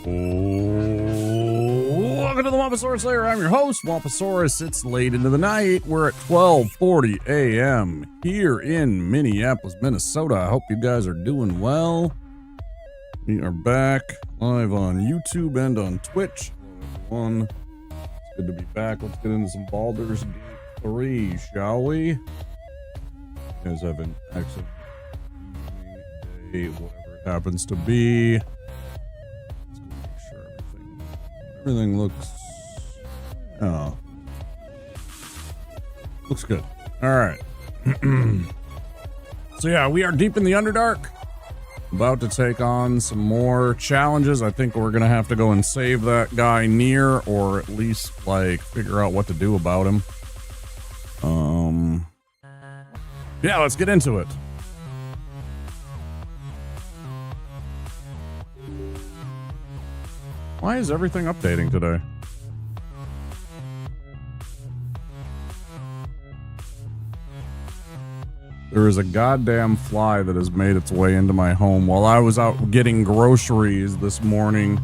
Welcome to the Wamposaurus Lair. I'm your host, Wamposaurus. It's late into the night. We're at 12:40 a.m. here in Minneapolis, Minnesota. I hope you guys are doing well. We are back live on YouTube and on Twitch. Hello, everyone. It's good to be back. Let's get into some Baldur's Gate 3, shall we? You guys have an excellent day, whatever it happens to be. Everything looks good. All right. So yeah, we are deep in the Underdark, about to take on some more challenges. I think we're gonna have to go and save that guy near, or at least like figure out what to do about him. Yeah, let's get into it. Why is everything updating today? There is a goddamn fly that has made its way into my home while I was out getting groceries this morning.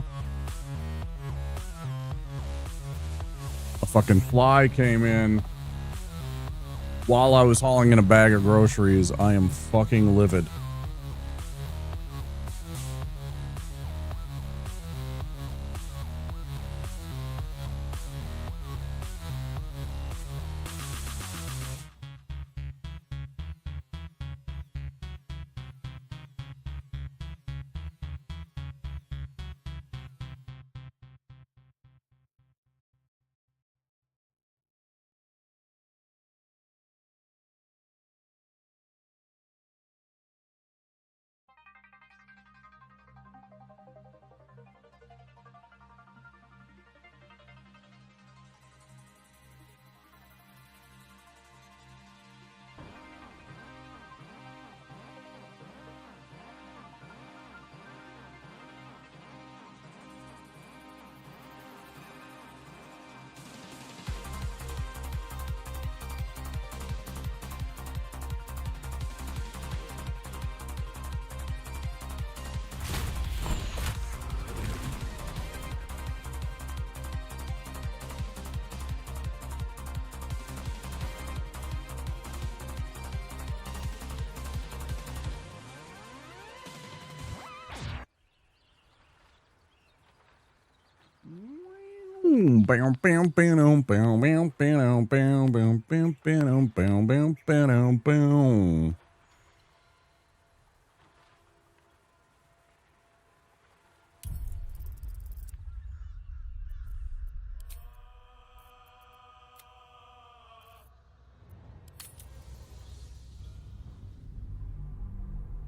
A fucking fly came in while I was hauling in a bag of groceries. I am fucking livid.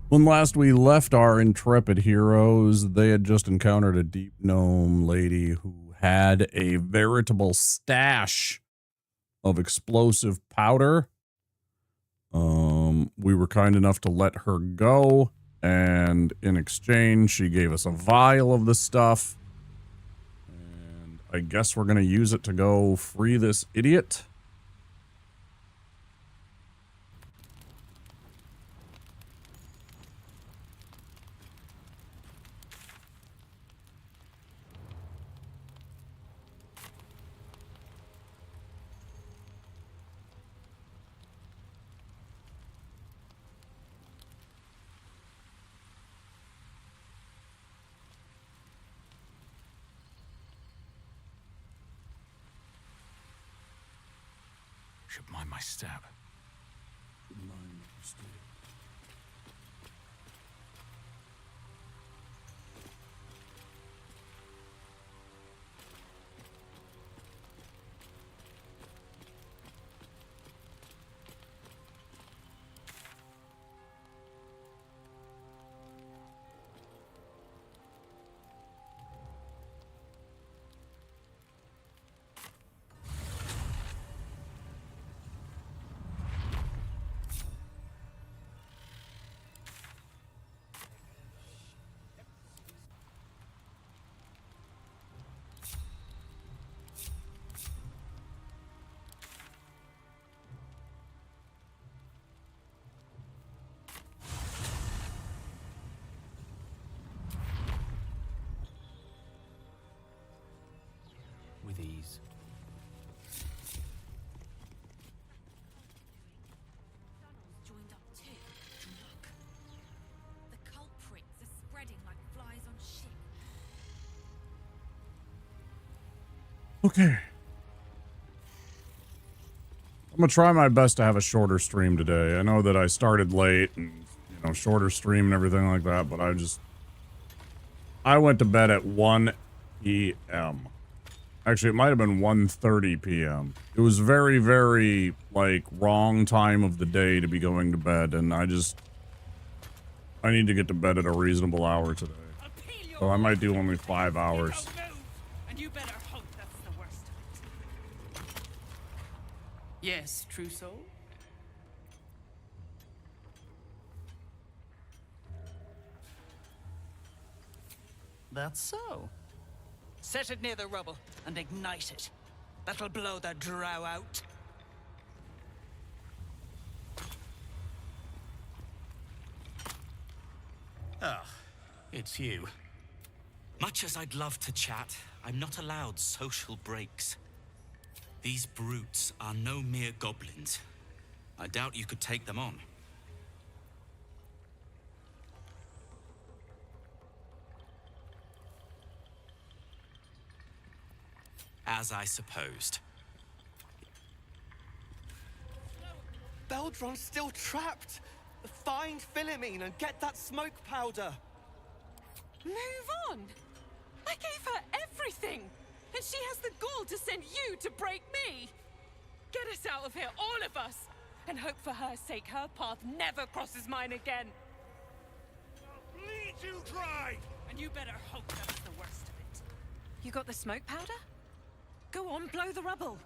When last we left our intrepid heroes, they had just encountered a deep gnome lady who had a veritable stash of explosive powder. We were kind enough to let her go, and in exchange, she gave us a vial of the stuff. And I guess we're going to use it to go free this idiot. Should mind my step. lives. Tunnels joined up too. Look. The culprits are spreading like flies on shit. Okay. I'm gonna try my best to have a shorter stream today. I know that I started late and, shorter stream and everything like that, but I went to bed at 1 p.m. Actually, it might have been 1:30 p.m. It was very, very, wrong time of the day to be going to bed, and I need to get to bed at a reasonable hour today. So I might do only 5 hours. And you better hope that's the worst of it. Yes, true soul? That's so. Set it near the rubble and ignite it. That'll blow the drow out. Ah, it's you. Much as I'd love to chat, I'm not allowed social breaks. These brutes are no mere goblins. I doubt you could take them on. As I supposed. Beldron's still trapped! Find Philomene and get that smoke powder! Move on! I gave her everything! And she has the gall to send you to break me! Get us out of here, all of us! And hope for her sake her path never crosses mine again! I'll bleed you dry! And you better hope that's the worst of it. You got the smoke powder? Go on, blow the rubble!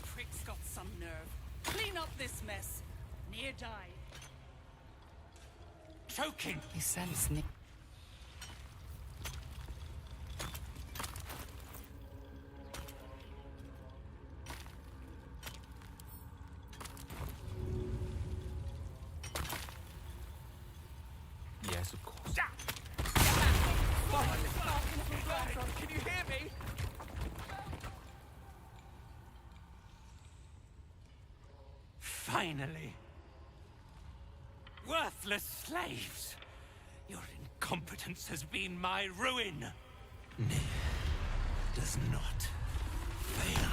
Prick's got some nerve. Clean up this mess. Near die. Choking! He sends Nick. Yes, of course. Can you hear me? Finally! Worthless slaves! Your incompetence has been my ruin! Nick does not fail.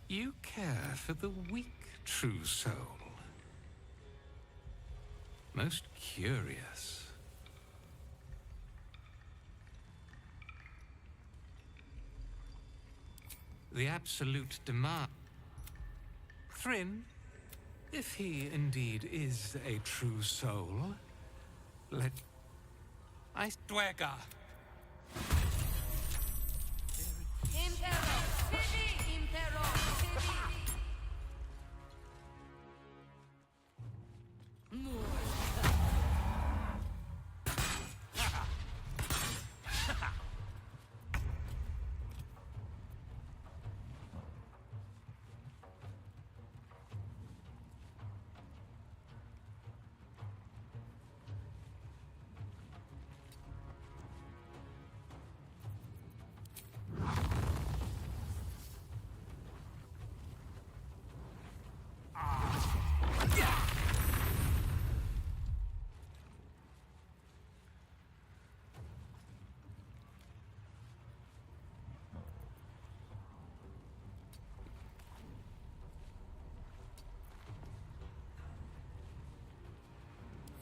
You care for the weak, true soul. Most curious. The absolute demand. Thryn, if he indeed is a true soul, let... I swagger.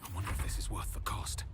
I wonder if this is worth the cost.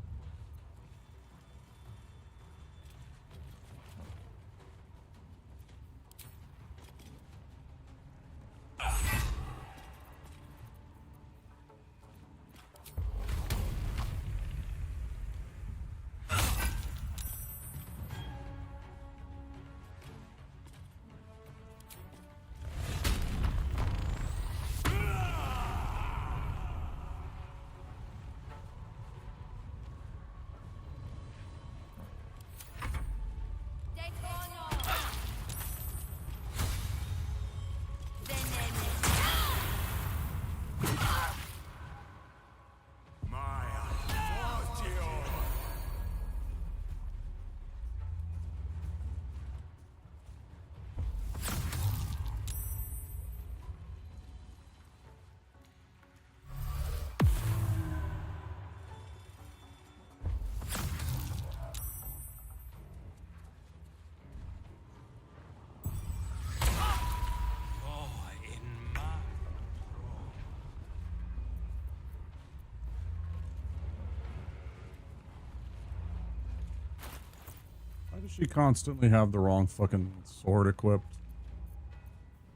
does she constantly have the wrong fucking sword equipped?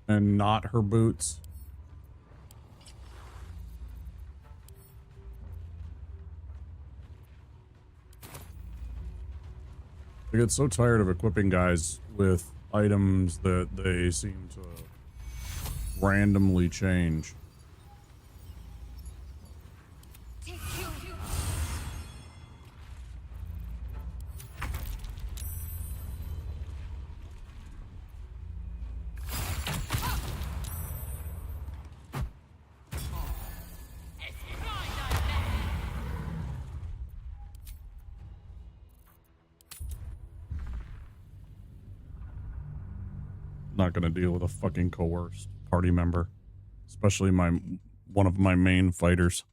And not her boots? I get so tired of equipping guys with items that they seem to randomly change. Not gonna deal with a fucking coerced party member, especially one of my main fighters.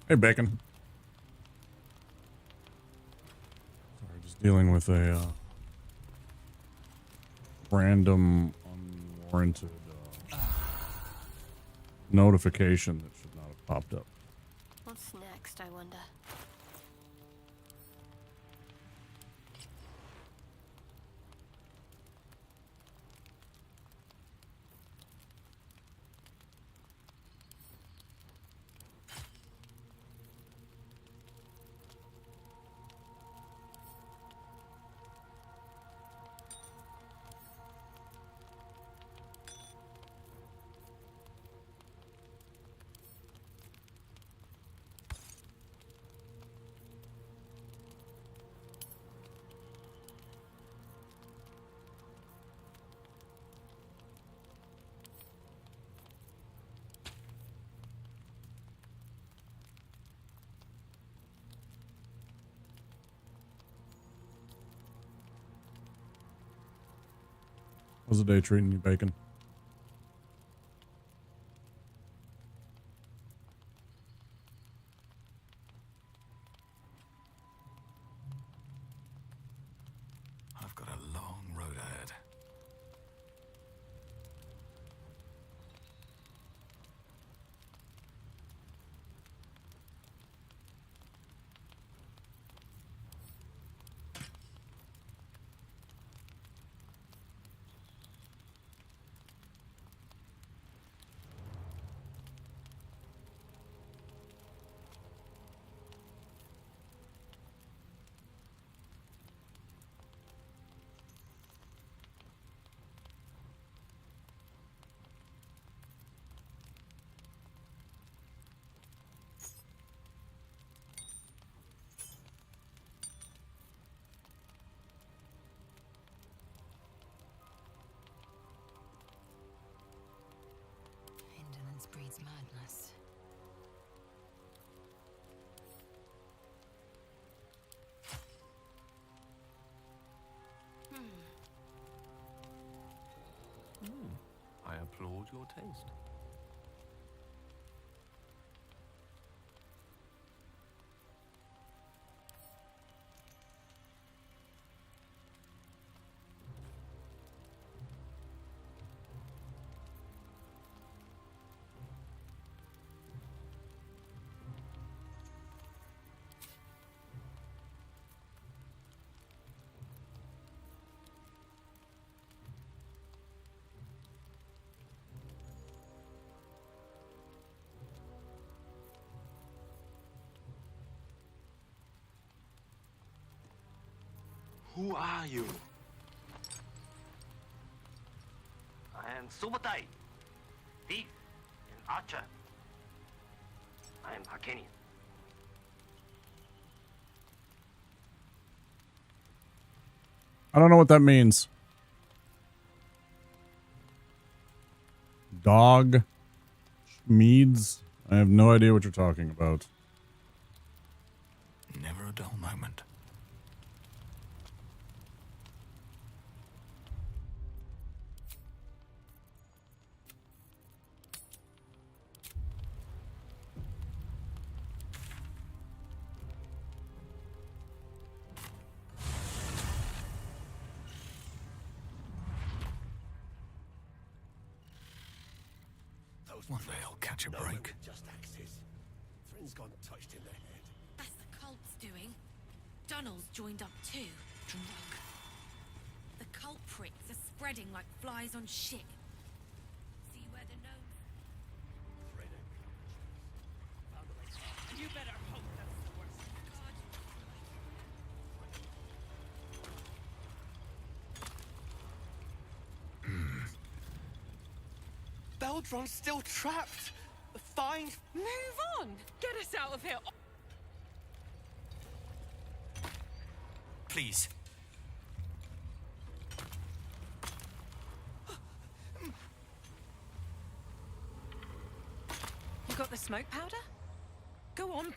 Hey, Bacon. Sorry, just dealing with a random, unwarranted notification that should not have popped up. What's next, I wonder? How's the day treating you, Bacon? I've got a long road ahead. breeds madness. I applaud your taste. Who are you? I am Subotai, thief and archer. I am Hakenian. I don't know what that means. Dog Meads? I have no idea what you're talking about. Never a dull moment. One day I'll catch a break. Just axes. Thrin's gone touched in the head. That's the cult's doing. Dunnell's joined up too. Drunk. The culprits are spreading like flies on shit. See where the gnomes... And you better hope that's the worst. Beldron's still trapped. Find... Move on! Get us out of here! Please. You got the smoke powder? Go on,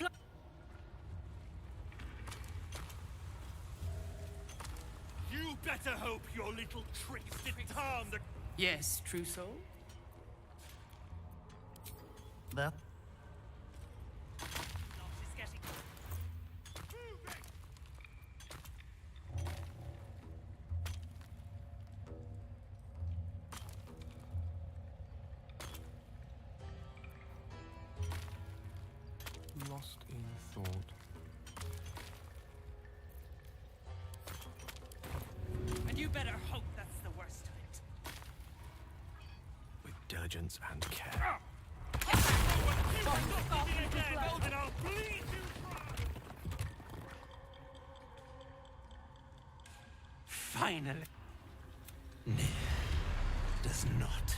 You better hope your little tricks didn't harm the... Yes, true soul. That... Lost in thought. And you better hope that's the worst of it. With diligence and care. Belden, I'll bleed you dry! Finally. Does not.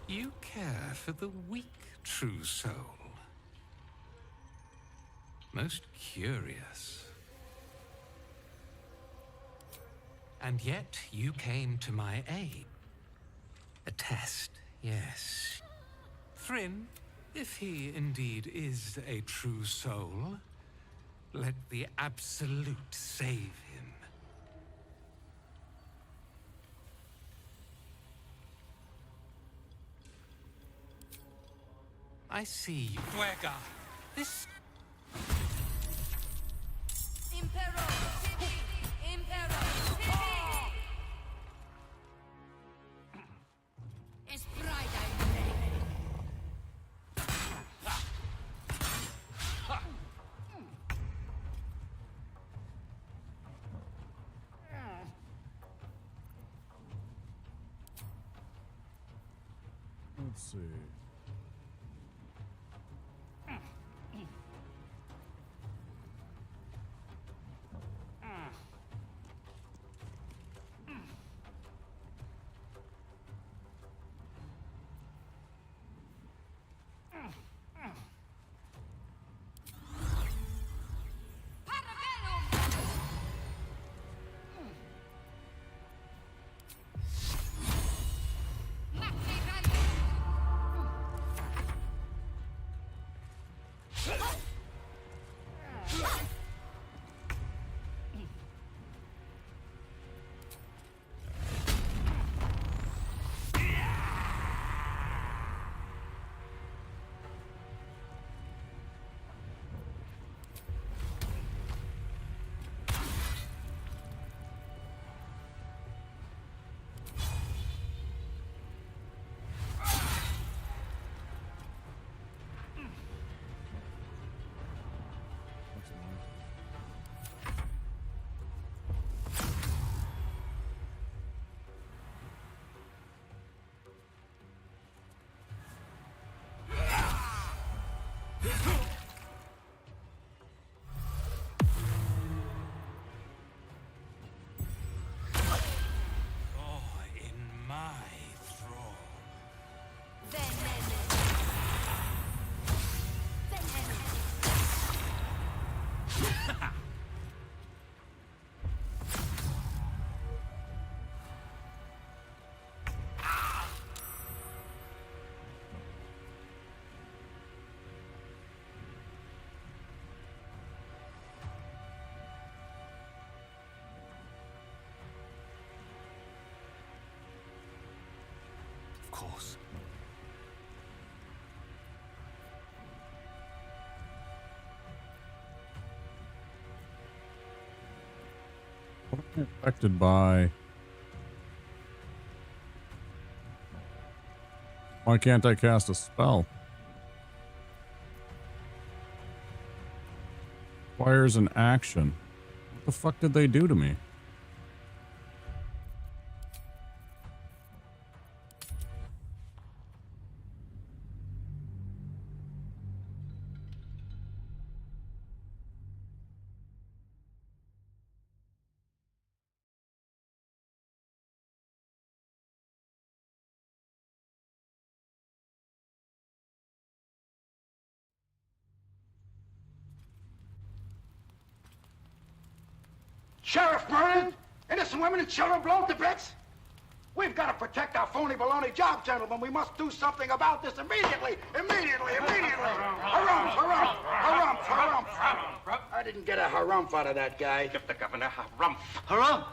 You care for the weak, true soul. Most curious. And yet you came to my aid. A test, yes. Thrym, if he indeed is a true soul, let the Absolute save him. I see you. Dwergar, this... Let's see. Of course. What am I affected by? Why can't I cast a spell? Requires an action. What the fuck did they do to me? Sheriff murdered, innocent women and children blown to bits. We've got to protect our phony baloney job, gentlemen. We must do something about this immediately. Immediately. Harumph, harumph, harumph, harumph. I didn't get a harumph out of that guy. Give the governor harumph. Harumph.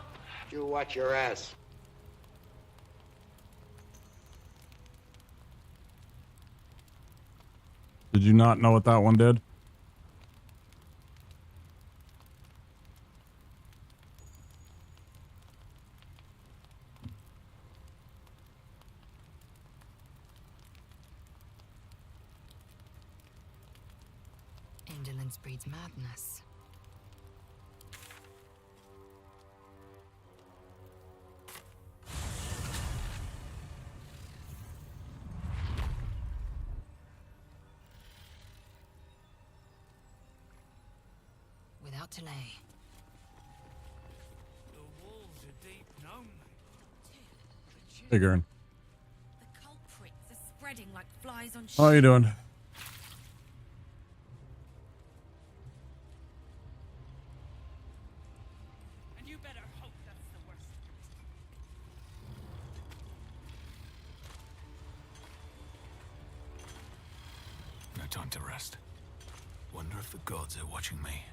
You watch your ass. Did you not know what that one did? Indolence breeds madness. Without delay. The walls are deep known. Figuring. The culprits are spreading like flies on How you doing? And you better hope that's the worst. No time to rest. Wonder if the gods are watching me.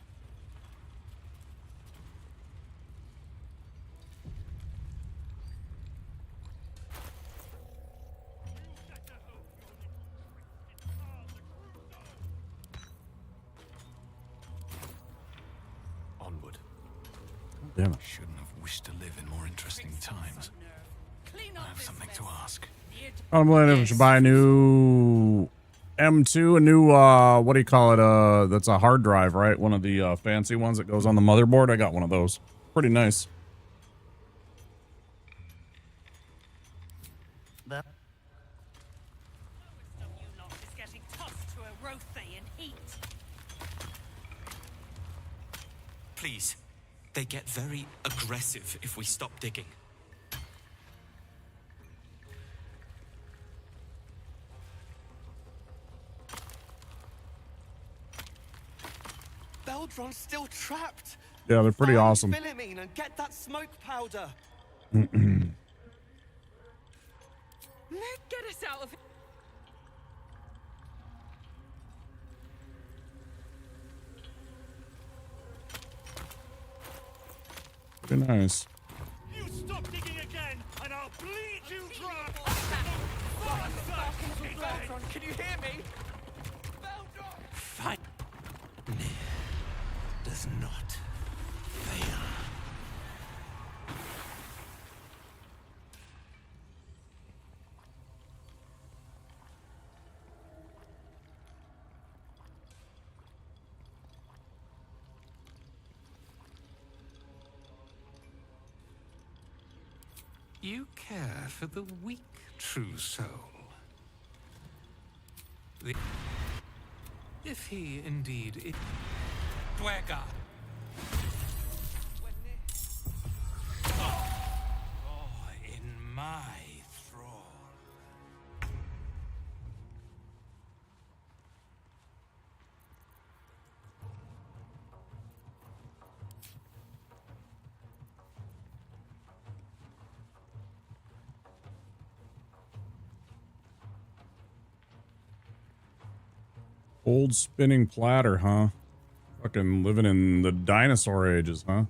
Onward. Damn it. Shouldn't have wished to live in more interesting times. I have something to ask. I'm wondering if I should buy a new M2, a new, what do you call it? That's a hard drive, right? One of the fancy ones that goes on the motherboard. I got one of those. Pretty nice. That Lowest of you lot is getting tossed to a Rothaean heat. Please. They get very aggressive if we stop digging. Baldron's still trapped. Yeah, they're pretty Find awesome. Philomene and get that smoke powder. Get us out of here. Pretty nice. You stop digging again, and I'll bleed you dry! Can you hear me? Fight does not fail. You care for the weak, true soul. If he indeed is... Dwega! Oh, in my thrall. Old spinning platter, huh? Fucking living in the dinosaur ages, huh?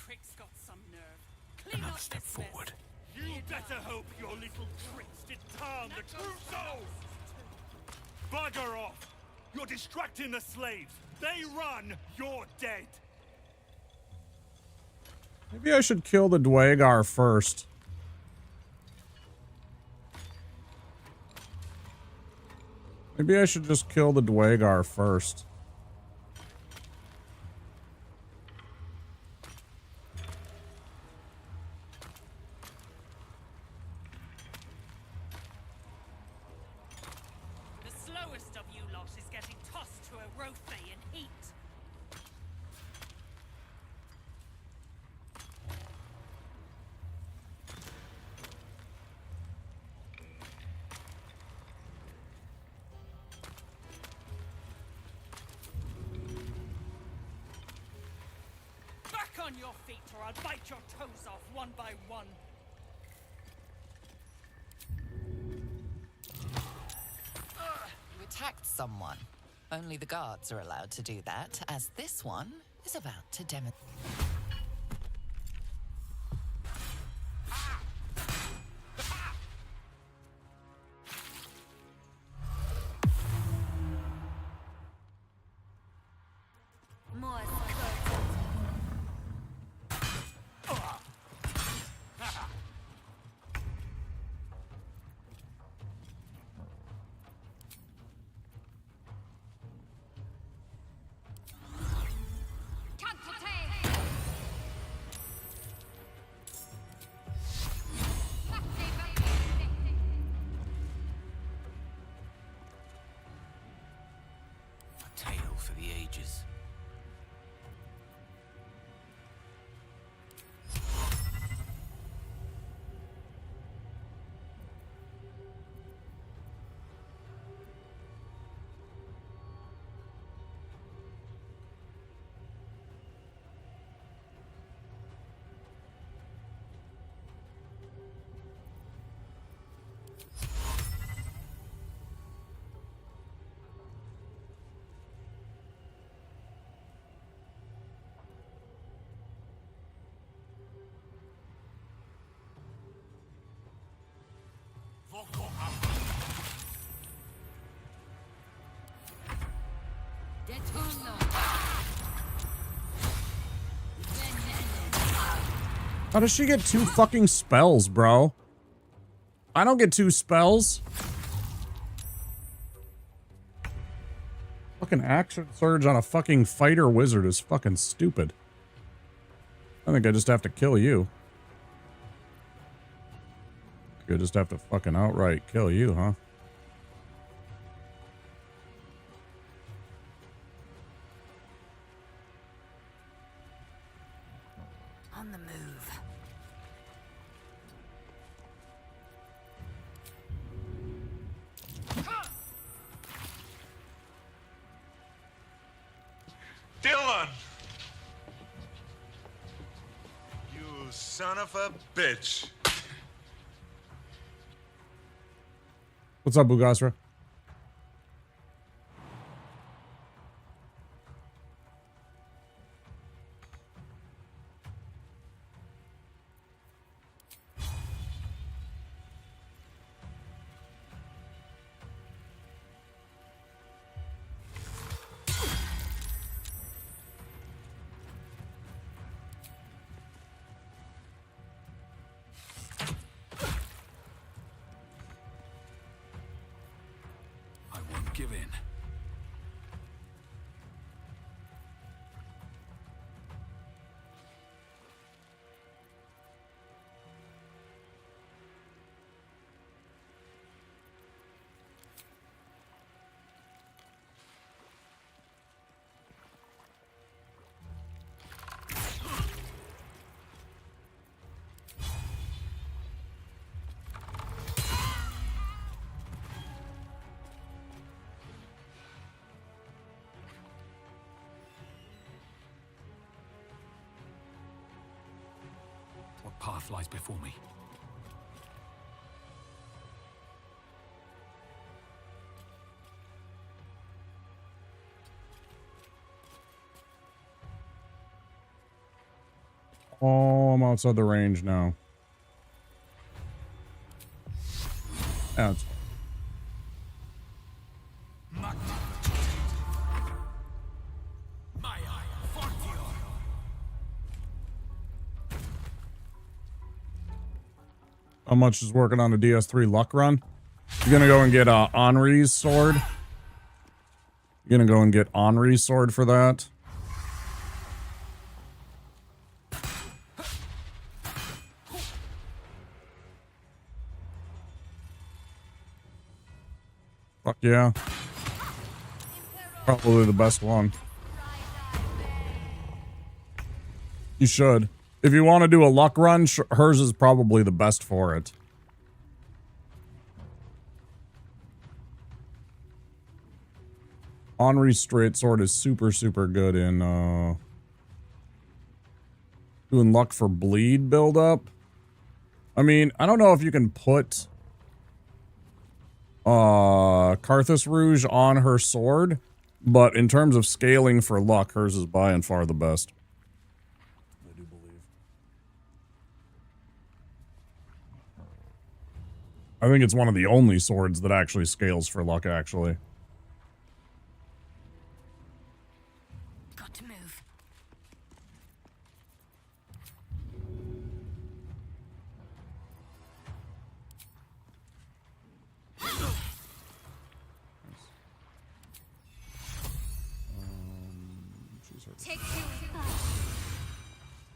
Prick's got some nerve. Another step forward. You better hope your little tricks did harm the true soul! Bugger off! You're distracting the slaves! They run, you're dead! Maybe I should kill the Dwagar first. Maybe I should just kill the Dwagar first. The slowest of you lot is getting tossed to a Rothe in heat. Back on your feet or I'll bite your toes off one by one. You attacked someone. Only the guards are allowed to do that, as this one is about to demonstrate. More A tale for the ages. How does she get 2 fucking spells, bro? I don't get 2 spells. Fucking action surge on a fucking fighter wizard is fucking stupid. I think I just have to kill you. I just have to fucking outright kill you, huh? On the move. Dylan! You son of a bitch. What's up, Bugasra? Give in. What path lies before me? Oh, I'm outside the range now. That's how much is working on the DS3 luck run? You're gonna go and get Henri's sword. You're gonna go and get Henri's sword for that. Fuck yeah. Probably the best one. You should. If you want to do a luck run, hers is probably the best for it. Henri's straight sword is super, super good in doing luck for bleed buildup. I mean, I don't know if you can put Carthus Rouge on her sword, but in terms of scaling for luck, hers is by and far the best. I do believe. I think it's one of the only swords that actually scales for luck, actually. Got to move.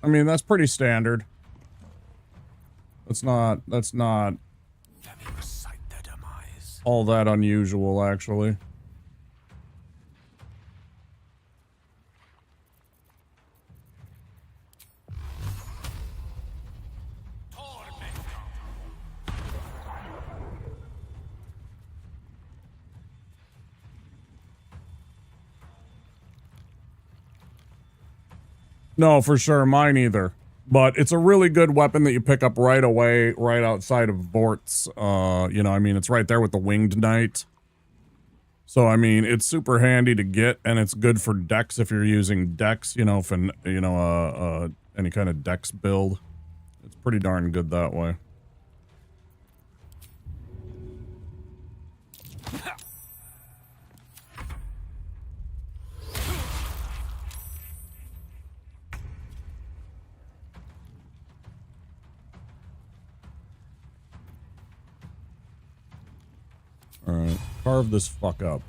I mean, that's pretty standard. That's not all that unusual, actually. No, for sure. Mine either. But it's a really good weapon that you pick up right away, right outside of Vort's. You know, I mean, it's right there with the Winged Knight. So, I mean, it's super handy to get, and it's good for Dex if you're using Dex, you know, for, you know, any kind of Dex build. It's pretty darn good that way. Alright, carve this fuck up.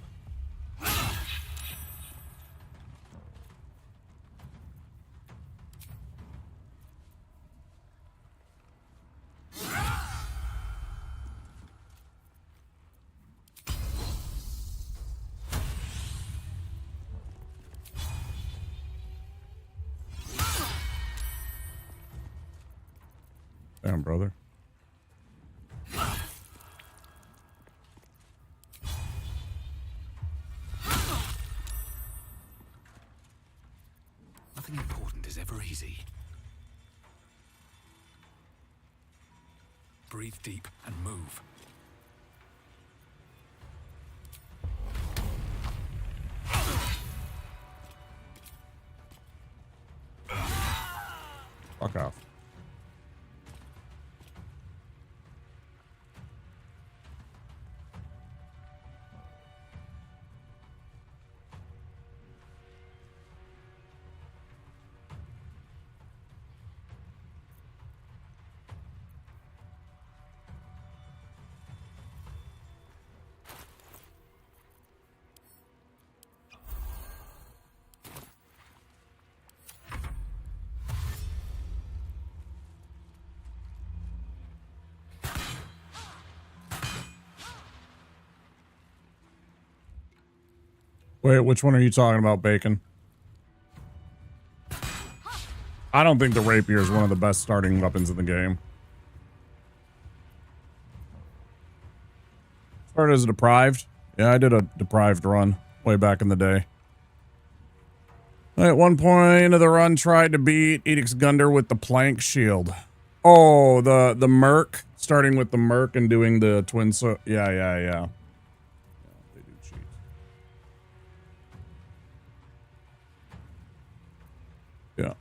Damn, brother. Nothing important is ever easy. Breathe deep and move. Fuck off. Wait, which one are you talking about, Bacon? I don't think the rapier is one of the best starting weapons in the game. Started as a deprived. Yeah, I did a deprived run way back in the day. At one point of the run, tried to beat Edict's Gunder with the plank shield. Oh, the Merc, starting with the Merc and doing the twin. So yeah. They do cheat. Yeah.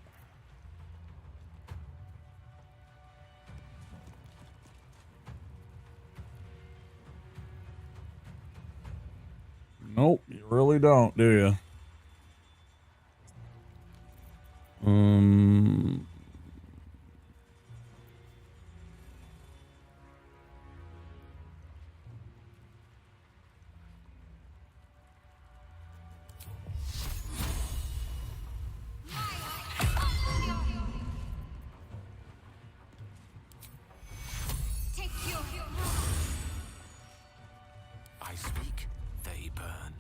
Nope, you really don't, do you? I speak, they burn.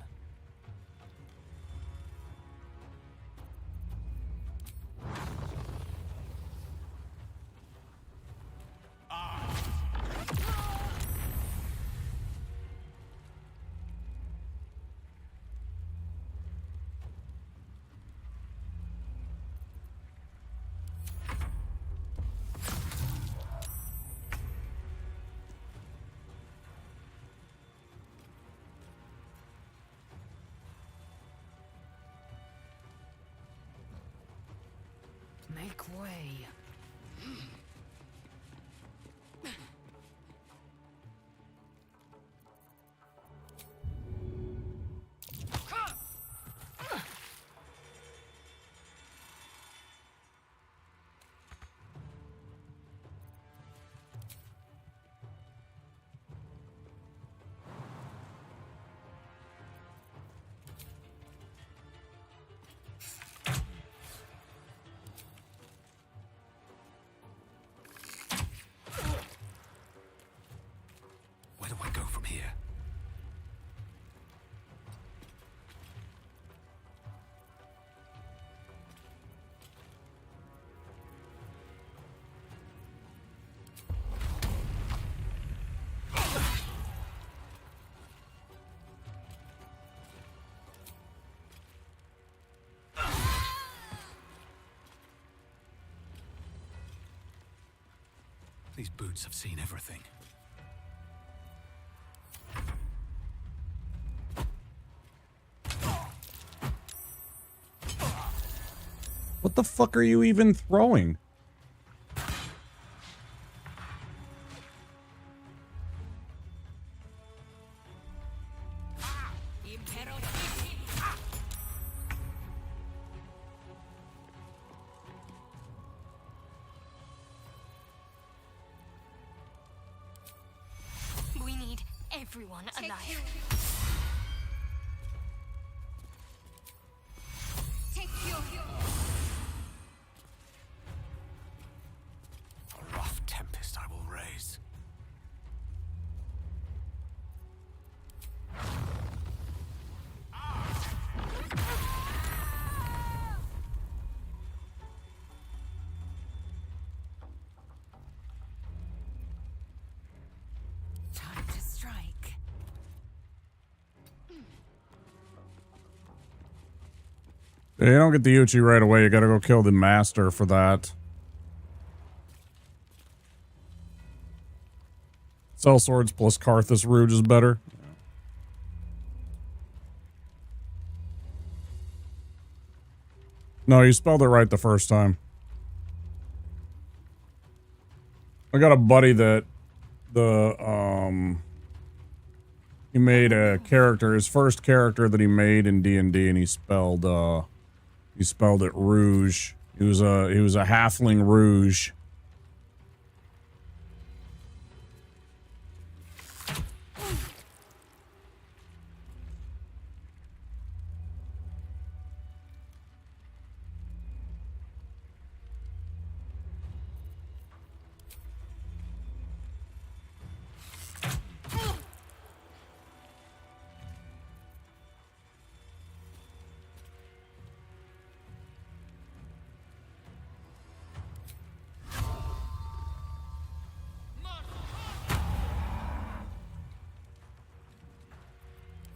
Make way. Where do I go from here? These boots have seen everything. What the fuck are you even throwing? We need everyone alive. Take your A rough tempest I will raise. Yeah, you don't get the Uchi right away. You gotta go kill the master for that. Cell swords plus Karthus Rouge is better. No, you spelled it right the first time. I got a buddy that he made a character, his first character that he made in D&D, and he spelled it Rouge. He was a halfling Rouge.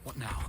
What now?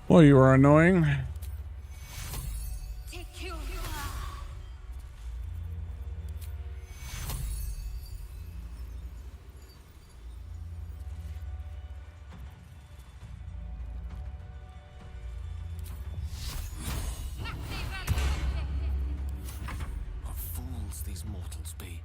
Well, you are annoying. What fools these mortals be.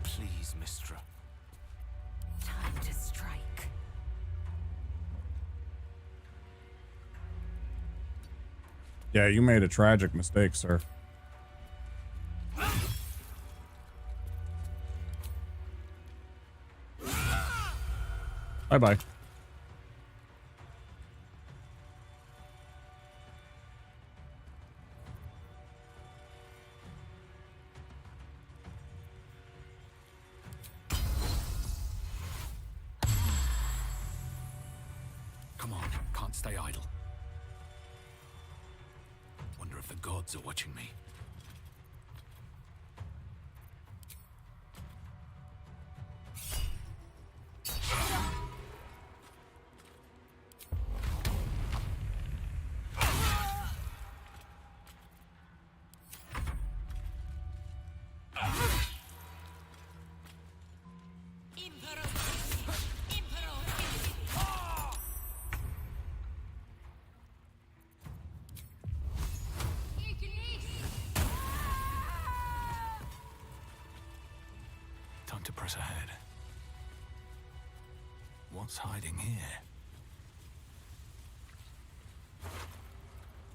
Please, Mistra. Time to strike. Yeah, you made a tragic mistake, sir. Bye-bye. Come on, can't stay idle. Wonder if the gods are watching me. Time to press ahead. What's hiding here?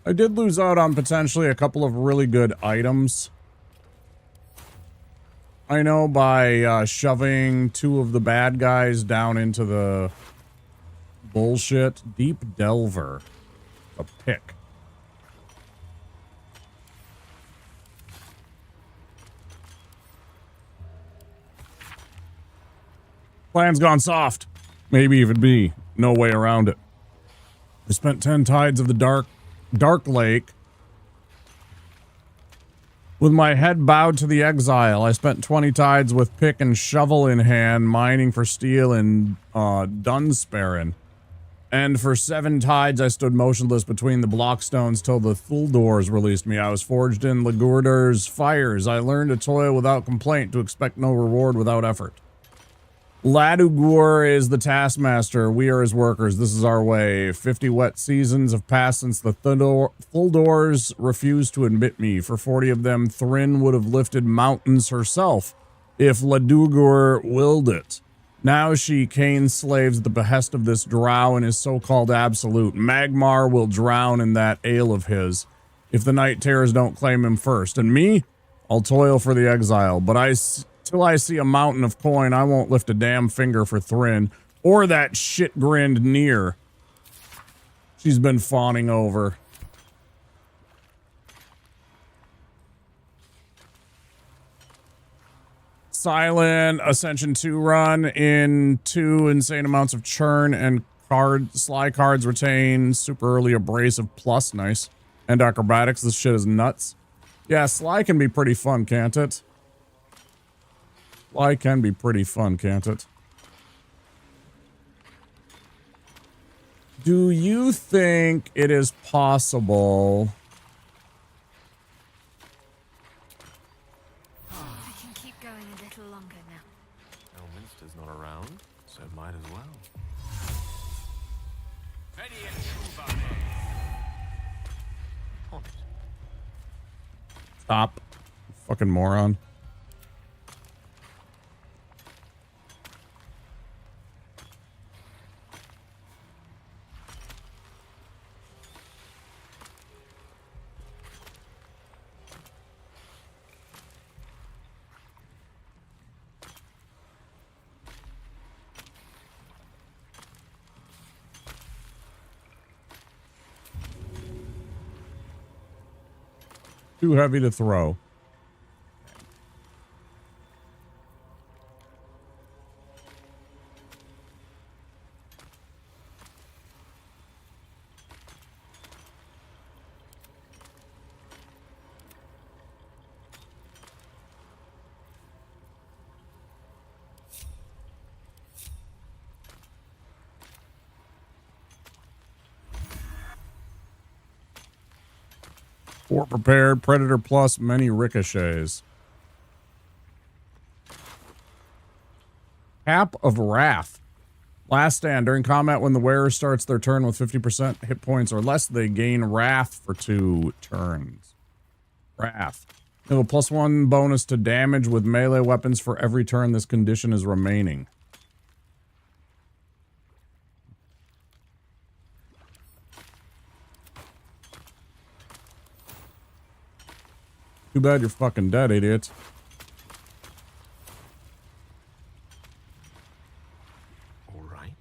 I did lose out on potentially a couple of really good items. I know by shoving two of the bad guys down into the bullshit. Deep Delver. A pick. Plan's gone soft. Maybe even be. No way around it. I spent 10 tides of the dark lake. With my head bowed to the exile, I spent 20 tides with pick and shovel in hand, mining for steel and Dunsparren. And for 7 tides, I stood motionless between the blockstones till the full doors released me. I was forged in Ligurdur's fires. I learned to toil without complaint, to expect no reward without effort. Ladugur is the taskmaster. We are his workers. This is our way. 50 wet seasons have passed since the full doors refused to admit me. For 40 of them, Thrin would have lifted mountains herself if Ladugur willed it. Now she canes slaves at the behest of this drow and his so-called absolute. Magmar will drown in that ale of his if the night terrors don't claim him first. And me? I'll toil for the exile, but till I see a mountain of coin, I won't lift a damn finger for Thrin or that shit-grinned Near she's been fawning over. Silent Ascension 2 run in 2 insane amounts of churn and sly cards retain super early abrasive plus. Nice. And acrobatics. This shit is nuts. Yeah, sly can be pretty fun, can't it? Sly can be pretty fun, can't it? Do you think it is possible? Might as well. Stop. Fucking moron. Too heavy to throw. Fort prepared, Predator plus, many ricochets. Cap of Wrath. Last stand. During combat, when the wearer starts their turn with 50% hit points or less, they gain Wrath for 2 turns. Wrath. You have a +1 bonus to damage with melee weapons for every turn this condition is remaining. Too bad you're fucking dead, idiot. All right.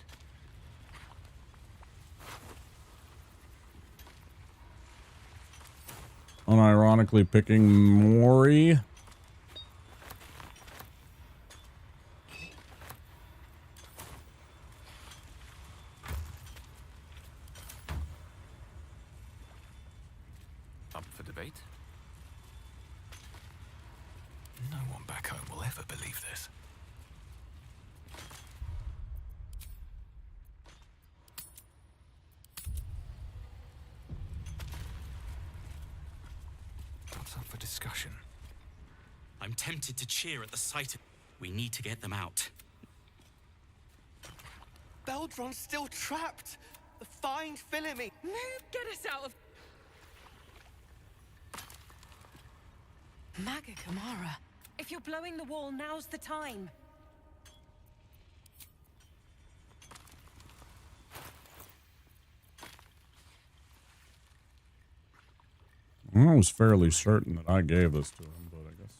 Unironically picking Mori. Up for debate? No one back home will ever believe this. What's up for discussion? I'm tempted to cheer at the sight of... We need to get them out. Beldron's still trapped. Find Philomene. Get us out of... Maga Kamara. If you're blowing the wall, now's the time. I was fairly certain that I gave this to him, but I guess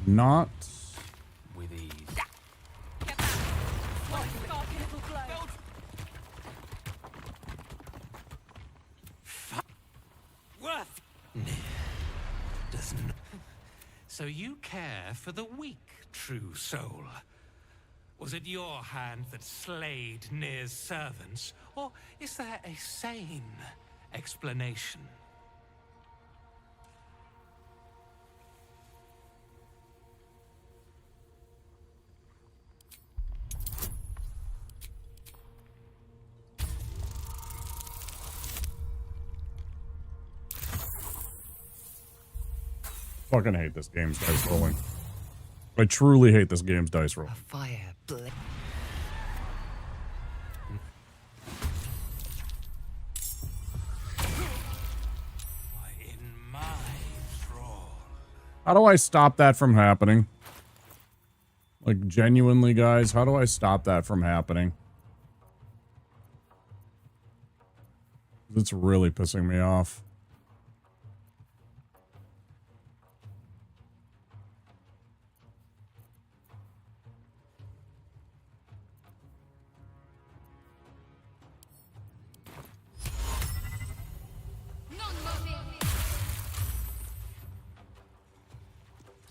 not. With ease. Worth. Doesn't. So you care for the weak, true soul? Was it your hand that slayed Nir's servants, or is there a sane explanation? fucking hate this game's dice rolling. I truly hate this game's dice roll. Fire blade. How do I stop that from happening? Like, genuinely, guys, how do I stop that from happening? It's really pissing me off.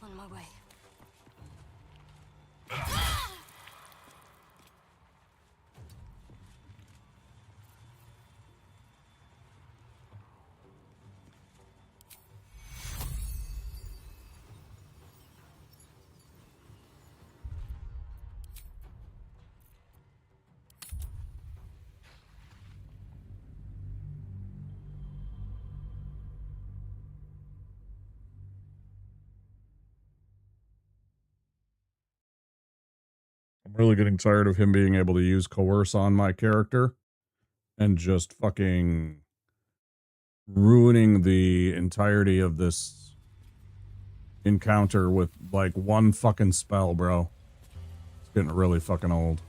On my way. I'm really getting tired of him being able to use coerce on my character and just fucking ruining the entirety of this encounter with like one fucking spell, bro. It's getting really fucking old.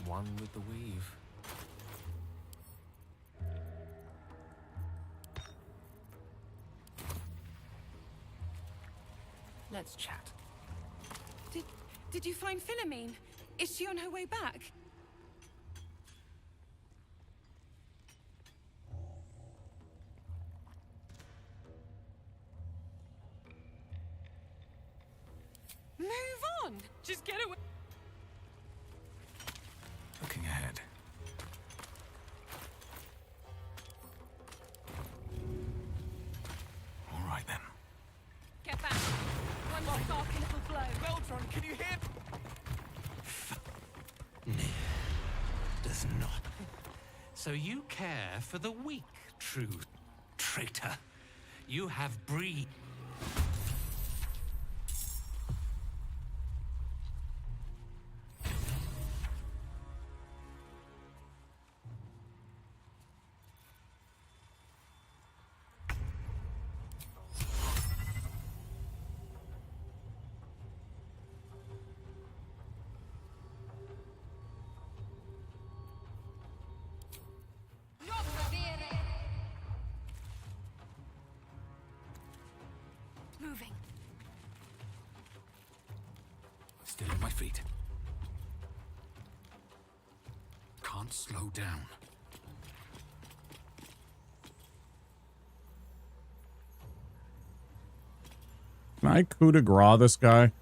One with the weave. Let's chat. Did you find Philomene? Is she on her way back? Move on! Just get away. Looking ahead. All right then. Get back. One more dark little blow. Baldur, can you hear? Does not. So you care for the weak, true traitor. You have breed. Moving. Still on my feet. Can't slow down. Can I coup de grace this guy?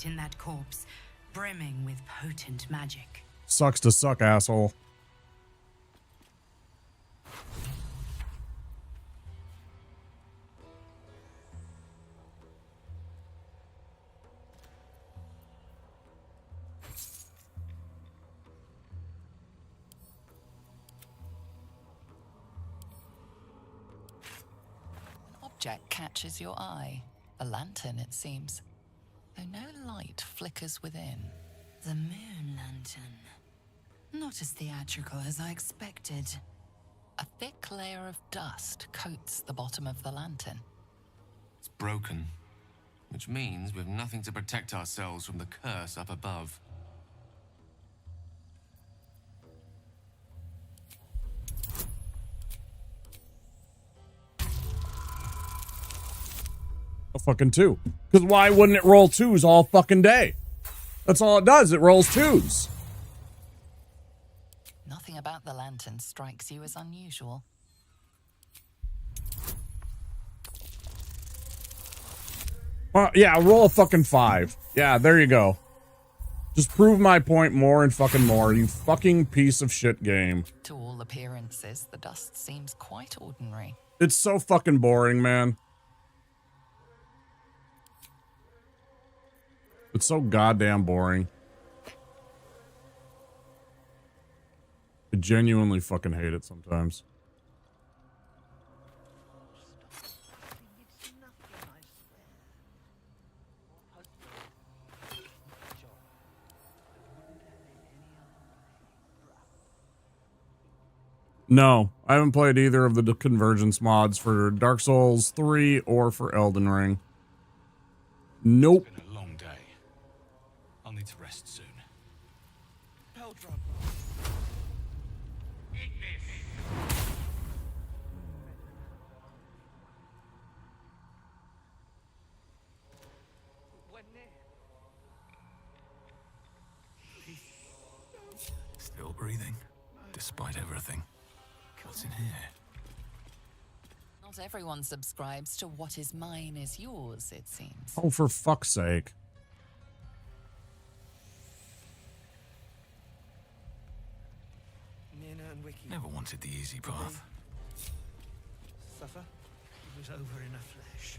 In that corpse, brimming with potent magic. Sucks to suck, asshole. An object catches your eye. A lantern, it seems. Though no light flickers within. The moon lantern. Not as theatrical as I expected. A thick layer of dust coats the bottom of the lantern. It's broken, which means we've nothing to protect ourselves from the curse up above. a fucking 2. Because why wouldn't it roll 2s all fucking day? That's all it does. It rolls 2s. Nothing about the lantern strikes you as unusual. Yeah, roll a fucking 5. Yeah, there you go. Just prove my point more and fucking more, you fucking piece of shit game. To all appearances, the dust seems quite ordinary. It's so fucking boring, man. It's so goddamn boring. I genuinely fucking hate it sometimes. No, I haven't played either of the Convergence mods for Dark Souls 3 or for Elden Ring. Nope. It's been a long day. I'll need to rest soon. Baldur. We're near. Still breathing, despite everything. What's in here? Not everyone subscribes to what is mine is yours, it seems. Oh, for fuck's sake. Nina and Wiki. Never wanted the easy path. Suffer? It was over in a flash.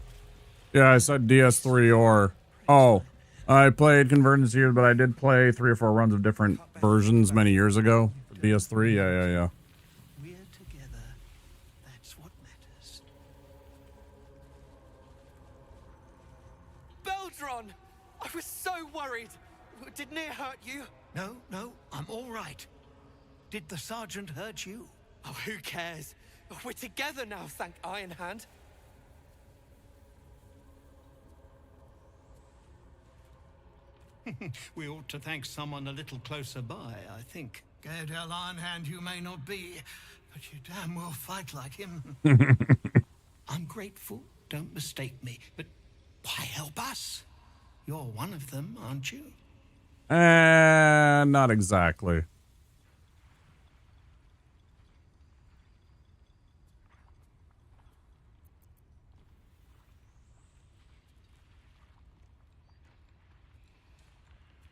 Yeah, I said DS3 or... Oh, I played Convergence here, but I did play 3 or 4 runs of different versions many years ago. For DS3, yeah. We're together. That's what matters. Beldron! I was so worried. Did Near hurt you? No, I'm all right. Did the sergeant hurt you? Oh, who cares? We're together now, thank Iron Hand. We ought to thank someone a little closer by, I think. Gaedel Ironhand you may not be, but you damn well fight like him. I'm grateful, don't mistake me, but why help us? You're one of them, aren't you? Not exactly.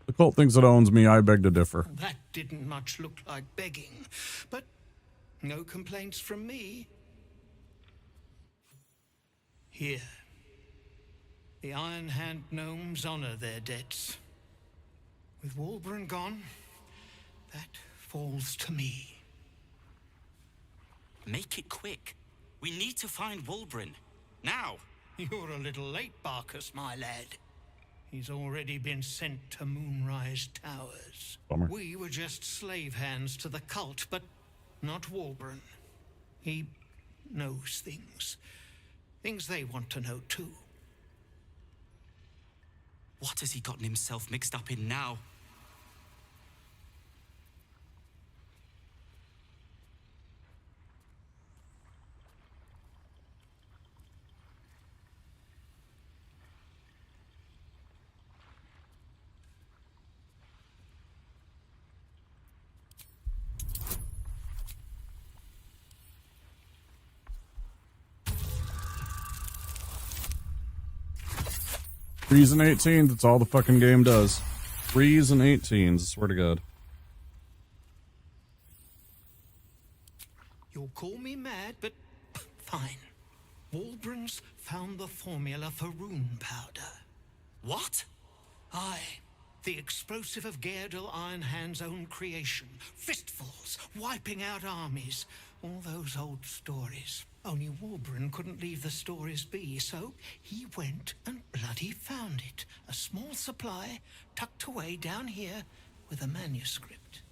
The cult thinks it owns me. I beg to differ. That didn't much look like begging, but no complaints from me. Here. The Iron Hand gnomes honor their debts. With Walburn gone, that falls to me. Make it quick. We need to find Walburn. Now. You're a little late, Barkus, my lad. He's already been sent to Moonrise Towers. Bummer. We were just slave hands to the cult, but not Walburn. He knows things. Things they want to know, too. What has he gotten himself mixed up in now? Threes and 18s, that's all the fucking game does. 3s and 18s, I swear to God. You'll call me mad, but fine. Walbrun's found the formula for rune powder. What? Aye. The explosive of Gaedel Ironhand's own creation. Fistfuls, wiping out armies. All those old stories. Only Walburn couldn't leave the stories be, so he went and bloody found it. A small supply tucked away down here with a manuscript.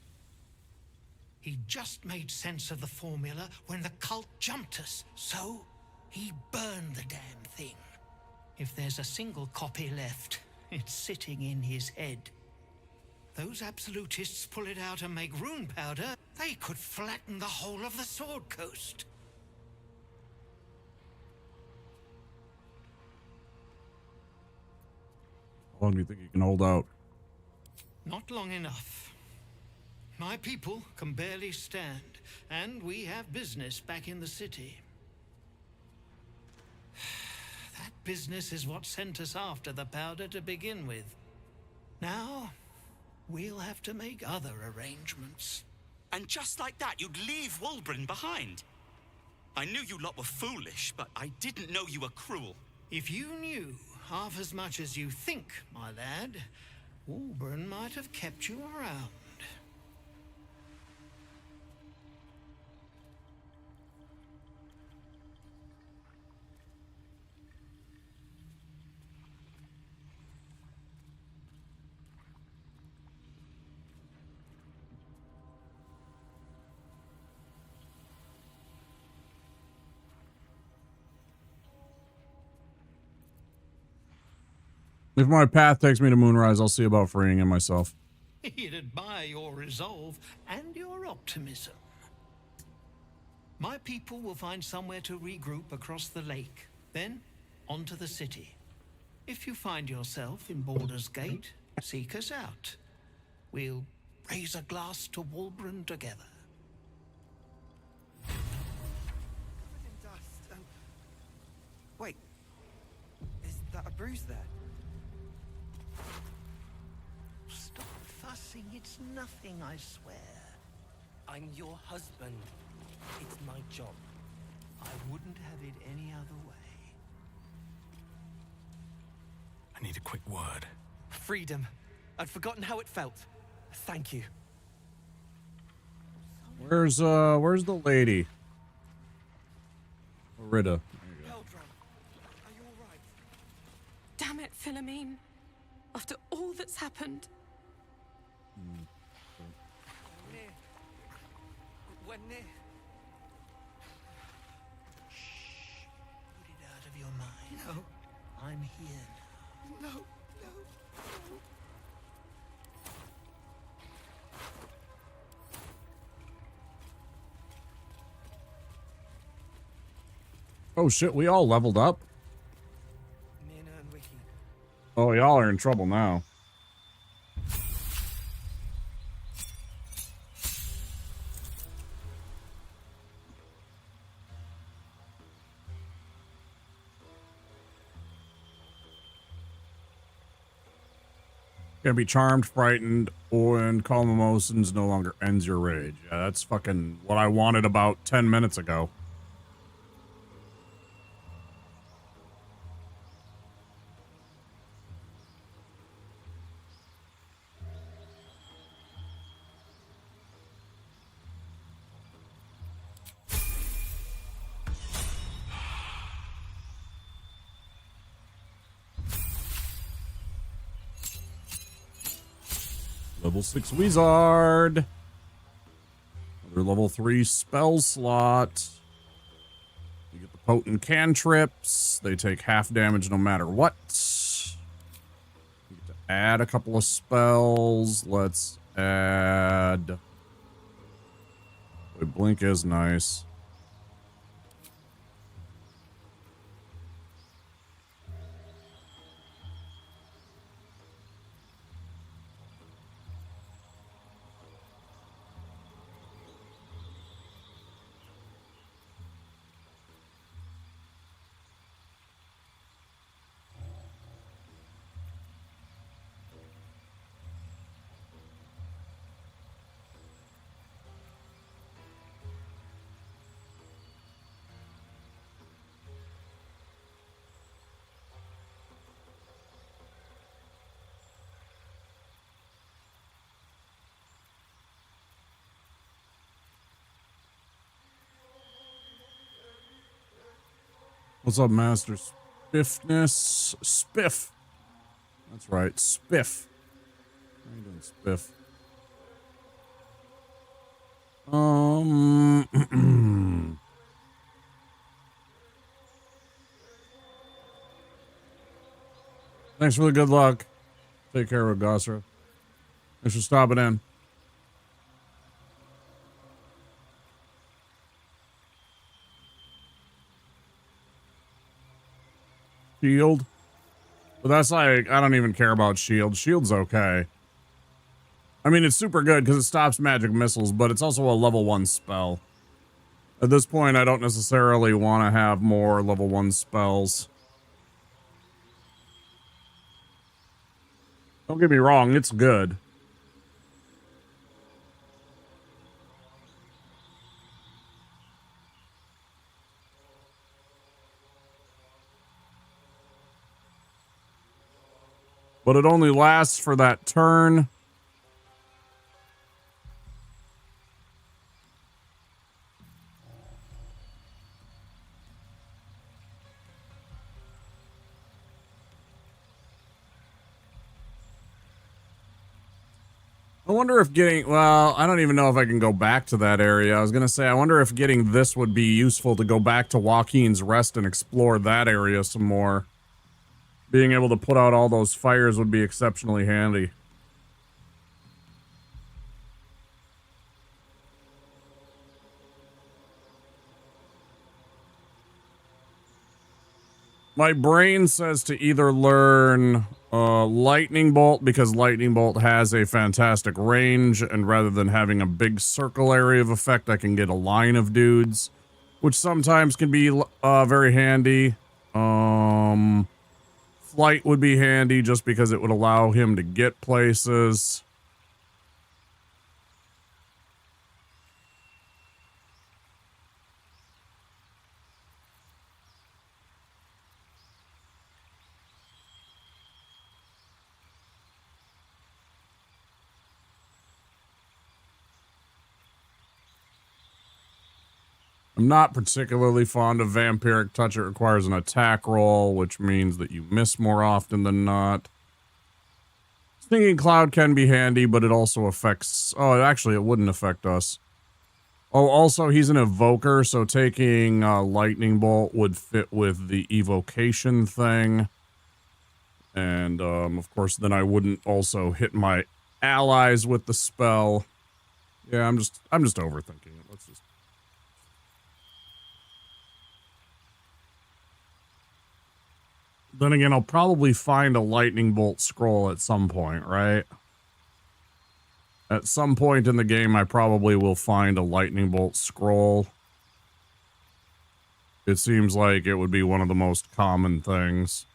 He just made sense of the formula when the cult jumped us, so he burned the damn thing. If there's a single copy left, it's sitting in his head. Those absolutists pull it out and make rune powder, they could flatten the whole of the Sword Coast. How long do you think you can hold out? Not long enough. My people can barely stand, and we have business back in the city. That business is what sent us after the powder to begin with. Now, we'll have to make other arrangements. And just like that, you'd leave Wulbren behind. I knew you lot were foolish, but I didn't know you were cruel. If you knew half as much as you think, my lad, Wulbren might have kept you around. If my path takes me to Moonrise, I'll see about freeing him myself. He'd admire your resolve and your optimism. My people will find somewhere to regroup across the lake, then onto the city. If you find yourself in Baldur's Gate, seek us out. We'll raise a glass to Wulbren together. Covered in dust and... Wait, is that a bruise there? Stop fussing, it's nothing, I swear. I'm your husband. It's my job. I wouldn't have it any other way. I need a quick word. Freedom. I'd forgotten how it felt. Thank you. Where's the lady? Rita. Damn it, Philomene. After all that's happened. We're near. Shh. Put it out of your mind. No. I'm here now. No. Oh shit, we all leveled up? Nina and Wiki. Oh, y'all are in trouble now. Gonna be charmed, frightened, and calm emotions no longer ends your rage. Yeah, that's fucking what I wanted about 10 minutes ago. Level 6 Wizard. Another level 3 spell slot. You get the potent cantrips. They take half damage no matter what. You get to add a couple of spells. Let's add... Boy, Blink is nice. What's up, Master Spiffness? Spiff. That's right, Spiff. How you doing, Spiff? Thanks for the good luck. Take care, Rogosra. Thanks for stopping in. Shield. But that's like, I don't even care about shield. Shield's okay. I mean, it's super good because it stops magic missiles, but it's also a level 1 spell. At this point, I don't necessarily want to have more level 1 spells. Don't get me wrong, it's good. But it only lasts for that turn. I wonder if getting, well, I don't even know if I can go back to that area. I was going to say, I wonder if getting this would be useful to go back to Joaquin's Rest and explore that area some more. Being able to put out all those fires would be exceptionally handy. My brain says to either learn Lightning Bolt, because Lightning Bolt has a fantastic range, and rather than having a big circle area of effect, I can get a line of dudes, which sometimes can be very handy. Flight would be handy just because it would allow him to get places. I'm not particularly fond of Vampiric Touch. It requires an attack roll, which means that you miss more often than not. Stinging Cloud can be handy, but it also affects... Oh, actually, it wouldn't affect us. Oh, also, he's an evoker, so taking Lightning Bolt would fit with the evocation thing. And, of course, then I wouldn't also hit my allies with the spell. Yeah, I'm just overthinking it. Let's just... Then again, I'll probably find a Lightning Bolt scroll at some point, right? At some point in the game, I probably will find a Lightning Bolt scroll. It seems like it would be one of the most common things.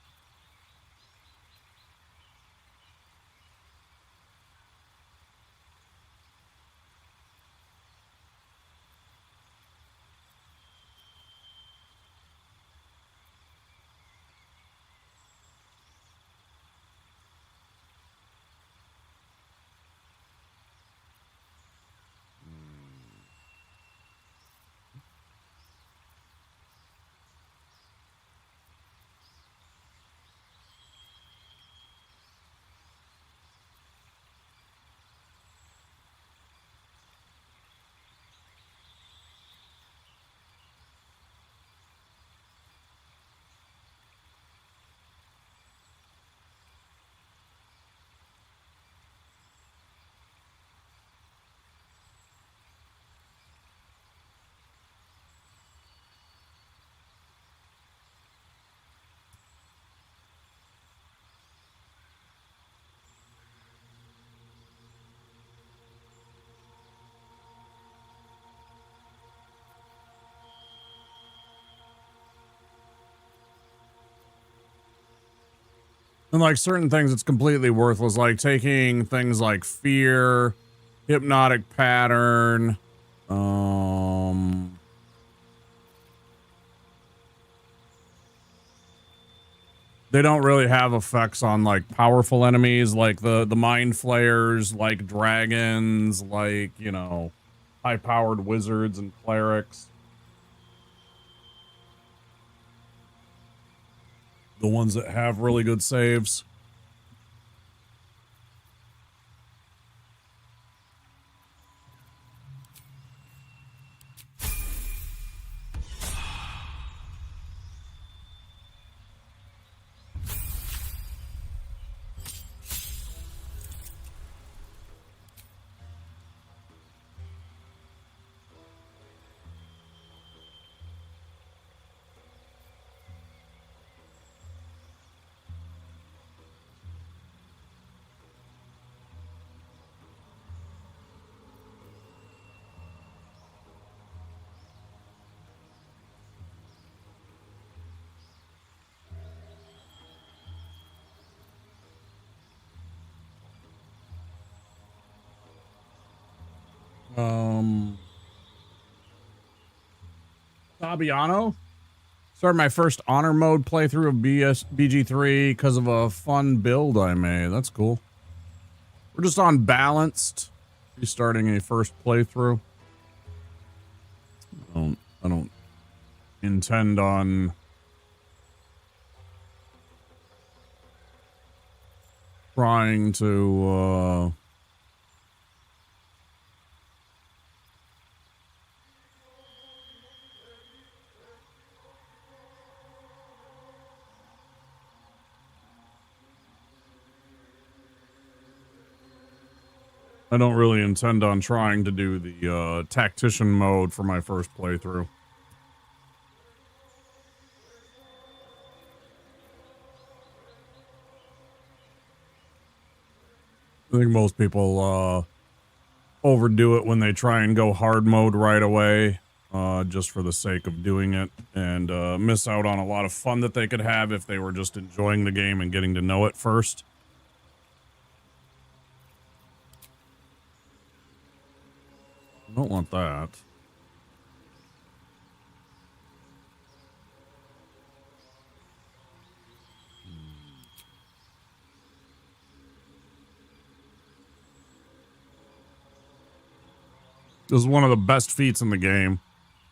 And like certain things, it's completely worthless. Like taking things like fear, hypnotic pattern, they don't really have effects on like powerful enemies, like the mind flayers, like dragons, like, you know, high-powered wizards and clerics. The ones that have really good saves. Fabiano. Started my first honor mode playthrough of BG3 because of a fun build I made. That's cool. We're just on balanced. Restarting a first playthrough. I don't intend on trying to I don't really intend on trying to do the tactician mode for my first playthrough. I think most people overdo it when they try and go hard mode right away, just for the sake of doing it, and miss out on a lot of fun that they could have if they were just enjoying the game and getting to know it first. I don't want that. This is one of the best feats in the game.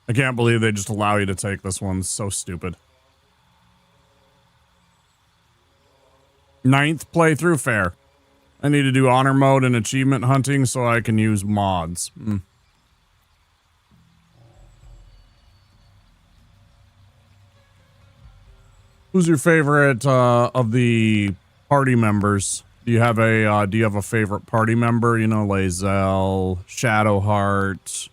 I can't believe they just allow you to take this one. It's so stupid. 9th playthrough, fair. I need to do honor mode and achievement hunting so I can use mods. Who's your favorite of the party members? Do you have a favorite party member? You know, Lae'zel, Shadowheart,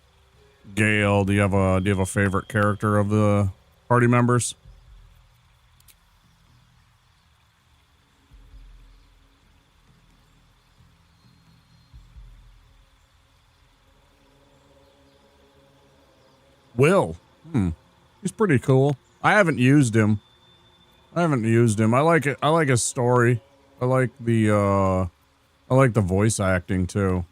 Gale. Do you have a favorite character of the party members? Will. He's pretty cool. I haven't used him. I like it. I like his story. I like the voice acting too.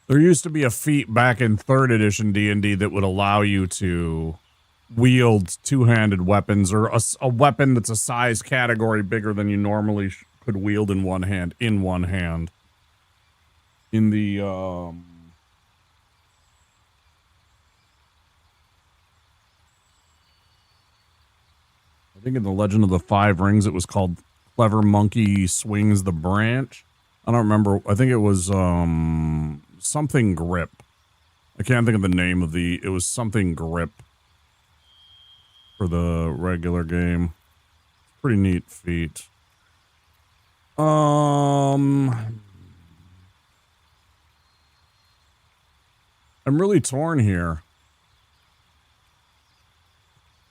There used to be a feat back in 3rd edition D&D that would allow you to wield two-handed weapons, or a weapon that's a size category bigger than you normally could wield in one hand. In the I think in the Legend of the Five Rings it was called Clever Monkey Swings the Branch. I don't remember. I think it was something grip. I can't think of the name of it was something grip for the regular game. Pretty neat feat. I'm really torn here.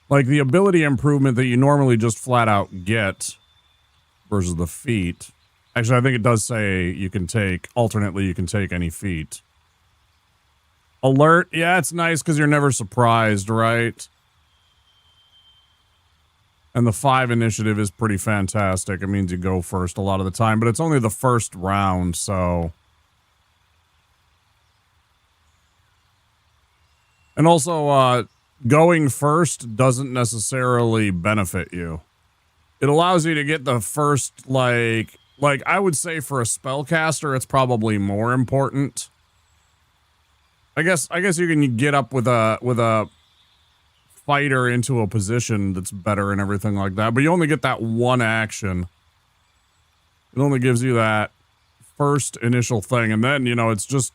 Like the ability improvement that you normally just flat out get versus the feat. Actually, I think it does say you can take any feat. Alert, yeah, it's nice because you're never surprised, right? And the 5 initiative is pretty fantastic. It means you go first a lot of the time, but it's only the first round, so. And also, going first doesn't necessarily benefit you. It allows you to get the first, like I would say for a spellcaster, it's probably more important. I guess you can get up with a fighter into a position that's better and everything like that, but you only get that one action. It only gives you that first initial thing, and then, it's just,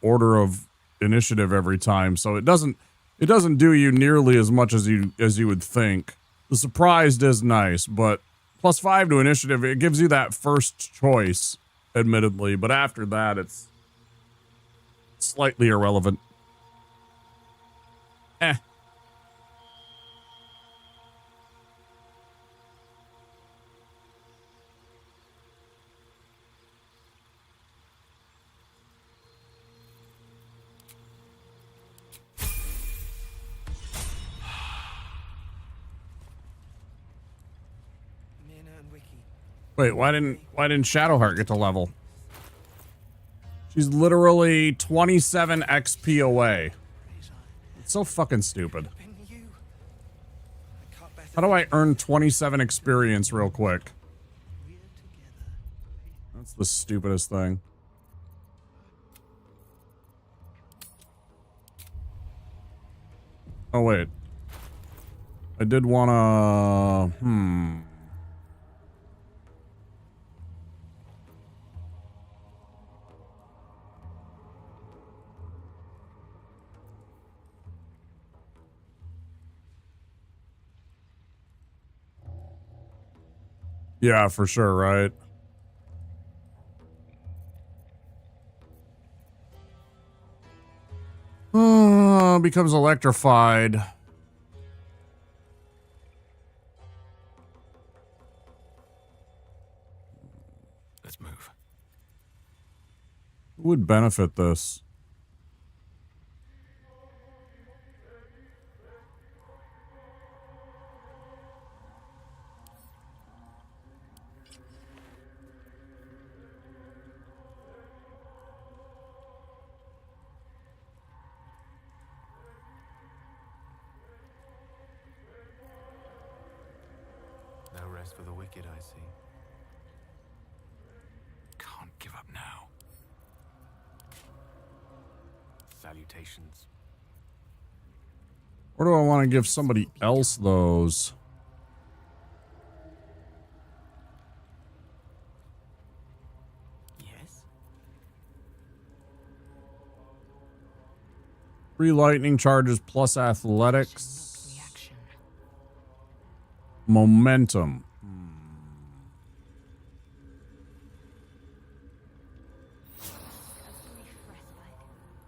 order of initiative every time, so it doesn't do you nearly as much as you would think. The surprised is nice, but +5 to initiative, it gives you that first choice, admittedly, but after that, it's slightly irrelevant. Wait, why didn't Shadowheart get to level? She's literally 27 XP away. It's so fucking stupid. How do I earn 27 experience real quick? That's the stupidest thing. Oh wait. I did wanna... Yeah, for sure, right? Becomes electrified. Let's move. Who would benefit this? No rest for the wicked, I see. Can't give up now. Salutations. Or do I want to give somebody else those? Yes? 3 lightning charges plus athletics. Momentum.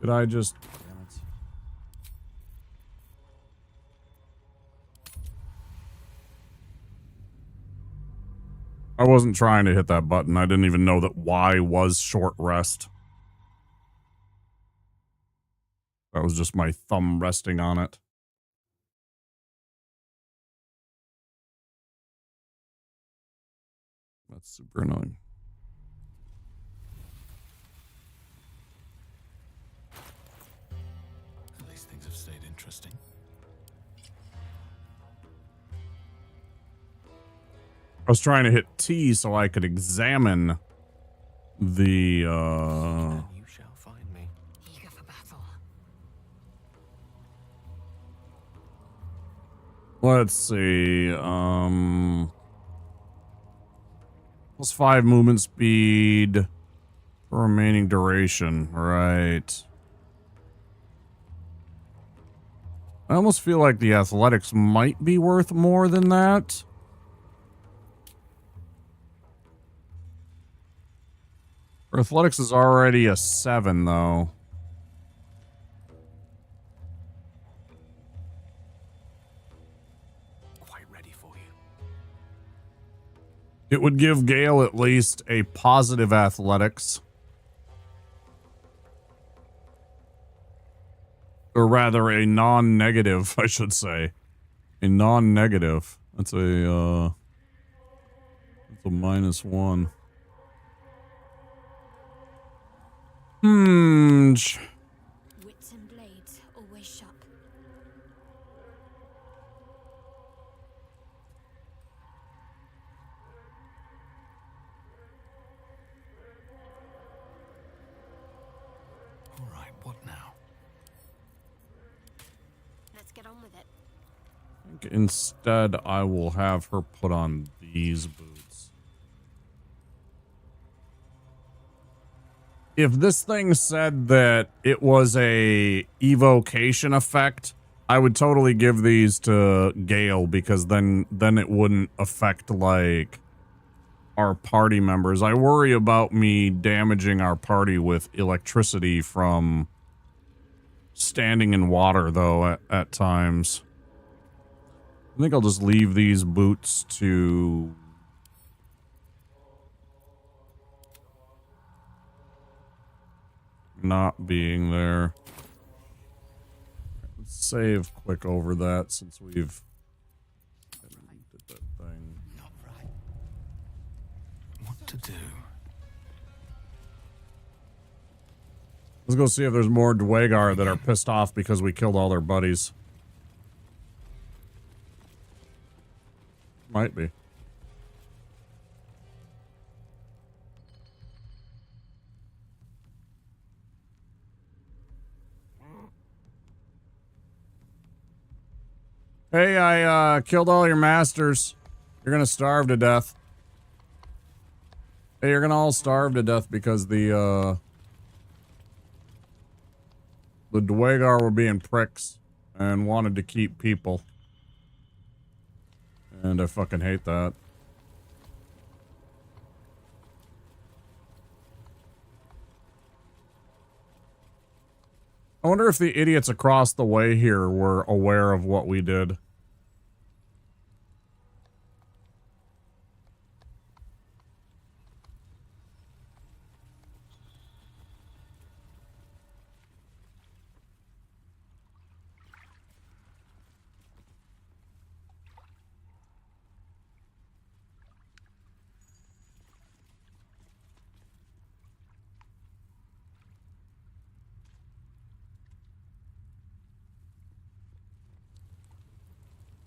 Did I just... Damn it. I wasn't trying to hit that button. I didn't even know that Y was short rest. That was just my thumb resting on it. That's super annoying. At least things have stayed interesting. I was trying to hit T so I could examine the You shall find me. Eager for battle. Let's see. Plus 5 movement speed for remaining duration. Right. I almost feel like the athletics might be worth more than that. Her athletics is already a 7, though. Quite ready for you. It would give Gale at least a positive athletics. Or rather, a non-negative, I should say. A non-negative. That's a -1. Wits and blades always sharp. All right, what now? Let's get on with it. I think instead, I will have her put on these boots. If this thing said that it was a evocation effect, I would totally give these to Gale, because then it wouldn't affect, like, our party members. I worry about me damaging our party with electricity from standing in water, though, at times. I think I'll just leave these boots to... not being there. Let's save quick over that since we've... did that thing. Not right. What to do? Let's go see if there's more Dwagar that are pissed off because we killed all their buddies. Might be. Hey, I killed all your masters. You're gonna starve to death. Hey, you're gonna all starve to death because the Dwagar were being pricks and wanted to keep people. And I fucking hate that. I wonder if the idiots across the way here were aware of what we did.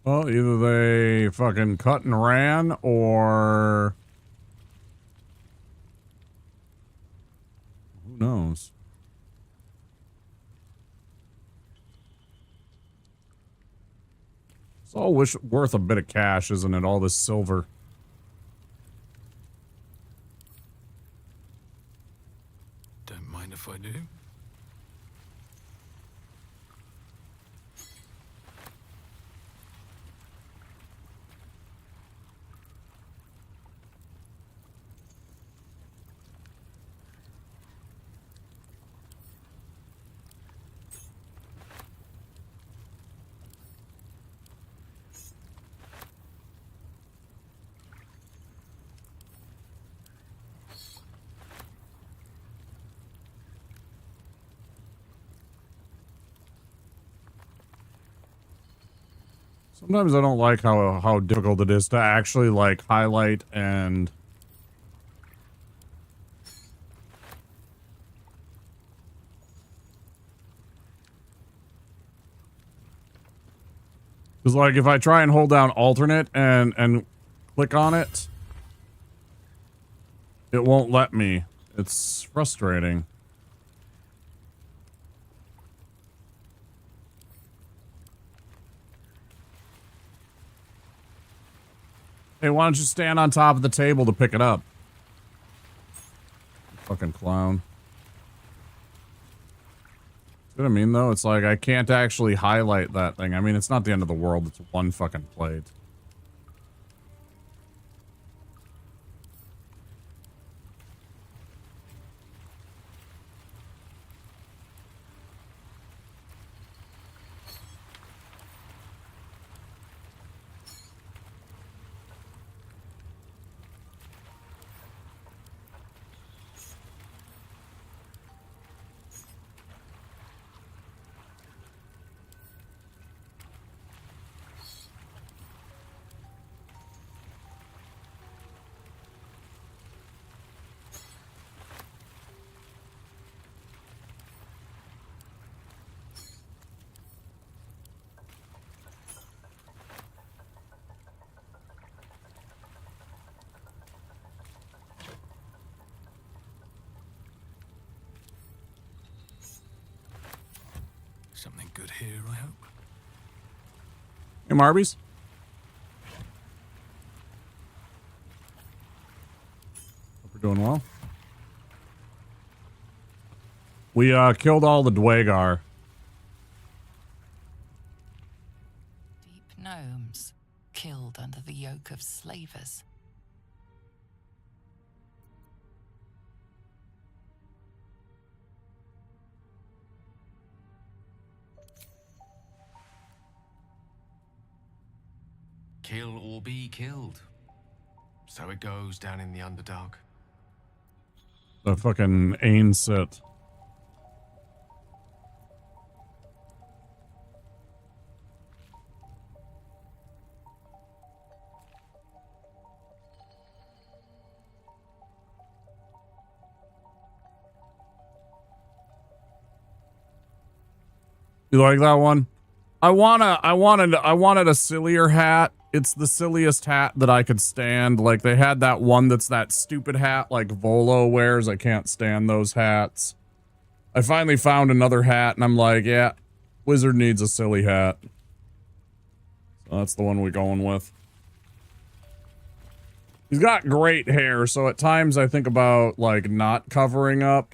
Well, either they fucking cut and ran, or... who knows? It's all worth a bit of cash, isn't it? All this silver. Don't mind if I do. Sometimes I don't like how difficult it is to actually, like, highlight and... because, like, if I try and hold down alternate and click on it, it won't let me. It's frustrating. Hey, why don't you stand on top of the table to pick it up? Fucking clown. See what I mean, though? It's like, I can't actually highlight that thing. I mean, it's not the end of the world. It's one fucking plate. Something good here, I hope. Hey, Marbies. Hope we're doing well. We, killed all the Dwagar. Deep gnomes, killed under the yoke of slavers. Kill or be killed. So it goes down in the Underdark. The fucking Ain sit. You like that one? I wanted a sillier hat. It's the silliest hat that I could stand. Like, they had that one that's that stupid hat like Volo wears. I can't stand those hats. I finally found another hat and I'm like, yeah, Wizard needs a silly hat. So that's the one we're going with. He's got great hair, so at times I think about, like, not covering up.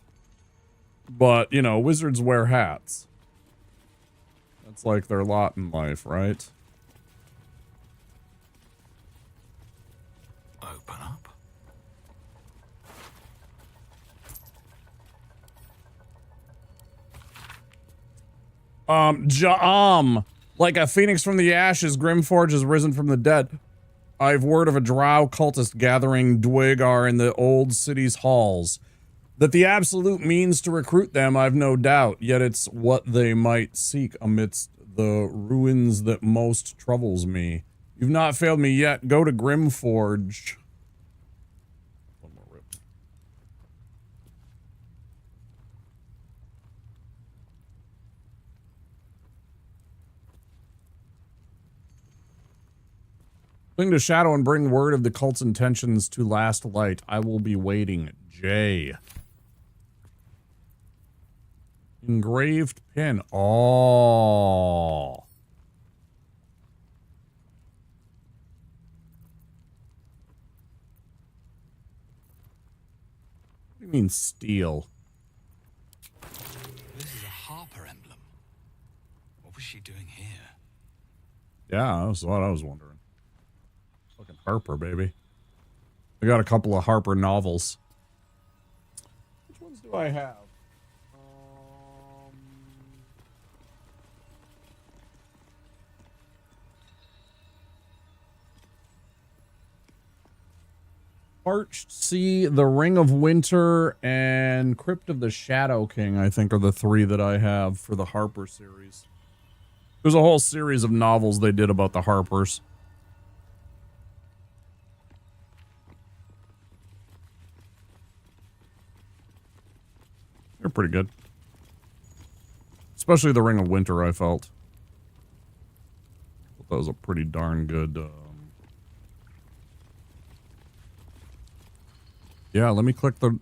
But, you know, wizards wear hats. That's like their lot in life, right? Open up. Like a phoenix from the ashes, Grimforge has risen from the dead. I've word of a drow cultist gathering Dwegar in the old city's halls. That the absolute means to recruit them, I've no doubt, yet it's what they might seek amidst the ruins that most troubles me. You've not failed me yet. Go to Grimforge. One more rip. Cling to Shadow and bring word of the cult's intentions to last light. I will be waiting. Jay. Engraved pin. Oh. What do you mean steel? This is a Harper emblem. What was she doing here? Yeah, that's what I was wondering. Fucking Harper, baby. I got a couple of Harper novels. Which ones do I have? Parched Sea, The Ring of Winter, and Crypt of the Shadow King, I think, are the three that I have for the Harper series. There's a whole series of novels they did about the Harpers. They're pretty good. Especially The Ring of Winter, I felt. That was a pretty darn good... Yeah, let me click the...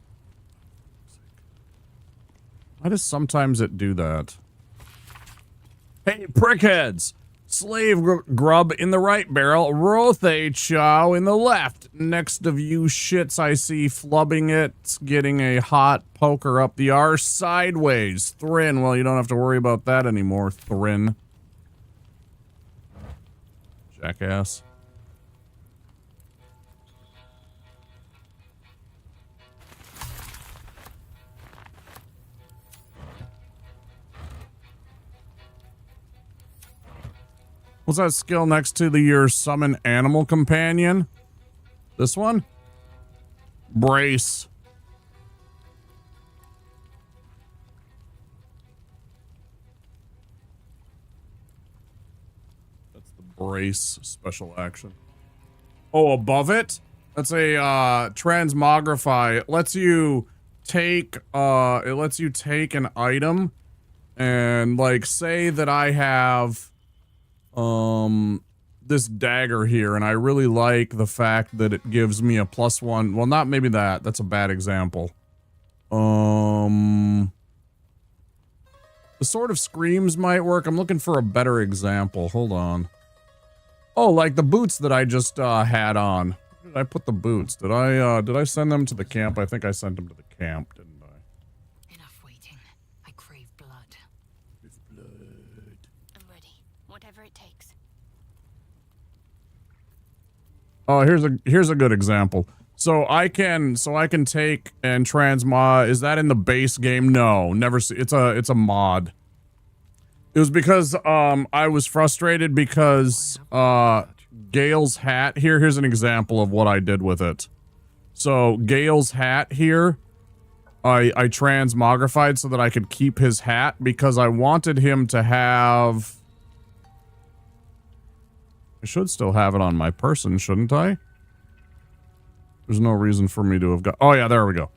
Why does sometimes it do that? Hey, prickheads! Slave grub in the right barrel, Rothe Chow in the left. Next of you shits I see flubbing it, getting a hot poker up the arse sideways. Thrin, well, you don't have to worry about that anymore, Thrin. Jackass. What's that skill next to your summon animal companion? This one? Brace. That's the brace special action. Oh, above it? That's a transmogrify. It lets you take an item and, like, say that I have this dagger here, and I really like the fact that it gives me a +1. Well, not maybe that. That's a bad example. The Sword of Screams might work. I'm looking for a better example. Hold on. Oh, like the boots that I just had on. Where did I put the boots? Did I send them to the camp? I think I sent them to the camp, didn't I? Enough waiting. I crave blood. I'm ready. Whatever it takes. Oh, here's a good example. So I can take and transmod. Is that in the base game? No, never see. It's a mod. It was because I was frustrated because Gale's hat here. Here's an example of what I did with it. So Gale's hat here, I transmogrified so that I could keep his hat because I wanted him to have... I should still have it on my person, shouldn't I? There's no reason for me to have got... Oh yeah, there we go.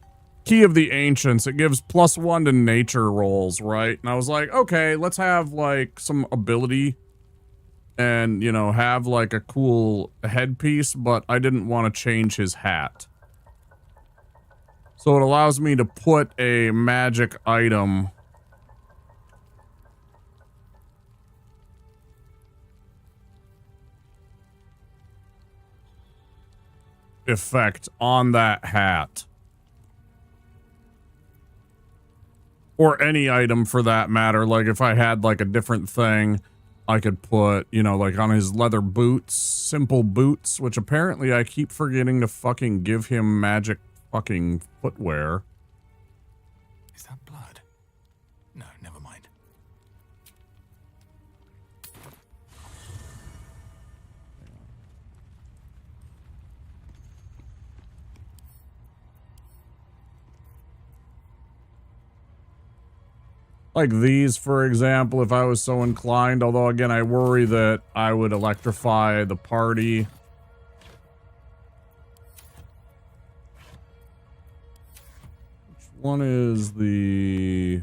Key of the Ancients. It gives +1 to nature rolls, right? And I was like, okay, let's have like some ability and, you know, have like a cool headpiece, but I didn't want to change his hat. So it allows me to put a magic item effect on that hat. Or any item for that matter. Like if I had like a different thing, I could put, you know, like on his leather boots, simple boots, which apparently I keep forgetting to fucking give him magic fucking footwear. Is that blood? No, never mind. Like these, for example, if I was so inclined, although again, I worry that I would electrify the party. Which one is the...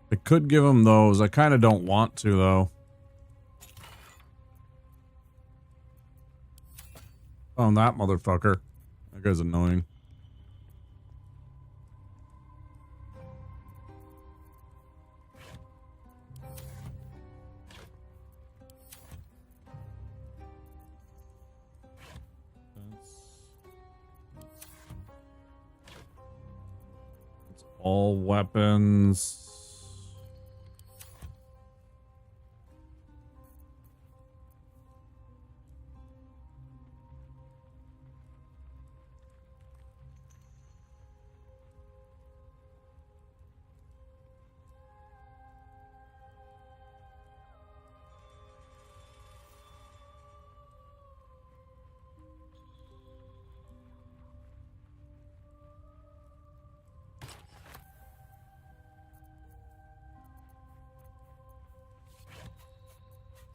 I could give him those. I kind of don't want to, though. Oh, that motherfucker. That guy's annoying. It's all weapons.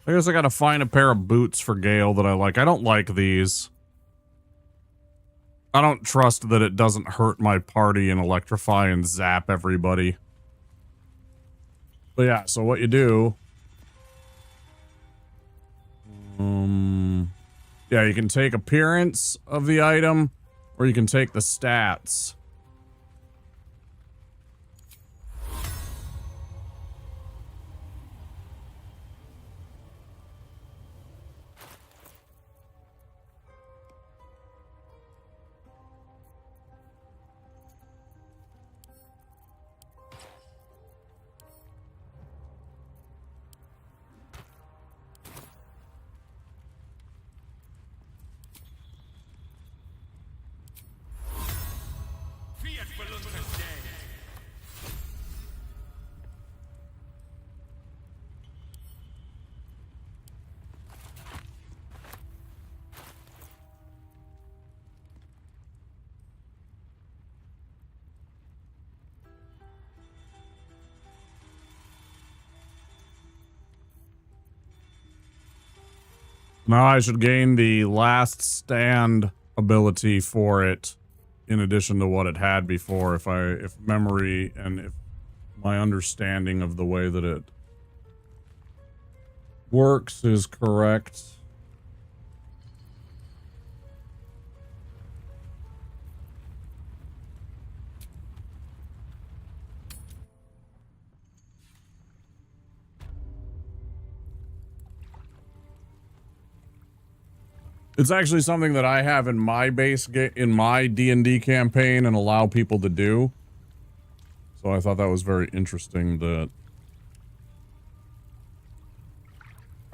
I guess I gotta find a pair of boots for Gale that I like. I don't like these. I don't trust that it doesn't hurt my party and electrify and zap everybody. But yeah, so what you do... yeah, you can take appearance of the item, or you can take the stats. Now I should gain the last stand ability for it in addition to what it had before if memory and if my understanding of the way that it works is correct. It's actually something that I have in my in my D&D campaign and allow people to do. So I thought that was very interesting that...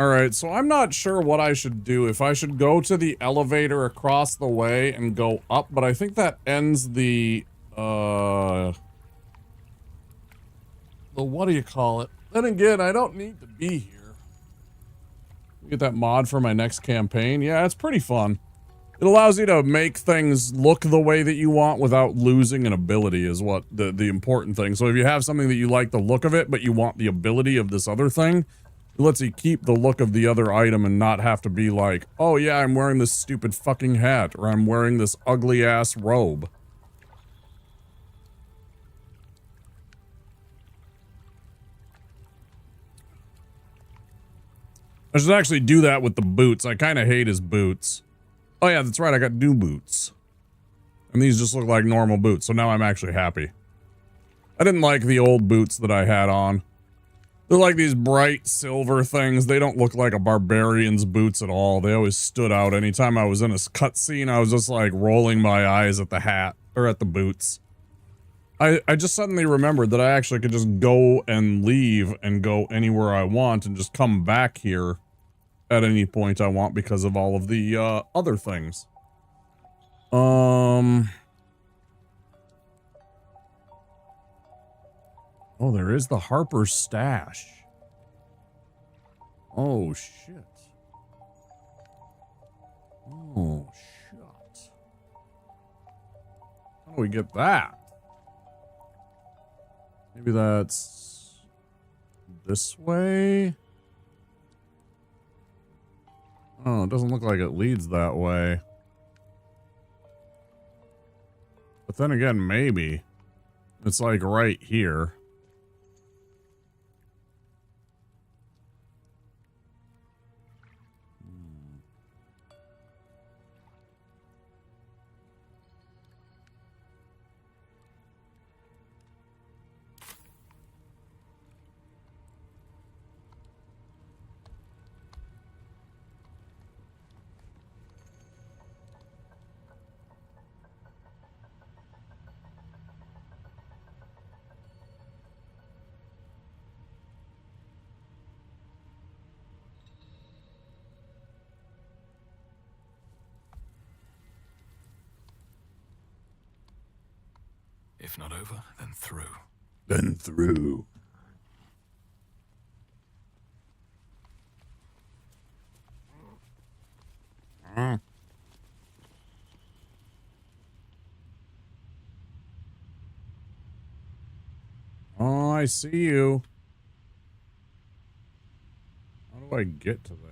Alright, so I'm not sure what I should do. If I should go to the elevator across the way and go up, but I think that ends the, what do you call it? Then again, I don't need to be here. Get that mod for my next campaign. Yeah, it's pretty fun. It allows you to make things look the way that you want without losing an ability is what the important thing. So if you have something that you like the look of it, but you want the ability of this other thing, it lets you keep the look of the other item and not have to be like, oh yeah, I'm wearing this stupid fucking hat, or I'm wearing this ugly ass robe. I should actually do that with the boots. I kind of hate his boots. Oh yeah, that's right, I got new boots. And these just look like normal boots, so now I'm actually happy. I didn't like the old boots that I had on. They're like these bright silver things. They don't look like a barbarian's boots at all. They always stood out. Anytime I was in a cutscene, I was just like rolling my eyes at the hat, or at the boots. I just suddenly remembered that I actually could just go and leave and go anywhere I want and just come back here at any point I want because of all of the other things. Oh, there is the Harper's stash. Oh, shit. Oh, shit. How do we get that? Maybe that's this way? Oh, it doesn't look like it leads that way. But then again, maybe. It's like right here. If not over, then through. Then through. Oh, I see you. How do I get to there?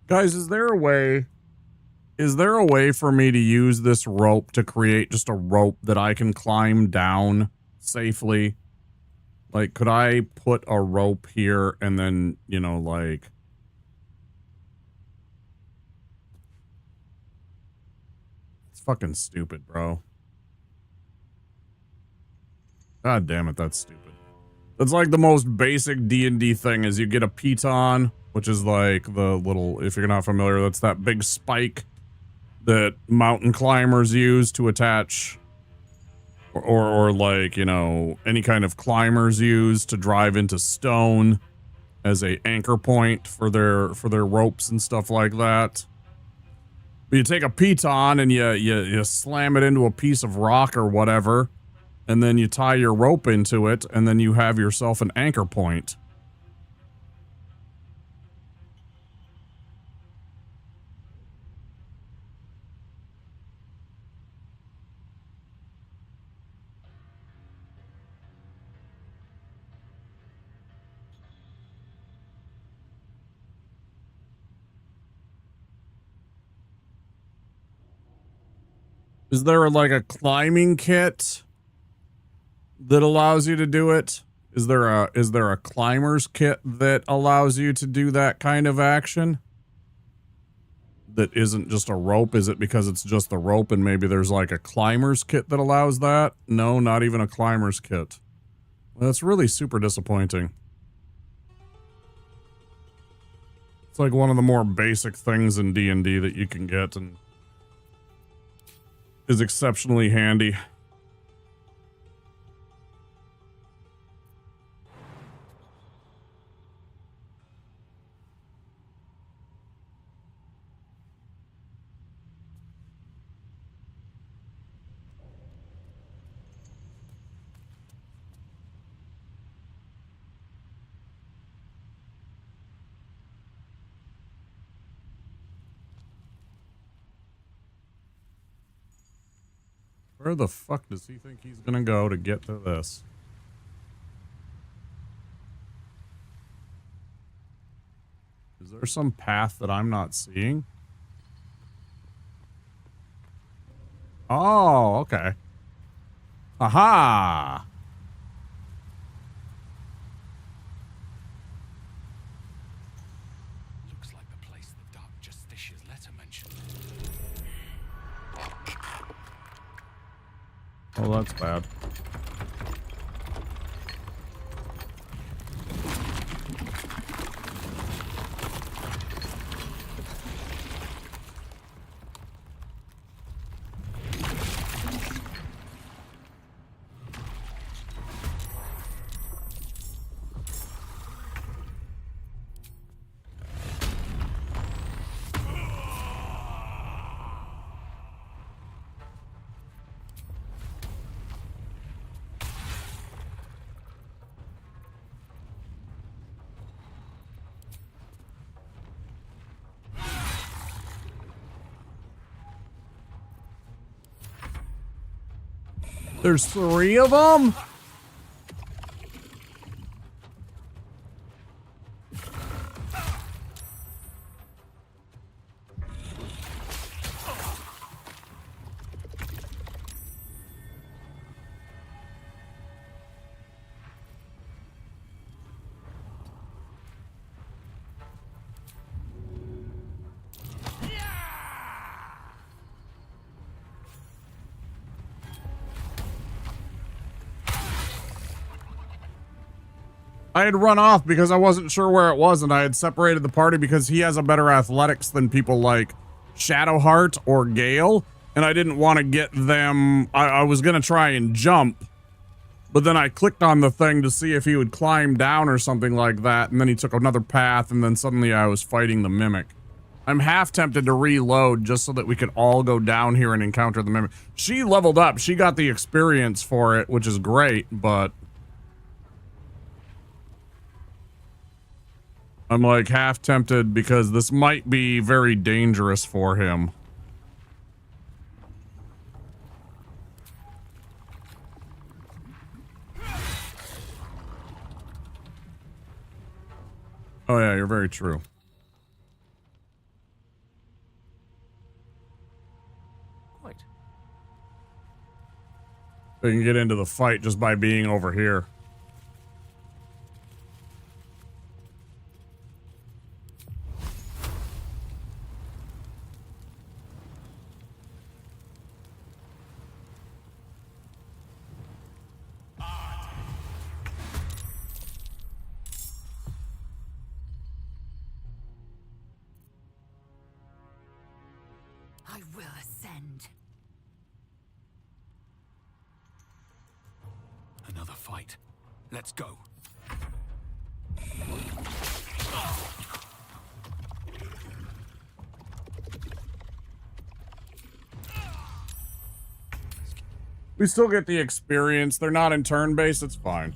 Guys, is there a way for me to use this rope to create just a rope that I can climb down safely? Like, could I put a rope here and then, you know, like... It's fucking stupid, bro. God damn it, that's stupid. It's like the most basic D&D thing is you get a piton, which is like the little, if you're not familiar, that's that big spike that mountain climbers use to attach, or like, you know, any kind of climbers use to drive into stone as a anchor point for their ropes and stuff like that. But you take a piton and you slam it into a piece of rock or whatever, and then you tie your rope into it, and then you have yourself an anchor point. Is there like a climbing kit that allows you to do it? Is there a climber's kit that allows you to do that kind of action? That isn't just a rope? Is it because it's just the rope and maybe there's like a climber's kit that allows that? No, not even a climber's kit. Well, that's really super disappointing. It's like one of the more basic things in D&D that you can get and is exceptionally handy. Where the fuck does he think he's gonna go to get to this? Is there some path that I'm not seeing? Oh, okay. Aha! Looks like the place the Dark Justicia's letter mentioned. Oh, that's bad. There's 3 of them? I had run off because I wasn't sure where it was, and I had separated the party because he has a better athletics than people like Shadowheart or Gale, and I didn't want to get them. I was going to try and jump, but then I clicked on the thing to see if he would climb down or something like that, and then he took another path, and then suddenly I was fighting the Mimic. I'm half tempted to reload just so that we could all go down here and encounter the Mimic. She leveled up. She got the experience for it, which is great, but I'm like half tempted because this might be very dangerous for him. Oh yeah, you're very true. Quite. They can get into the fight just by being over here. I will ascend. Another fight. Let's go. We still get the experience. They're not in turn-based. It's fine.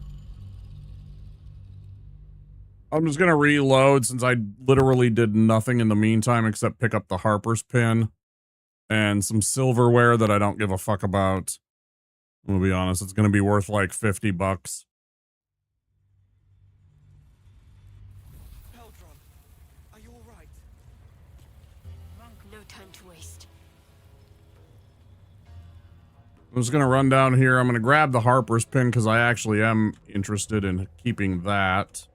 I'm just going to reload since I literally did nothing in the meantime except pick up the Harper's pin and some silverware that I don't give a fuck about. I'm going to be honest. It's going to be worth like $50. Baldur, are you all right? No time to waste. I'm just going to run down here. I'm going to grab the Harper's pin because I actually am interested in keeping that.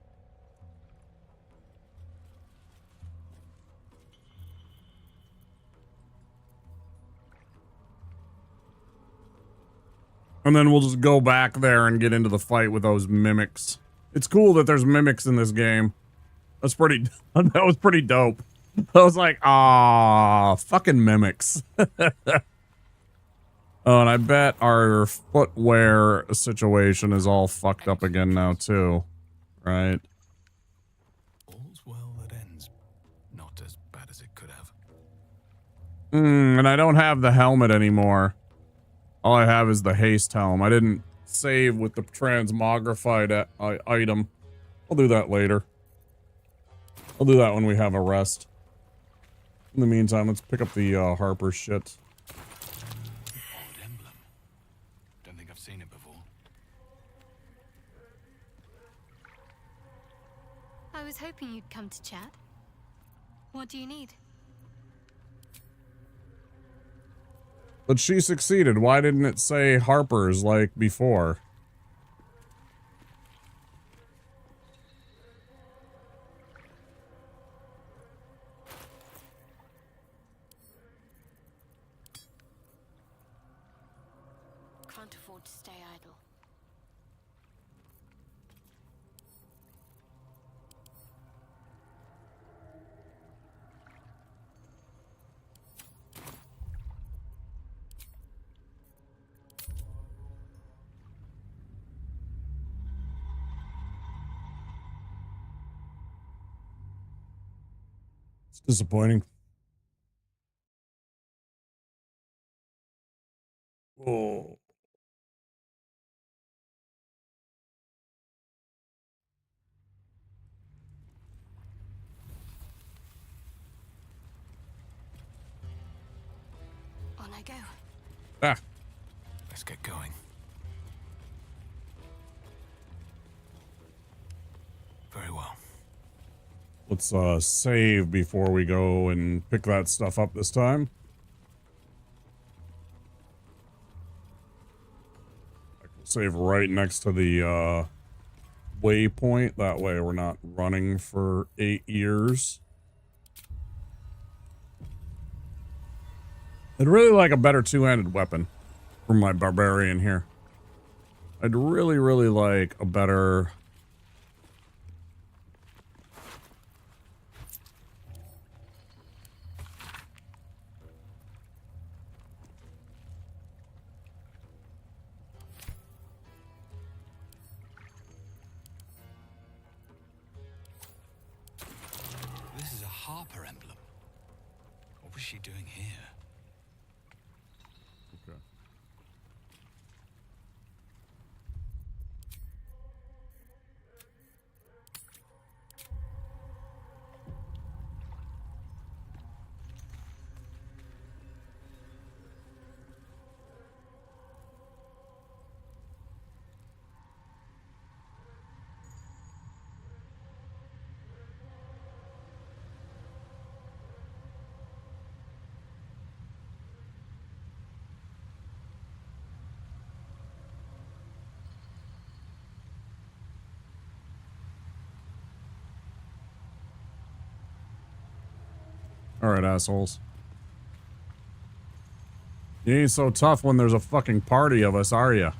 And then we'll just go back there and get into the fight with those mimics. It's cool that there's mimics in this game. That was pretty dope. I was like, ah, fucking mimics. Oh, and I bet our footwear situation is all fucked up again now, too. Right? All's well that ends. Not as bad as it could have. And I don't have the helmet anymore. All I have is the haste helm. I didn't save with the transmogrified item. I'll do that later. I'll do that when we have a rest. In the meantime, let's pick up the Harper shit. Odd emblem. Don't think I've seen it before. I was hoping you'd come to chat. What do you need? But she succeeded. Why didn't it say Harper's like before? Can't afford to stay idle. It's disappointing. Oh. On I go. Ah. Let's get going. Very well. Let's save before we go and pick that stuff up this time. Save right next to the waypoint. That way we're not running for 8 years. I'd really like a better two-handed weapon for my Barbarian here. I'd really, really like a better... This is a Harper emblem. What was she doing here? Okay. Alright, assholes. You ain't so tough when there's a fucking party of us, are ya?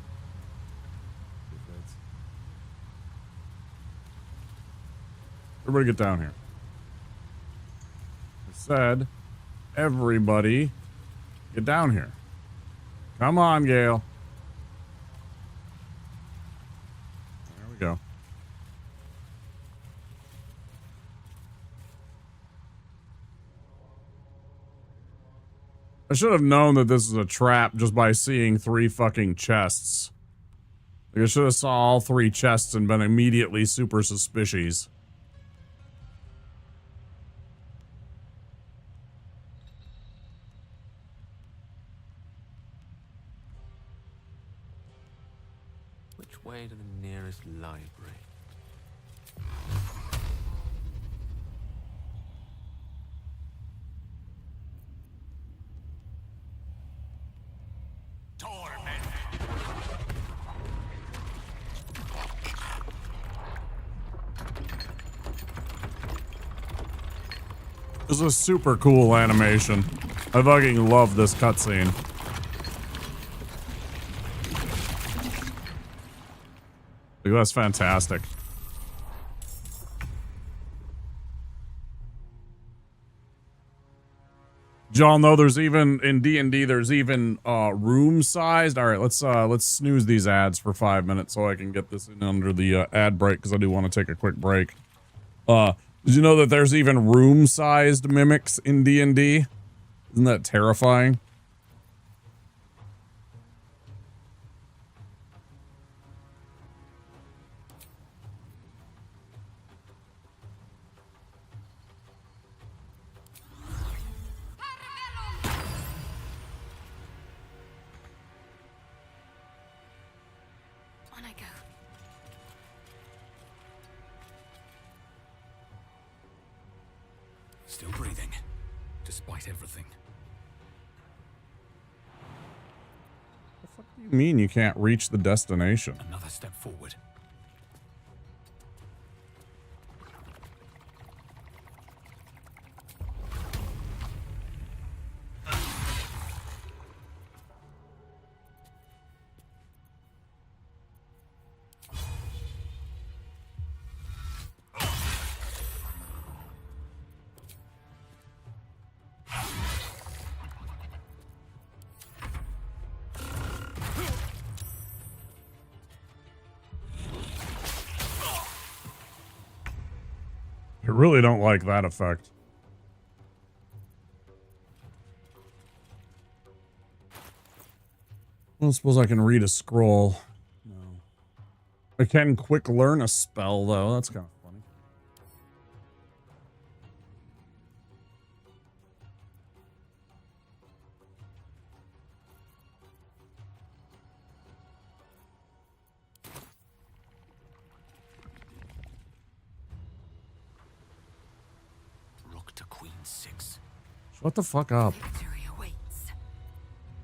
Everybody get down here. I said, everybody Get down here. Come on, Gale. There we go. I should have known that this is a trap just by seeing 3 fucking chests. Like I should have saw all 3 chests and been immediately super suspicious. Which way to the nearest library? This is a super cool animation. I fucking love this cutscene. Like, that's fantastic. Y'all know there's even in D&D there's even room sized. All right, let's snooze these ads for 5 minutes so I can get this in under the ad break because I do want to take a quick break. Did you know that there's even room sized mimics in D&D? Isn't that terrifying? On I go. Still breathing, despite everything. What do you mean you can't reach the destination? Another step forward. I really don't like that effect. I don't suppose I can read a scroll. No. I can quick learn a spell, though. That's kind of funny. Rook to Queen 6. Shut the fuck up.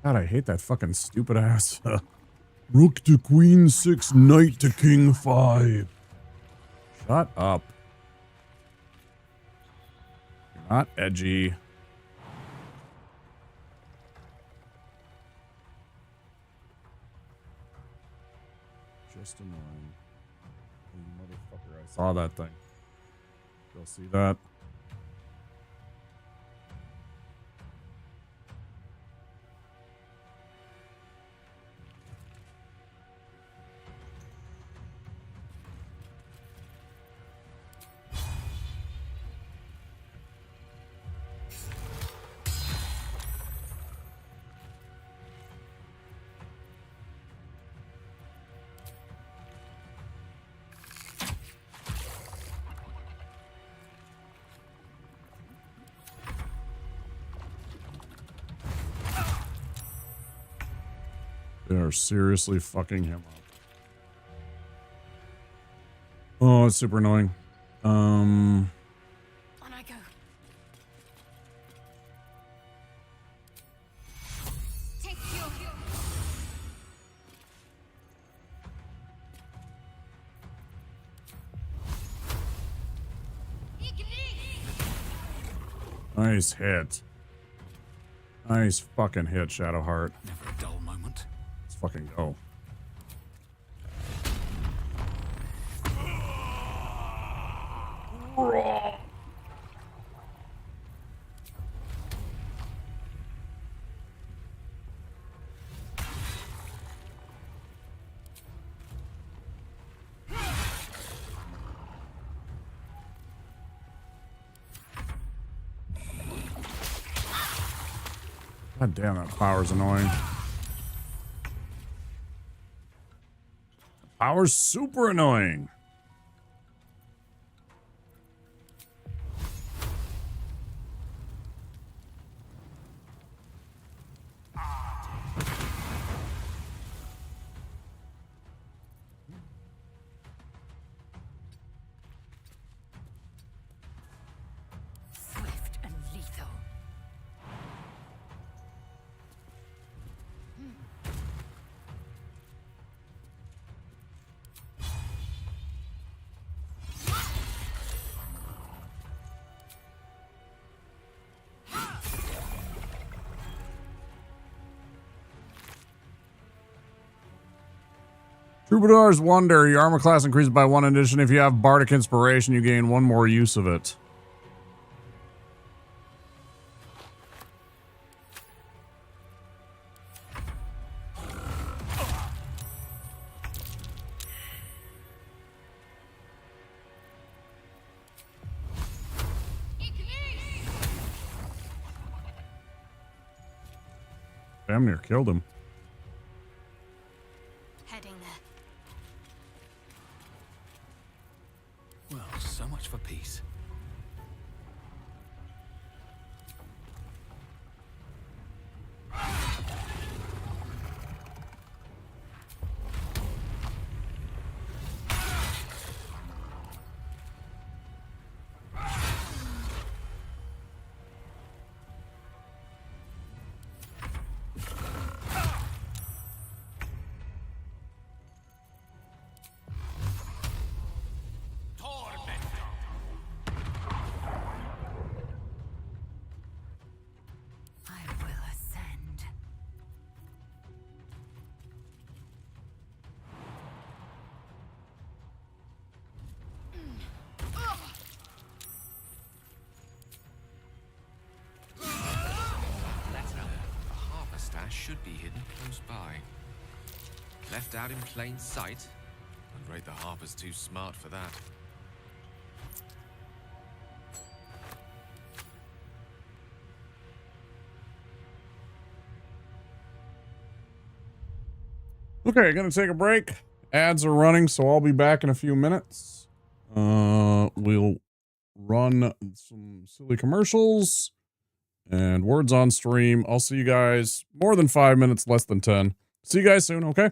God, I hate that fucking stupid ass. Rook to Queen 6, Knight to King 5. Shut up. You're not edgy. Just annoying. You motherfucker, I saw that thing. You'll see that. They are seriously fucking him up. Oh, it's super annoying. On I go. Take your... Nice hit. Nice fucking hit, Shadowheart. Never a dull moment. Let's fucking go. God damn, that power's annoying. Power's super annoying. Swift and lethal. Troubadour's Wonder. Your armor class increases by 1 addition. If you have Bardic Inspiration, you gain 1 more use of it. Damn near killed him. Heading there. Well, so much for peace. I will ascend. Letter. The harper stash should be hidden close by. Left out in plain sight? I'd rate the harper's too smart for that. Okay, gonna take a break. Ads are running, so I'll be back in a few minutes. We'll run some silly commercials and words on stream. I'll see you guys more than 5 minutes, less than 10. See you guys soon, okay?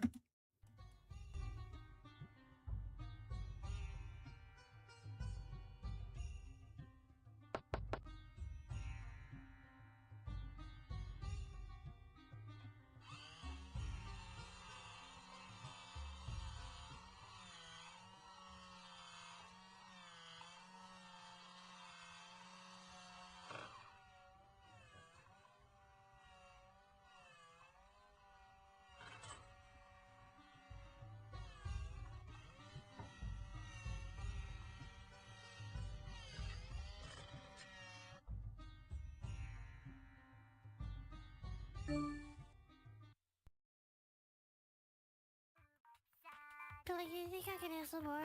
Billy, you think I can have some more?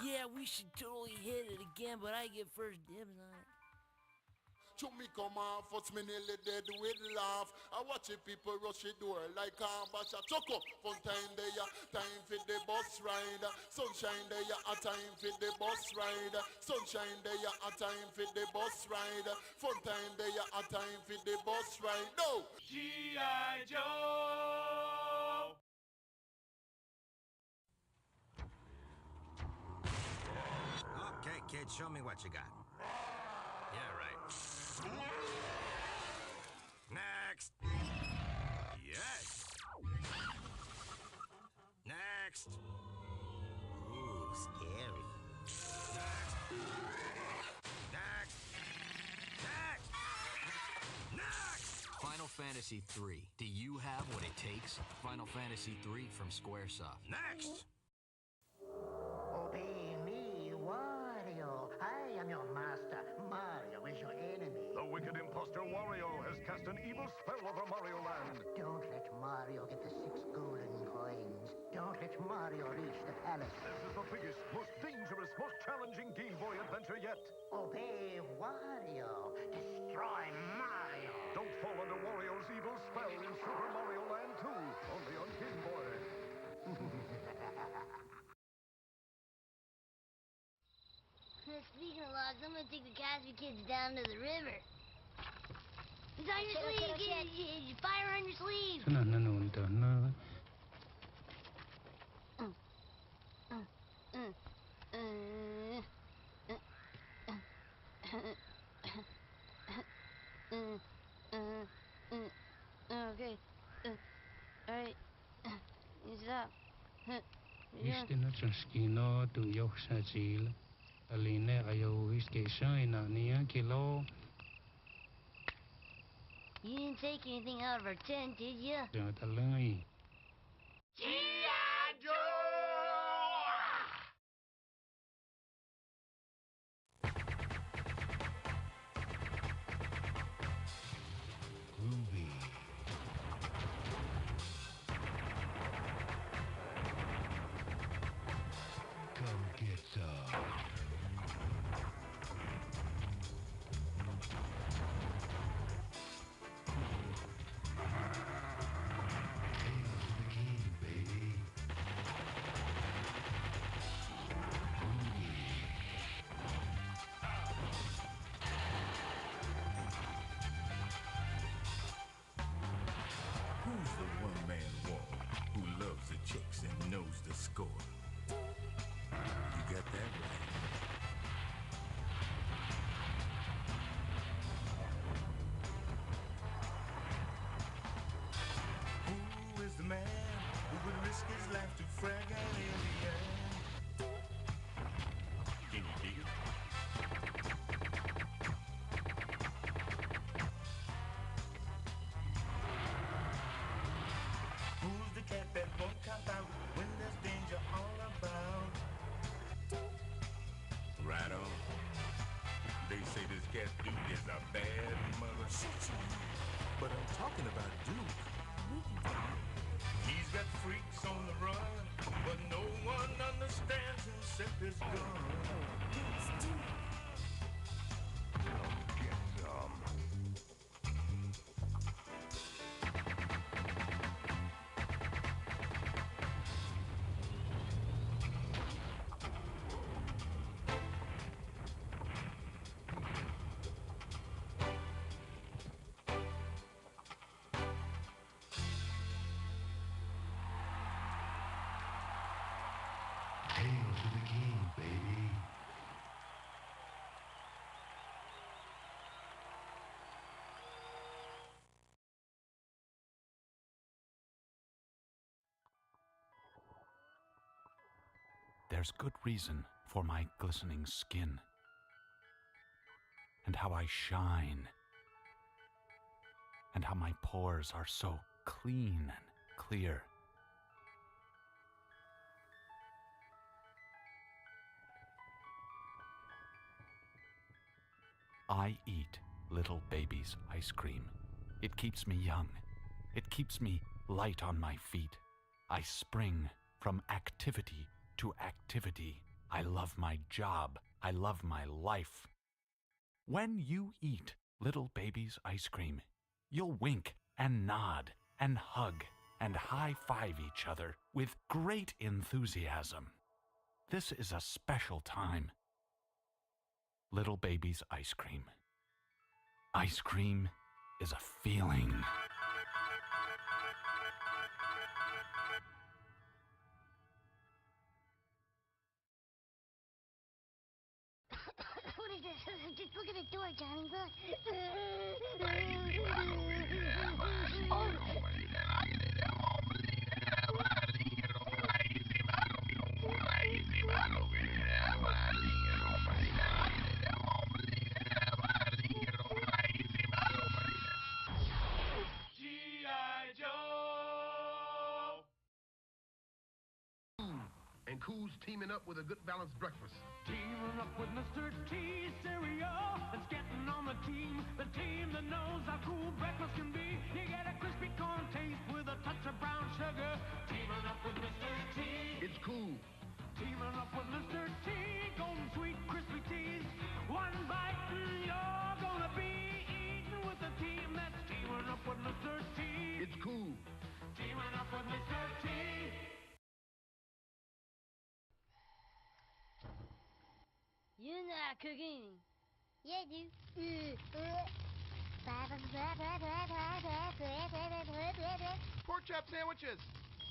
Yeah, we should totally hit it again, but I get first dibs on it. Took me come off, what's me nearly dead with laugh. I watch it people rush the door like bash a choco. Fun time there, time for the bus ride. Sunshine there, a time for the bus ride. Sunshine there, a time for the bus ride. Fun time there, a time for the bus ride. No! G.I. Joe! Okay, kid, show me what you got. Yeah, right. Next. Yes. Next. Ooh, scary. Next. Next. Final Fantasy III. Do you have what it takes? Final Fantasy III from Squaresoft. Next. Obey me, Wario. I am your master. Mario is your enemy. The wicked imposter Wario has cast an evil spell over Mario Land. Don't let Mario get the 6 golden coins. Don't let Mario reached the palace. This is the biggest, most dangerous, most challenging Game Boy adventure yet. Obey Wario. Destroy Mario. Don't fall under Wario's evil spell in Super Mario Land 2, only on Game Boy. Speaking of logs, I'm gonna take the Casby kids down to the river. It's on your sleeve, kid. Fire on your sleeve. Okay. Alright. Stop. Istino Transkino to Yoksajil. Aline Ayo Iskation in Ania Kilo. You didn't take anything out of our tent, did you? G.I. Joe! Groovy. Come get some. Who's the one-man war who loves the chicks and knows the score? You got that right. Who is the man who would risk his life to frag an alien? Can you dig it? Who's the cat that won't cop out when there's danger all about? Right on. They say this cat Duke is a bad mother. But I'm talking about Duke. He's got freaks on the run, but no one understands him except his gun. Come get some. Hail to the king, baby. There's good reason for my glistening skin, and how I shine, and how my pores are so clean and clear. I eat little baby's ice cream. It keeps me young. It keeps me light on my feet. I spring from activity to activity. I love my job. I love my life. When you eat little baby's ice cream, you'll wink and nod and hug and high-five each other with great enthusiasm. This is a special time. Little baby's ice cream. Ice cream is a feeling. What is this? Just look at the door, Johnny. Look. G.I. Joe! And Cool's teaming up with a good balanced breakfast. Teaming up with Mr. T cereal. It's getting on the team that knows how cool breakfast can be. You get a crispy corn taste with a touch of brown sugar. Teaming up with Mr. T. You're not cooking. Yeah, I do. Pork chop sandwiches.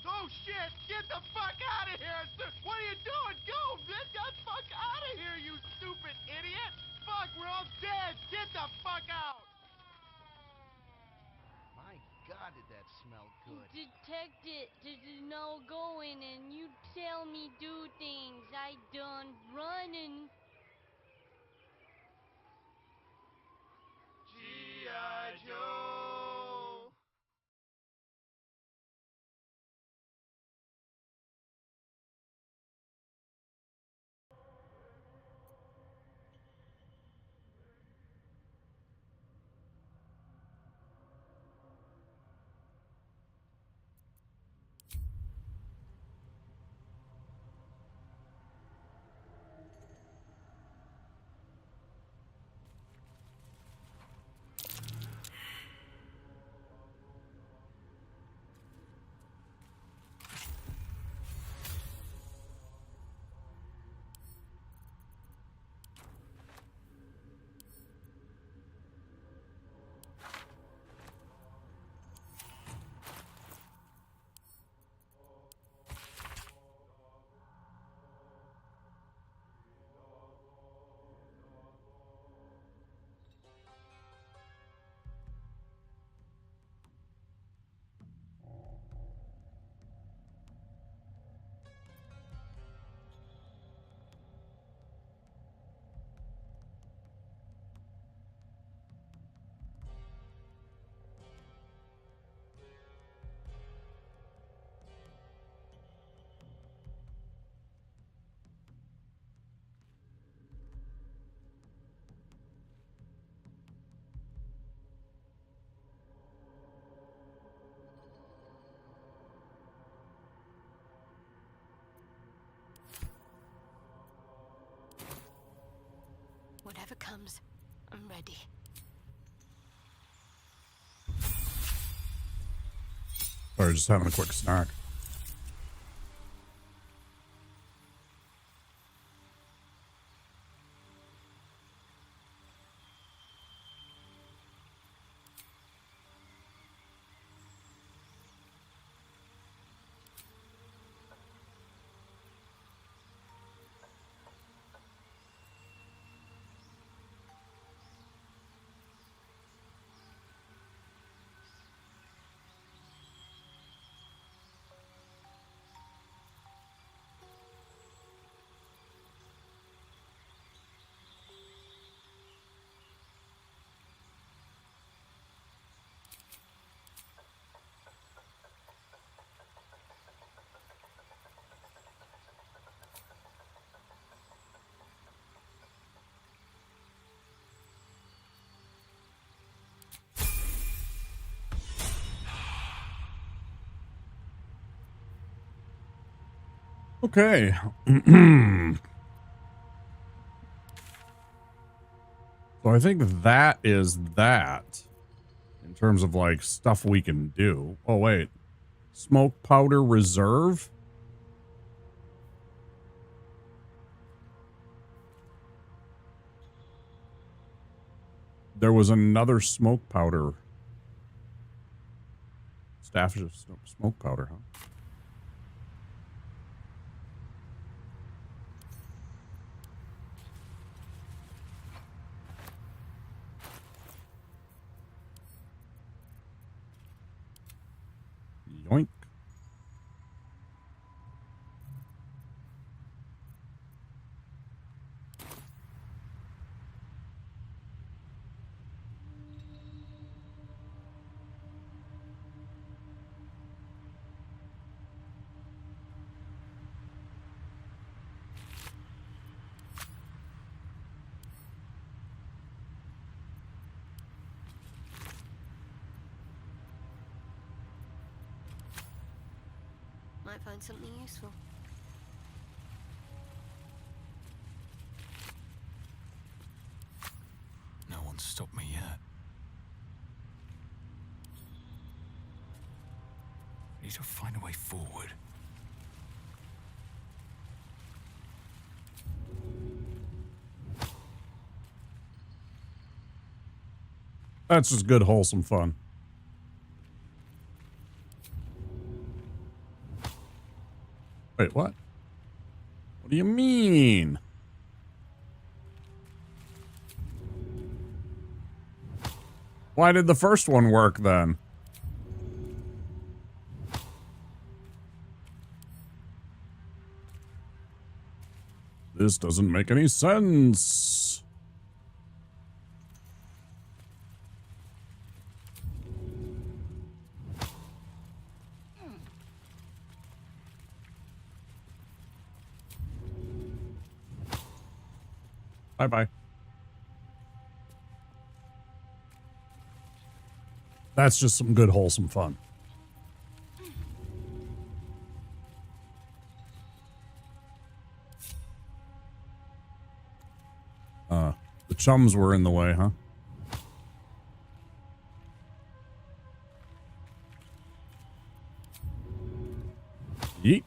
Oh shit! Get the fuck out of here! What are you doing? Go! Get the fuck out of here, you stupid idiot! Fuck, we're all dead! Get the fuck out! My God, did that smell good? Detect it. There's no going, and you tell me do things. I done running. G.I. Joe! Whatever comes, I'm ready. Sorry, just having a quick snack. Okay. So I think that is that in terms of like stuff we can do. Oh, wait. Smoke powder reserve? There was another smoke powder. Staff of smoke powder, huh? Yoink. Might find something useful. No one's stopped me yet. Need to find a way forward. That's just good, wholesome fun. Wait, what? What do you mean? Why did the first one work then? This doesn't make any sense. Bye-bye. That's just some good, wholesome fun. The chums were in the way, huh? Yeet.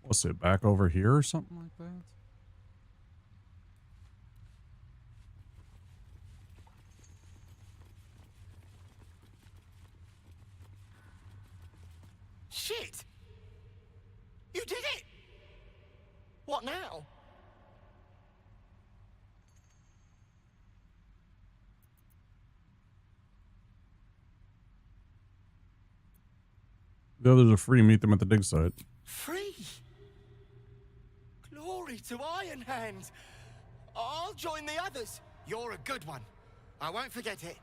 What's it, back over here or something like that? Shit! You did it! What now? The others are free. Meet them at the dig site. Free? Glory to Iron Hand! I'll join the others. You're a good one. I won't forget it.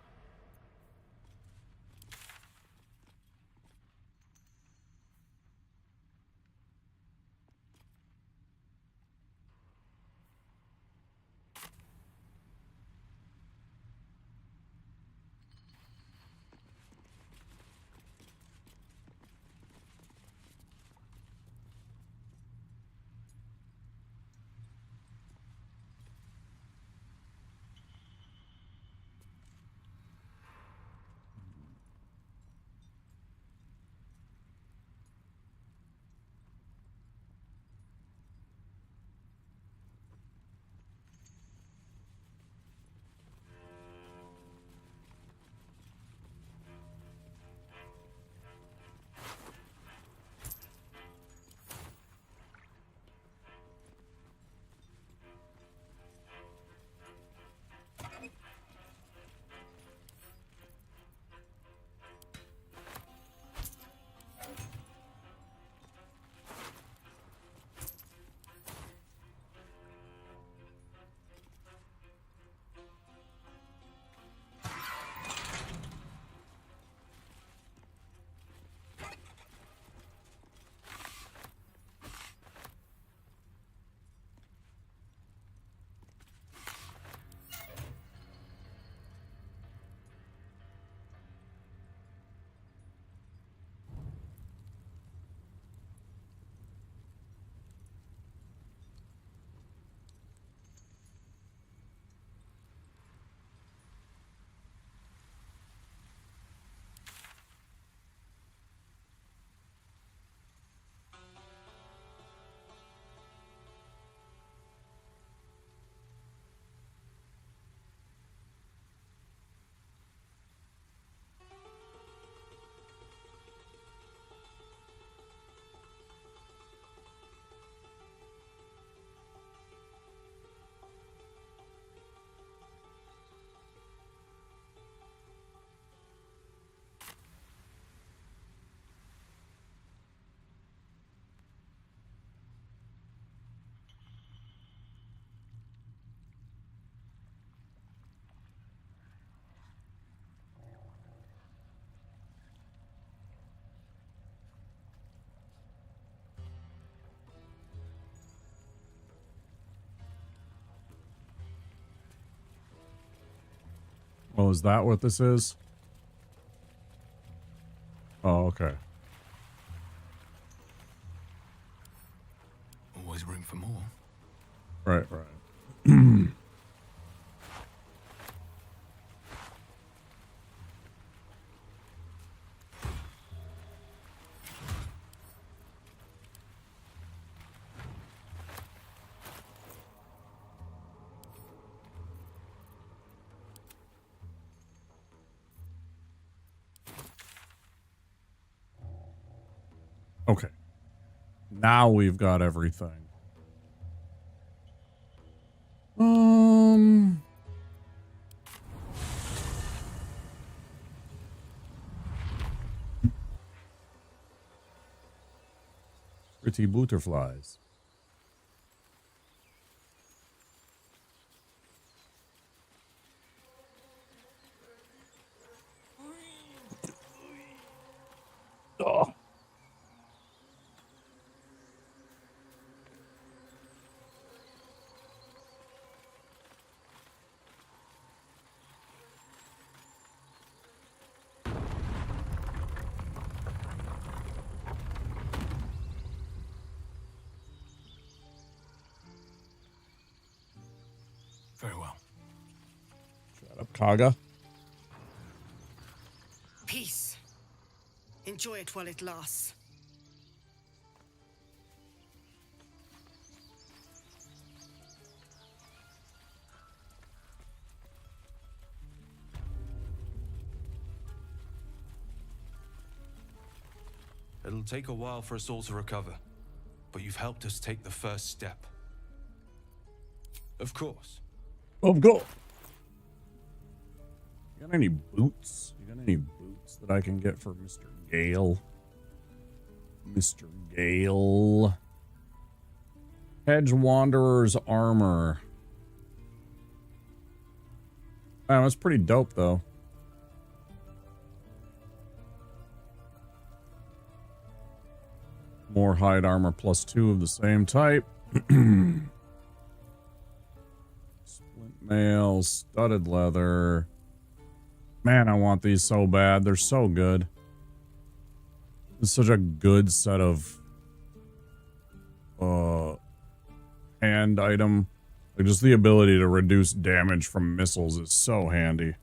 Oh, is that what this is? Oh, okay. Always room for more. Right, right. Okay. Now we've got everything. Pretty butterflies. Oh. Very well. Shut up, Kaga. Peace. Enjoy it while it lasts. It'll take a while for us all to recover, but you've helped us take the first step. Of course. Of course. You got any boots? You got any boots that I can get for Mr. Gale? Mr. Gale. Hedge Wanderer's armor. Wow, that's pretty dope, though. More hide armor +2 of the same type. Splint mail, studded leather. Man, I want these so bad. They're so good. It's such a good set of hand item. Like, just the ability to reduce damage from missiles is so handy.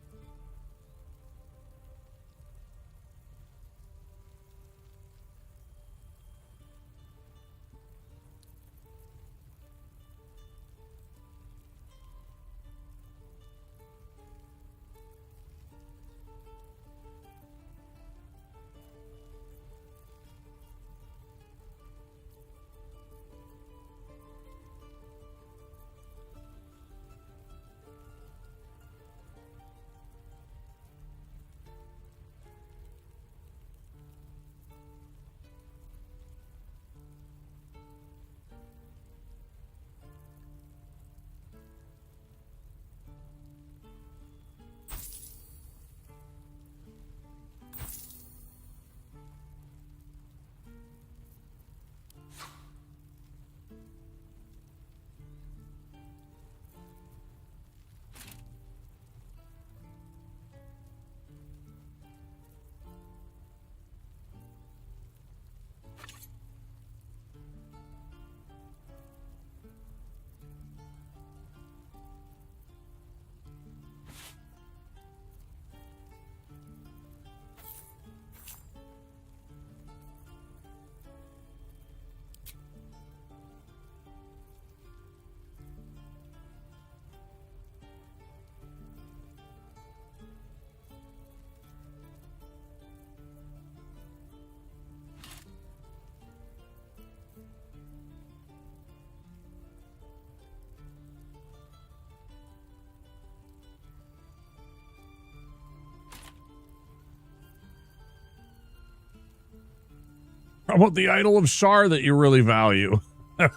How about the Idol of Shar that you really value? What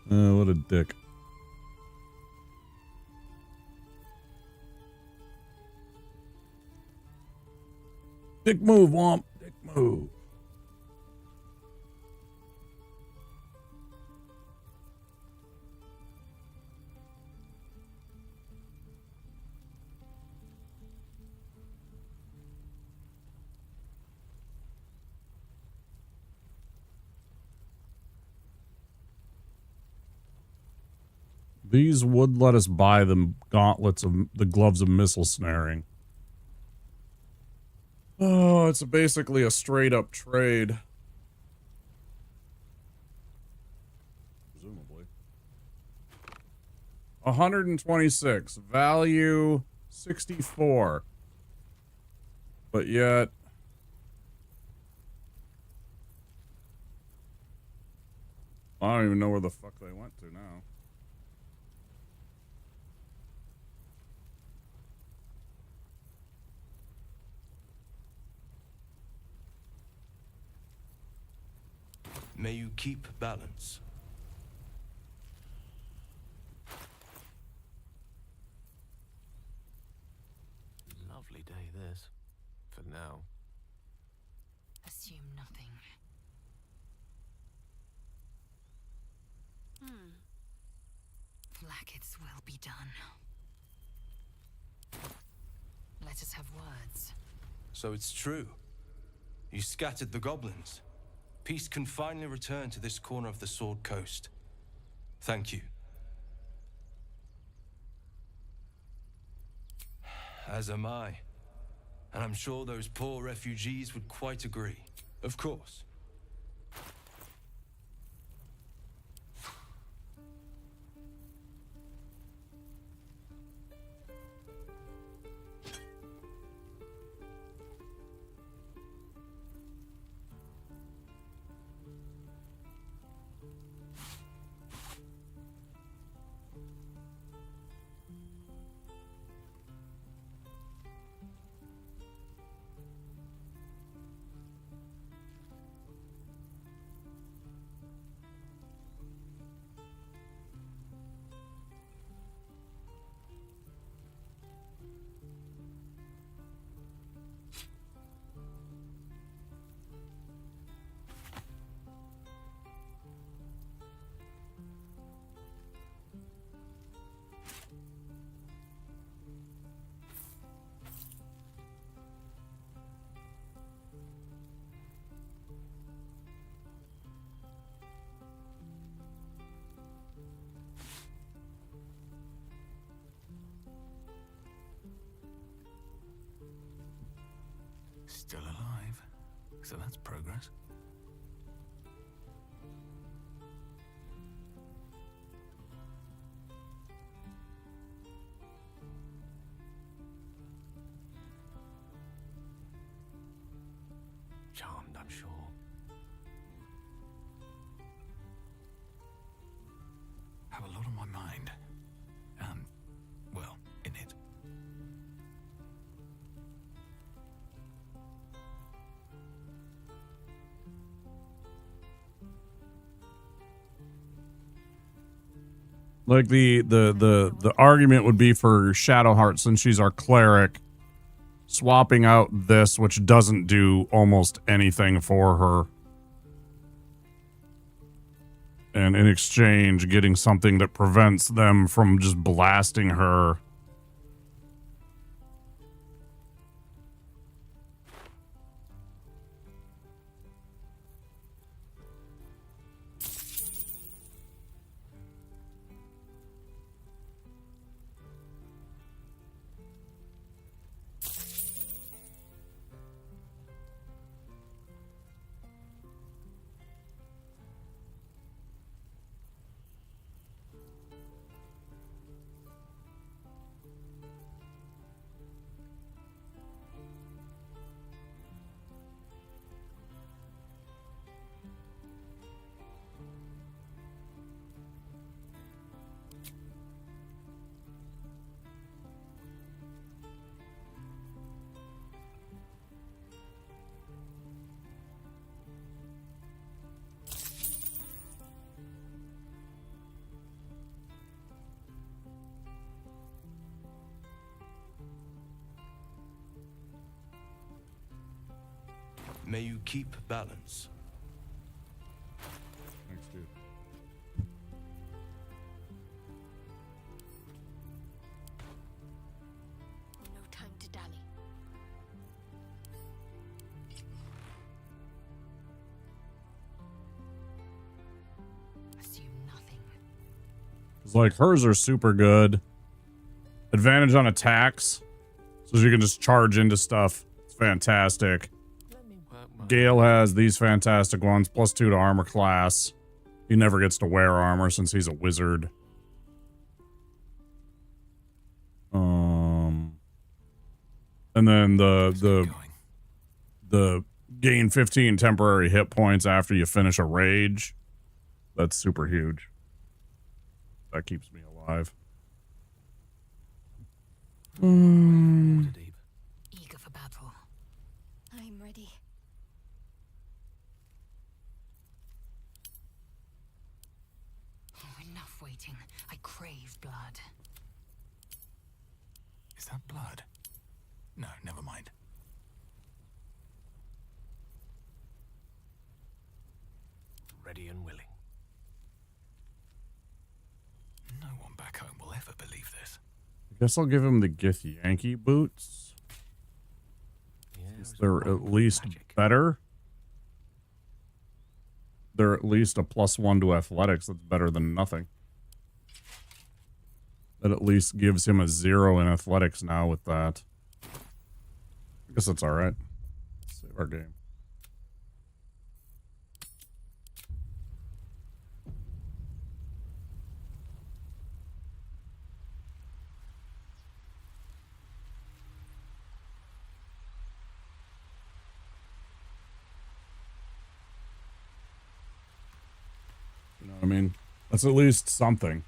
a dick. Dick move, Womp. Dick move. These would let us buy the gauntlets of the gloves of missile snaring. Oh, it's basically a straight up trade. Presumably. 126. Value 64. But yet... I don't even know where the fuck they went to now. May you keep balance. Lovely day, this. For now. Assume nothing. Blackets will be done. Let us have words. So it's true. You scattered the goblins. Peace can finally return to this corner of the Sword Coast. Thank you. As am I. And I'm sure those poor refugees would quite agree. Of course. Still alive. So that's progress. Charmed, I'm sure. Have a lot on my mind. And, well, in it. Like the argument would be for Shadowheart, since she's our cleric, swapping out this, which doesn't do almost anything for her, and in exchange getting something that prevents them from just blasting her. May you keep balance. Thanks, dude. No time to dally. Assume nothing. It's like hers are super good. Advantage on attacks. So you can just charge into stuff. It's fantastic. Gale has these fantastic ones. +2 to armor class. He never gets to wear armor since he's a wizard. And then the gain 15 temporary hit points after you finish a rage. That's super huge. That keeps me alive. Eager for battle. I'm ready. Oh, enough waiting. I crave blood. Is that blood? No, never mind. Ready and willing. No one back home will ever believe this. I guess I'll give him the Githyanki boots. They're at least better. They're at least a +1 to athletics. That's better than nothing. That at least gives him a 0 in athletics now with that. I guess that's alright. Save our game. You know what I mean? That's at least something.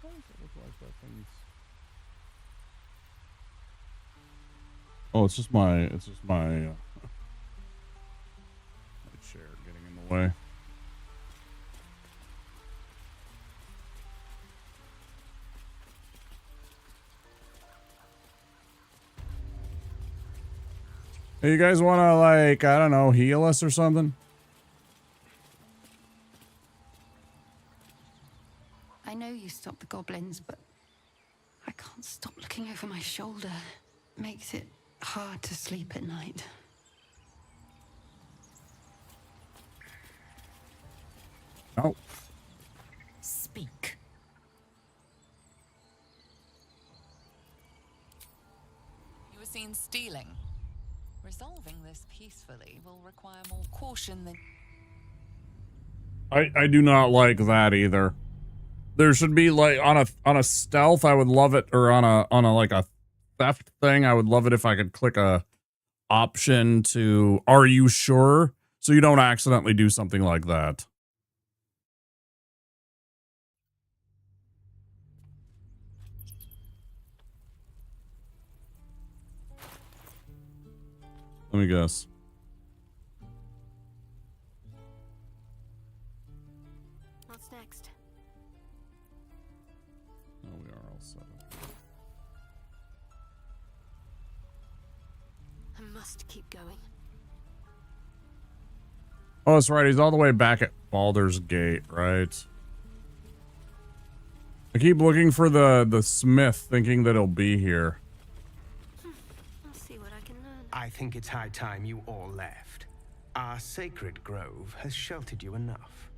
Why does it look like that thing's... Oh, it's just my chair getting in the way. Hey, you guys want to, like, I don't know, heal us or something? I know you stopped the goblins, but I can't stop looking over my shoulder. Makes it hard to sleep at night. Oh. Speak. You were seen stealing. Resolving this peacefully will require more caution than... I do not like that either. There should be like on a stealth, I would love it, or on a like a theft thing, I would love it if I could click a option to "Are you sure?" so you don't accidentally do something like that. Let me guess. What's next? No, we are all set. I must keep going. Oh, that's right. He's all the way back at Baldur's Gate, right? I keep looking for the smith, thinking that he'll be here. I'll see what I can learn. I think it's high time you all left. Our sacred grove has sheltered you enough.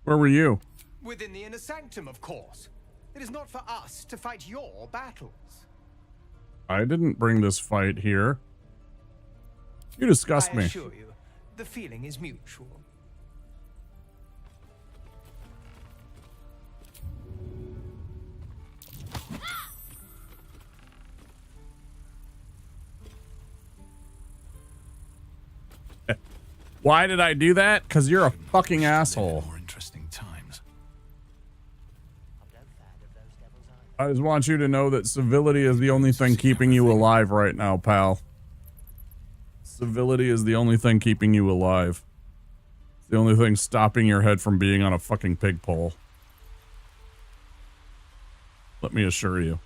Where were you? Within the inner sanctum, of course. It is not for us to fight your battles. I didn't bring this fight here. You disgust me. I assure you, the feeling is mutual. Why did I do that? Because you're a fucking asshole. More interesting times. I just want you to know that civility is the only thing keeping you alive right now, pal. Civility is the only thing keeping you alive. It's the only thing stopping your head from being on a fucking pig pole. Let me assure you.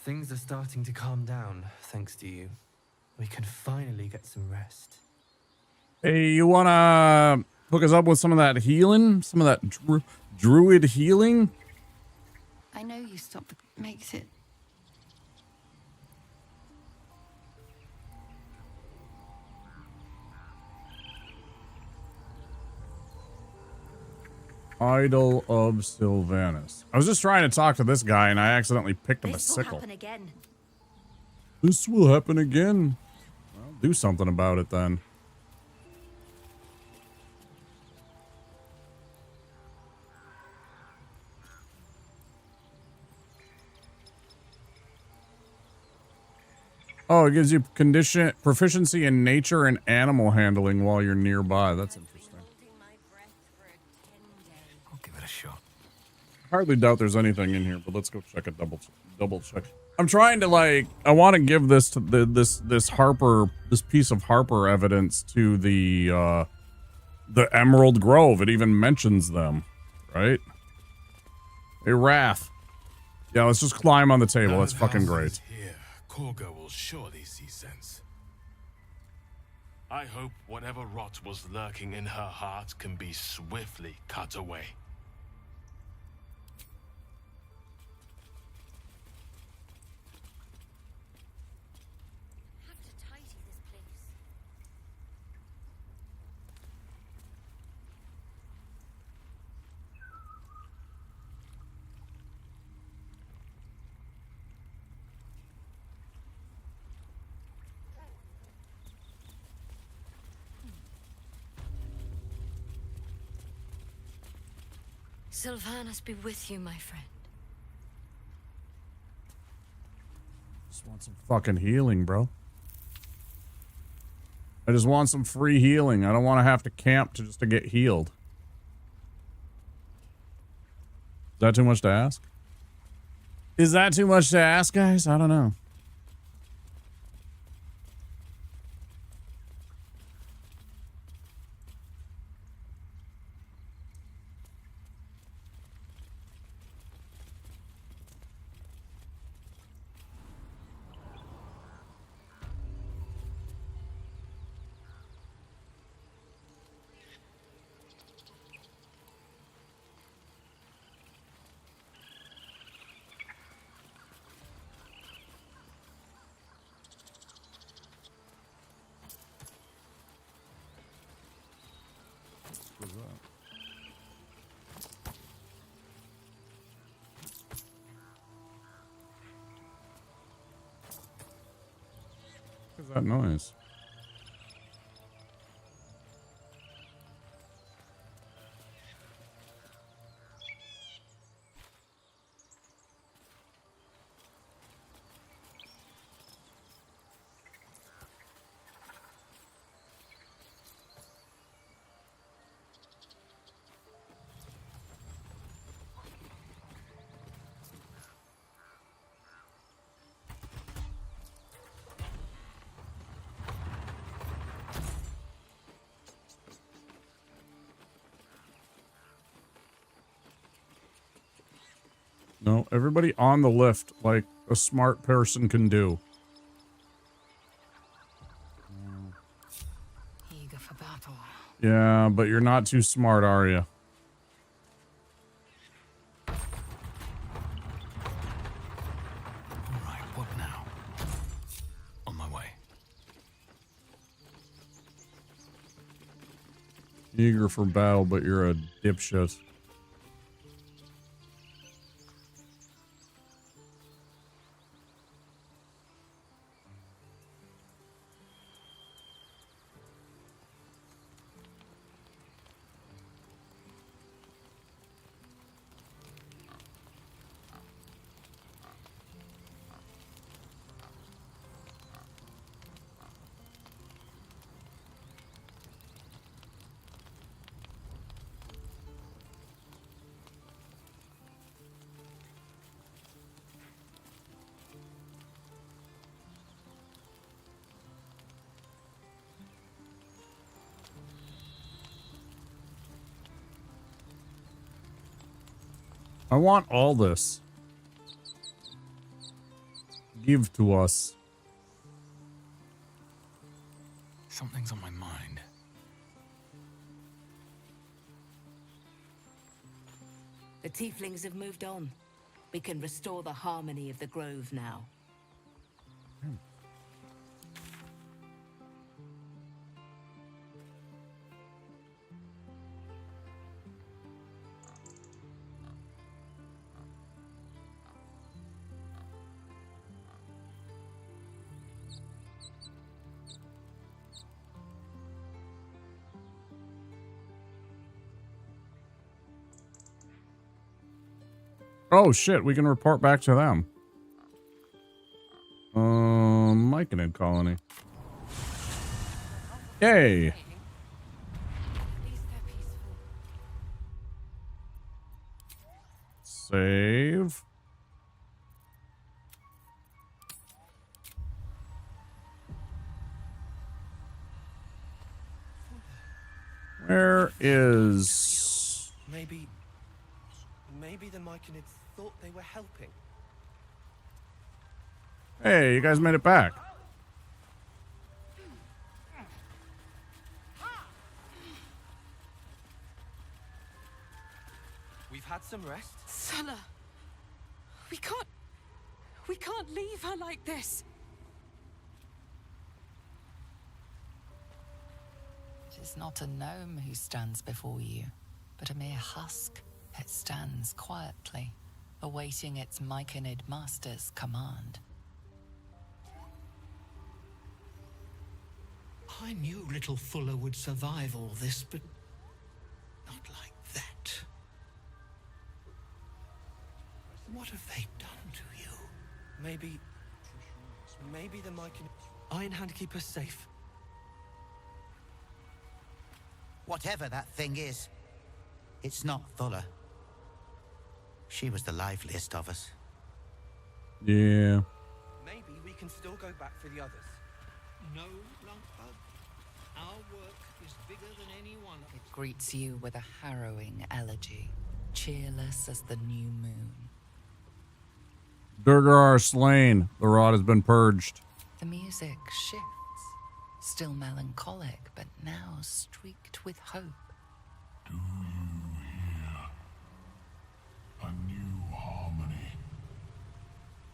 Things are starting to calm down, thanks to you. We can finally get some rest. Hey, you wanna hook us up with some of that healing? Some of that druid healing? I know you stopped the... makes it... Idol of Sylvanus. I was just trying to talk to this guy and I accidentally picked up a sickle. Again. This will happen again. Well, do something about it then. Oh, it gives you proficiency in nature and animal handling while you're nearby. That's interesting. I'll give it a shot. Hardly doubt there's anything in here, but let's go check it. Double check. I'm trying to like. I want to give this to this piece of Harper evidence to the Emerald Grove. It even mentions them, right? A Wrath. Yeah, let's just climb on the table. That's fucking great. Here, Korga will surely see sense. I hope whatever rot was lurking in her heart can be swiftly cut away. Sylvanus be with you, my friend. Just want some fucking healing, bro. I just want some free healing. I don't want to have to camp just to get healed. Is that too much to ask? Is that too much to ask, guys? I don't know. What is that noise? No, everybody on the lift like a smart person can do. Eager for battle. Yeah, but you're not too smart, are you? Alright, what now? On my way. Eager for battle, but you're a dipshit. I want all this. give to us? Something's on my mind. The tieflings have moved on. We can restore the harmony of the grove now. Oh shit, we can report back to them. Myconid colony. Yay! Save. Where is... Maybe the Myconids thought they were helping. Hey, you guys made it back. We've had some rest. Sulla, we can't leave her like this. It is not a gnome who stands before you, but a mere husk. It stands quietly, awaiting its Myconid master's command. I knew little Fuller would survive all this, but not like that. What have they done to you? Maybe the Myconid... Ironhand keep us safe. Whatever that thing is, it's not Fuller. She was the liveliest of us. Yeah. Maybe we can still go back for the others. No, Lunkbug. Our work is bigger than any one of us. It greets you with a harrowing elegy, cheerless as the new moon. Durgar slain. The rod has been purged. The music shifts, still melancholic, but now streaked with hope. Do you hear? A new harmony.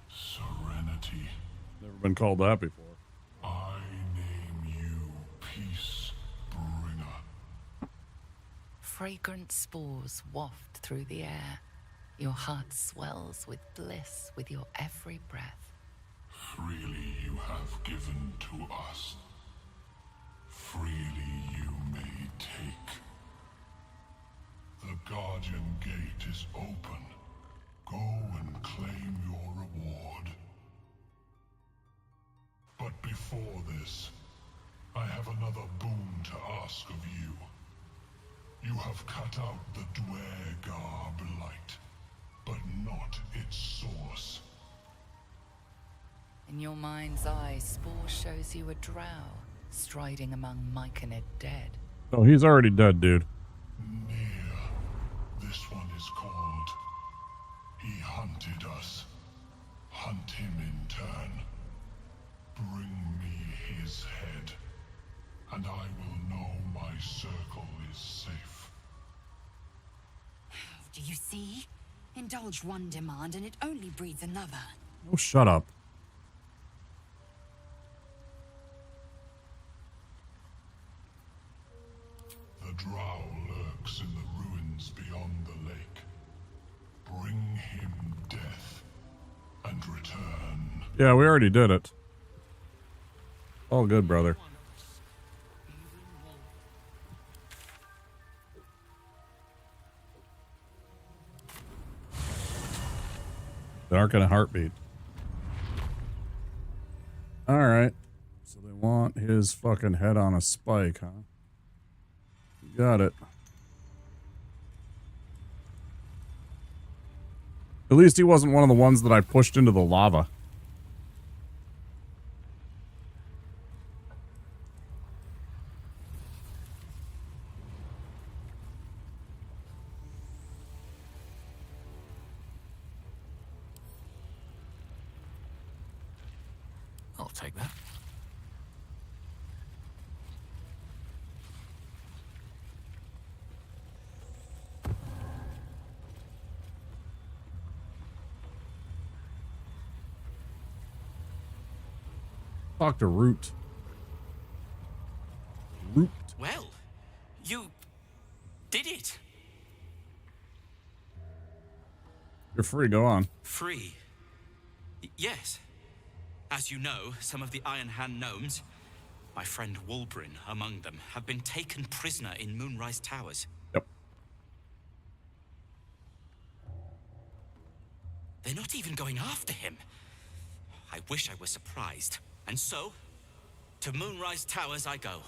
Serenity. Never been called that before. I name you Peace Bringer. Fragrant spores waft through the air. Your heart swells with bliss with your every breath. Freely you have given to us. Freely you may take. The Guardian Gate is open. Go and claim your reward. But before this, I have another boon to ask of you. You have cut out the Dwergar blight, but not its source. In your mind's eye, Spore shows you a drow, striding among Myconid dead. Oh, he's already dead, dude. This one is called. He hunted us. Hunt him in turn. Bring me his head, and I will know my circle is safe. Do you see? Indulge one demand and it only breeds another. Oh, shut up. The drow lurks in the ruins beyond the lake. Bring him death, and return. Yeah, we already did it. All good, brother. Dark and a heartbeat. Alright. So they want his fucking head on a spike, huh? Got it. At least he wasn't one of the ones that I pushed into the lava. I'll take that. Talk to Root. Root. Well, you did it. You're free. Go on. Free. Yes. As you know, some of the Iron Hand gnomes, my friend Wulbrin among them, have been taken prisoner in Moonrise Towers. Yep. They're not even going after him. I wish I was surprised. And so, to Moonrise Towers I go.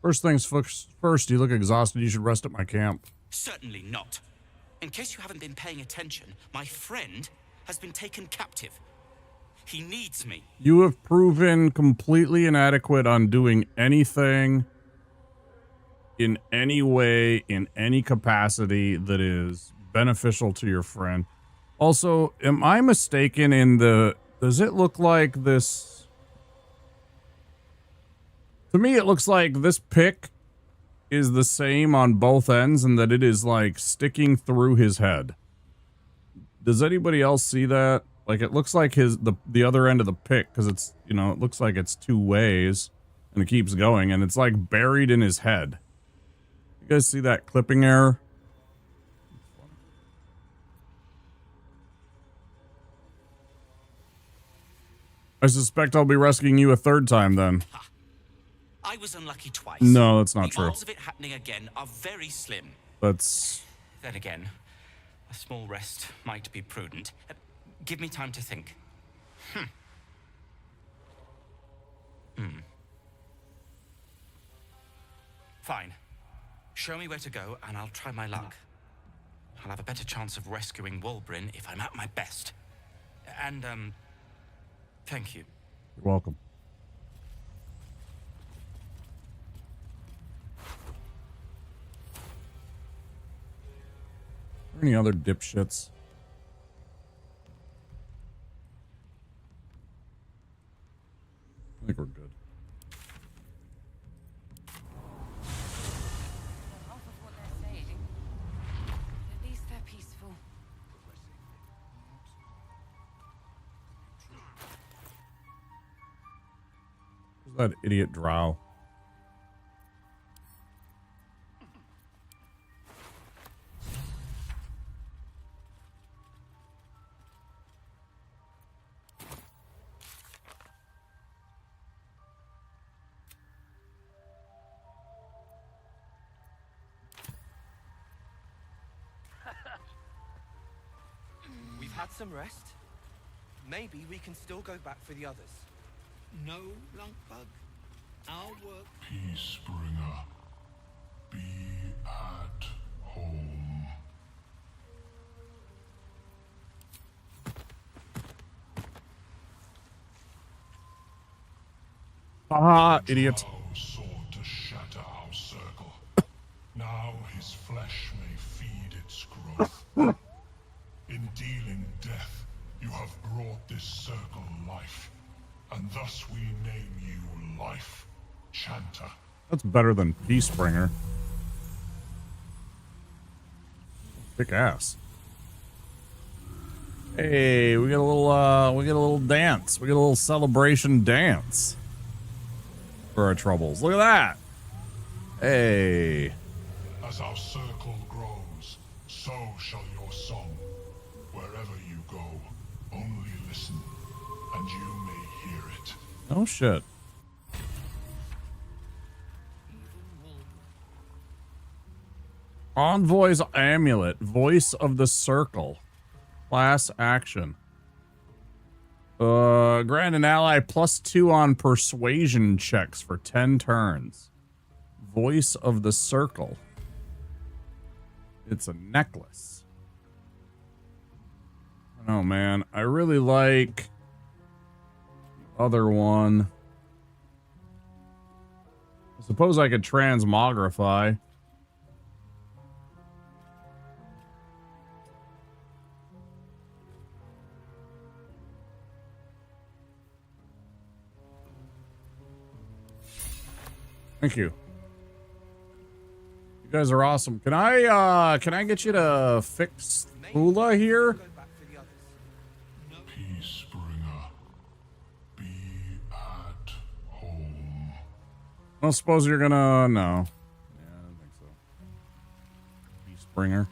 First things first, you look exhausted. You should rest at my camp. Certainly not. In case you haven't been paying attention, my friend has been taken captive. He needs me. You have proven completely inadequate on doing anything in any way, in any capacity that is beneficial to your friend. Also, am I mistaken in the... Does it look like this... To me, it looks like this pick is the same on both ends and that it is, like, sticking through his head. Does anybody else see that? Like, it looks like the other end of the pick, because it's, you know, it looks like it's two ways, and it keeps going, and it's, like, buried in his head. You guys see that clipping error? I suspect I'll be rescuing you a third time, then. I was unlucky twice. No, that's not true. The odds of it happening again are very slim. That's... Then again, a small rest might be prudent. Give me time to think. Fine. Show me where to go, and I'll try my luck. I'll have a better chance of rescuing Wulbrin if I'm at my best. And, thank you. You're welcome. Are there any other dipshits? I think we're good. Half of what they're saying. At least they're peaceful. Who's that idiot drow? We've had some rest. Maybe we can still go back for the others. No, Lunkbug. Our work. Peacebringer, be at home. Ah, idiot. Drow sought to shatter our circle. Now his flesh may feed its growth. In dealing death, you have brought this circle life, and thus we name you Life Chanter. That's better than Peacebringer. Kick ass. Hey, we get a little dance. We get a little celebration dance for our troubles. Look at that. Hey. As our circle grows, so shall your song. Wherever you go, only listen, and you may hear it. Oh shit. Envoy's Amulet, Voice of the Circle. Class action. Grant an ally +2 on persuasion checks for 10 turns. Voice of the Circle. It's a necklace. Oh man, I really like the other one. I suppose I could transmogrify. Thank you. You guys are awesome. Can I get you to fix Thula here? Peacebringer, be at home. I don't suppose you're gonna... No. Yeah, I don't think so. Peacebringer.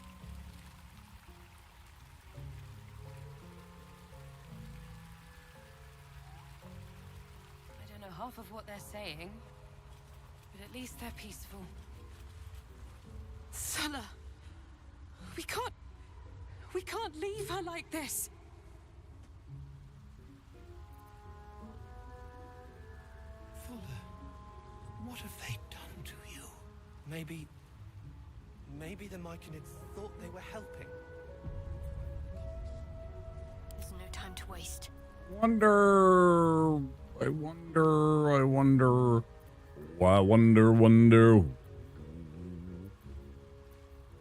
I don't know half of what they're saying, but at least they're peaceful. Sulla! We can't leave her like this! Fuller, what have they done to you? Maybe the Myconids thought they were helping. There's no time to waste. I wonder.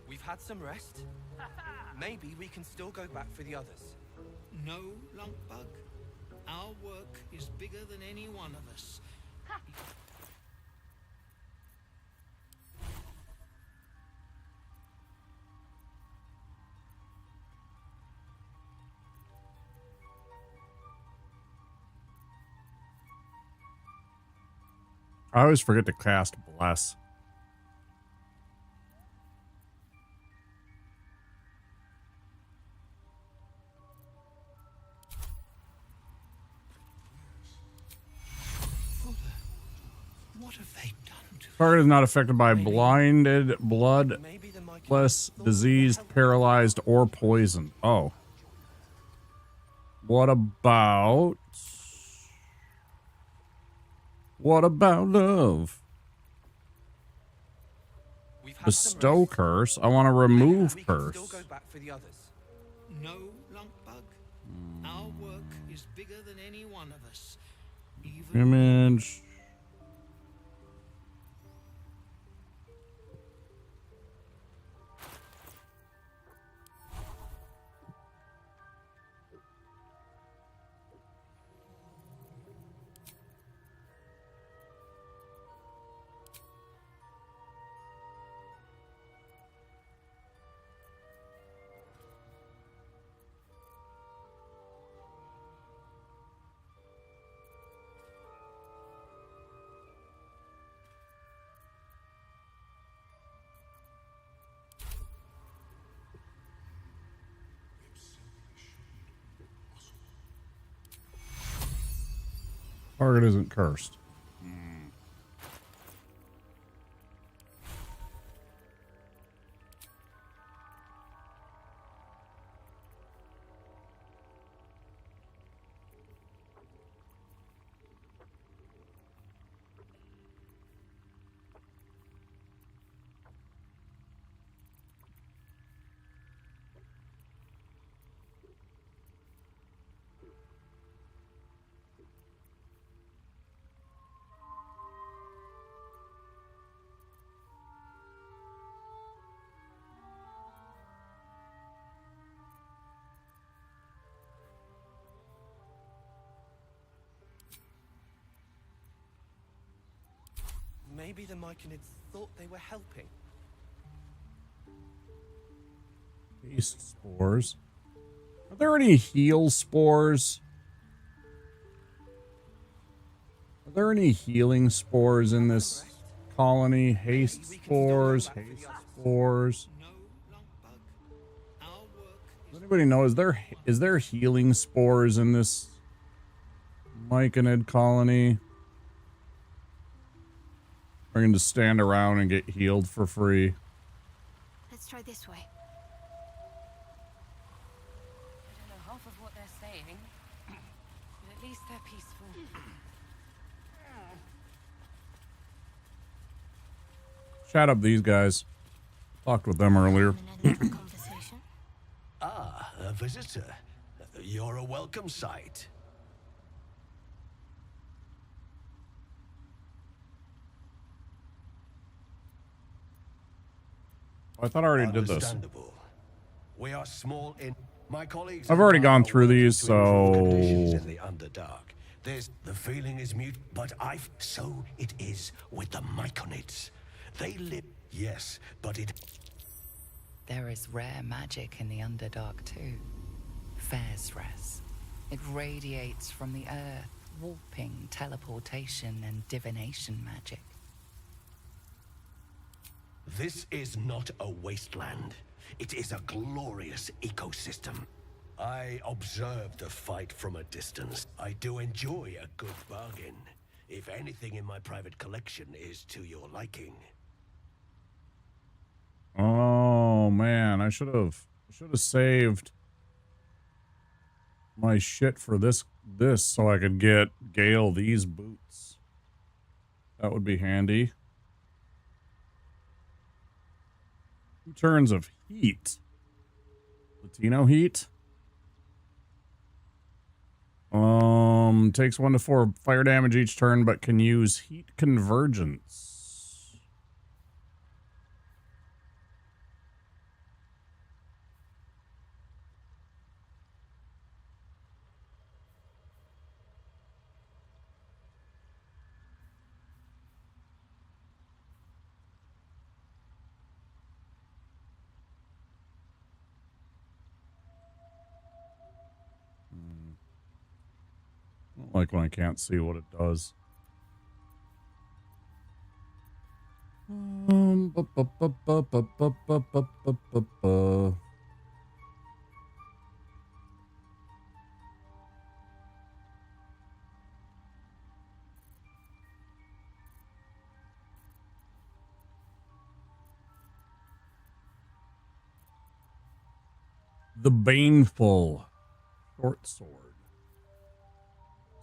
We've had some rest. Maybe we can still go back for the others. No, Lunkbug. Our work is bigger than any one of us. I always forget to cast Bless. What have they done to Target is not affected by blinded, bloodless, diseased, paralyzed, or poisoned. Oh. What about love? Bestow curse. I want to remove curse. Still go back for the others. No, Lunkbug. Our work is bigger than any one of us. Even Image. Target isn't cursed. Maybe the Myconids thought they were helping. Beast spores. Are there any heal spores? Are there any healing spores in this colony? Haste spores, haste spores. Does anybody know? Is there healing spores in this Myconid colony? We're going to stand around and get healed for free. Let's try this way. I don't know half of what they're saying, but at least they're peaceful. Shout up these guys. Talked with them earlier. Ah, a visitor. You're a welcome sight. I thought I already did this. Understandable. We are small in my colleagues. I've already and I gone are through working these, to improve conditions so in the Underdark. There's the feeling is mute, but so it is with the Myconids. They live, yes, but it. There is rare magic in the Underdark too. Fairsres. It radiates from the earth, warping, teleportation, and divination magic. This is not a wasteland. It is a glorious ecosystem. I observe the fight from a distance. I do enjoy a good bargain. If anything in my private collection is to your liking. Oh man, I should have saved my shit for this so I could get Gale these boots. That would be handy. 2 turns of heat. Latino heat. Takes 1 to 4 fire damage each turn, but can use heat convergence. I don't like when I can't see what it does. The Baneful short sword.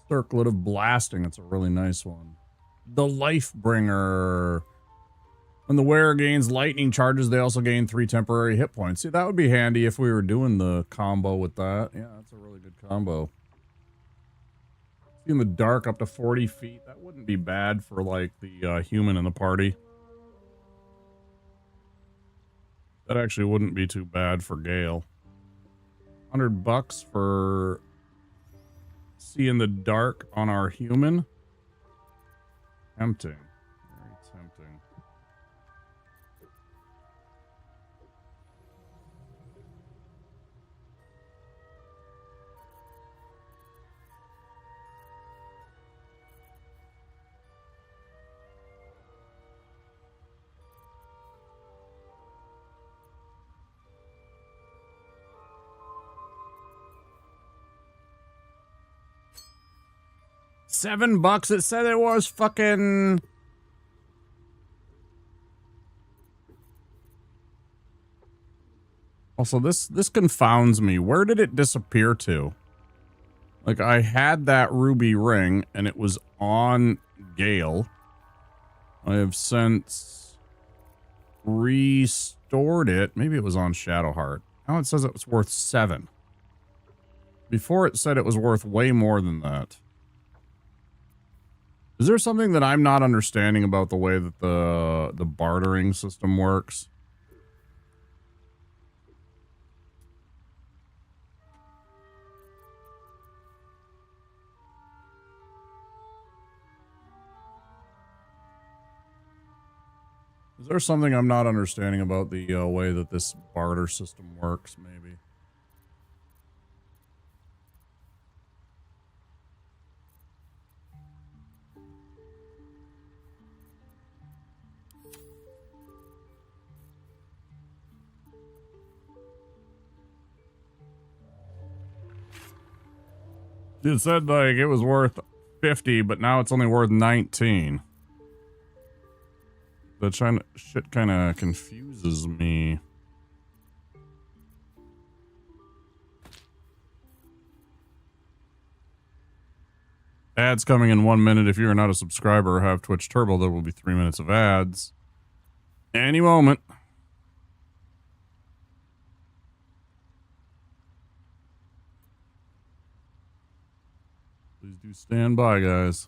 Circlet of Blasting. It's a really nice one. The Lifebringer. When the wearer gains lightning charges, they also gain 3 temporary hit points. See, that would be handy if we were doing the combo with that. Yeah, that's a really good combo. See in the dark up to 40 feet. That wouldn't be bad for, like, the human in the party. That actually wouldn't be too bad for Gale. $100 for see in the dark on our human. Tempting. Very tempting. $7. It said it was fucking. Also, this confounds me. Where did it disappear to? Like, I had that ruby ring, and it was on Gale. I have since restored it. Maybe it was on Shadowheart. Now it says it was worth 7. Before it said it was worth way more than that. Is there something that I'm not understanding about the way that the bartering system works? Is there something I'm not understanding about the way that this barter system works, maybe? It said, like, it was worth 50, but now it's only worth 19. The shit kind of confuses me. Ads coming in 1 minute. If you're not a subscriber or have Twitch Turbo, there will be 3 minutes of ads. Any moment. Please do stand by, guys.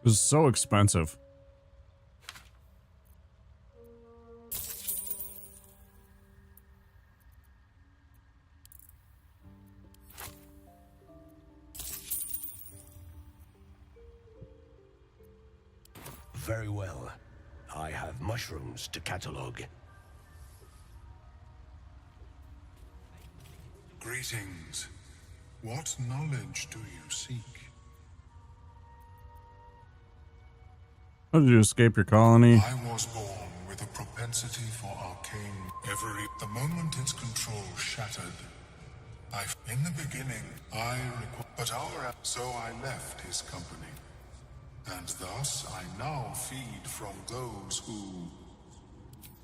It was so expensive. Very well. I have mushrooms to catalog. Greetings. What knowledge do you seek? How did you escape your colony? I was born with a propensity for arcane. The moment its control shattered, in the beginning, so I left his company. And thus I now feed from those who...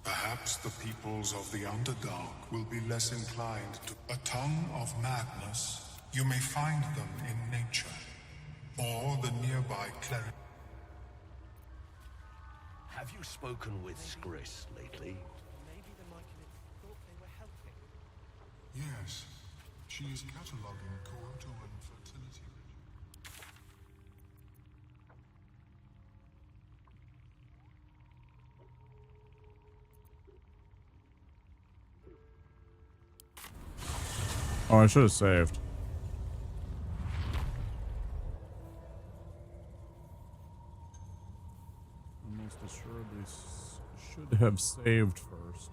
Perhaps the peoples of the Underdark will be less inclined to... A tongue of madness. You may find them in nature, or the nearby cleric. Have you spoken with Skris lately? Maybe the Myconids thought they were helping. Yes, she is cataloging coital and fertility. Oh, I should have saved. I most assuredly should have saved first.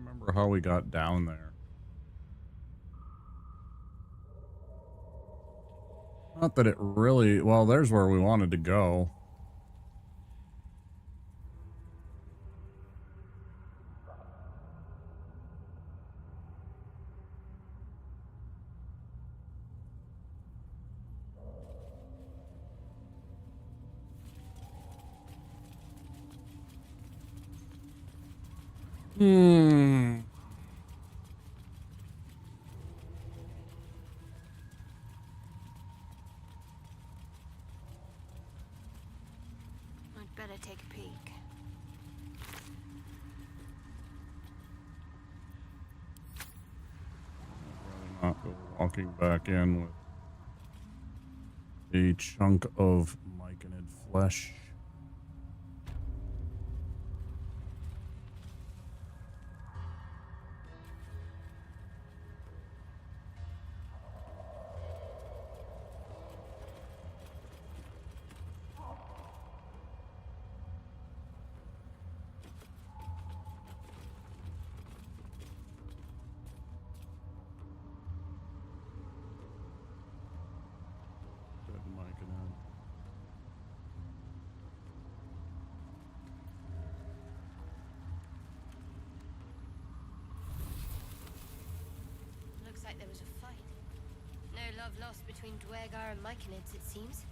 Remember how we got down there. Not that it really... Well, there's where we wanted to go. I'd better take a peek. I'd rather not go walking back in with a chunk of myconid flesh. Looks like there was a fight. No love lost between Dwergar and Myconids, it seems.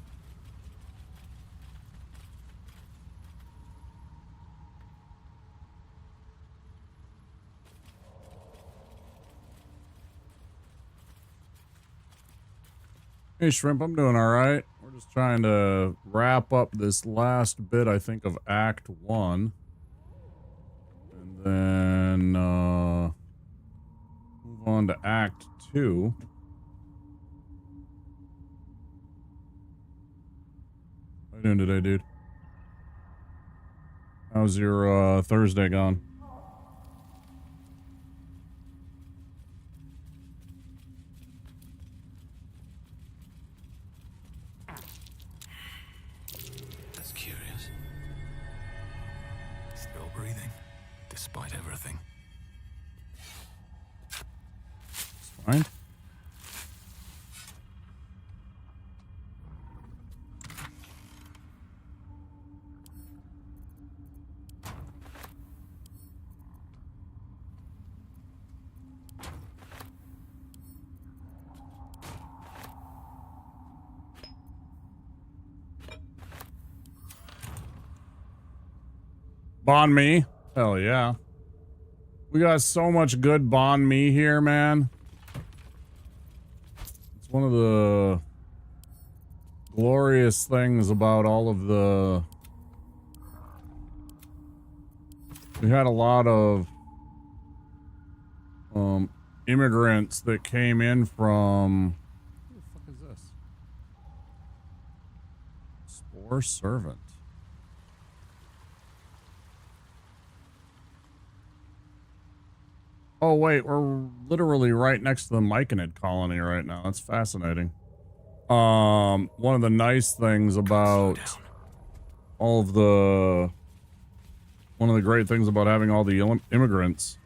Hey Shrimp, I'm doing alright. We're just trying to wrap up this last bit, I think, of Act 1. And then, move on to Act 2. How you doing today, dude? How's your, Thursday gone? Still breathing, despite everything. Right? Banh mi. Hell yeah. We got so much good banh mi here, man. It's one of the glorious things about all of the... We had a lot of immigrants that came in from... What the fuck is this? Spore Servant. Oh, wait, we're literally right next to the Myconid colony right now. That's fascinating. One of the nice things about all of the... One of the great things about having all the immigrants...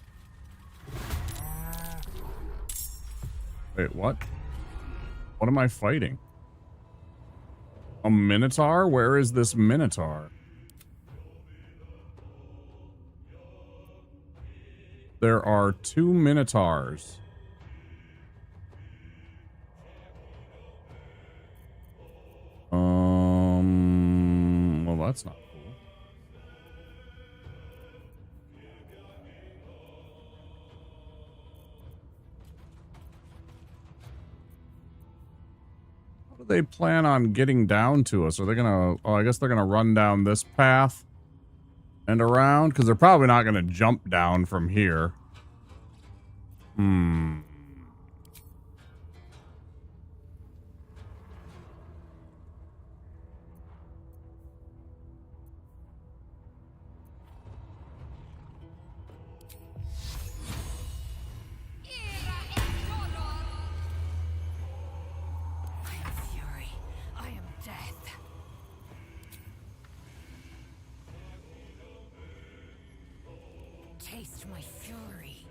Wait, what? What am I fighting? A Minotaur? Where is this Minotaur? There are 2 Minotaurs. Well, that's not cool. How do they plan on getting down to us? Are they gonna... Oh, I guess they're gonna run down this path and around, because they're probably not gonna jump down from here. Taste my fury.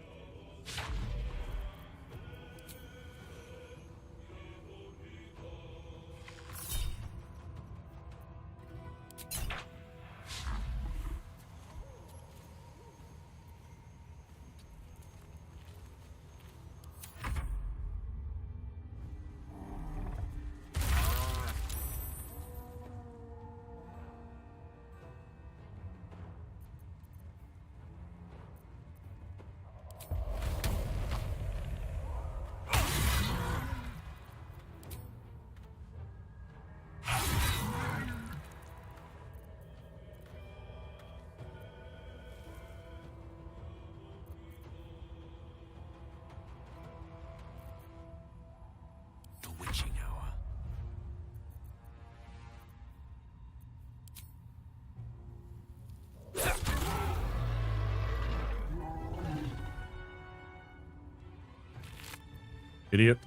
Idiot.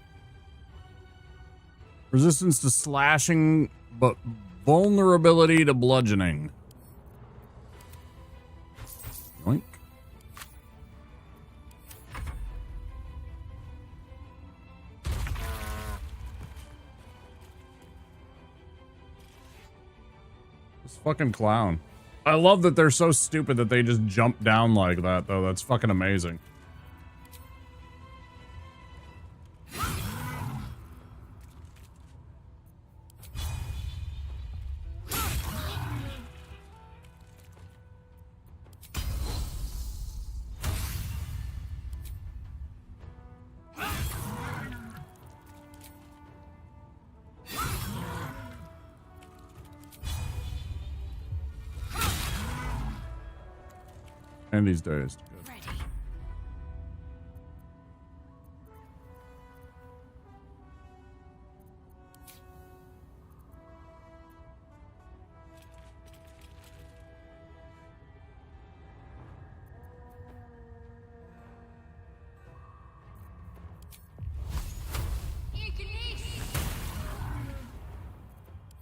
Resistance to slashing, but vulnerability to bludgeoning. Yoink. This fucking clown. I love that they're so stupid that they just jump down like that, though. That's fucking amazing. And these days. Good.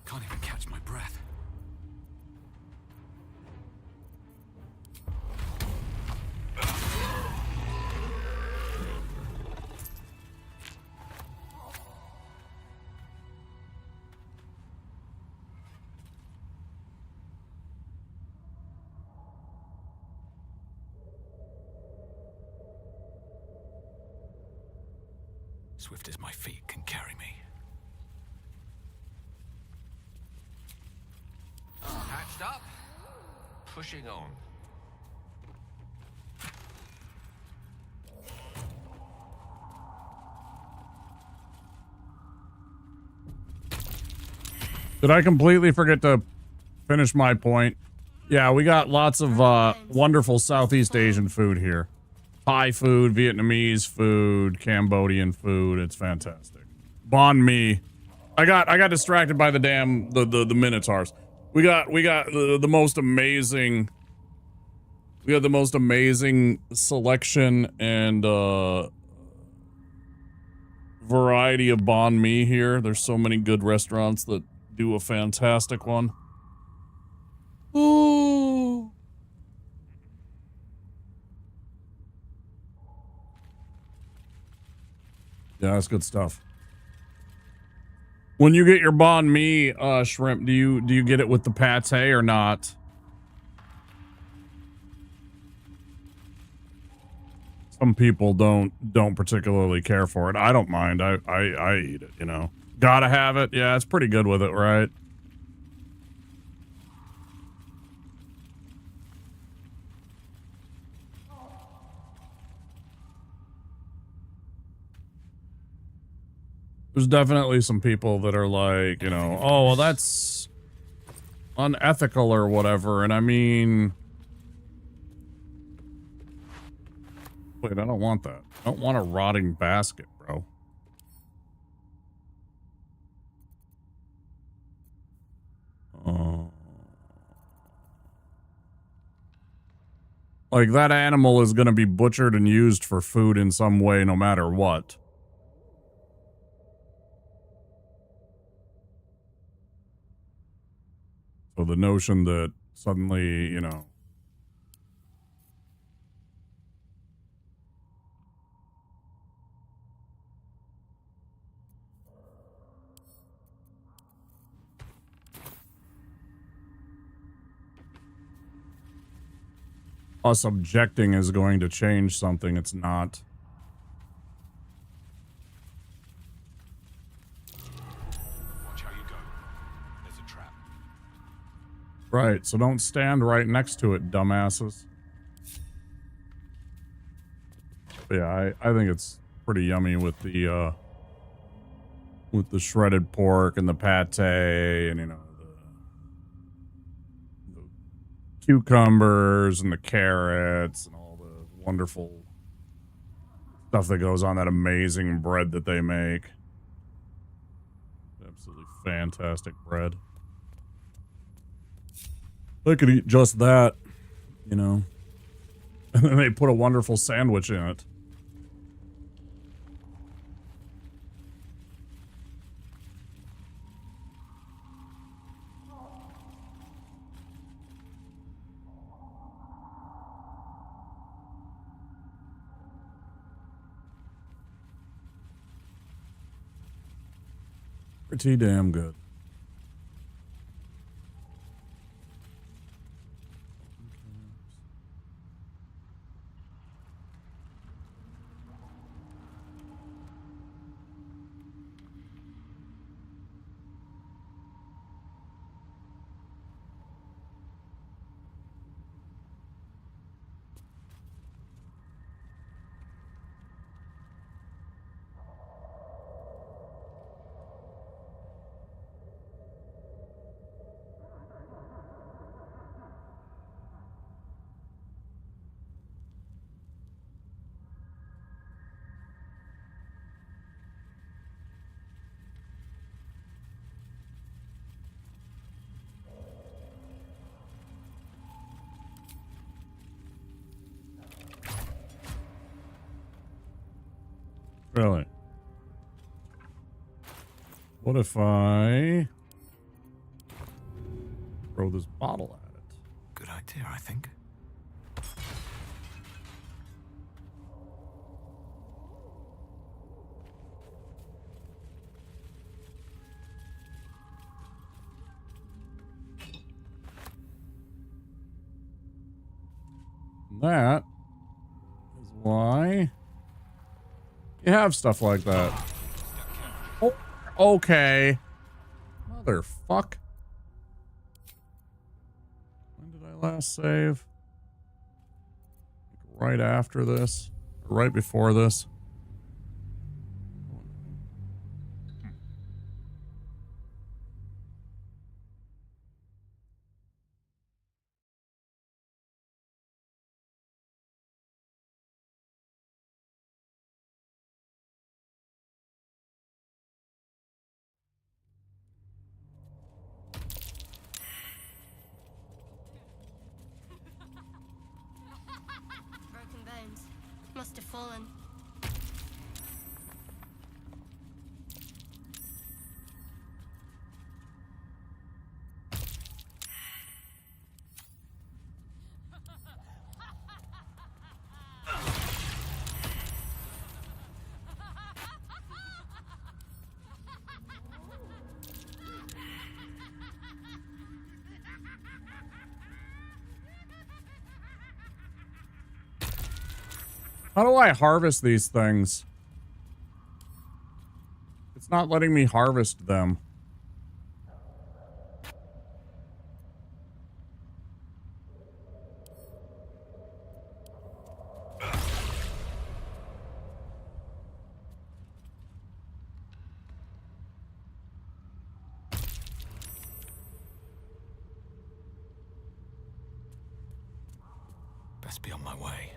Can't even catch my breath. swift as my feet can carry me. Hatched up, pushing on. Did I completely forget to finish my point? Yeah, we got lots of wonderful Southeast Asian food here. Thai food, Vietnamese food, Cambodian food. It's fantastic. Banh mi. I got distracted by the damn the Minotaurs. We got the most amazing. We got the most amazing selection and variety of banh mi here. There's so many good restaurants that do a fantastic one. Ooh. Yeah, that's good stuff. When you get your banh mi shrimp, do you get it with the pate or not? Some people don't particularly care for it. I don't mind. I eat it, you know. Gotta have it. Yeah, it's pretty good with it, right? There's definitely some people that are like, you know, oh, well, that's unethical or whatever. And I mean, wait, I don't want that. I don't want a rotting basket, bro. Like, that animal is going to be butchered and used for food in some way, no matter what. So the notion that suddenly, you know, us objecting is going to change something, it's not. Watch how you go. There's a trap. Right, so don't stand right next to it, dumbasses. But yeah, I think it's pretty yummy with the shredded pork and the pate and, you know, the cucumbers and the carrots and all the wonderful stuff that goes on that amazing bread that they make. Absolutely fantastic bread. I could eat just that, you know. And then they put a wonderful sandwich in it. Pretty damn good. Really? What if I throw this bottle at it? Good idea, I think. That is why you have stuff like that. Okay. Motherfuck. When did I last save? Right after this. Or right before this. Broken bones. Must have fallen. How do I harvest these things? It's not letting me harvest them. Best be on my way.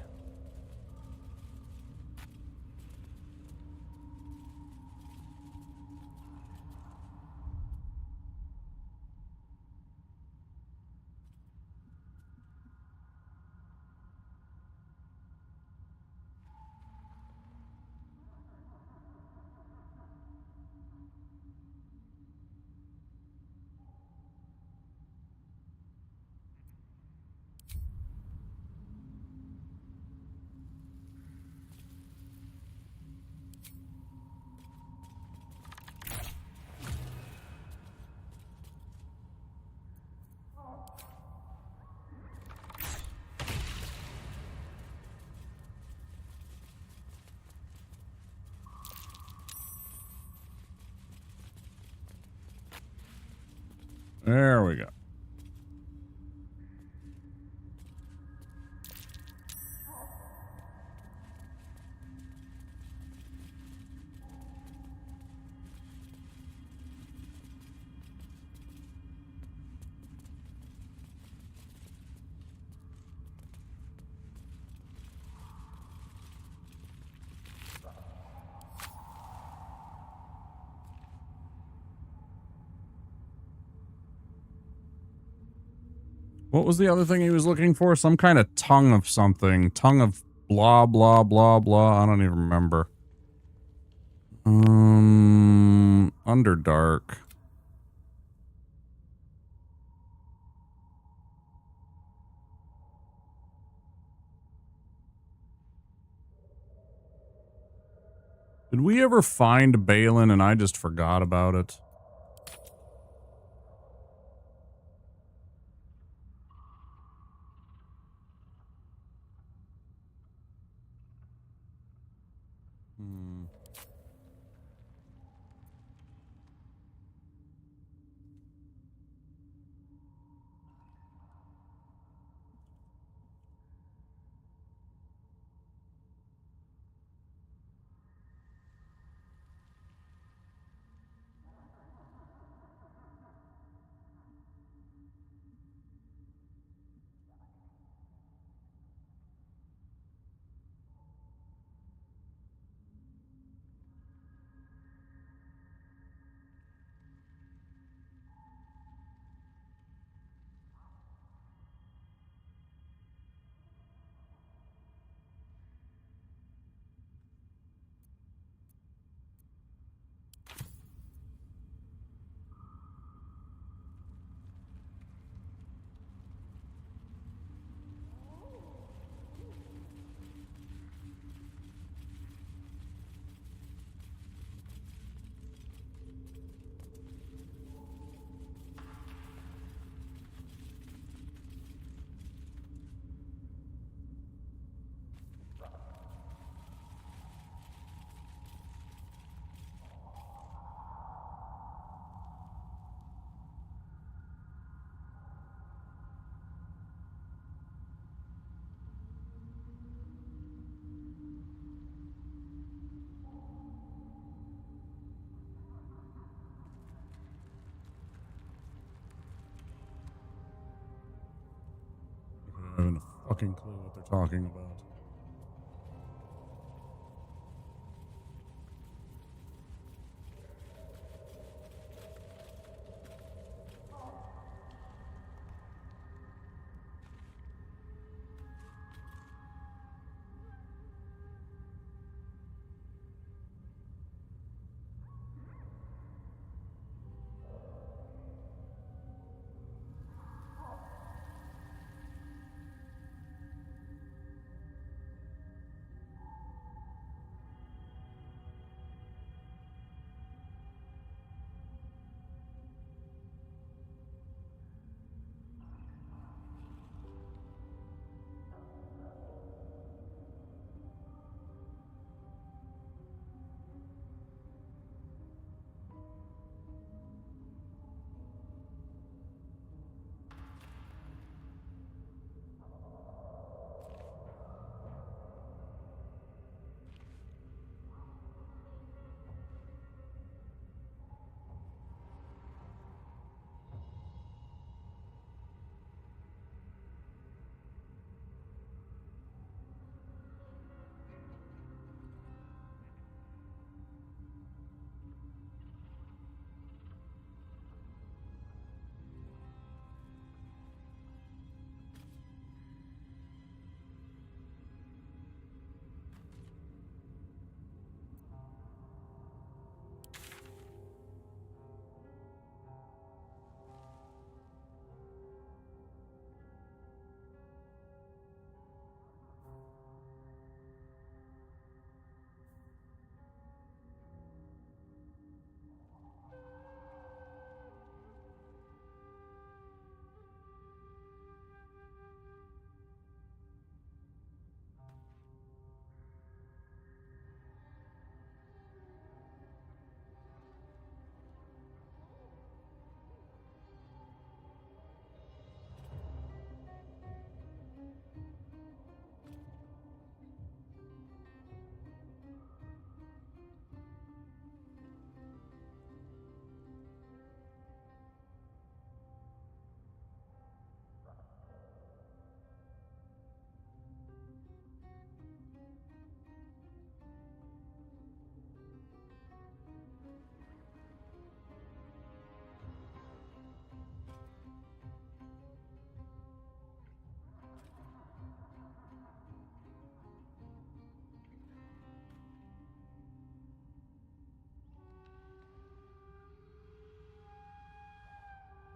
There we go. What was the other thing he was looking for? Some kind of tongue of something. Tongue of blah, blah, blah, blah. I don't even remember. Underdark. Did we ever find Balin and I just forgot about it? fucking clue what they're talking about.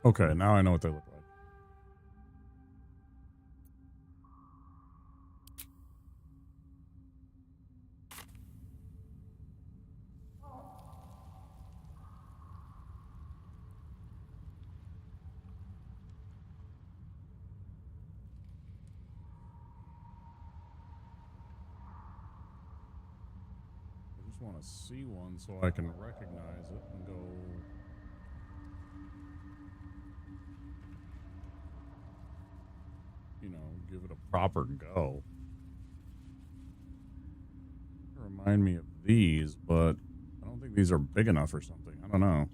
Okay, now I know what they look like. I just want to see one so I can recognize it and go. You know, give it a proper go. Remind me of these, but I don't think these are big enough or something. I don't know.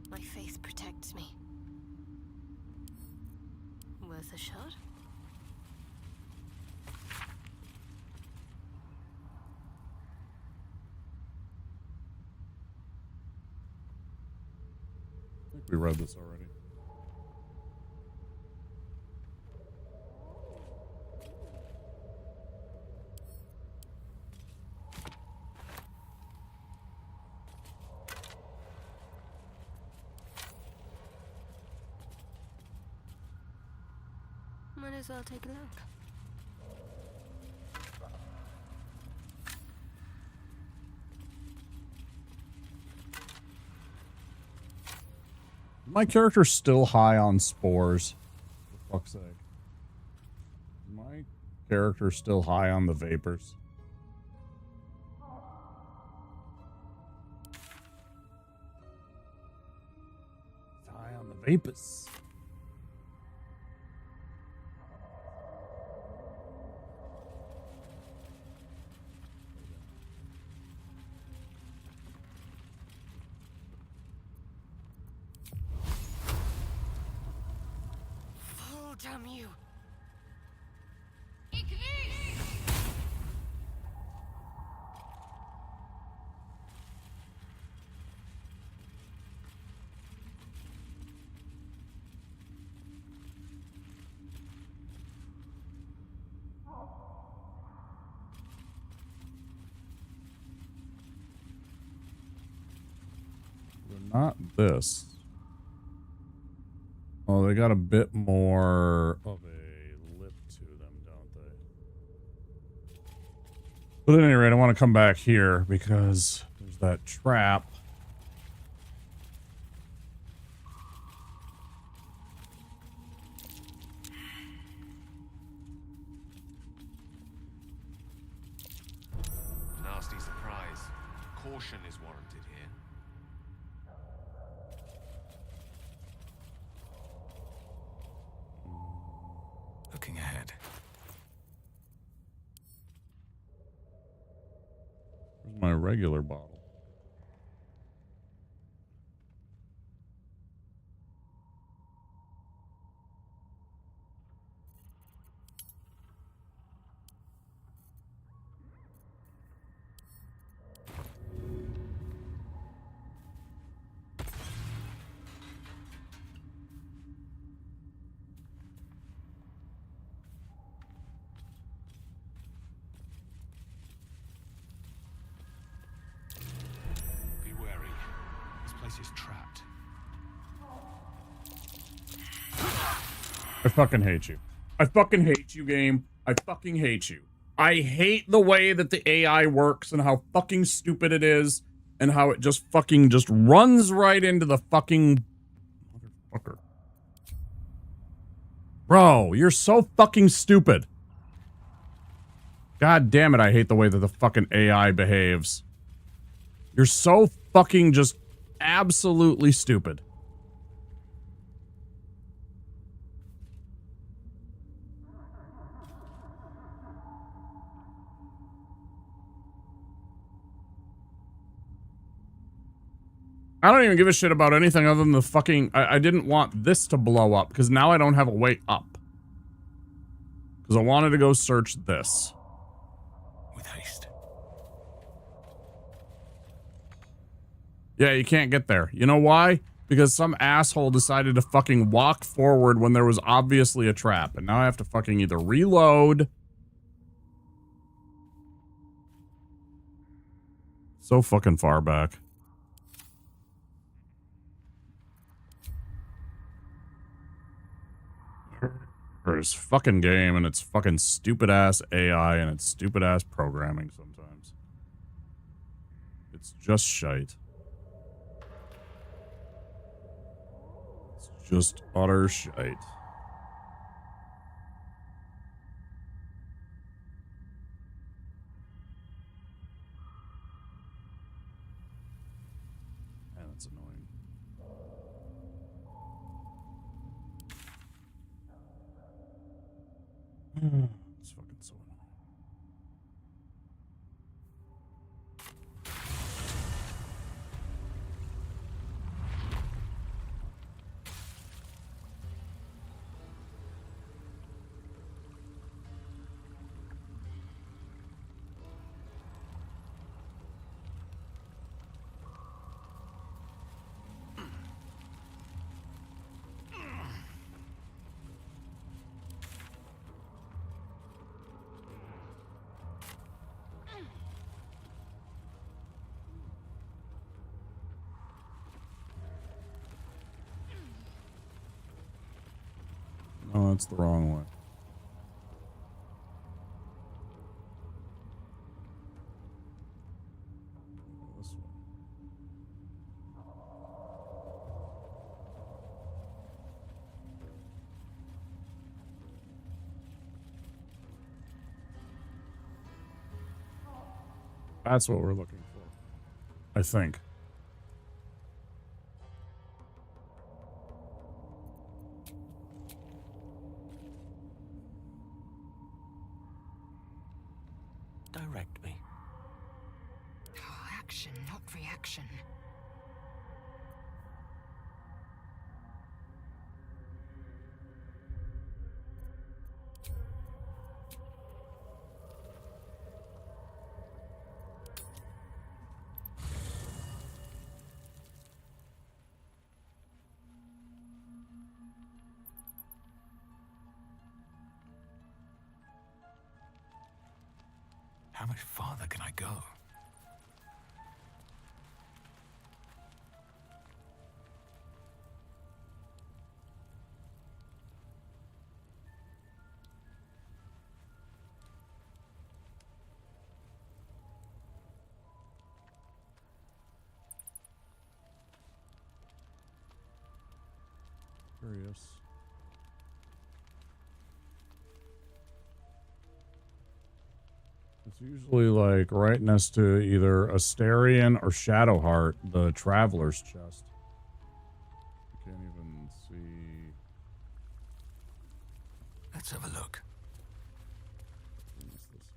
My faith protects me. Worth a shot? I think we read this already. Might as well take a look. My character's still high on spores. For fuck's sake. My character's still high on the vapors. It's high on the vapors. Damn you. Not this. Oh, they got a bit more of a lip to them, don't they? But at any rate, I want to come back here because there's that trap. Nasty surprise. Caution is warranted here. Looking ahead. Where's my regular bottle? Be wary. This place is trapped. I fucking hate you. I fucking hate you, game. I fucking hate you. I hate the way that the AI works and how fucking stupid it is and how it just fucking just runs right into the fucking motherfucker. Bro, you're so fucking stupid. God damn it, I hate the way that the fucking AI behaves. You're so fucking just absolutely stupid. I don't even give a shit about anything other than the fucking... I didn't want this to blow up, because now I don't have a way up. Because I wanted to go search this. With haste. Yeah, you can't get there. You know why? Because some asshole decided to fucking walk forward when there was obviously a trap. And now I have to fucking either reload... So fucking far back. For his fucking game and its fucking stupid ass AI and its stupid ass programming sometimes. It's just shite. It's just utter shite. Man, that's annoying. It's fucking so annoying. Oh, that's the wrong way. This way. That's what we're looking for. I think. Direct me. Oh, action, not reaction. How much farther can I go? Curious. It's usually like right next to either Asterion or Shadowheart, the Traveler's Chest. You can't even see. Let's have a look. What's this?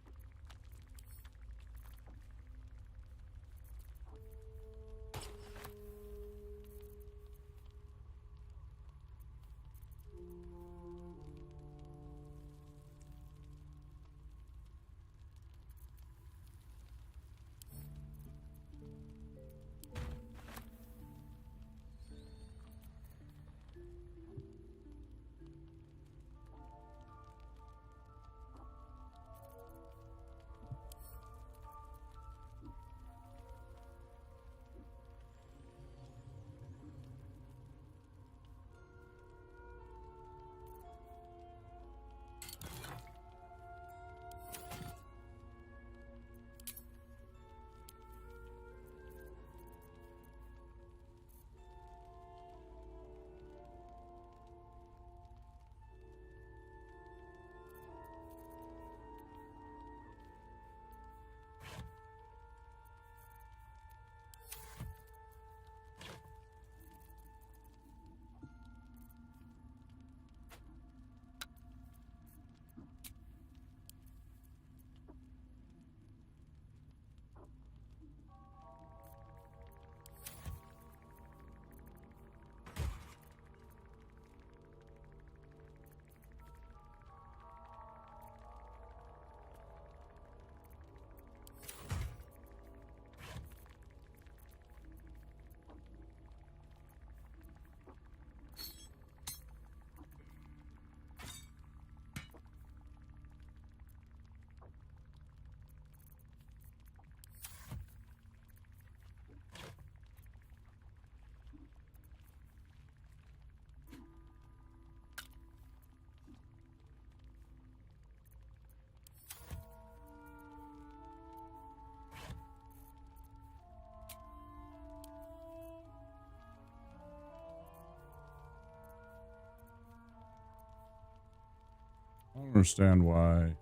I don't understand why.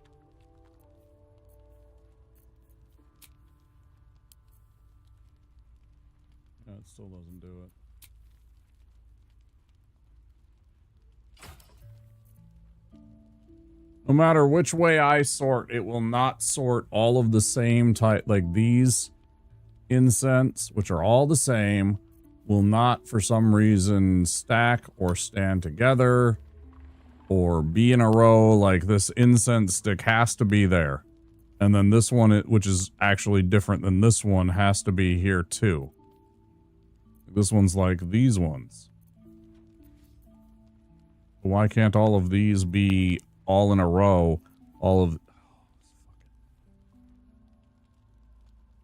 Yeah, it still doesn't do it. No matter which way I sort, it will not sort all of the same type. Like these incense, which are all the same, will not for some reason stack or stand together or be in a row. Like this incense stick has to be there. And then this one, which is actually different than this one, has to be here too. This one's like these ones. Why can't all of these be all in a row? All of...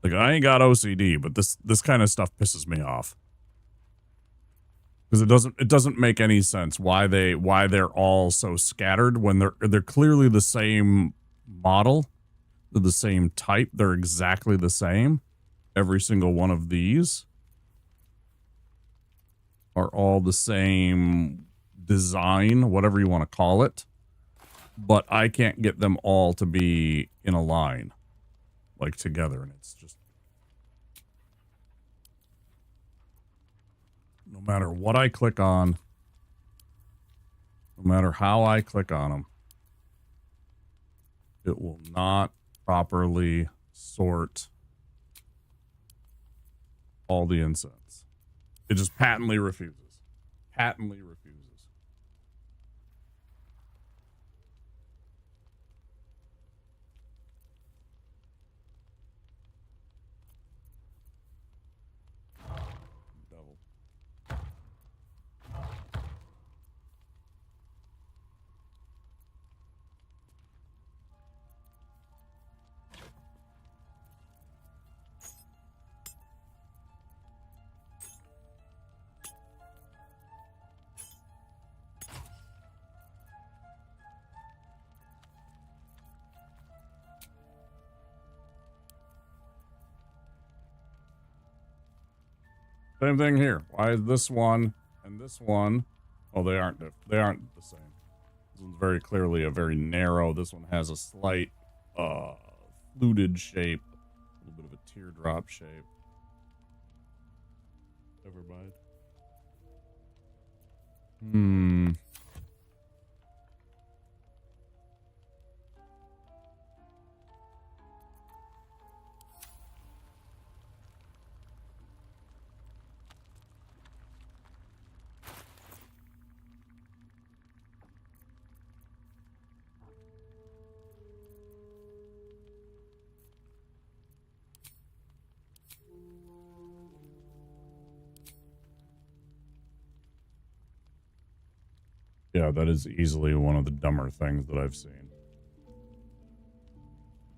Like, I ain't got OCD, but this kind of stuff pisses me off. Because it doesn't make any sense why they're all so scattered when they're clearly the same model. They're the same type. They're exactly the same. Every single one of these are all the same design, whatever you want to call it. But I can't get them all to be in a line, like together, and it's just... No matter what I click on, no matter how I click on them, it will not properly sort all the incense. It just patently refuses. Patently refuses. Devil. Same thing here. Why is this one and this one? Oh, they aren't the same. This one's very clearly a very narrow. This one has a slight fluted shape, a little bit of a teardrop shape. Everybody. Yeah, that is easily one of the dumber things that I've seen.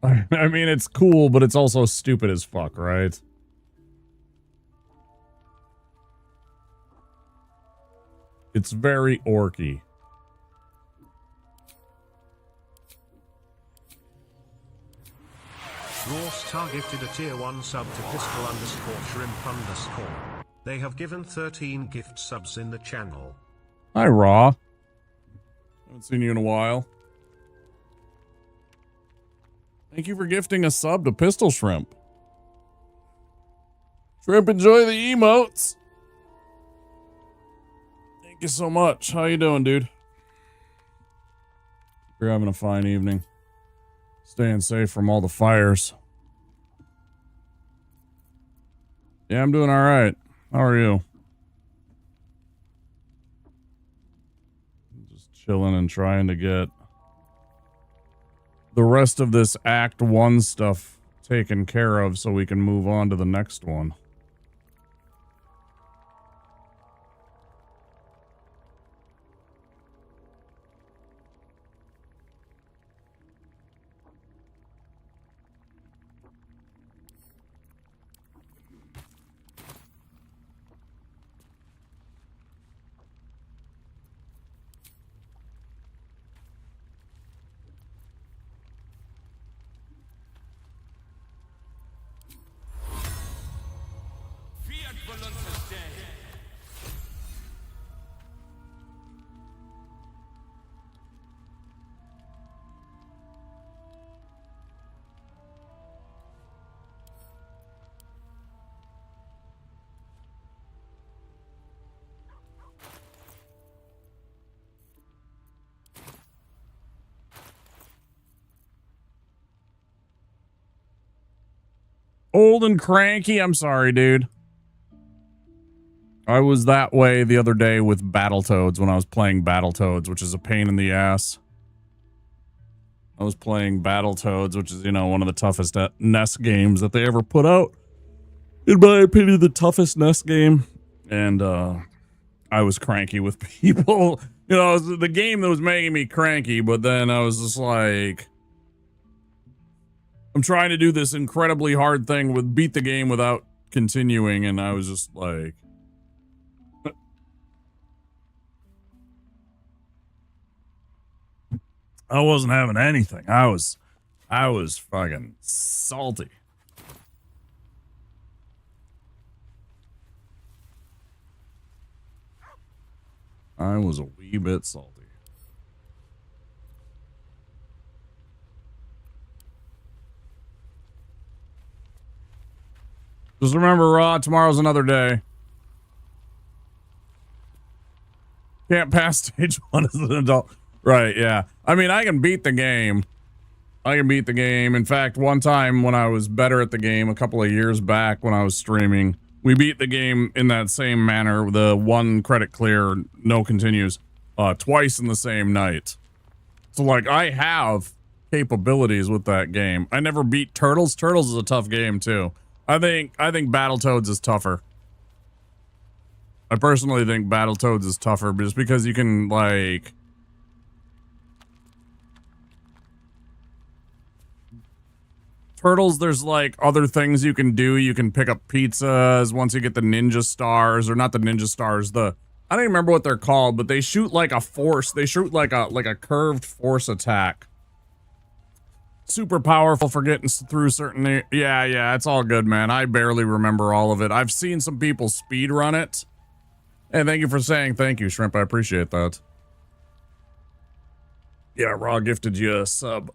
I mean, it's cool, but it's also stupid as fuck, right? It's very orky. Rawstar gifted a tier 1 sub to pistol_shrimp_. They have given 13 gift subs in the channel. Hi, Raw. Haven't seen you in a while. Thank you for gifting a sub to Pistol Shrimp. Shrimp, enjoy the emotes. Thank you so much. How you doing, dude? You're having a fine evening. Staying safe from all the fires. Yeah, I'm doing all right. How are you? Just chilling and trying to get the rest of this Act 1 stuff taken care of so we can move on to the next one. Old and cranky? I'm sorry, dude. I was that way the other day with Battletoads when I was playing Battletoads, which is a pain in the ass. I was playing Battletoads, which is, you know, one of the toughest NES games that they ever put out. In my opinion, the toughest NES game. And I was cranky with people. You know, it was the game that was making me cranky, but then I was just like, I'm trying to do this incredibly hard thing with beat the game without continuing, and I was just like, I wasn't having anything. I was fucking salty. I was a wee bit salty. Just remember, Raw, tomorrow's another day. Can't pass stage 1 as an adult. Right, yeah. I mean, I can beat the game. In fact, one time when I was better at the game, a couple of years back when I was streaming, we beat the game in that same manner, the 1 credit clear, no continues, twice in the same night. So, like, I have capabilities with that game. I never beat Turtles. Turtles is a tough game, too. I think Battletoads is tougher. I personally think Battletoads is tougher just because you can, like, Turtles, there's like other things you can do. You can pick up pizzas once you get the ninja stars, or not the ninja stars, I don't even remember what they're called, but they shoot like a force. They shoot like a curved force attack. super powerful for getting through certain... Yeah, it's all good, man. I barely remember all of it. I've seen some people speed run it. And thank you for saying thank you, Shrimp. I appreciate that. Yeah, Raw gifted you a sub.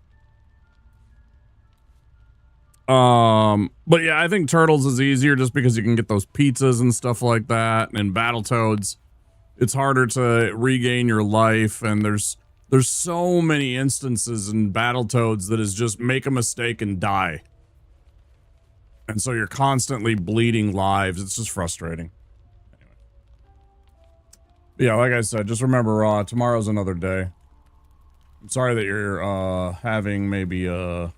But yeah, I think Turtles is easier just because you can get those pizzas and stuff like that. And Battletoads, it's harder to regain your life, and there's so many instances in Battletoads that is just make a mistake and die. And so you're constantly bleeding lives. It's just frustrating. Anyway. Yeah, like I said, just remember, tomorrow's another day. I'm sorry that you're, having maybe a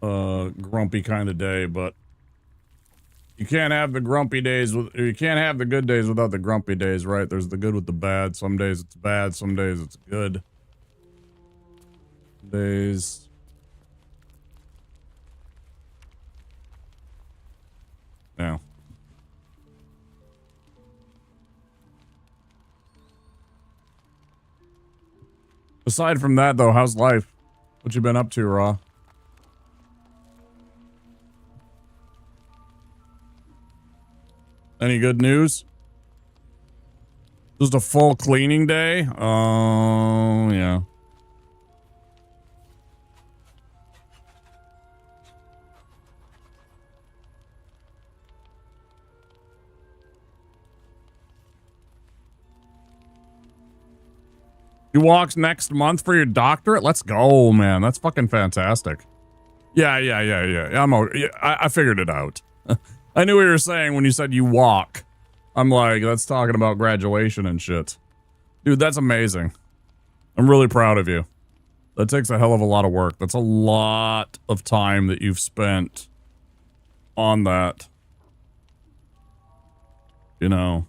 grumpy kind of day, but you can't have the grumpy days you can't have the good days without the grumpy days, right? There's the good with the bad. Some days it's bad, some days it's good. Days. Yeah. Aside from that, though, how's life? What you been up to, Raw? Any good news? Just a full cleaning day? Oh, yeah. You walks next month for your doctorate? Let's go, man. That's fucking fantastic. Yeah. I figured it out. I knew what you were saying when you said you walk. I'm like, that's talking about graduation and shit. Dude, that's amazing. I'm really proud of you. That takes a hell of a lot of work. That's a lot of time that you've spent on that. You know.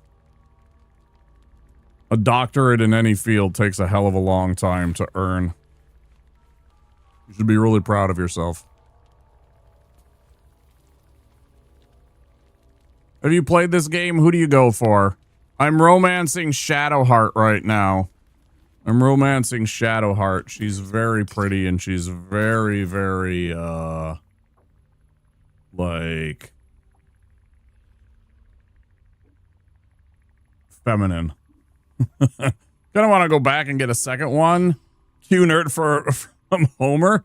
A doctorate in any field takes a hell of a long time to earn. You should be really proud of yourself. Have you played this game? Who do you go for? I'm romancing Shadowheart right now. I'm romancing Shadowheart. She's very pretty and she's very, very, like, feminine. Kind of want to go back and get a second one. Q-Nerd from Homer.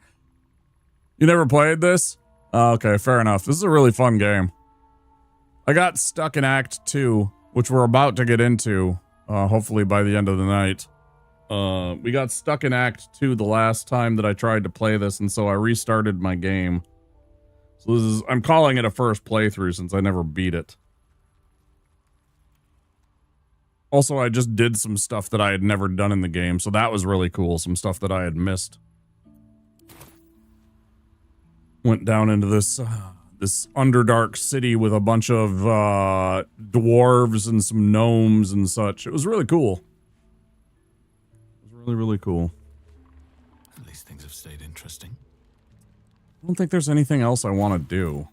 You never played this? Okay, fair enough. This is a really fun game. I got stuck in Act 2, which we're about to get into, hopefully by the end of the night. We got stuck in Act 2 the last time that I tried to play this, and so I restarted my game. So this is, I'm calling it a first playthrough since I never beat it. Also, I just did some stuff that I had never done in the game, so that was really cool. Some stuff that I had missed. Went down into this Underdark city with a bunch of dwarves and some gnomes and such. It was really cool. It was really, really cool. At least things have stayed interesting. I don't think there's anything else I want to do.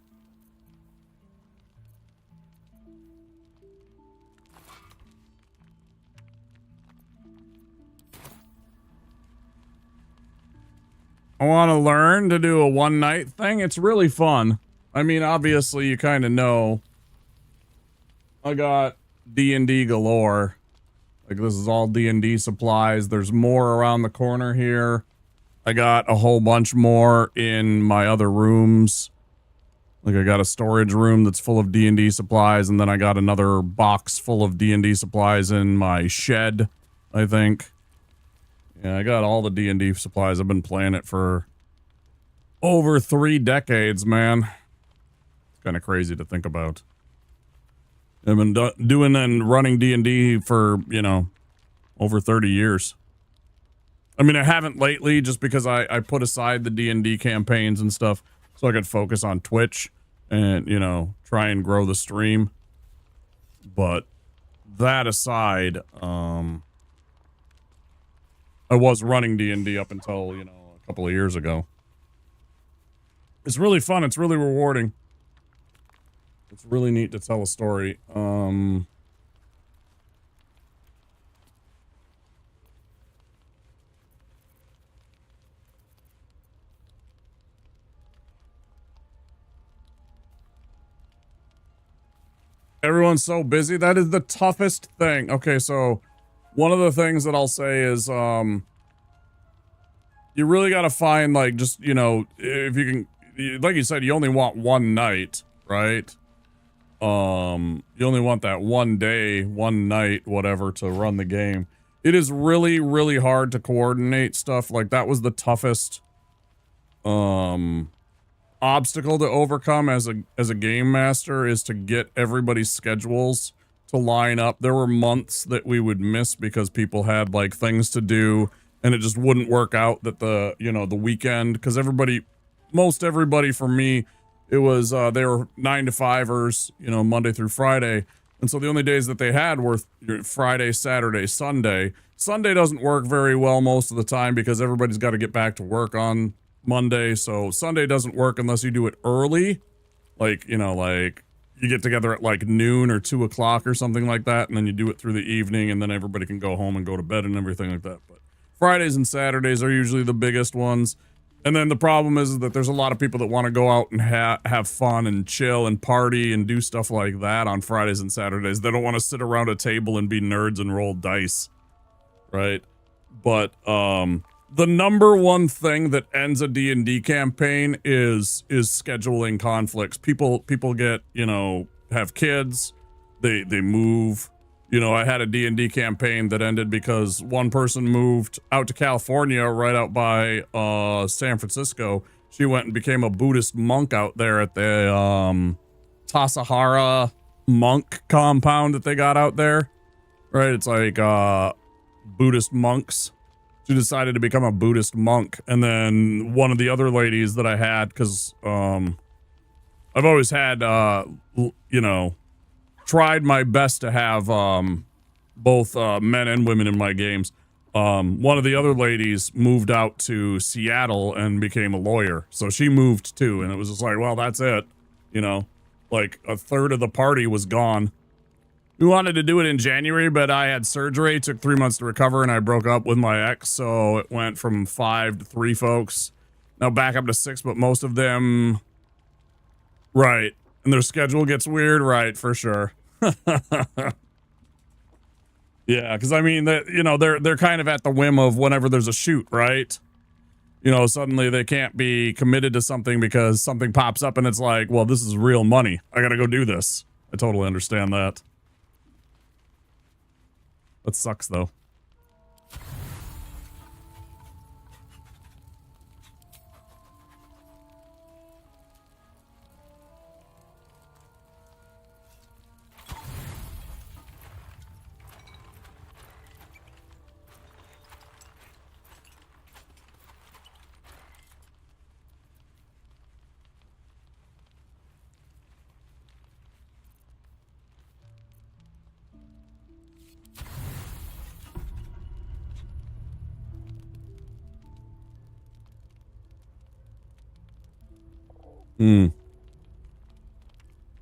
I want to learn to do a one-night thing. It's really fun. I mean, obviously, you kind of know. I got D&D galore. Like, this is all D&D supplies. There's more around the corner here. I got a whole bunch more in my other rooms. Like, I got a storage room that's full of D&D supplies, and then I got another box full of D&D supplies in my shed, I think. Yeah, I got all the D&D supplies. I've been playing it for over 3 decades, man. It's kind of crazy to think about. I've been doing and running D&D for, you know, over 30 years. I mean, I haven't lately just because I put aside the D&D campaigns and stuff so I could focus on Twitch and, you know, try and grow the stream. But that aside, I was running D&D up until, you know, a couple of years ago. It's really fun. It's really rewarding. It's really neat to tell a story. Everyone's so busy. That is the toughest thing. Okay, so one of the things that I'll say is, you really got to find, like, just, you know, if you can, like you said, you only want one night, right? You only want that one day, one night, whatever, to run the game. It is really, really hard to coordinate stuff. Like, that was the toughest, obstacle to overcome as a game master, is to get everybody's schedules to line up. There were months that we would miss because people had like things to do and it just wouldn't work out, that the, you know, the weekend, because most everybody for me, it was they were 9 to 5ers, you know, Monday through Friday, and so the only days that they had were Friday, Saturday, Sunday. Sunday doesn't work very well most of the time because everybody's got to get back to work on Monday, so Sunday doesn't work unless you do it early, like, you know, like you get together at like noon or 2 o'clock or something like that, and then you do it through the evening, and then everybody can go home and go to bed and everything like that. But Fridays and Saturdays are usually the biggest ones. And then the problem is that there's a lot of people that want to go out and have fun and chill and party and do stuff like that on Fridays and Saturdays. They don't want to sit around a table and be nerds and roll dice, right? But the number one thing that ends a D&D campaign is scheduling conflicts. People get, you know, have kids, they move. You know, I had a D&D campaign that ended because one person moved out to California, right out by San Francisco. She went and became a Buddhist monk out there at the Tassajara monk compound that they got out there. Right? It's like Buddhist monks. She decided to become a Buddhist monk. And then one of the other ladies that I had, because I've always had, you know, tried my best to have both men and women in my games. One of the other ladies moved out to Seattle and became a lawyer. So she moved too. And it was just like, well, that's it. You know, like a third of the party was gone. We wanted to do it in January, but I had surgery. It took 3 months to recover, and I broke up with my ex, so it went from 5 to 3 folks. Now back up to 6, but most of them... Right. And their schedule gets weird, right, for sure. Yeah, because I mean, you know, they're kind of at the whim of whenever there's a shoot, right? You know, suddenly they can't be committed to something because something pops up and it's like, well, this is real money. I gotta go do this. I totally understand that. That sucks, though.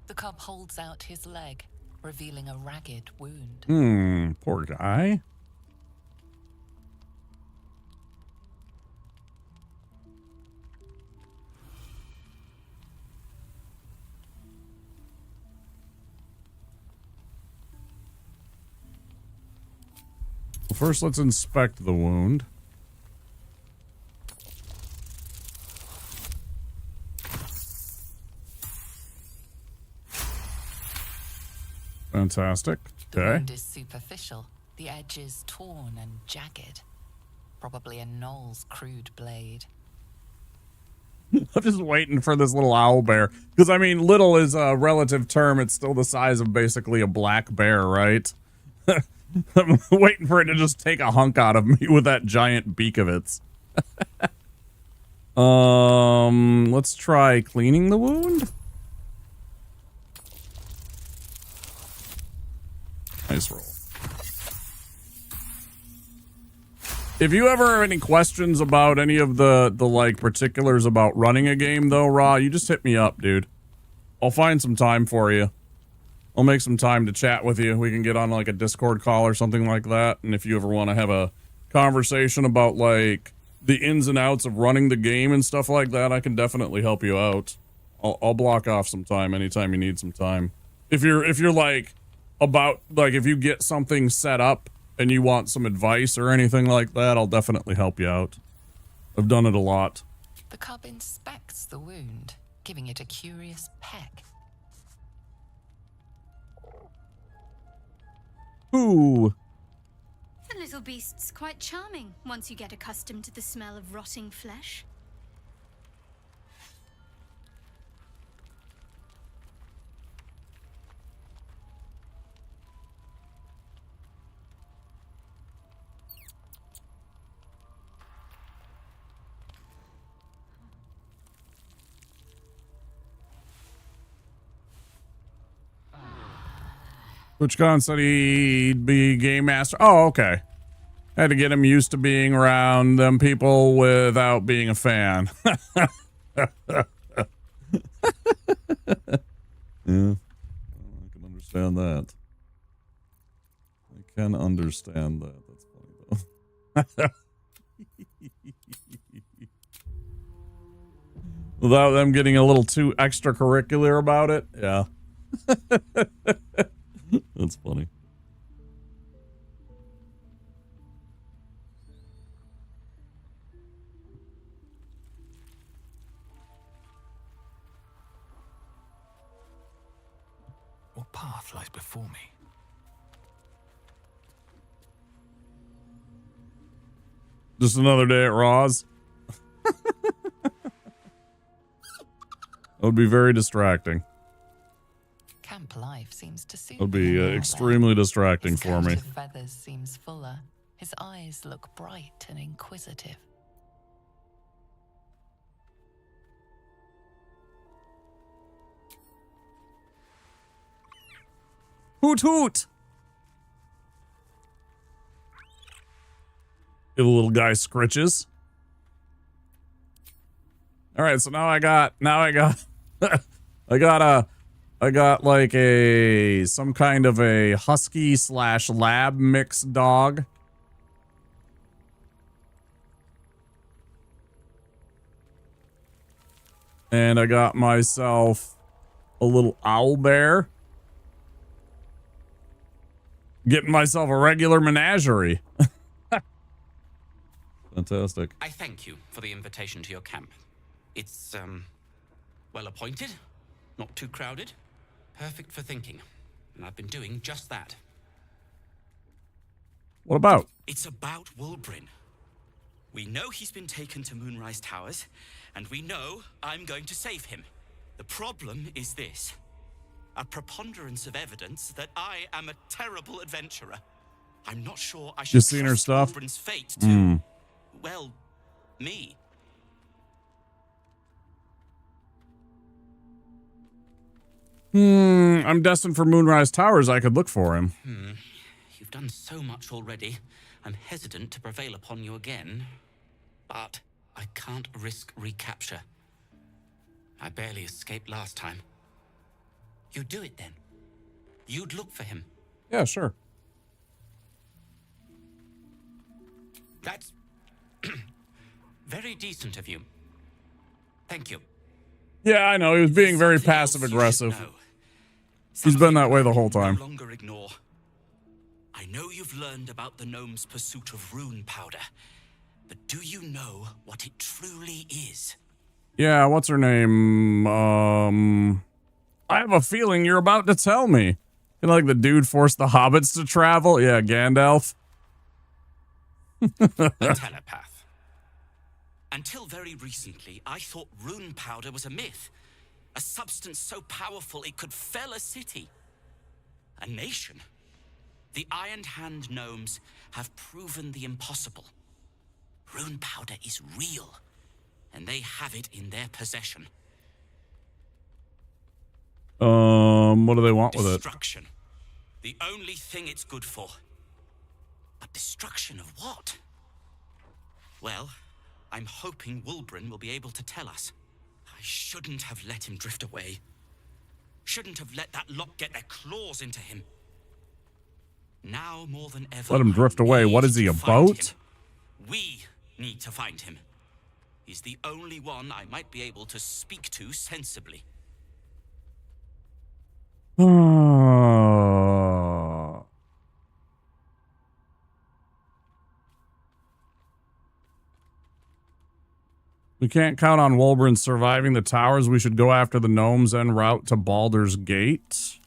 The cub holds out his leg, revealing a ragged wound. Poor guy. Well, first, let's inspect the wound. Fantastic. The Okay. wound is superficial, the edges torn and jagged. Probably a gnoll's crude blade. I'm just waiting for this little owl bear. Because, I mean, little is a relative term. It's still the size of basically a black bear, right? I'm waiting for it to just take a hunk out of me with that giant beak of its. Let's try cleaning the wound. Nice roll. If you ever have any questions about any of the like particulars about running a game though, Raw, you just hit me up, dude. I'll find some time for you. I'll make some time to chat with you. We can get on like a Discord call or something like that. And if you ever want to have a conversation about like the ins and outs of running the game and stuff like that, I can definitely help you out. I'll block off some time anytime you need some time. If you're like about like if you get something set up and you want some advice or anything like that, I'll definitely help you out. I've done it a lot. The cub inspects the wound, giving it a curious peck. Ooh. The little beast's quite charming once you get accustomed to the smell of rotting flesh. Which Khan said he'd be game master. Oh, okay. Had to get him used to being around them people without being a fan. Yeah. I can understand that. I can understand that. That's funny, though. Without them getting a little too extracurricular about it. Yeah. That's funny. What path lies before me? Just another day at Raw's. That would be very distracting. Camp life seems to suit It would be extremely distracting for me. His feathers seems fuller. His eyes look bright and inquisitive. Hoot hoot! The little guy scritches. All right, so now I got I got like some kind of a husky / lab mixed dog. And I got myself a little owl bear. Getting myself a regular menagerie. Fantastic. I thank you for the invitation to your camp. It's, well appointed, not too crowded, perfect for thinking. And I've been doing just that. What about? It's about Wulbrin. We know he's been taken to Moonrise Towers, and we know I'm going to save him. The problem is this. A preponderance of evidence that I am a terrible adventurer. I'm not sure I should Just seen her trust stuff? Wulbrin's fate to, well, me. I'm destined for Moonrise Towers. I could look for him. You've done so much already. I'm hesitant to prevail upon you again. But I can't risk recapture. I barely escaped last time. You'd do it then. You'd look for him. Yeah, sure. That's very decent of you. Thank you. Yeah, I know. He was being very passive aggressive. He's been that way the whole time. No longer ignore. I know you've learned about the gnome's pursuit of rune powder, but do you know what it truly is? Yeah, what's her name? I have a feeling you're about to tell me. You know, like the dude forced the hobbits to travel? Yeah, Gandalf. A telepath. Until very recently, I thought rune powder was a myth. A substance so powerful it could fell a city. A nation. The Iron Hand gnomes have proven the impossible. Rune powder is real, and they have it in their possession. What do they want with it? Destruction. The only thing it's good for. But destruction of what? Well, I'm hoping Wulbrin will be able to tell us. I shouldn't have let him drift away. Shouldn't have let that lot get their claws into him. Now more than ever. Let him drift away. What is he, a boat? We need to find him. He's the only one I might be able to speak to sensibly. We can't count on Wolverine surviving the towers. We should go after the gnomes en route to Baldur's Gate.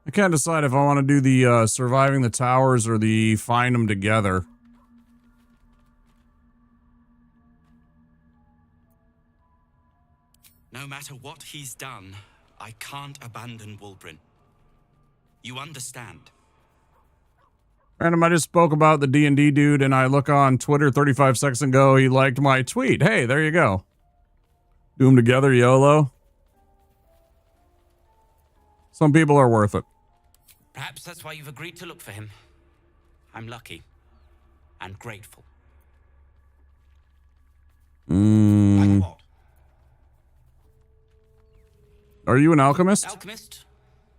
I can't decide if I want to do the surviving the towers or the find them together. No matter what he's done, I can't abandon Wolverine. You understand? Random, I just spoke about the D&D dude, and I look on Twitter 35 seconds ago, he liked my tweet. Hey, there you go. Do them together, YOLO. Some people are worth it. Perhaps that's why you've agreed to look for him. I'm lucky. And grateful. Like what? Are you an alchemist? Alchemist,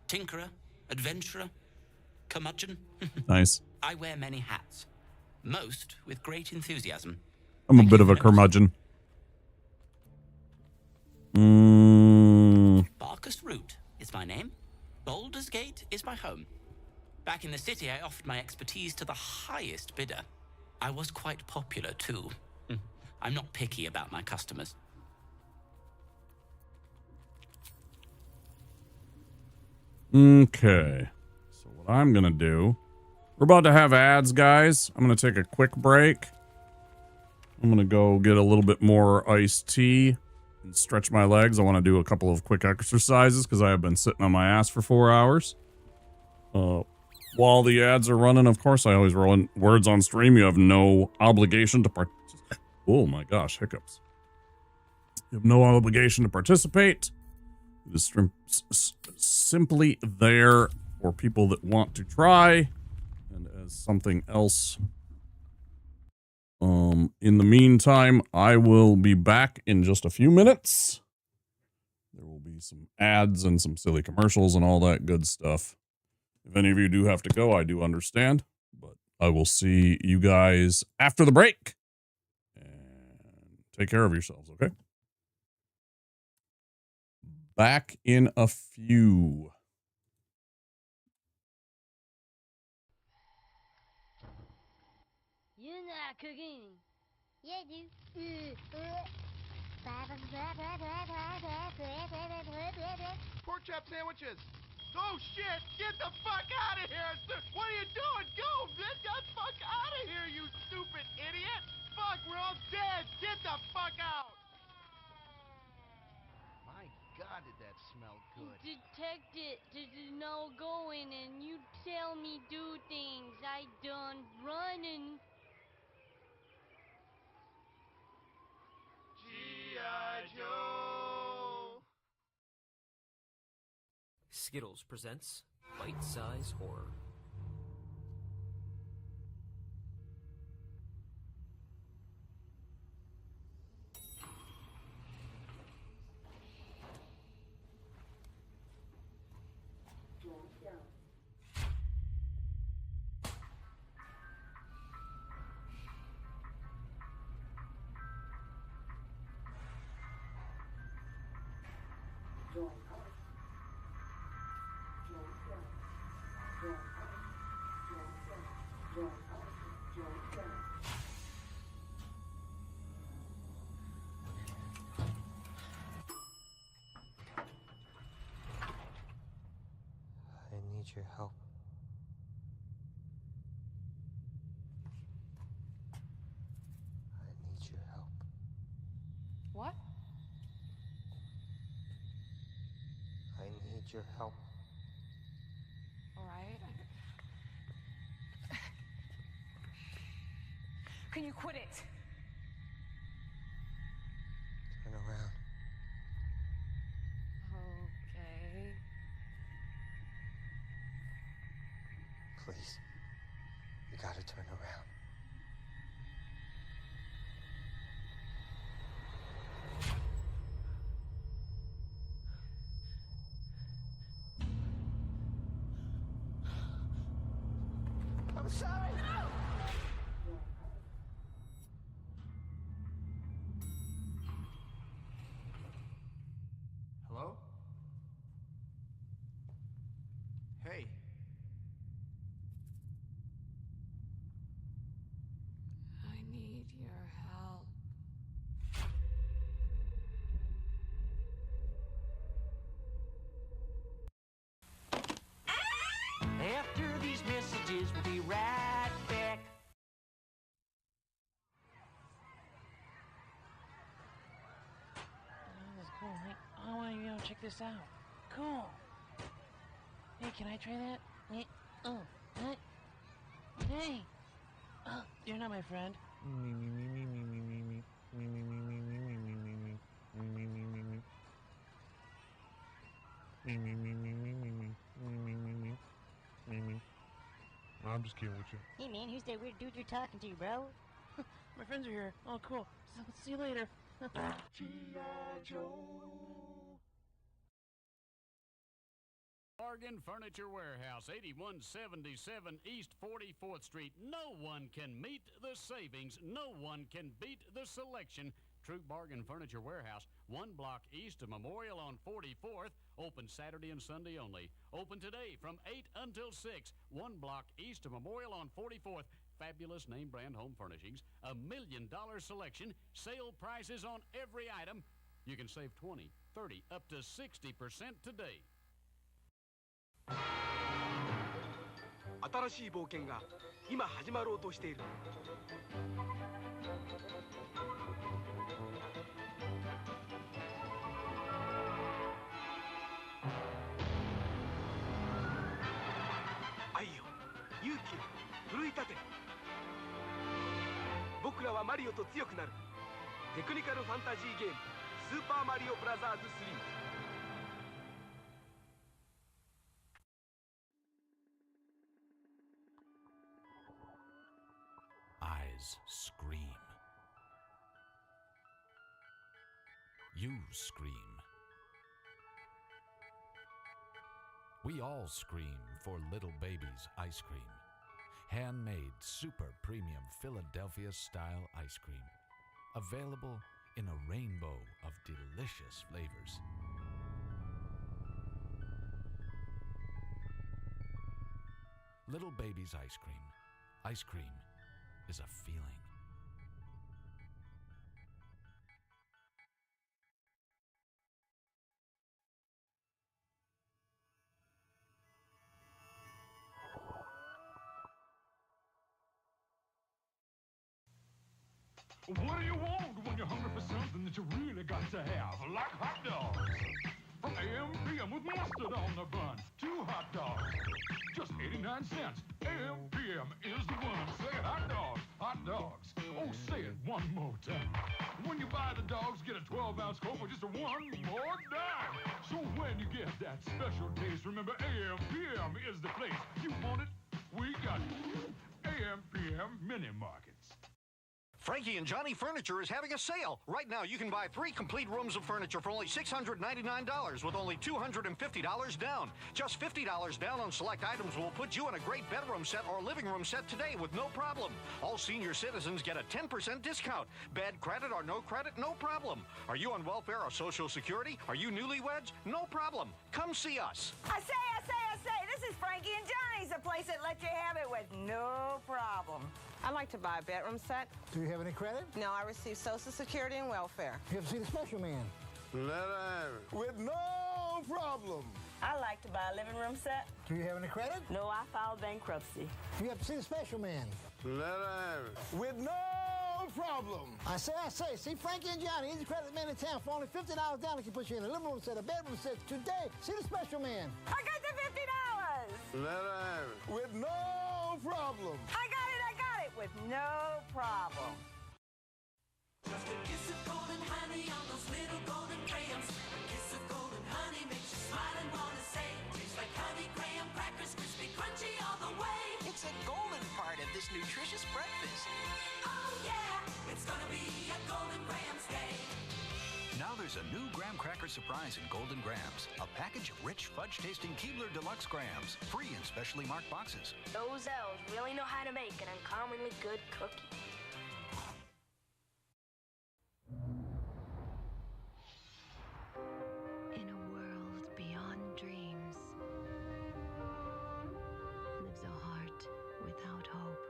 tinkerer, adventurer, curmudgeon. Nice. I wear many hats. Most with great enthusiasm. I'm a bit of a curmudgeon. Barkus Root is my name. Baldur's Gate is my home. Back in the city, I offered my expertise to the highest bidder. I was quite popular, too. I'm not picky about my customers. Okay. So what I'm going to do... We're about to have ads, guys. I'm going to take a quick break. I'm going to go get a little bit more iced tea and stretch my legs. I want to do a couple of quick exercises because I have been sitting on my ass for 4 hours. While the ads are running, of course, I always roll in words on stream. You have no obligation to participate. Oh my gosh, hiccups. You have no obligation to participate. It is simply there for people that want to try. And as something else, in the meantime, I will be back in just a few minutes. There will be some ads and some silly commercials and all that good stuff. If any of you do have to go, I do understand, but I will see you guys after the break. And take care of yourselves, okay? Back in a few. You're not cooking. Yeah, dude. Pork chop sandwiches. Oh shit! Get the fuck out of here! What are you doing? Go! Get the fuck out of here, you stupid idiot! Fuck, we're all dead! Get the fuck out! My God, did that smell good? Detect it. There's no going, and you tell me do things. I done running. G.I. Joe! Skittles presents Bite-Size Horror. I need your help. I need your help. What? I need your help. All right. Can you quit it? Turn around. Okay. Please. You gotta turn around. We'll be right back. This is cool. Hey, I want to check this out. Cool. Hey, can I try that? Hey, hey. You're not my friend. I'm just kidding with you. Hey man, who's that weird dude you're talking to, bro? My friends are here. Oh, cool. So, see you later. G.I. Joe. Bargain Furniture Warehouse, 8177 East 44th Street. No one can meet the savings. No one can beat the selection. True Bargain Furniture Warehouse, 1 block east of Memorial on 44th. Open Saturday and Sunday only. Open today from 8 until 6. 1 block east of Memorial on 44th. Fabulous name brand home furnishings. $1 million selection. Sale prices on every item. You can save 20, 30, up to 60% today. 新しい冒険が今始まろうとしている。愛よ、勇気を奮い立て。僕らはマリオと強くなる。テクニカルファンタジーゲーム「スーパーマリオブラザーズ3」。Eyes scream. You scream. We all scream for Little Baby's ice cream. Handmade super premium Philadelphia style ice cream. Available in a rainbow of delicious flavors. Little Baby's ice cream. Ice cream is a feeling. What do you want when you're hungry for something that you really got to have? Like hot dogs. From AM PM with mustard on the bun. 2 hot dogs. Just 89 cents. AM PM is the one. Say hot dogs. Hot dogs. Oh, say it one more time. When you buy the dogs, get a 12-ounce Coke for just a one more dime. So when you get that special taste, remember AM PM is the place. You want it? We got it. AM PM Mini Markets. Frankie and Johnny Furniture is having a sale. Right now, you can buy 3 complete rooms of furniture for only $699 with only $250 down. Just $50 down on select items will put you in a great bedroom set or living room set today with no problem. All senior citizens get a 10% discount. Bad credit or no credit, no problem. Are you on welfare or Social Security? Are you newlyweds? No problem. Come see us. I say, this is Frankie and Johnny's, a place that lets you have it with no problem. I'd like to buy a bedroom set. Do you have any credit? No, I receive Social Security and welfare. You have to see the special man. Let her have it. With no problem. I'd like to buy a living room set. Do you have any credit? No, I filed bankruptcy. You have to see the special man. Let her have it. With no problem. I say, see Frankie and Johnny, he's the credit man in town. For only $50 down, he can put you in a living room set, a bedroom set today. See the special man. I got the $50. Let her have it. With no problem. I got it with no problem. Just a kiss of golden honey on those little golden grahams. A kiss of golden honey makes you smile and wanna say, tastes like honey graham crackers, crispy, crunchy all the way. It's a golden part of this nutritious breakfast. Oh yeah, it's gonna be a golden grahams day. Now there's a new graham cracker surprise in Golden Grahams. A package of rich, fudge-tasting Keebler Deluxe Grahams. Free in specially marked boxes. Those elves really know how to make an uncommonly good cookie. In a world beyond dreams lives a heart without hope.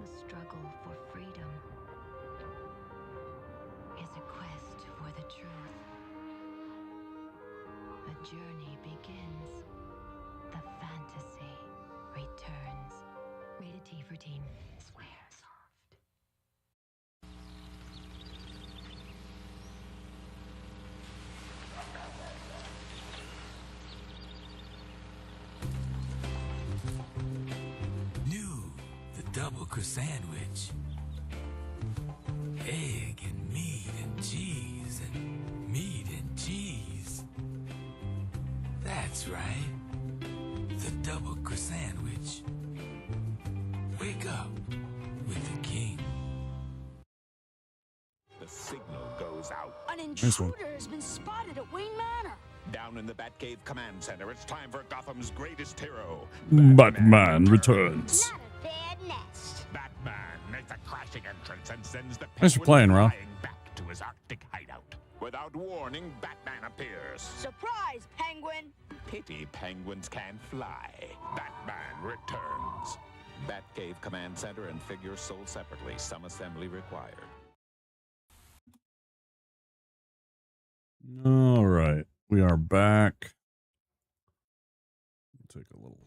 The struggle for freedom is a quest for the truth. A journey begins. The fantasy returns. Rated T for teen. Swear soft. New, the double sandwich. Egg and meat and cheese and meat and cheese. That's right. The double sandwich. Wake up with the king. The signal goes out. An Nice one. intruder has been spotted at Wayne Manor. Down in the Batcave Command Center, it's time for Gotham's greatest hero. Batman returns. Not a bad nest. Batman makes a crashing entrance and sends the Thanks for Penguin playing, Ro. flying back to his Arctic hideout. Without warning, Batman appears. Surprise, Penguin. Pity penguins can't fly. Batman returns. Batcave Command Center and figures sold separately. Some assembly required. All right, we are back. Take a little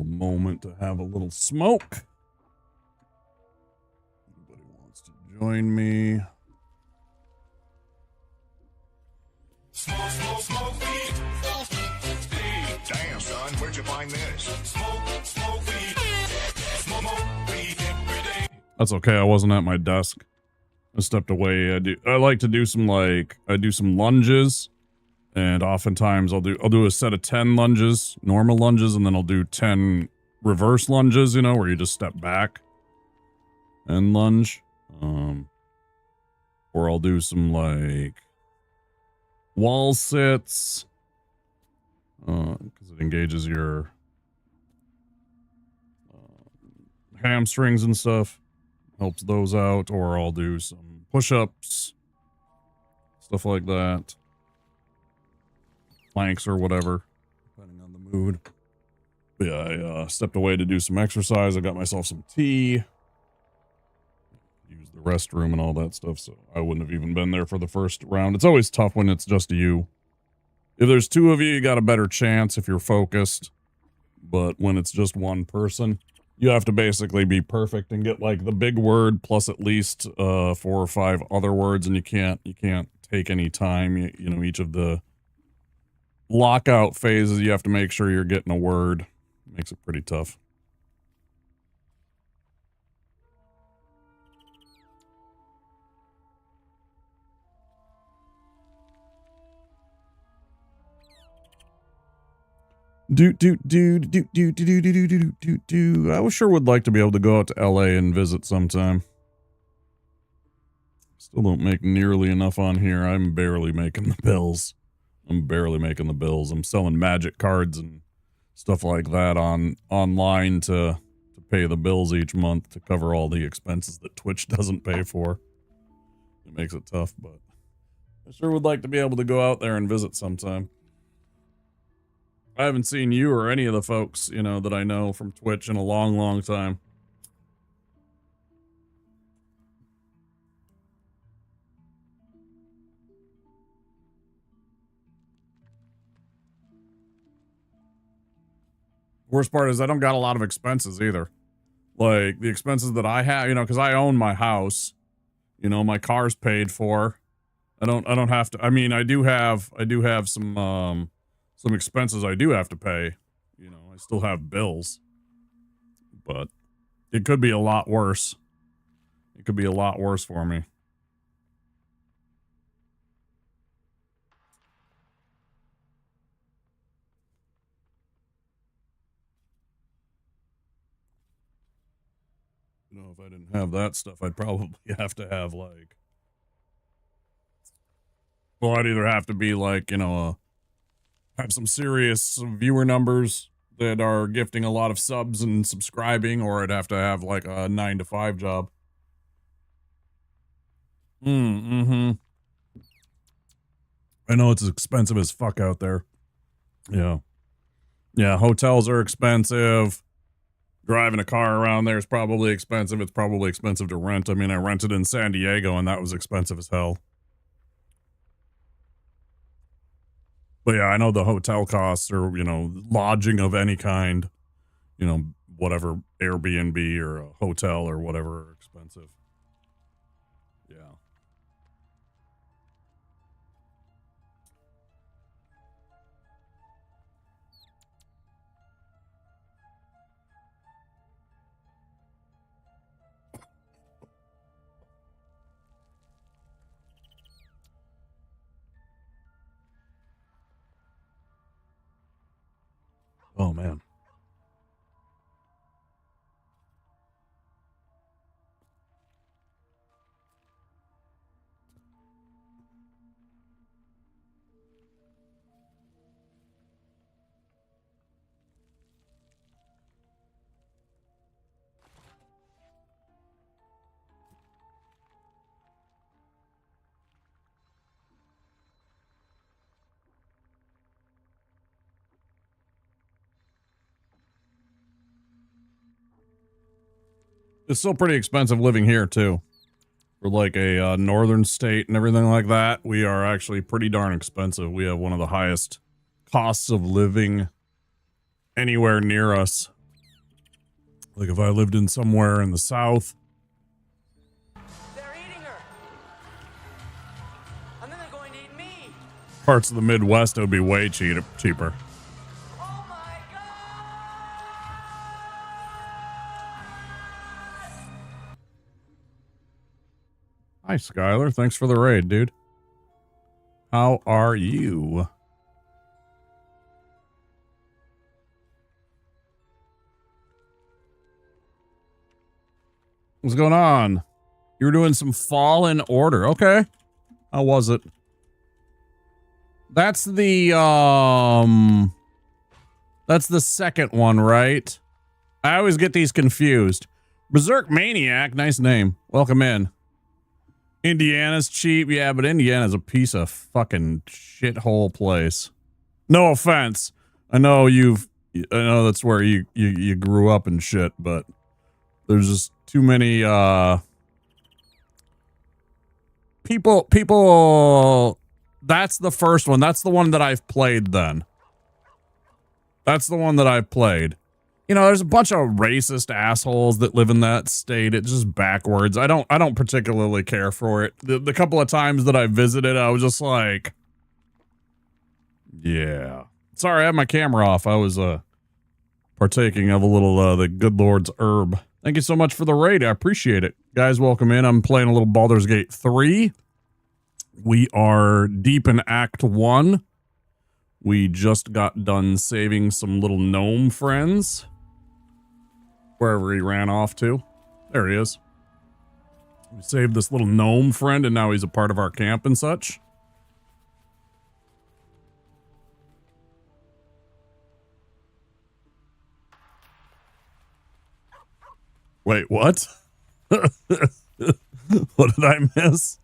moment to have a little smoke. Anybody wants to join me? Smoke, smoke, smoke weed. Hey, damn, son, where'd you find this? Smoke, smoke weed. Smoke weed every day. That's okay. I wasn't at my desk. I stepped away. I like to do some lunges, and oftentimes I'll do a set of 10 lunges, normal lunges, and then I'll do 10 reverse lunges, you know, where you just step back and lunge. Or I'll do some like wall sits, because it engages your hamstrings and stuff. Helps those out. Or I'll do some push-ups, stuff like that. Planks or whatever, depending on the mood. But yeah, I stepped away to do some exercise. I got myself some tea. Used the restroom and all that stuff, so I wouldn't have even been there for the first round. It's always tough when it's just you. If there's two of you, you got a better chance if you're focused. But when it's just one person, you have to basically be perfect and get like the big word plus at least 4 or 5 other words, and you can't take any time. You know, each of the lockout phases, you have to make sure you're getting a word. Makes it pretty tough. I sure would like to be able to go out to LA and visit sometime. Still don't make nearly enough on here. I'm barely making the bills. I'm selling magic cards and stuff like that online to pay the bills each month to cover all the expenses that Twitch doesn't pay for. It makes it tough, but I sure would like to be able to go out there and visit sometime. I haven't seen you or any of the folks, you know, that I know from Twitch in a long, long time. Worst part is I don't got a lot of expenses either. Like the expenses that I have, you know, because I own my house, you know, my car's paid for. I don't have to. I mean, I do have some expenses I do have to pay. You know, I still have bills, but it could be a lot worse. It could be a lot worse for me. You know, if I didn't have that stuff, I'd probably have to have like, well, I'd either have to be like, you know, have some serious viewer numbers that are gifting a lot of subs and subscribing, or I'd have to have like a 9-to-5 job. I know it's expensive as fuck out there. Yeah. Yeah, hotels are expensive. Driving a car around there is probably expensive. It's probably expensive to rent. I mean, I rented in San Diego and that was expensive as hell. But yeah, I know the hotel costs or, you know, lodging of any kind, you know, whatever, Airbnb or a hotel or whatever are expensive. Yeah. Oh, man. It's still pretty expensive living here, too. For like a northern state and everything like that, we are actually pretty darn expensive. We have one of the highest costs of living anywhere near us. Like if I lived in somewhere in the south. They're eating her. And then they're going to eat me. Parts of the Midwest, it would be way cheaper. Hi, Skylar. Thanks for the raid, dude. How are you? What's going on? You were doing some Fallen Order. Okay. How was it? That's the second one, right? I always get these confused. Berserk Maniac, nice name. Welcome in. Indiana's cheap, yeah, but Indiana's a piece of fucking shithole place. No offense. I know that's where you grew up and shit, but there's just too many people. That's the first one. That's the one that I've played then. That's the one that I've played. You know, there's a bunch of racist assholes that live in that state. It's just backwards. I don't particularly care for it. The couple of times that I visited, I was just like, yeah. Sorry, I had my camera off. I was partaking of a little the good Lord's herb. Thank you so much for the raid. I appreciate it. Guys, welcome in. I'm playing a little Baldur's Gate 3. We are deep in Act 1. We just got done saving some little gnome friends. Wherever he ran off to. There he is. We saved this little gnome friend, and now he's a part of our camp and such. Wait, what? What did I miss?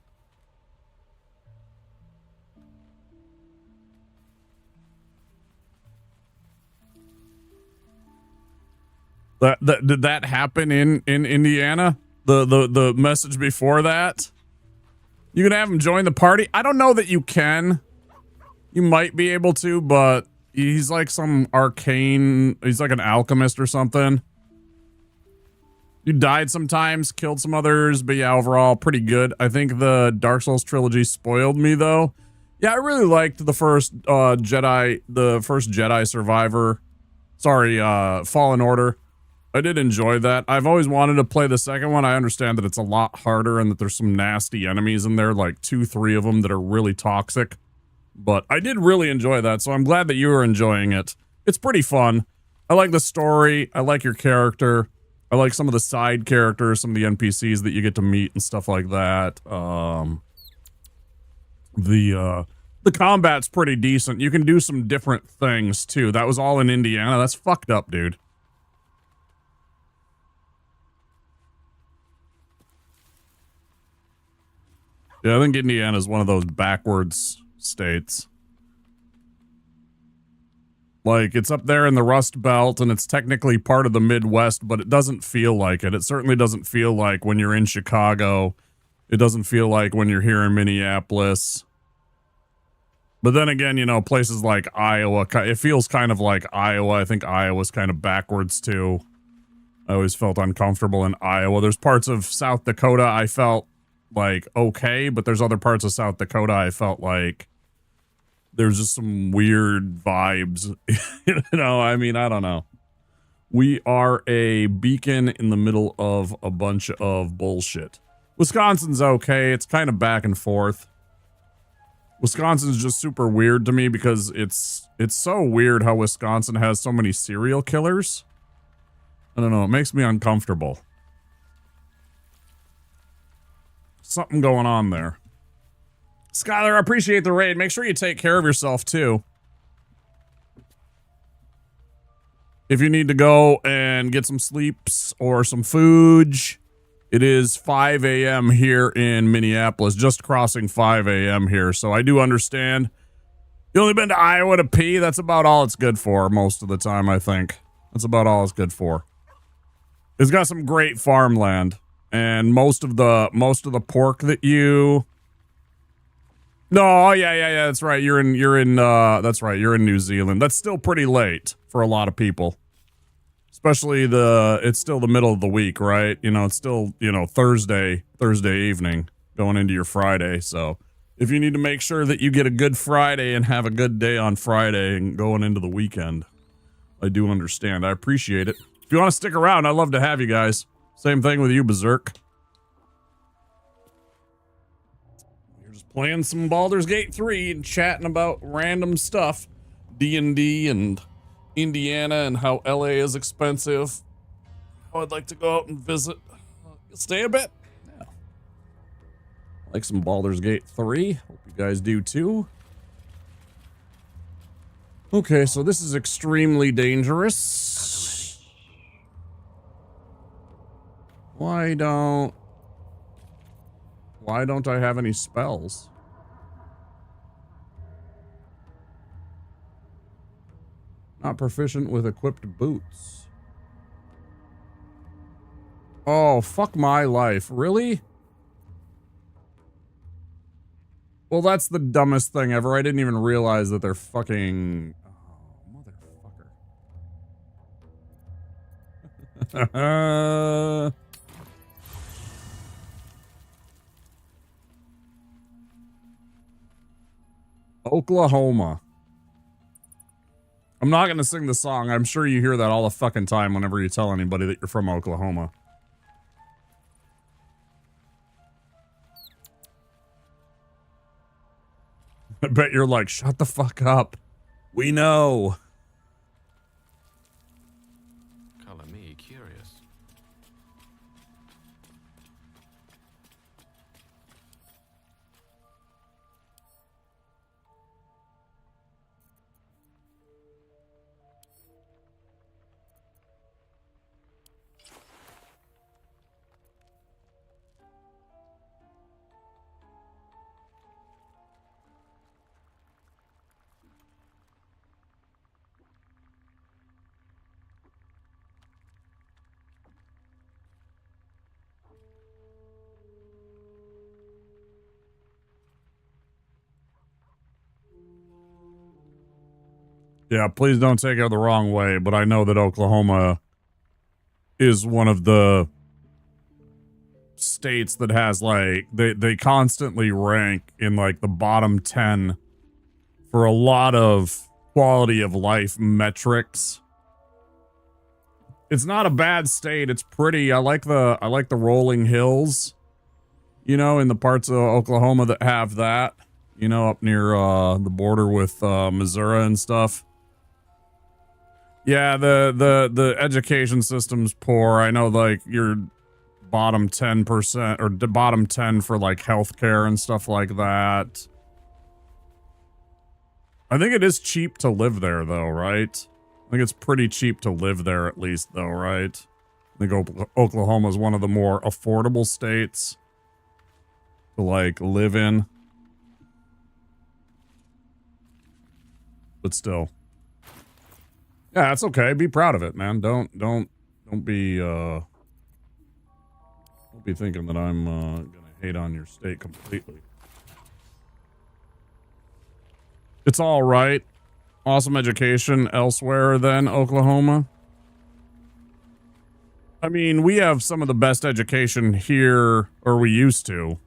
Did that happen in Indiana? The message before that? You can have him join the party? I don't know that you can. You might be able to, but he's like some arcane, he's like an alchemist or something. You died sometimes, killed some others, but yeah, overall pretty good. I think the Dark Souls trilogy spoiled me though. Yeah, I really liked the first Jedi Survivor. Sorry, Fallen Order. I did enjoy that. I've always wanted to play the second one. I understand that it's a lot harder and that there's some nasty enemies in there, like 2-3 of them that are really toxic. But I did really enjoy that, so I'm glad that you were enjoying it. It's pretty fun. I like the story. I like your character. I like some of the side characters, some of the NPCs that you get to meet and stuff like that. The combat's pretty decent. You can do some different things, too. That was all in Indiana. That's fucked up, dude. Yeah, I think Indiana is one of those backwards states. Like, it's up there in the Rust Belt, and it's technically part of the Midwest, but it doesn't feel like it. It certainly doesn't feel like when you're in Chicago. It doesn't feel like when you're here in Minneapolis. But then again, you know, places like Iowa, it feels kind of like Iowa. I think Iowa's kind of backwards too. I always felt uncomfortable in Iowa. There's parts of South Dakota I felt like okay, but there's other parts of South Dakota I felt like there's just some weird vibes. You know, I mean, I don't know. We are a beacon in the middle of a bunch of bullshit. Wisconsin's okay. It's kind of back and forth. Wisconsin's just super weird to me because it's so weird how Wisconsin has so many serial killers. I don't know. It makes me uncomfortable. Something going on there. Skylar, I appreciate the raid. Make sure you take care of yourself, too. If you need to go and get some sleeps or some food, it is 5 a.m. here in Minneapolis. Just crossing 5 a.m. here, so I do understand. You only been to Iowa to pee? That's about all it's good for most of the time, I think. That's about all it's good for. It's got some great farmland, and most of the pork that you. No, yeah, that's right. You're in that's right. You're in New Zealand. That's still pretty late for a lot of people. Especially it's still the middle of the week, right? You know, it's still, you know, Thursday evening going into your Friday. So if you need to make sure that you get a good Friday and have a good day on Friday and going into the weekend, I do understand. I appreciate it. If you want to stick around, I'd love to have you guys. Same thing with you, Berserk. You're just playing some Baldur's Gate 3 and chatting about random stuff. D&D and Indiana and how LA is expensive. How I'd like to go out and visit. Stay a bit. Yeah. Like some Baldur's Gate 3. Hope you guys do too. Okay, so this is extremely dangerous. Why don't I have any spells? Not proficient with equipped boots. Oh, fuck my life. Really? Well, that's the dumbest thing ever. I didn't even realize that they're fucking... Oh, motherfucker. Oklahoma. I'm not going to sing the song. I'm sure you hear that all the fucking time whenever you tell anybody that you're from Oklahoma. I bet you're like, shut the fuck up. We know. Color me curious. Yeah, please don't take it the wrong way, but I know that Oklahoma is one of the states that has, like, they constantly rank in, like, the bottom 10 for a lot of quality of life metrics. It's not a bad state. It's pretty. I like the rolling hills, you know, in the parts of Oklahoma that have that, you know, up near the border with Missouri and stuff. Yeah, the education system's poor. I know, like, you're bottom 10% or the bottom 10 for, like, healthcare and stuff like that. I think it is cheap to live there, though, right? I think it's pretty cheap to live there, at least, though, right? I think Oklahoma is one of the more affordable states to, like, live in. But still. Yeah, it's okay. Be proud of it, man. Don't be thinking that I'm gonna hate on your state completely. It's all right. Awesome education elsewhere than Oklahoma. I mean, we have some of the best education here, or we used to.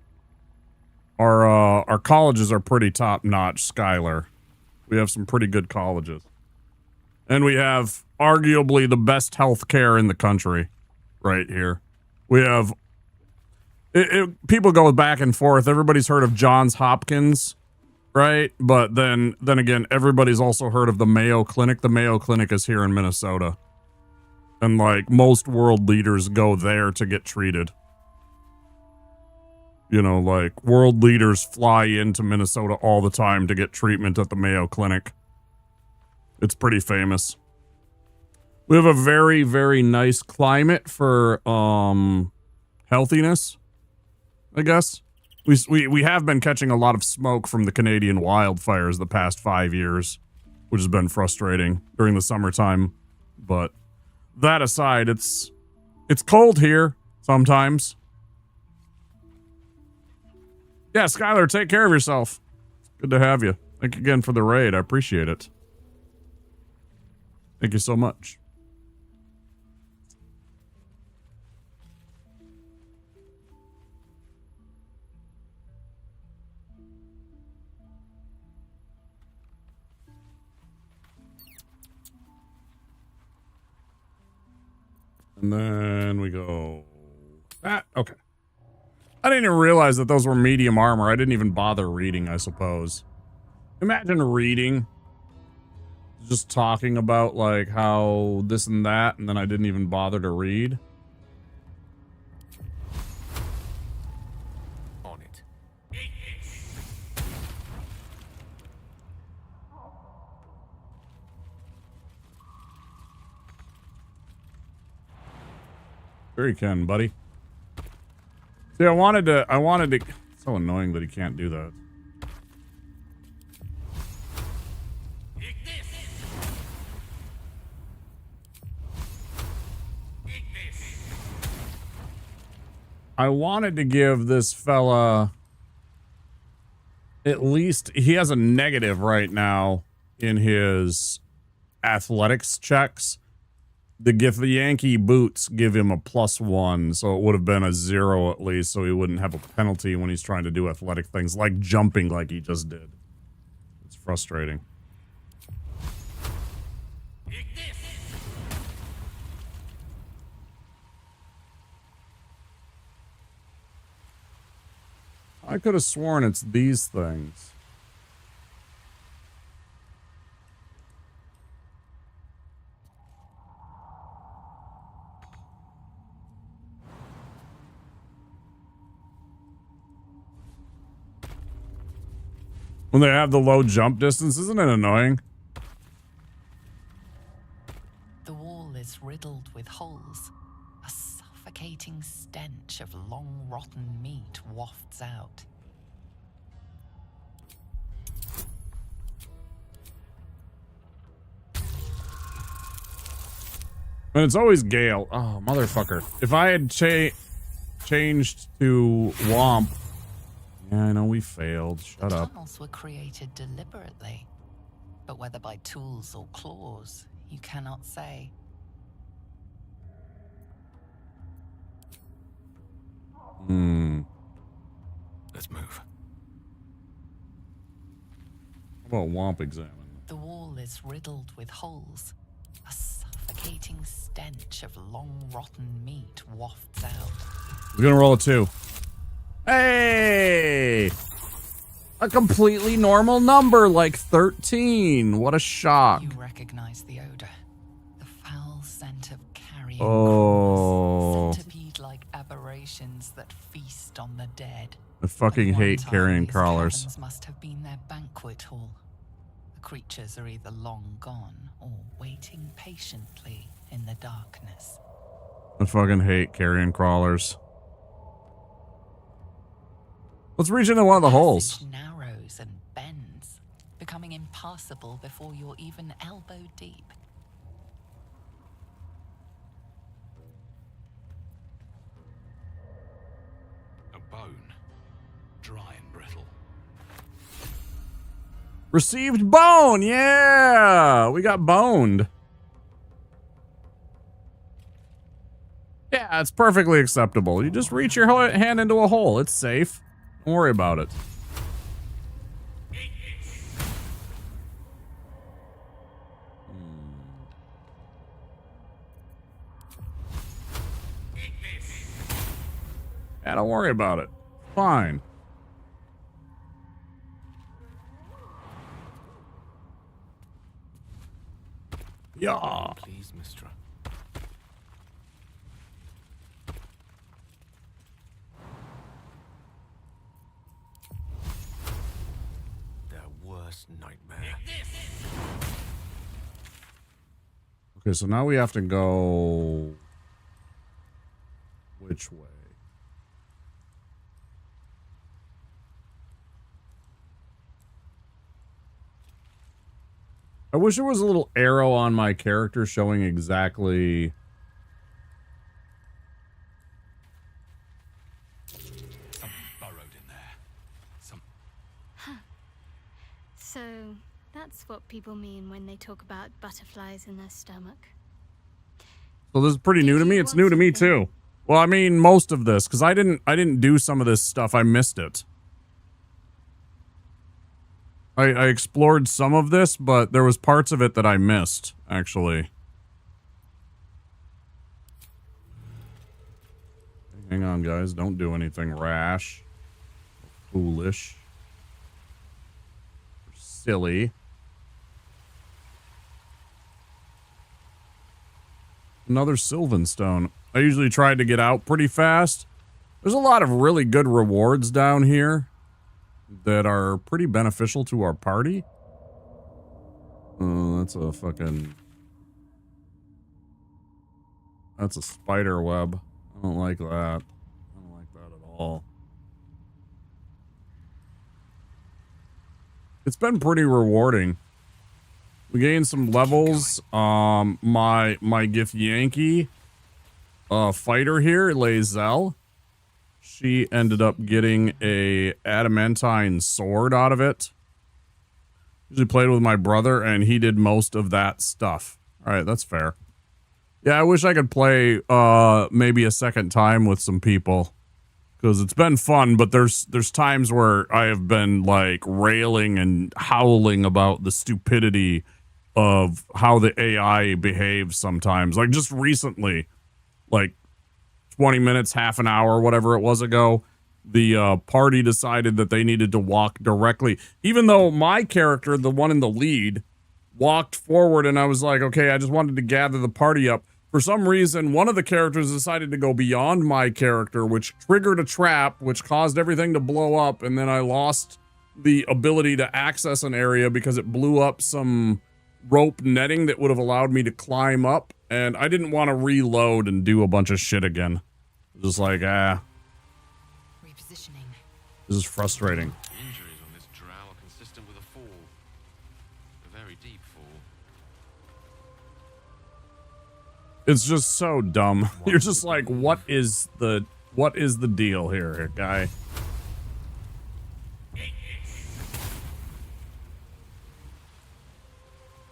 Our colleges are pretty top notch, Skylar. We have some pretty good colleges. And we have arguably the best health care in the country right here. We have people go back and forth. Everybody's heard of Johns Hopkins, right? But then again, everybody's also heard of the Mayo Clinic. The Mayo Clinic is here in Minnesota. And like most world leaders go there to get treated. You know, like world leaders fly into Minnesota all the time to get treatment at the Mayo Clinic. It's pretty famous. We have a very, very nice climate for healthiness, I guess. We have been catching a lot of smoke from the Canadian wildfires the past 5 years, which has been frustrating during the summertime. But that aside, it's cold here sometimes. Yeah, Skylar, take care of yourself. Good to have you. Thank you again for the raid. I appreciate it. Thank you so much. And then we go... okay. I didn't even realize that those were medium armor. I didn't even bother reading, I suppose. Imagine reading. Just talking about, like, how this and that, and then I didn't even bother to read. On it. Sure you can, buddy. See, I wanted to... It's so annoying that he can't do that. I wanted to give this fella... At least... He has a negative right now in his athletics checks. The Yankee boots give him a +1, so it would have been a 0 at least, so he wouldn't have a penalty when he's trying to do athletic things, like jumping like he just did. It's frustrating. I could have sworn it's these things. When they have the low jump distance, isn't it annoying? The wall is riddled with holes. A suffocating stench of long rotten meat wafts out. And it's always Gale. Oh, motherfucker. If I had changed to Womp... Yeah, I know we failed. Shut up. Tunnels were created deliberately, but whether by tools or claws, you cannot say. Let's move. How about Womp examine? The wall is riddled with holes. A suffocating stench of long rotten meat wafts out. We're gonna roll a 2. Hey! A completely normal number, like 13. What a shock. You recognize the odor. The foul scent of carrion crawlers, centipede-like aberrations that feast on the dead. I fucking hate carrion crawlers. Caverns must have been their banquet hall. The creatures are either long gone or waiting patiently in the darkness. I fucking hate carrion crawlers. Let's reach into one of the holes. Narrows and bends, becoming impassable before you're even elbow deep. A bone, dry and brittle. Received bone. Yeah, we got boned. Yeah, it's perfectly acceptable. You just reach your hand into a hole. It's safe. Don't worry about it. Yeah, don't worry about it. Fine. Yeah. Please, Mistra. Their worst nightmare. Okay, so now we have to go which way? I wish there was a little arrow on my character showing exactly. Something burrowed in there. Huh. So that's what people mean when they talk about butterflies in their stomach. So this is pretty new to me. It's new to me too. Well, I mean, most of this, because I didn't do some of this stuff. I missed it. I explored some of this, but there was parts of it that I missed, actually. Hang on, guys. Don't do anything rash. Foolish. Silly. Another Sylvan Stone. I usually try to get out pretty fast. There's a lot of really good rewards down here that are pretty beneficial to our party. Oh, that's a fucking... That's a spider web. I don't like that. I don't like that at all. It's been pretty rewarding. We gained some levels. My Githyanki fighter here, Lae'zel, she ended up getting a adamantine sword out of it. Usually played with my brother, and he did most of that stuff. All right, that's fair. Yeah, I wish I could play maybe a second time with some people, because it's been fun, but there's times where I have been like railing and howling about the stupidity of how the AI behaves sometimes. Like just recently, like 20 minutes, half an hour, whatever it was ago, the party decided that they needed to walk directly. Even though my character, the one in the lead, walked forward, and I was like, okay, I just wanted to gather the party up. For some reason, one of the characters decided to go beyond my character, which triggered a trap, which caused everything to blow up, and then I lost the ability to access an area because it blew up some rope netting that would have allowed me to climb up, and I didn't want to reload and do a bunch of shit again. Just like, repositioning. This is frustrating. Injuries on this drow are consistent with a fall. A very deep fall. It's just so dumb. You're just like, what is the deal here, guy?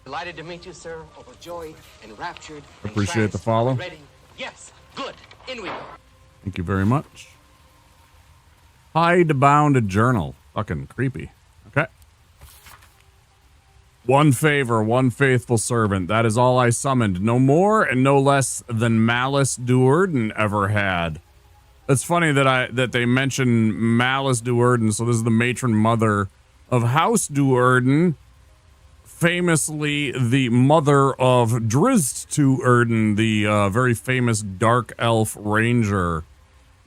Delighted to meet you, sir. Overjoyed, enraptured. Appreciate the follow. Ready? Yes. Good. In we go. Thank you very much. Hidebound journal. Fucking creepy. Okay. One favor, one faithful servant. That is all I summoned. No more and no less than Malice Duerden ever had. It's funny that they mention Malice Duerden. So this is the matron mother of House Duerden. Famously the mother of Drizzt Duerden, the very famous dark elf ranger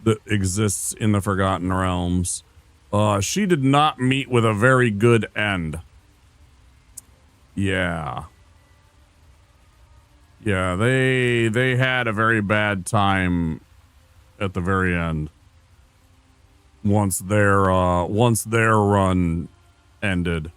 that exists in the Forgotten Realms. She did not meet with a very good end. Yeah. Yeah, they had a very bad time at the very end. Once their run ended.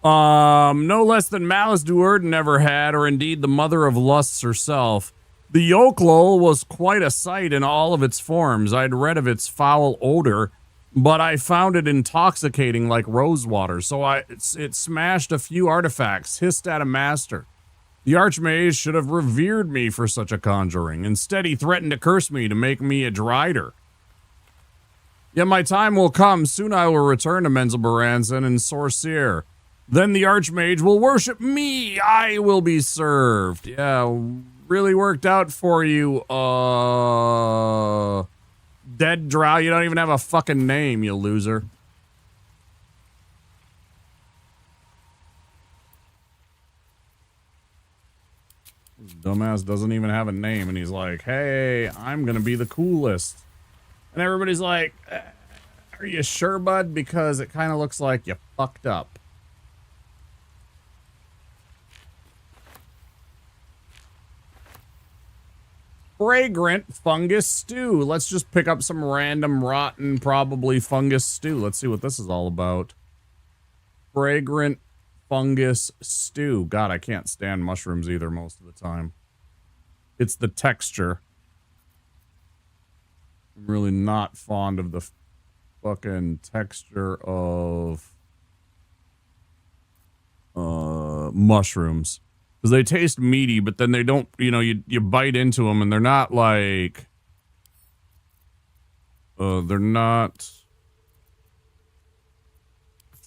No less than Malice Duerden never had, or indeed the mother of lusts herself. The Yoklol was quite a sight in all of its forms. I'd read of its foul odor, but I found it intoxicating like rose water, so it smashed a few artifacts, hissed at a master. The Archmage should have revered me for such a conjuring. Instead, he threatened to curse me to make me a drider. Yet my time will come. Soon I will return to Menzelbaranzen and Sorcier. Then the Archmage will worship me. I will be served. Yeah, really worked out for you, Dead Drow. You don't even have a fucking name, you loser. Dumbass doesn't even have a name, and he's like, hey, I'm gonna be the coolest. And everybody's like, are you sure, bud? Because it kind of looks like you fucked up. Fragrant fungus stew. Let's just pick up some random rotten, probably fungus stew. Let's see what this is all about. Fragrant fungus stew. God, I can't stand mushrooms either most of the time. It's the texture. I'm really not fond of the fucking texture of mushrooms. Because they taste meaty, but then they don't, you know, you bite into them and they're not like, they're not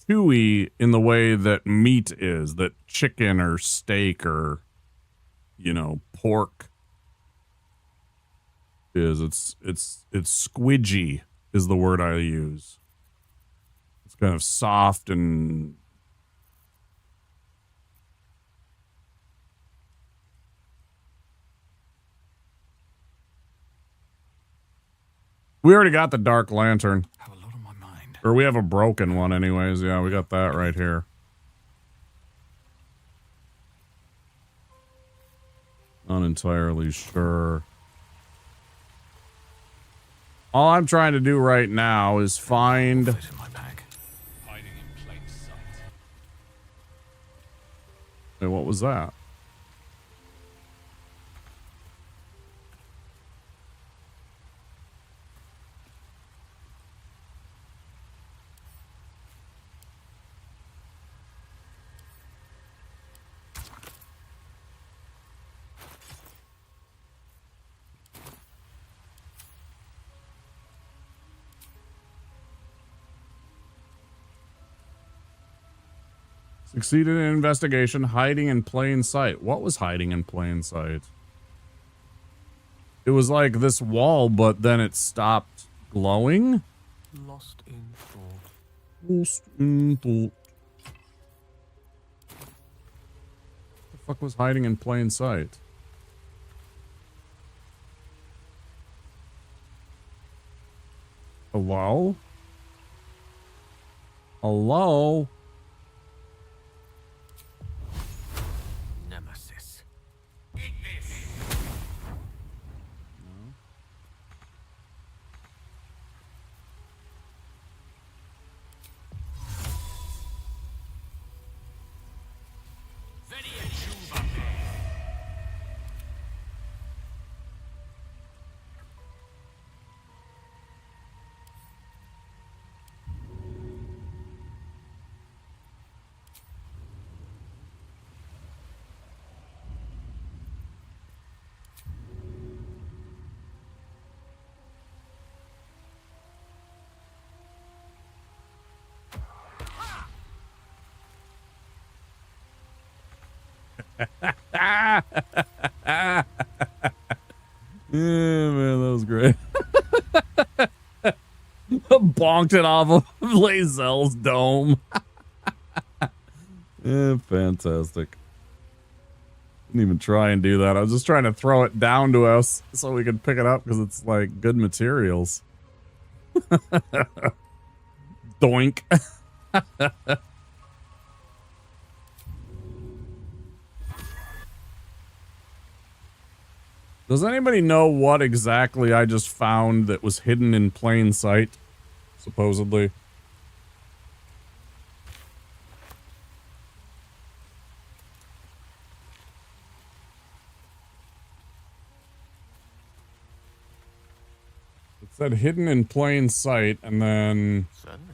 chewy in the way that meat is, that chicken or steak or, you know, pork is. It's squidgy is the word I use. It's kind of soft and we already got the Dark Lantern. Have a lot on my mind. Or we have a broken one anyways. Yeah, we got that right here. Not entirely sure. All I'm trying to do right now is find... Hey, what was that? Succeeded in investigation, hiding in plain sight. What was hiding in plain sight? It was like this wall, but then it stopped glowing? Lost in thought. Lost in thought. What the fuck was hiding in plain sight? Hello? Hello? Nemesis. Yeah, man, that was great. Bonked it off of Lae'zel's dome. Yeah, fantastic. Didn't even try and do that. I was just trying to throw it down to us so we could pick it up because it's like good materials. Doink. Does anybody know what exactly I just found that was hidden in plain sight? Supposedly. said hidden in plain sight, and then... Certainly.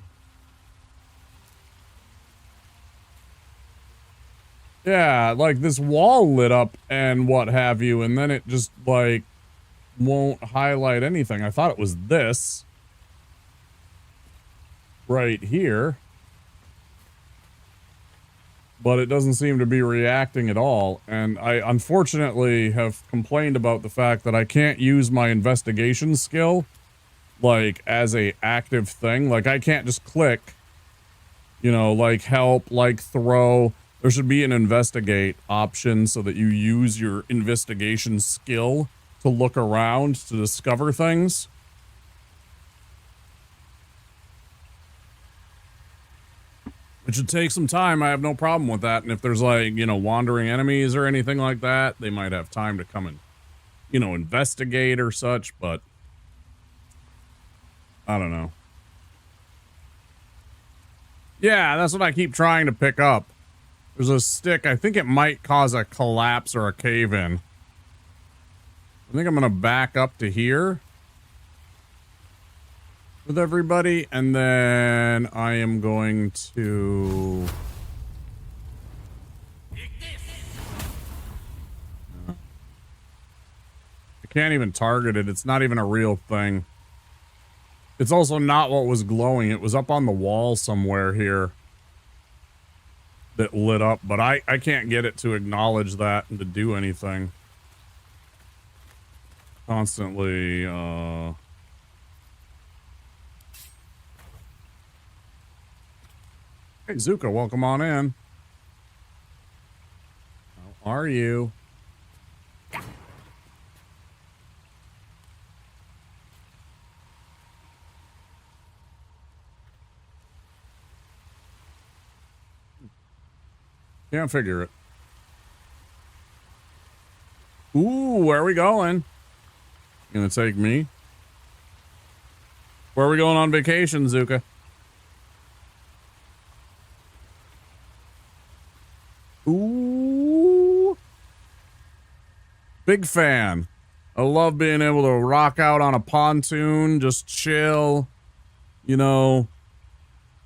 Yeah, like this wall lit up and what have you, and then it just, like, won't highlight anything. I thought it was this. Right here. But it doesn't seem to be reacting at all. And I unfortunately have complained about the fact that I can't use my investigation skill, like, as a active thing. Like, I can't just click, you know, like help, like throw. There should be an investigate option so that you use your investigation skill to look around to discover things. It should take some time. I have no problem with that. And if there's, like, you know, wandering enemies or anything like that, they might have time to come and, you know, investigate or such, but I don't know. Yeah, that's what I keep trying to pick up. There's a stick. I think it might cause a collapse or a cave-in. I think I'm going to back up to here with everybody, and then I am going to... I can't even target it. It's not even a real thing. It's also not what was glowing. It was up on the wall somewhere here that lit up, but I can't get it to acknowledge that and to do anything. Constantly, Hey, Zuka, welcome on in. How are you? Can't figure it. Ooh, where are we going? You gonna take me? Where are we going on vacation, Zuka? Ooh. Big fan. I love being able to rock out on a pontoon, just chill. You know,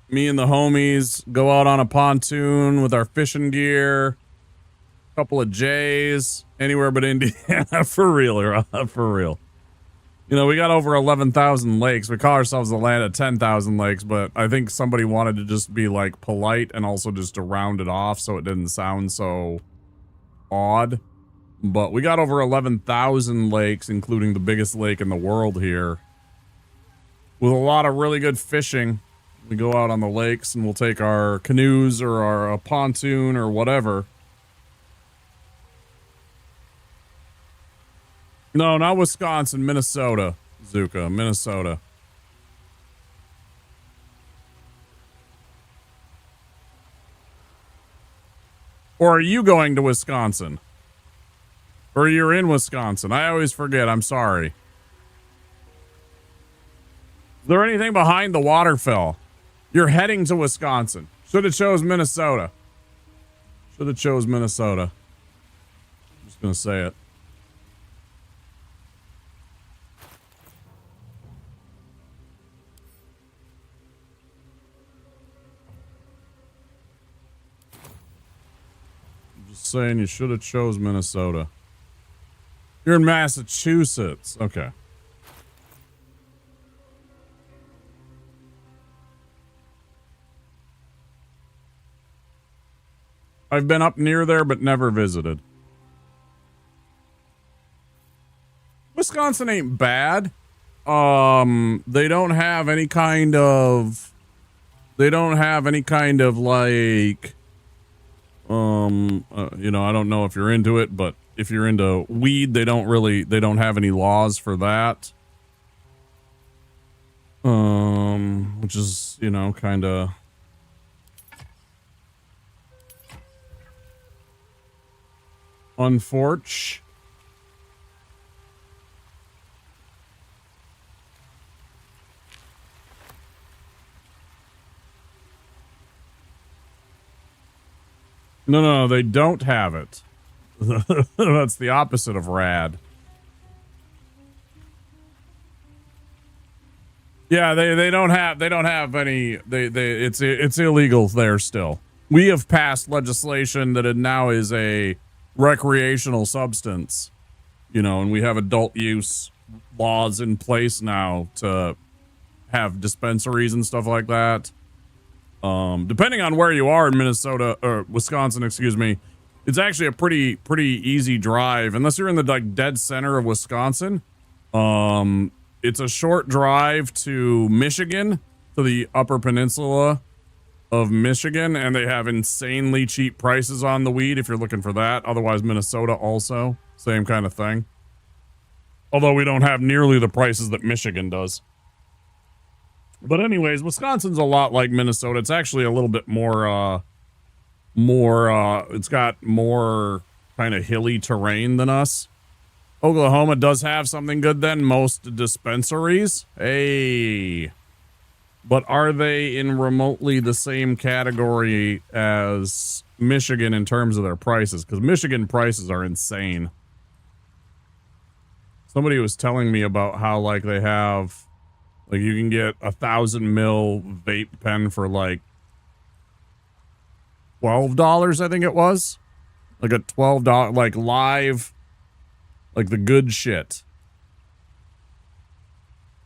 me and the homies go out on a pontoon with our fishing gear. Couple of J's. Anywhere but Indiana. For real, for real. You know, we got over 11,000 lakes. We call ourselves the land of 10,000 lakes, but I think somebody wanted to just be, like, polite and also just to round it off so it didn't sound so odd. But we got over 11,000 lakes, including the biggest lake in the world here, with a lot of really good fishing. We go out on the lakes and we'll take our canoes or our pontoon or whatever. No, not Wisconsin, Minnesota, Zuka, Minnesota. Or are you going to Wisconsin? Or you're in Wisconsin? I always forget, I'm sorry. Is there anything behind the waterfall? You're heading to Wisconsin. Should have chose Minnesota. Should have chose Minnesota. I'm just gonna say it. Saying you should have chose Minnesota. You're in Massachusetts. Okay. I've been up near there but never visited. Wisconsin ain't bad. They don't have any kind of like you know, I don't know if you're into it, but if you're into weed, they don't have any laws for that. Which is, you know, kind of unfortunate. No, they don't have it. That's the opposite of rad. Yeah, they don't have any. It's illegal there still. We have passed legislation that it now is a recreational substance, you know, and we have adult use laws in place now to have dispensaries and stuff like that. Depending on where you are in Minnesota or Wisconsin, excuse me, it's actually a pretty easy drive unless you're in the like dead center of Wisconsin. It's a short drive to Michigan, to the Upper Peninsula of Michigan, and they have insanely cheap prices on the weed if you're looking for that. Otherwise, Minnesota also, same kind of thing. Although we don't have nearly the prices that Michigan does. But anyways, Wisconsin's a lot like Minnesota. It's actually a little bit more, it's got more kind of hilly terrain than us. Oklahoma does have something good than most dispensaries. Hey. But are they in remotely the same category as Michigan in terms of their prices? Because Michigan prices are insane. Somebody was telling me about how, like, they have, like, you can get 1,000 mil vape pen for, like, $12, I think it was. Like a $12, like, live, like the good shit.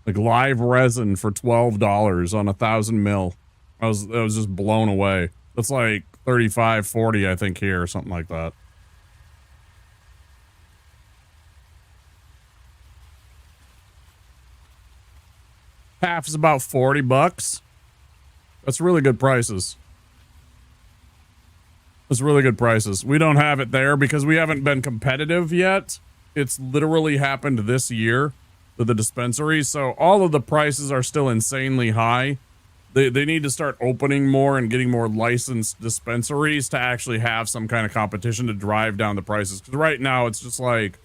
Like live resin for $12 on 1,000 mil. I was just blown away. That's like 35, 40, I think, here, or something like that. Half is about $40. That's really good prices. That's really good prices. We don't have it there because we haven't been competitive yet. It's literally happened this year to the dispensaries. So all of the prices are still insanely high. They need to start opening more and getting more licensed dispensaries to actually have some kind of competition to drive down the prices. Because right now it's just like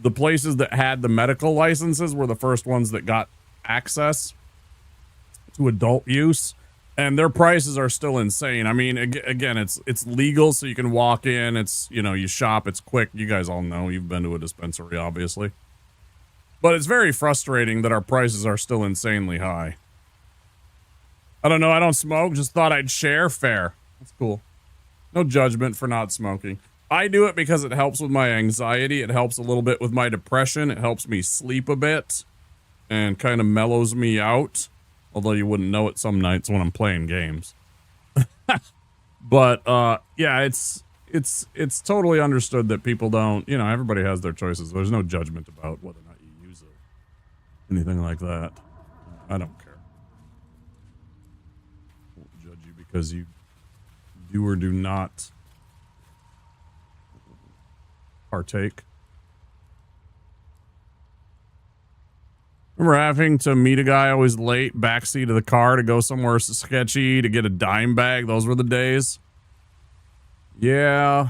the places that had the medical licenses were the first ones that got access to adult use, and their prices are still insane. I mean, again, it's legal, so you can walk in. It's, you know, you shop. It's quick. You guys all know. You've been to a dispensary, obviously. But it's very frustrating that our prices are still insanely high. I don't know. I don't smoke. Just thought I'd share. Fair. That's cool. No judgment for not smoking. I do it because it helps with my anxiety. It helps a little bit with my depression. It helps me sleep a bit and kind of mellows me out. Although you wouldn't know it some nights when I'm playing games. But yeah, it's totally understood that people don't, you know, everybody has their choices. There's no judgment about whether or not you use it. Anything like that. I don't care. I won't judge you because you do or do not partake. Remember having to meet a guy always late, backseat of the car to go somewhere sketchy to get a dime bag? Those were the days. Yeah.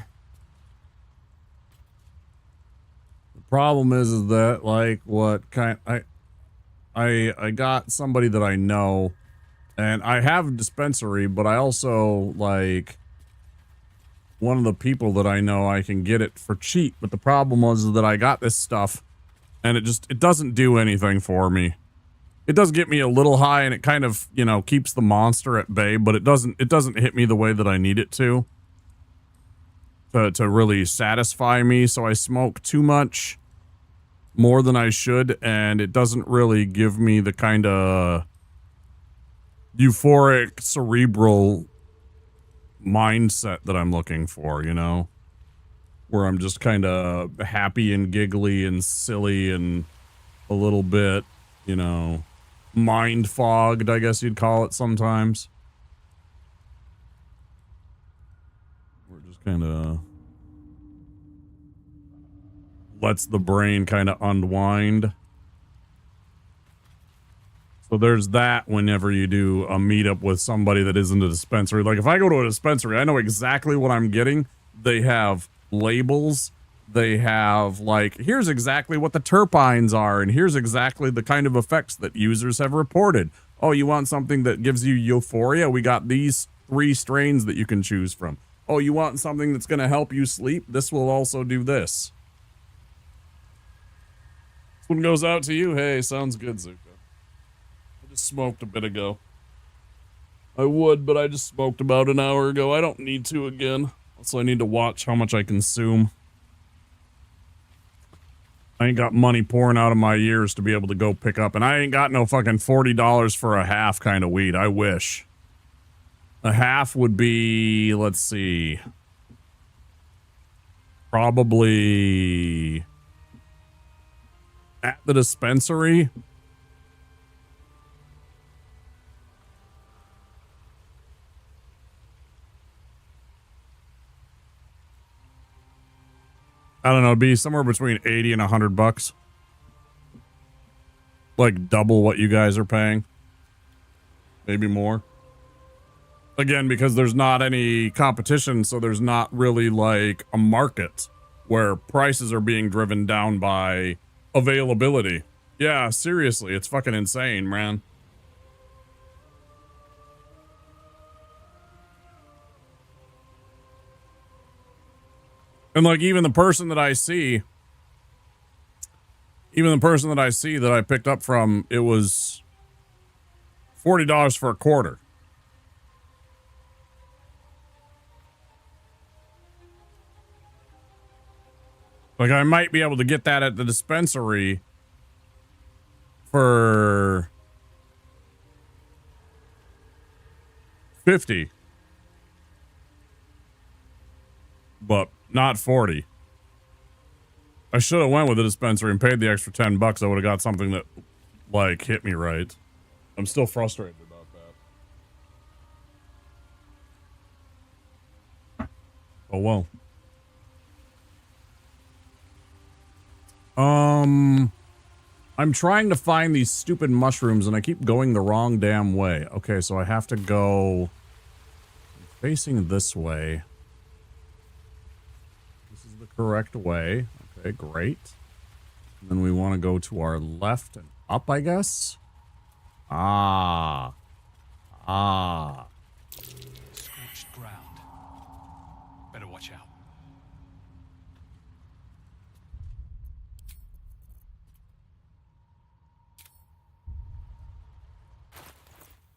The problem is that, like, what kind... I got somebody that I know, and I have a dispensary, but I also, like, one of the people that I know, I can get it for cheap. But the problem was that I got this stuff, and it doesn't do anything for me. It does get me a little high, and it kind of, you know, keeps the monster at bay, but it doesn't hit me the way that I need it to really satisfy me. So I smoke too much, more than I should, and it doesn't really give me the kind of euphoric, cerebral mindset that I'm looking for, you know? Where I'm just kind of happy and giggly and silly and a little bit, you know, mind fogged, I guess you'd call it sometimes. We're just kind of lets the brain kind of unwind. So there's that whenever you do a meetup with somebody that isn't a dispensary. Like if I go to a dispensary, I know exactly what I'm getting. They have labels. They have, like, here's exactly what the terpenes are, and here's exactly the kind of effects that users have reported. Oh, you want something that gives you euphoria? We got these 3 strains that you can choose from. Oh, you want something that's going to help you sleep? This will also do this. This one goes out to you. Hey, sounds good, Zuko. Just smoked a bit ago. I would, but I just smoked about an hour ago. I don't need to again. Also, I need to watch how much I consume. I ain't got money pouring out of my ears to be able to go pick up. And I ain't got no fucking $40 for a half kind of weed. I wish. A half would be, let's see, probably at the dispensary. I don't know, it'd be somewhere between 80 and $100. Like double what you guys are paying. Maybe more. Again, because there's not any competition, so there's not really like a market where prices are being driven down by availability. Yeah, seriously, it's fucking insane, man. And like even the person that I see that I picked up from, it was $40 for a quarter. Like I might be able to get that at the dispensary for $50. But not $40. I should have went with the dispensary and paid the extra $10. I would have got something that like hit me right. I'm still frustrated about that. Oh well. I'm trying to find these stupid mushrooms and I keep going the wrong damn way. Okay, so I have to go facing this way. This is the correct way. Okay, great. And then we want to go to our left and up, I guess. Ah. Scorched ground. Better watch out.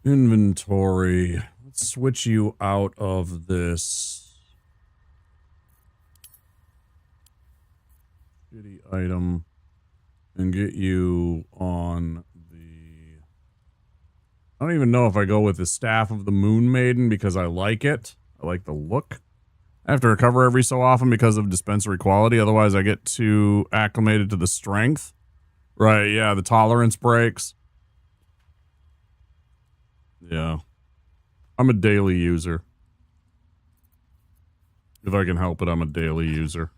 Inventory. Let's switch you out of this shitty item and get you on the... I don't even know if I go with the Staff of the Moon Maiden because I like it. I like the look. I have to recover every so often because of dispensary quality. Otherwise, I get too acclimated to the strength. Right, yeah, the tolerance breaks. Yeah. I'm a daily user. If I can help it, I'm a daily user.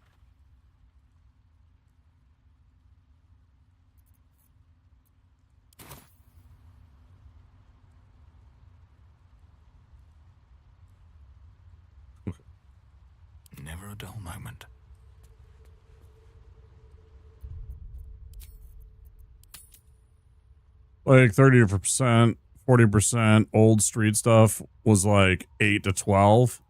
Okay. Never a dull moment. Like 30%. 40% old street stuff was like 8 to 12.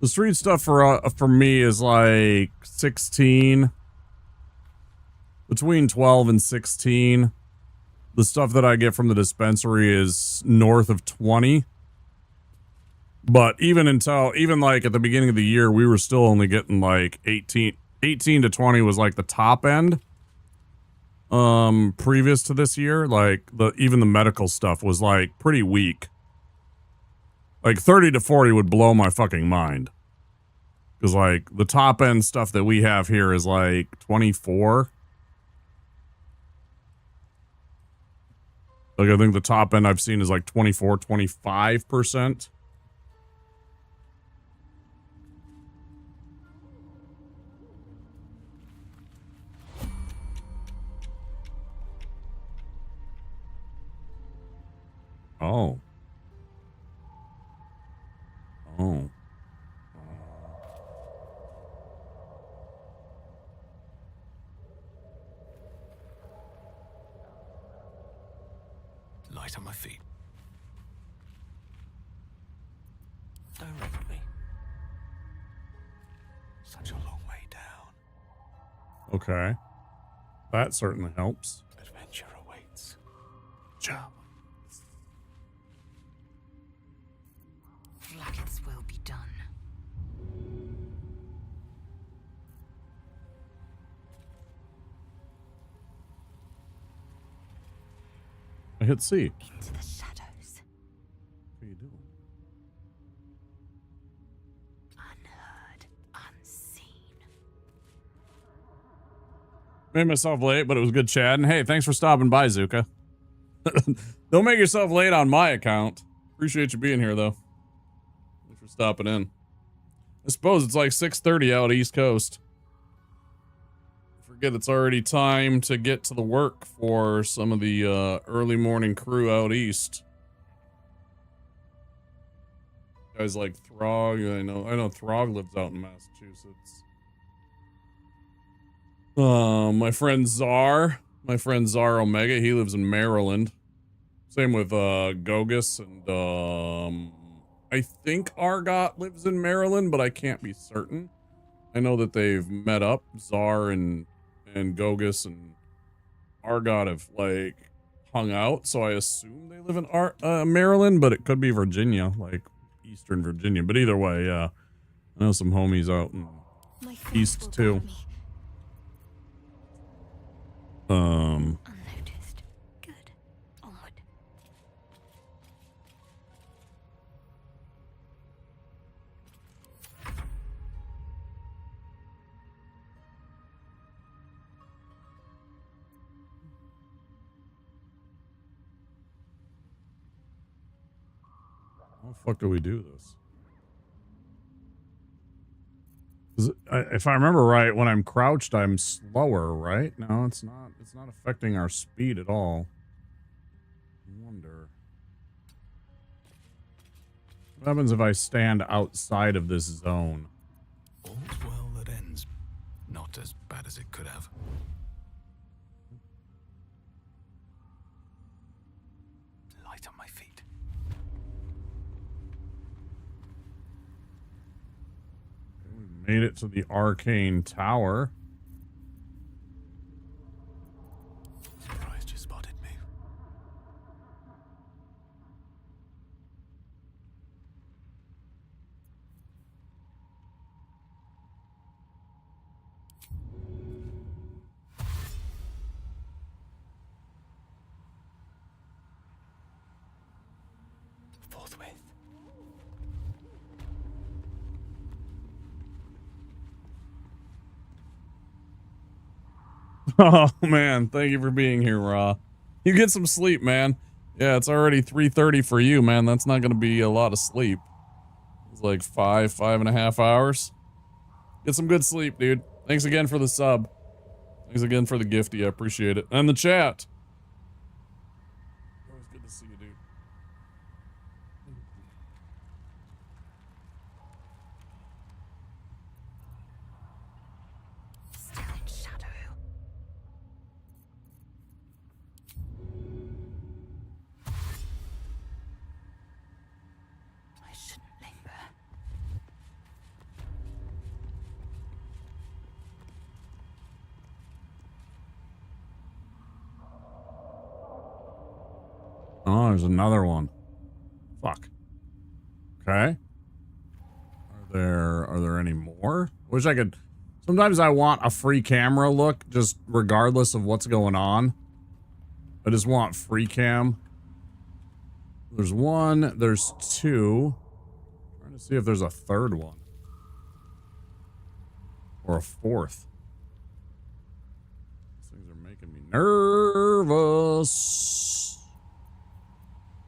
The street stuff for me is like 16. Between 12 and 16. The stuff that I get from the dispensary is north of 20. But even like at the beginning of the year, we were still only getting like 18 to 20 was like the top end. Previous to this year, like even the medical stuff was like pretty weak. Like 30 to 40 would blow my fucking mind. Cause like the top end stuff that we have here is like 24. Like I think the top end I've seen is like 24, 25%. Oh. Oh. Light on my feet. Directly. Such a long way down. Okay. That certainly helps. Adventure awaits. Job. Its will be done. I hit C. Into the shadows. What are you doing? Unheard, unseen. Made myself late, but it was good chatting. Hey, thanks for stopping by, Zuka. Don't make yourself late on my account. Appreciate you being here, though. Thanks for stopping in. I suppose it's like 6:30 out East Coast. Forget it's already time to get to the work for some of the early morning crew out east. Guys like Throg, I know Throg lives out in Massachusetts. My friend Czar Omega, he lives in Maryland. Same with Gogus and I think Argot lives in Maryland, but I can't be certain. I know that they've met up. Czar and Gogus and Argot have like hung out, so I assume they live in Maryland, but it could be Virginia, like Eastern Virginia. But either way, yeah, I know some homies out in East too. Unnoticed. Good. Onward. How the fuck do we do this? 'Cause if I remember right, when I'm crouched, I'm slower, right? No, it's not. It's not affecting our speed at all. I wonder. What happens if I stand outside of this zone? All's well that ends. Not as bad as it could have. Light on my feet. We made it to the arcane tower. Surprised you spotted me. Forthwith. Oh man, thank you for being here, Raw. You get some sleep, man. Yeah, it's already 3:30 for you, man. That's not gonna be a lot of sleep. It's like 5.5 hours. Get some good sleep, dude. Thanks again for the sub. Thanks again for the gifty. I appreciate it. And the chat. Always good to see you, dude. Still in shadow. I shouldn't linger. Oh, there's another one. Fuck. Okay. Are there any more? Wish I could. Sometimes I want a free camera look, just regardless of what's going on. I just want free cam. There's one. There's two. Trying to see if there's a third one. Or a fourth. These things are making me nervous.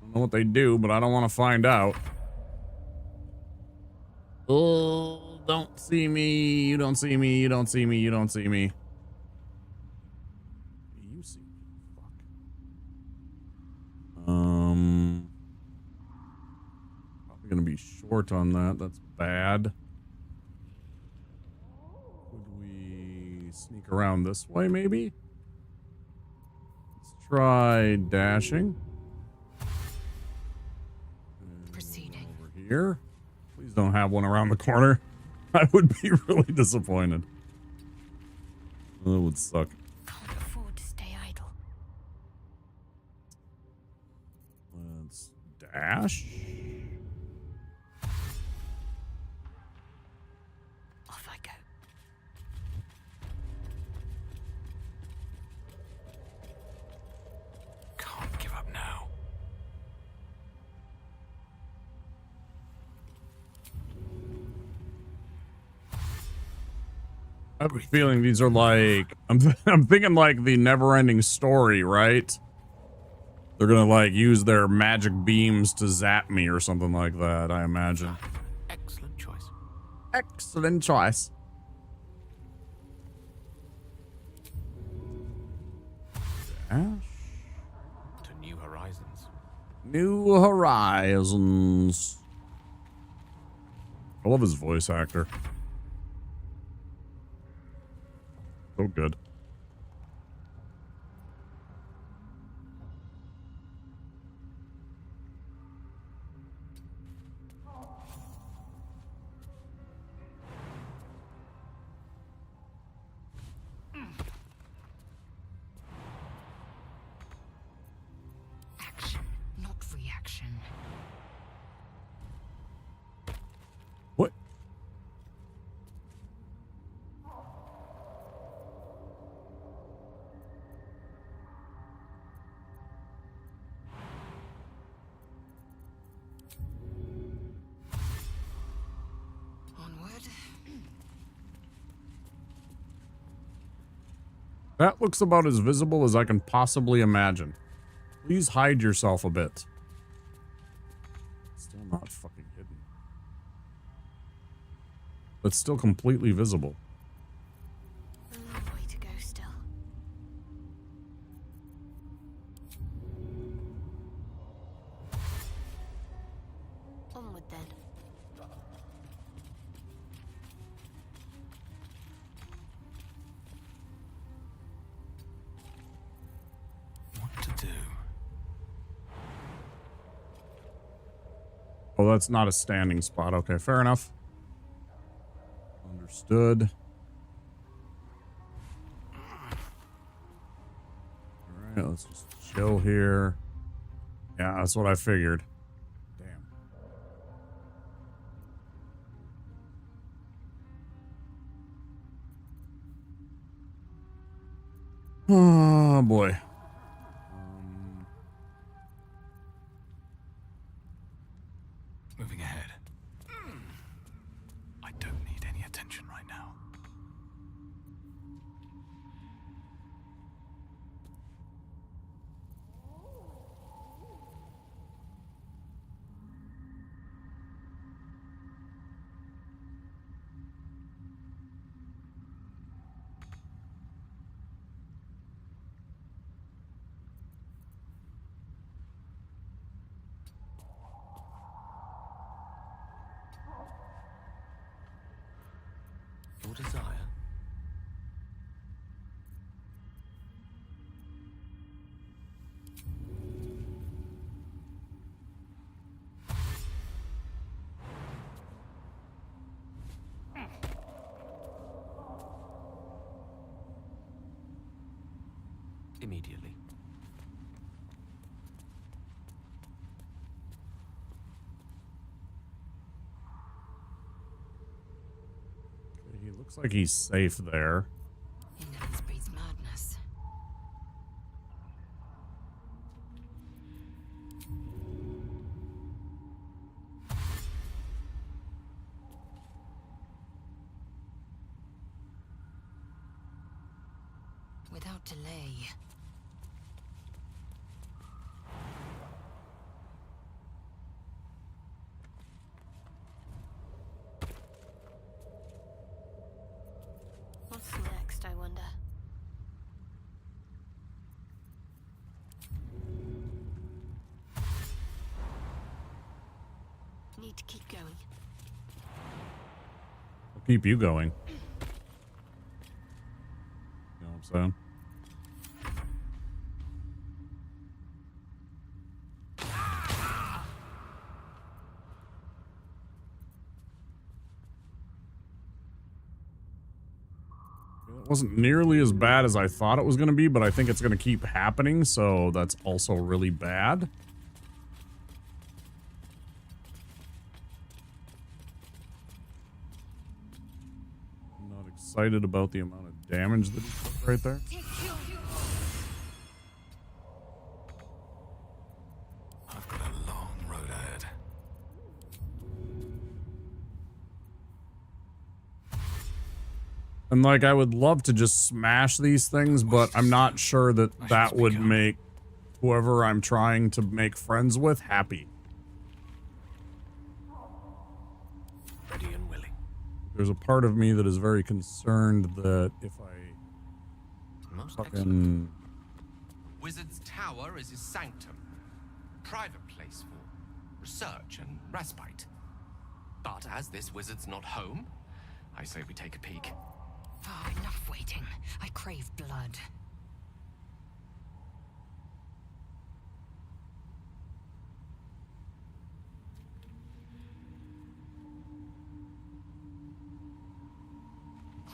I don't know what they do, but I don't want to find out. Oh, don't see me. You don't see me. You don't see me. You don't see me. You see me. Fuck. Probably gonna be short on that. That's bad. Could we sneak around this way, maybe? Let's try dashing. Proceeding. Over here. Please don't have one around the corner. I would be really disappointed. That would suck. Can't afford Let's dash. Off I go. Can't give up now. I have a feeling these are like I'm thinking like the never-ending story, right? They're gonna like use their magic beams to zap me or something like that, I imagine. Excellent choice. Excellent choice. Dash. To new horizons. New Horizons. I love his voice actor. So good. Action, not reaction. What? Onward. That looks about as visible as I can possibly imagine. Please hide yourself a bit. Still not fucking hidden. But still completely visible. A long way to go still. Onward then. What to do? Oh, that's not a standing spot. Okay, fair enough. Understood. Alright, let's just chill here. Yeah, that's what I figured. Damn. Oh, boy. Moving ahead. I don't need any attention right now. Your desire. Immediately. He looks like he's safe there. Ignorance breeds madness. Without delay. What's next, I wonder? Need to keep going. I'll keep you going. You know what I'm saying? It wasn't nearly as bad as I thought it was going to be, but I think it's going to keep happening, so that's also really bad. excited about the amount of damage that he took right there. I've got a long road ahead. And like, I would love to just smash these things, but I'm not sure that that would make whoever I'm trying to make friends with happy. Ready and willing. There's a part of me that is very concerned that if I Most fucking... excellent. Wizard's Tower is his sanctum. Private place for research and respite. But as this wizard's not home, I say we take a peek. Oh, enough waiting. I crave blood.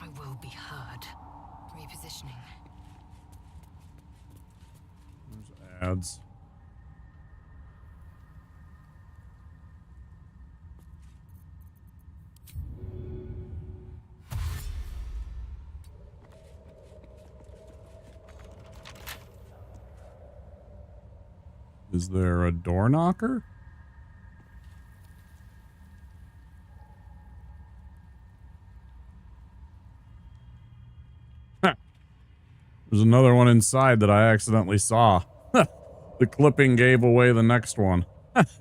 I will be heard. Repositioning. There's ads. Is there a door knocker? Huh. There's another one inside that I accidentally saw. The clipping gave away the next one. Odd.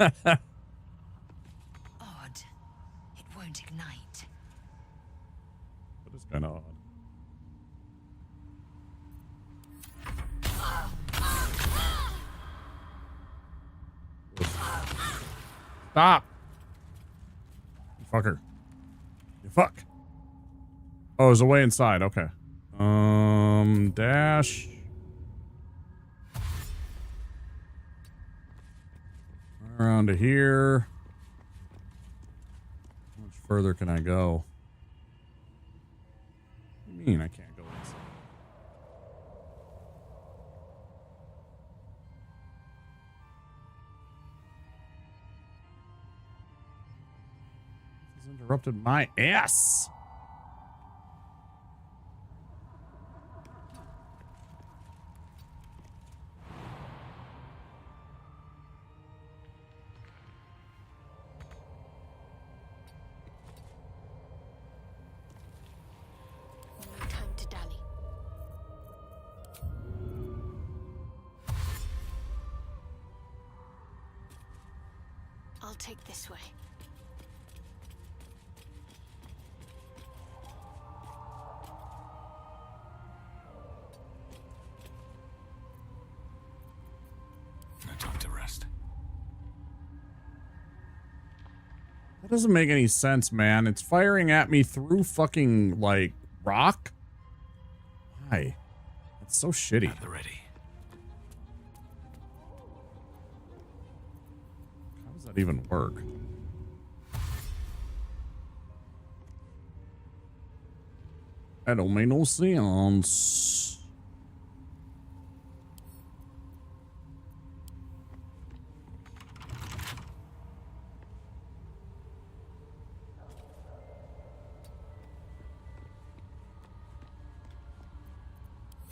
It won't ignite. That is kind of odd. Stop! You fucker. You fuck. Oh, there's a way inside. Okay. Dash. Around to here. How much further can I go? What do you mean I can't go inside? This has interrupted my ass. No time to dally. I'll take this way. No time to rest. That doesn't make any sense, man. It's firing at me through fucking, like, rock? Why? It's so shitty. At the ready. How does that even work? That don't make no sense.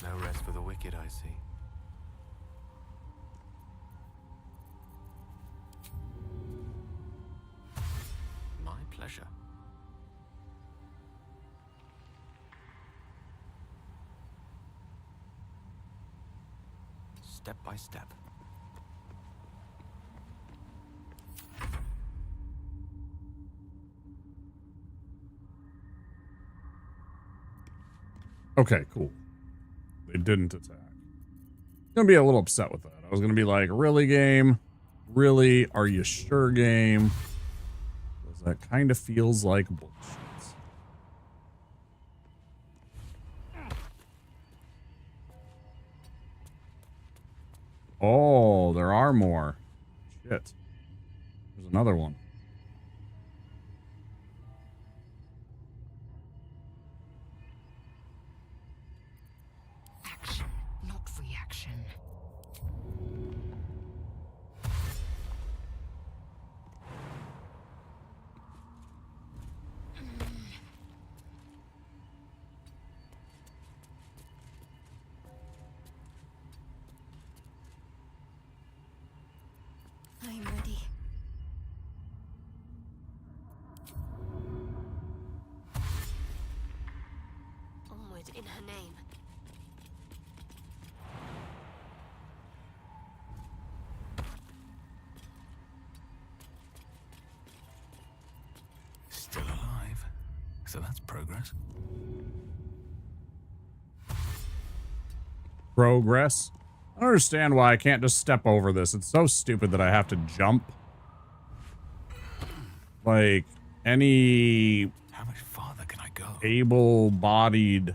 No rest for the wicked, I see. My pleasure. Step by step. Okay, cool. They didn't attack. I'm gonna be a little upset with that. I was gonna be like, really, game? Really? Are you sure, game? Because that kind of feels like bullshit. Oh, there are more. Shit. There's another one. Action, not reaction. name. Still alive. So that's progress. Progress. I don't understand why I can't just step over this. It's so stupid that I have to jump. Like, any... How much farther can I go? Able-bodied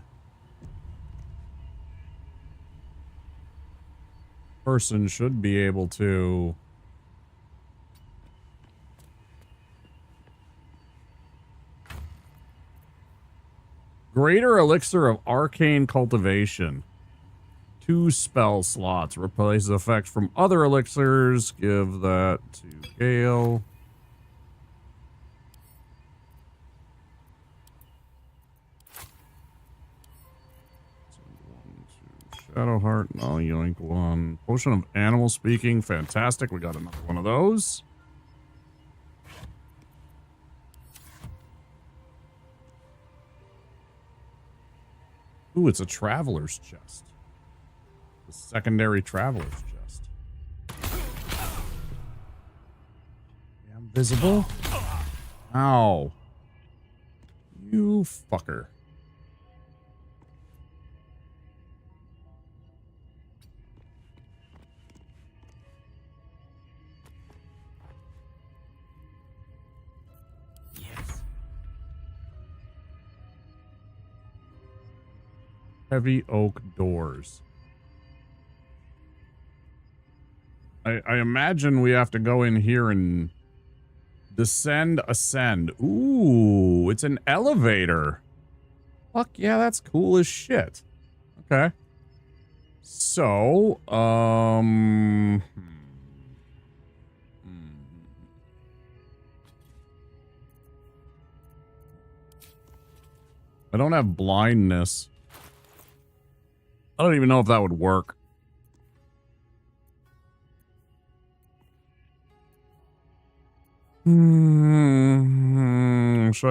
person should be able to... Greater Elixir of Arcane Cultivation. 2 spell slots. Replaces effects from other elixirs. Give that to Gale. Shadowheart. No, yoink one. Potion of Animal Speaking. Fantastic. We got another one of those. Ooh, it's a traveler's chest. The secondary traveler's chest. I'm visible. Ow. You fucker. Yes. Heavy oak doors. I imagine we have to go in here and descend, ascend. Ooh, it's an elevator. Fuck yeah, that's cool as shit. Okay. So, I don't have blindness. I don't even know if that would work. Should I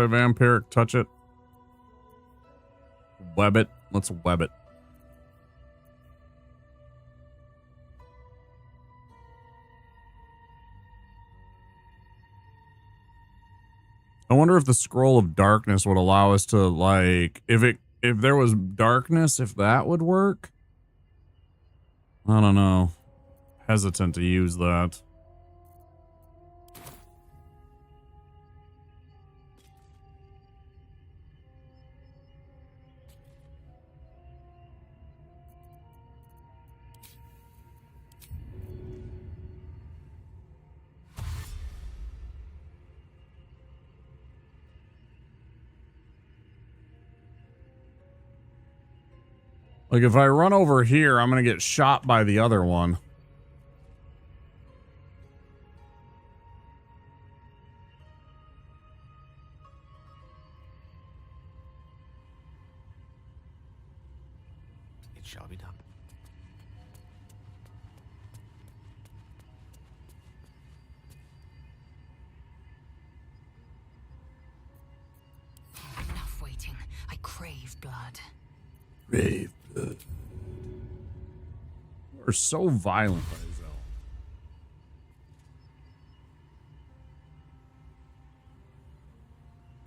vampiric touch it? Web it. Let's web it. I wonder if the scroll of darkness would allow us to, like, if there was darkness, if that would work. I don't know. Hesitant to use that. Like, if I run over here, I'm going to get shot by the other one. It shall be done. Enough waiting. I crave blood. Brave blood. You are so violent, Isel.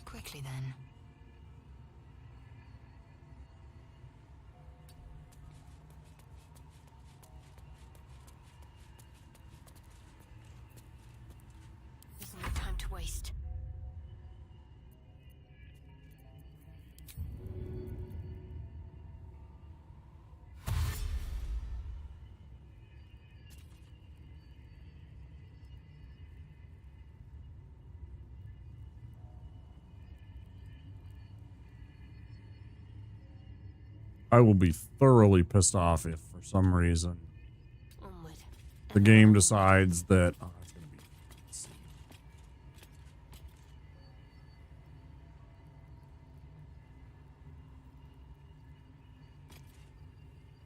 Quickly then. There's no time to waste. I will be thoroughly pissed off if, for some reason, Onward. the game decides that... Oh, that's going to be... Let's see.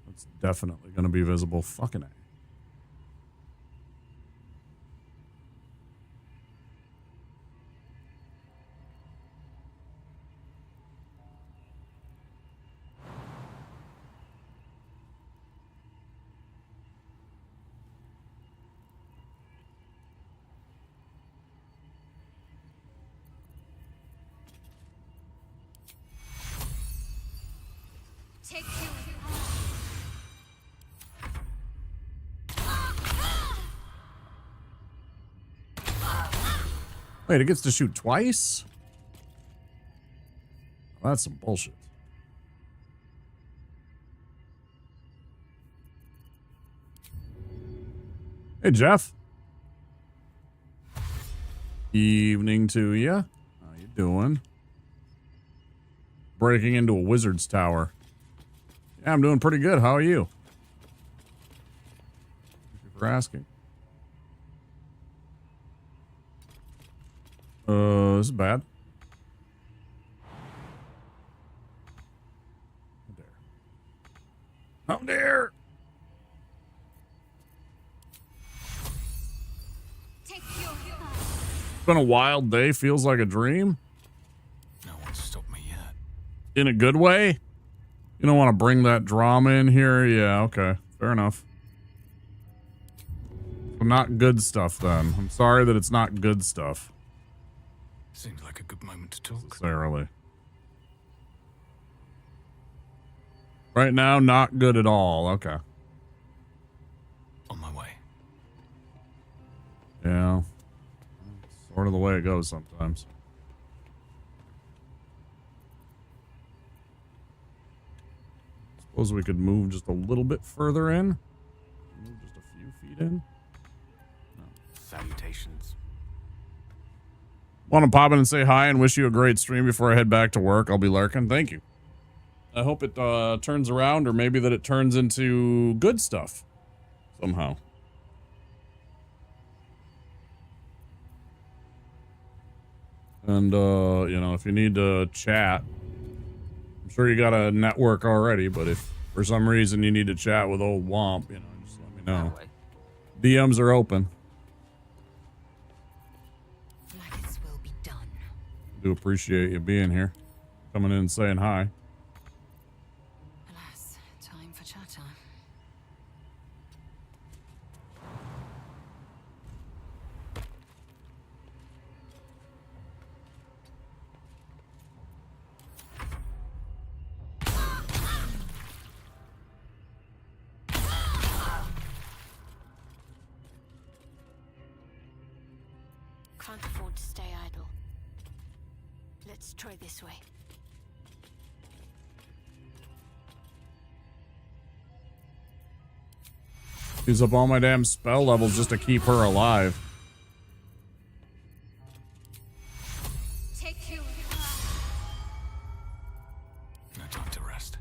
That's definitely going to be visible. Fucking A. Take you. Wait, it gets to shoot twice? Well, that's some bullshit. Hey, Jeff. Evening to you. How you doing? Breaking into a wizard's tower. Yeah, I'm doing pretty good. How are you? Thank you for asking. This is bad. How dare. It's been a wild day. Feels like a dream. No one stopped me yet. In a good way? You don't want to bring that drama in here? Yeah, okay. Fair enough. Well, not good stuff, then. I'm sorry that it's not good stuff. Seems like a good moment to talk. Necessarily. Right now, not good at all. Okay. On my way. Yeah. Sort of the way it goes sometimes. Suppose we could move just a little bit further in. Move just a few feet in. No. Salutations. Want to pop in and say hi and wish you a great stream before I head back to work. I'll be lurking. Thank you. I hope it turns around, or maybe that it turns into good stuff somehow. And, you know, if you need to chat, I'm sure you got a network already, but if for some reason you need to chat with old Womp, you know, just let me know. DMs are open. Matters will be done. Do appreciate you being here, coming in and saying hi. Alas, time for chatter. Can't afford to stay idle. Let's try this way. Use up all my damn spell levels just to keep her alive. Take you. No time to rest.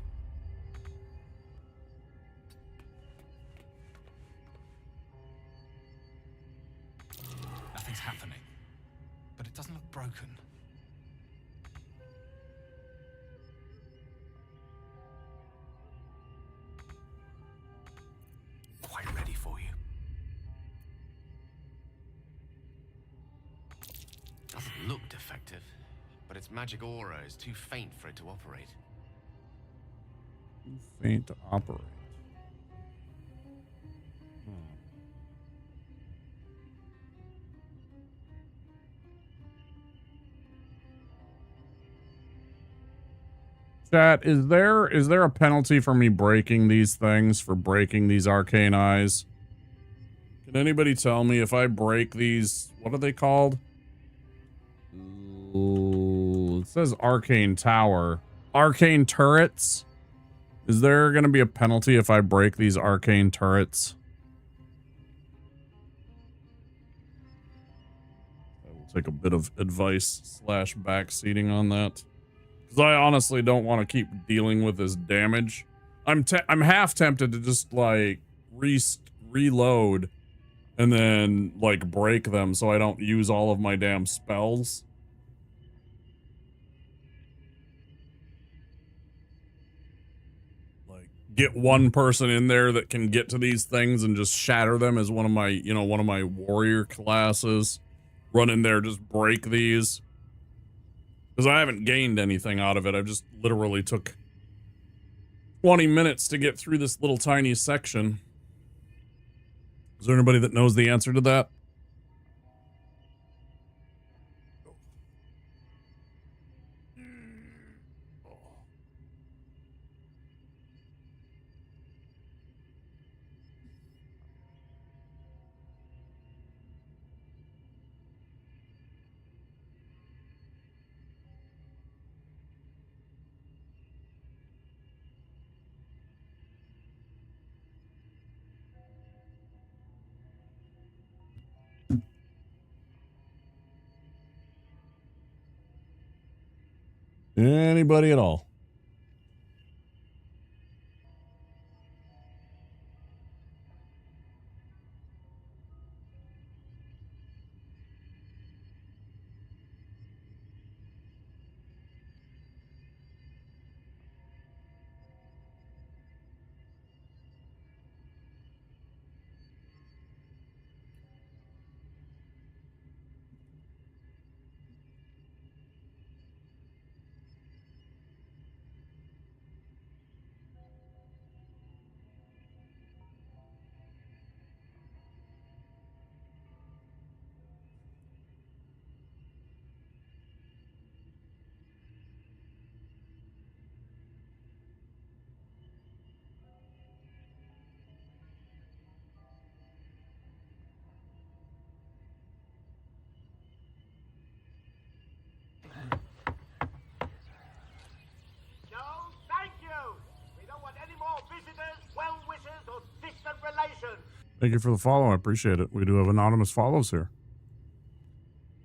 Nothing's happening. But it doesn't look broken. Quite ready for you. Doesn't look defective, but its magic aura is too faint for it to operate. Faint to operate. Chat, is there a penalty for me breaking these things, for breaking these arcane eyes? Can anybody tell me if I break these, what are they called? Ooh, it says arcane tower. Arcane turrets? Is there going to be a penalty if I break these arcane turrets? I will take a bit of advice / backseating on that. Because I honestly don't want to keep dealing with this damage. I'm half tempted to just, like, reload and then, like, break them so I don't use all of my damn spells. Like, get one person in there that can get to these things and just shatter them as one of my, you know, one of my warrior classes. Run in there, just break these. Because I haven't gained anything out of it. I've just literally took 20 minutes to get through this little tiny section. Is there anybody that knows the answer to that? Anybody at all. Thank you for the follow. I appreciate it. We do have anonymous follows here.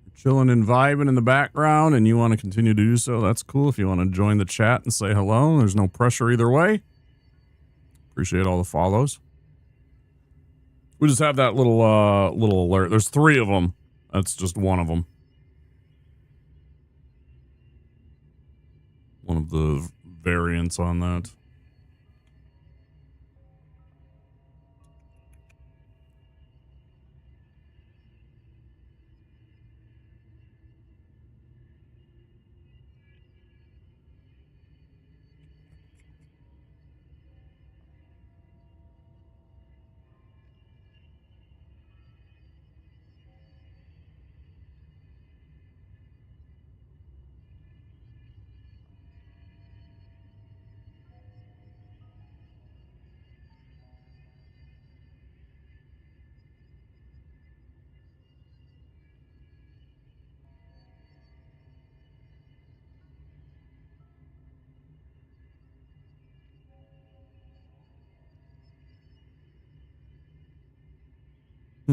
You're chilling and vibing in the background and you want to continue to do so, that's cool. If you want to join the chat and say hello, there's no pressure either way. Appreciate all the follows. We just have that little alert. There's 3 of them. That's just one of them. One of the variants on that. I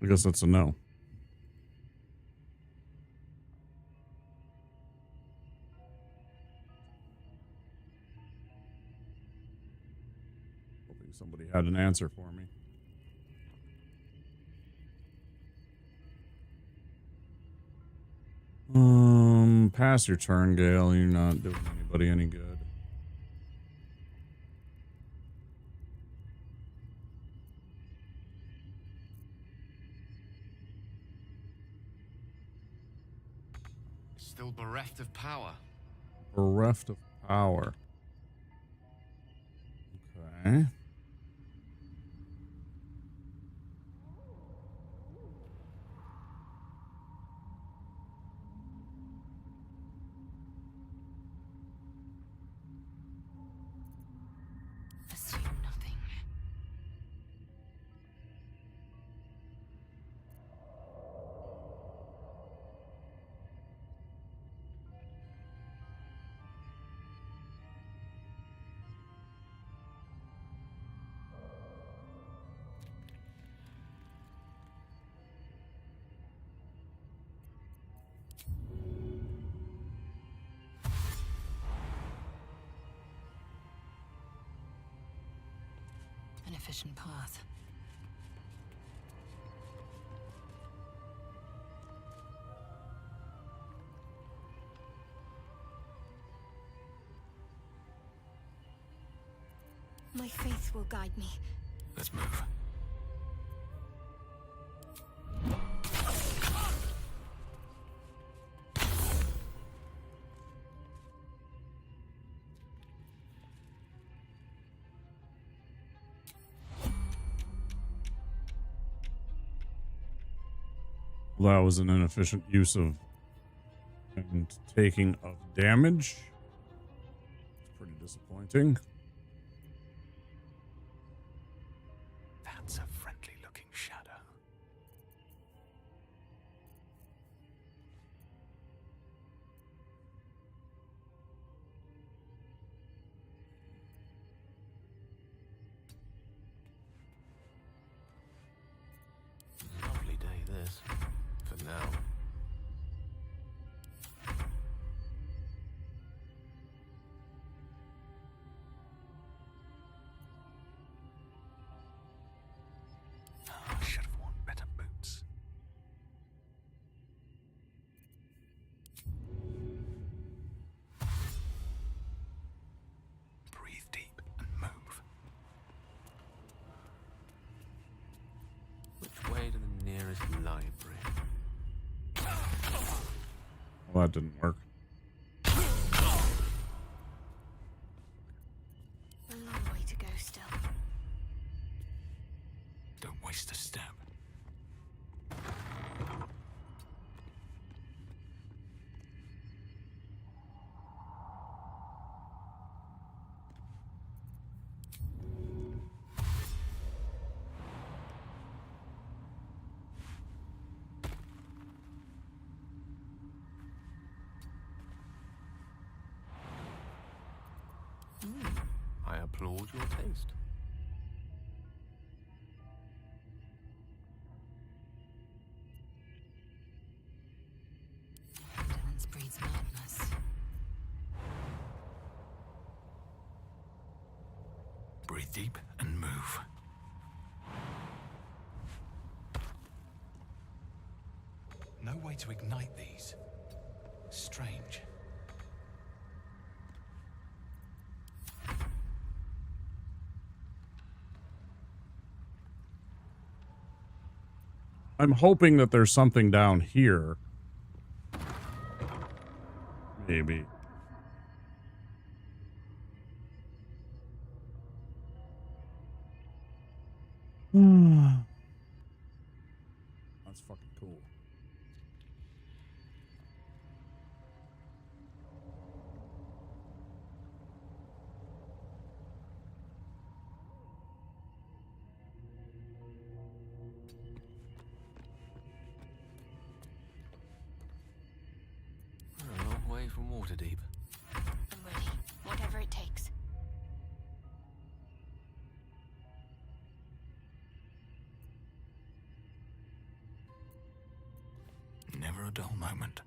guess that's a no. Hoping somebody had an answer for me. Pass your turn, Gale. You're not doing anybody any good. Still bereft of power. Bereft of power. Okay. Assume nothing. An efficient path. My faith will guide me. Let's move. Well, that was an inefficient use of and taking of damage. It's pretty disappointing. That's a friendly looking shadow. Lovely day this. For now. this library. Well, that didn't work. A long way to go still. Don't waste a step. I applaud your taste. Indolence breeds madness. Breathe deep and move. No way to ignite these. Strange. I'm hoping that there's something down here. Maybe. That's fucking cool. A long way from Waterdeep. I'm ready. Whatever it takes. Never a dull moment.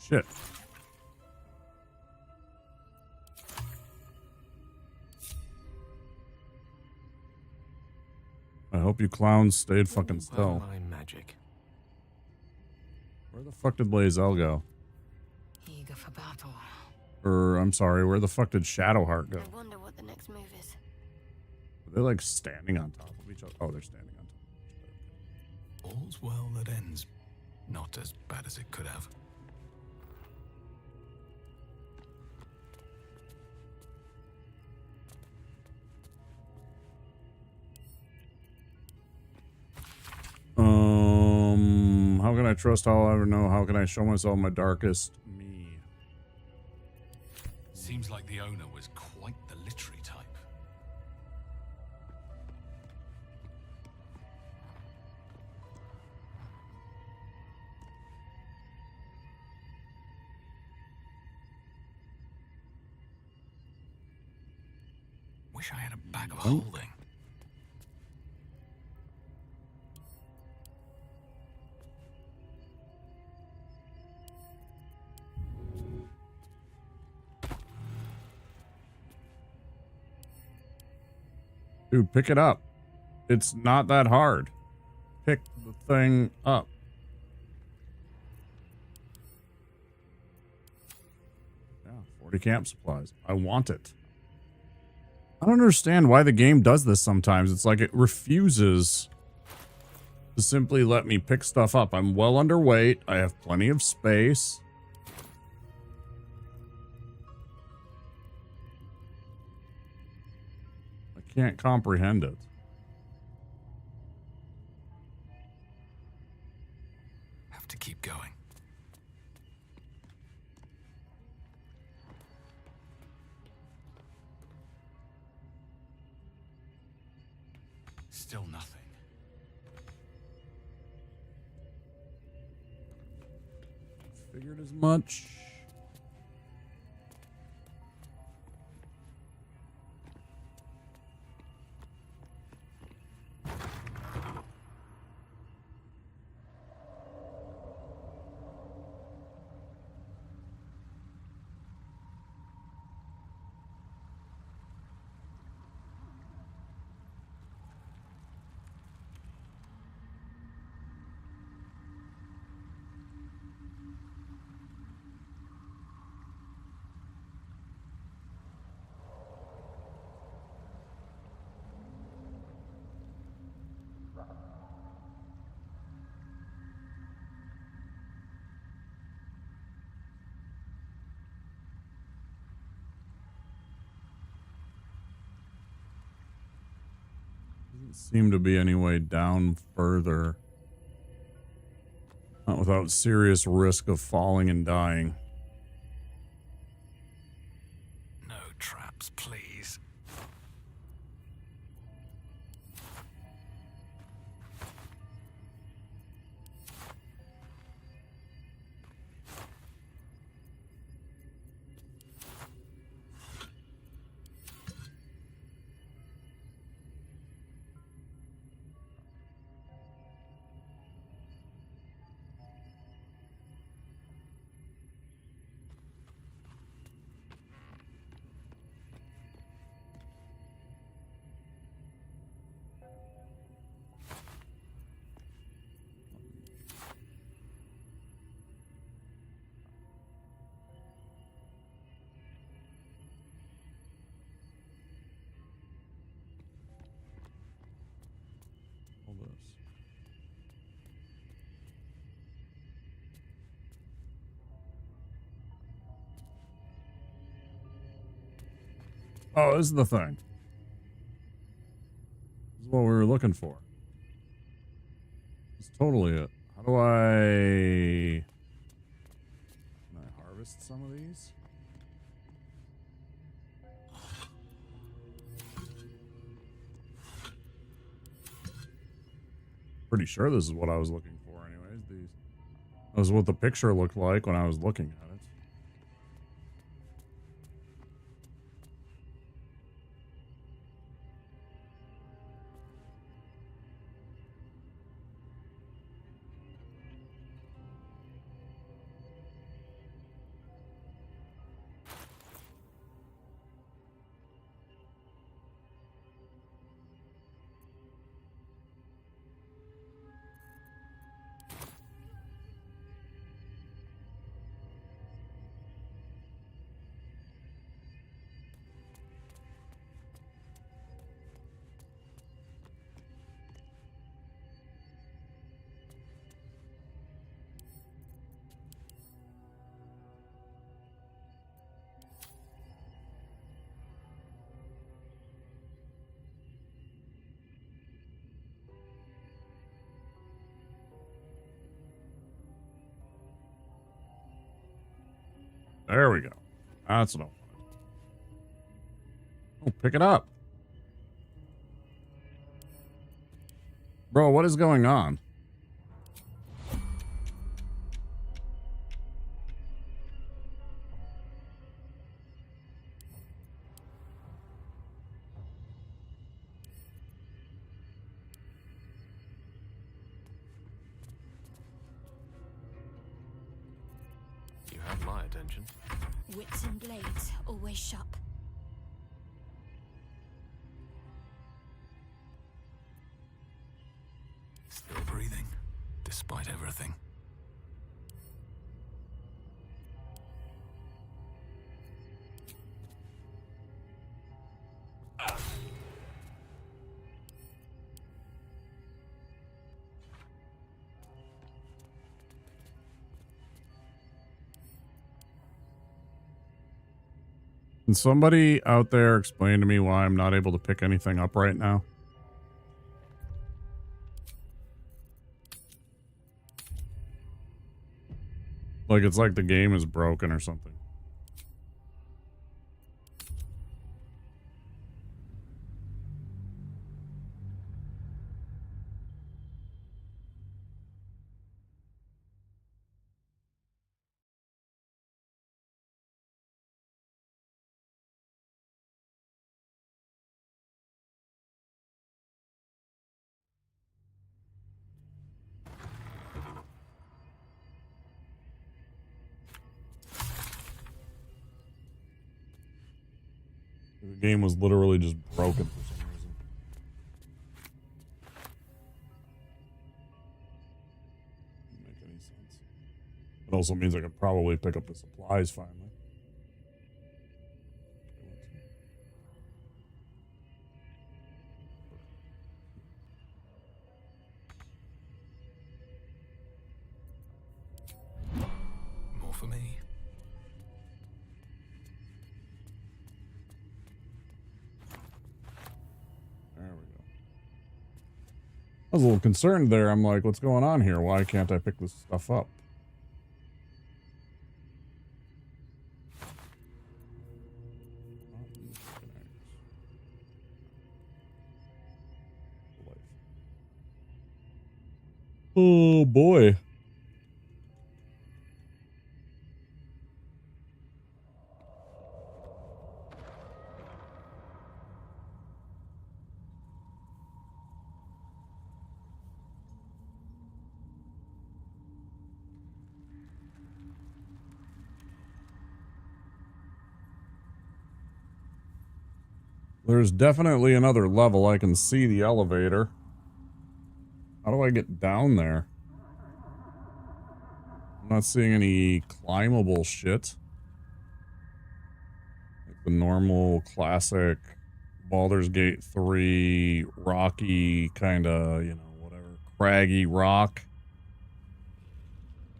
Shit. I hope you clowns stayed fucking still. My magic. Where the fuck did Lae'zel go? Eager for battle. Or, I'm sorry, where the fuck did Shadowheart go? I wonder what the next move is. Are they like standing on top of each other? Oh, they're standing on top of each All's well that ends. Not as bad as it could have. How can I trust all I ever know? How can I show myself my darkest me? Seems like the owner was quite the literary type. Wish I had a bag of holding. Dude, pick it up. It's not that hard. Pick the thing up. Yeah, 40 camp supplies. I want it. I don't understand why the game does this sometimes. It's like it refuses to simply let me pick stuff up. I'm well underweight. I have plenty of space. Can't comprehend it. Have to keep going. Still nothing. Figured as much. Doesn't seem to be any way down further. Not without serious risk of falling and dying. No traps, please. All this. Oh, this is the thing. This is what we were looking for. It's totally it. How do I... Can I harvest some of these? Pretty sure this is what I was looking for anyways. That was what the picture looked like when I was looking at it. There we go. That's what I wanted. Oh, pick it up. Bro, what is going on? You have my attention. Wits and blades, always sharp. Still breathing, despite everything. Can somebody out there explain to me why I'm not able to pick anything up right now? Like it's like the game is broken or something. The game was literally just broken for some reason. Doesn't make any sense. It also means I could probably pick up the supplies finally. More for me. There we go. I was a little concerned there. I'm like, what's going on here? Why can't I pick this stuff up? Oh boy. There's definitely another level. I can see the elevator. How do I get down there? I'm not seeing any climbable shit. Like the normal classic Baldur's Gate 3 rocky kind of, you know, whatever, craggy rock.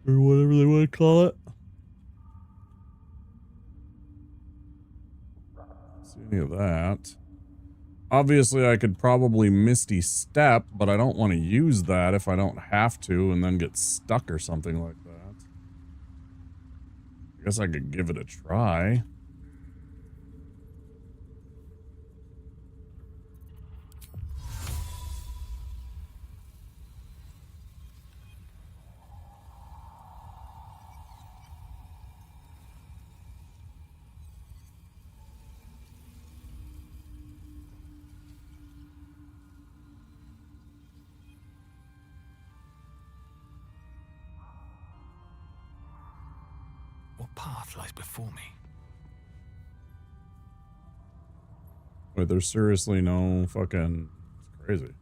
Or whatever they want to call it. Don't see any of that. Obviously, I could probably Misty Step, but I don't want to use that if I don't have to and then get stuck or something like that. I guess I could give it a try. What path lies before me? Wait, there's seriously no fucking... It's crazy.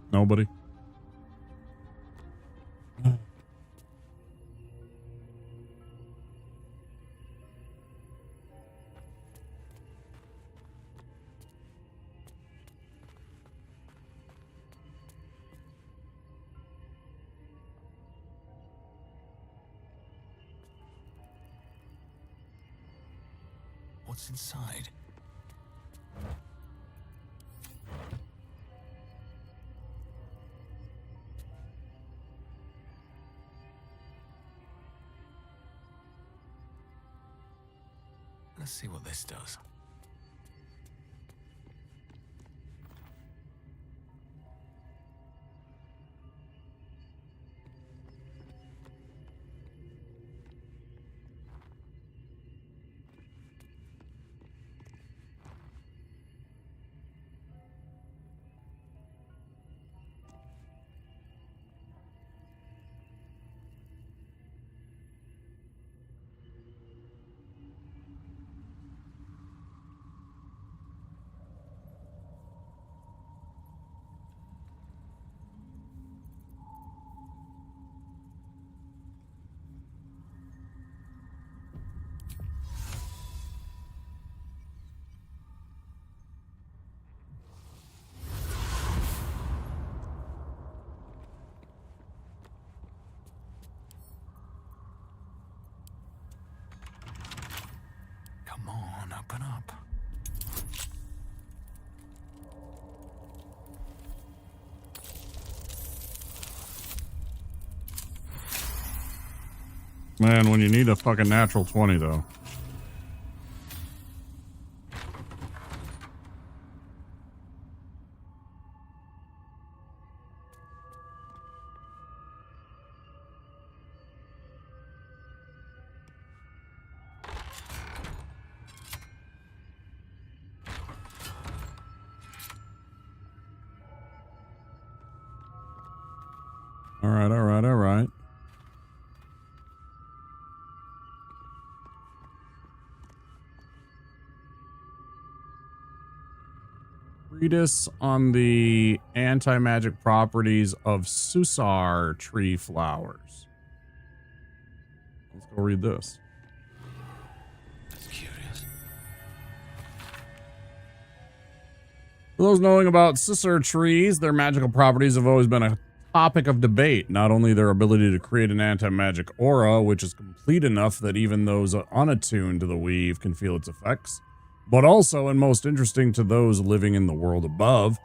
Nobody? What's inside? Let's see what this does. Come on, open up. Man, when you need a fucking natural 20, though. All right, all right, all right. Treatise on the anti-magic properties of Susar tree flowers. Let's go read this. That's curious. For those knowing about Susar trees, their magical properties have always been a topic of debate. Not only their ability to create an anti-magic aura, which is complete enough that even those unattuned to the weave can feel its effects, but also, and most interesting to those living in the world above,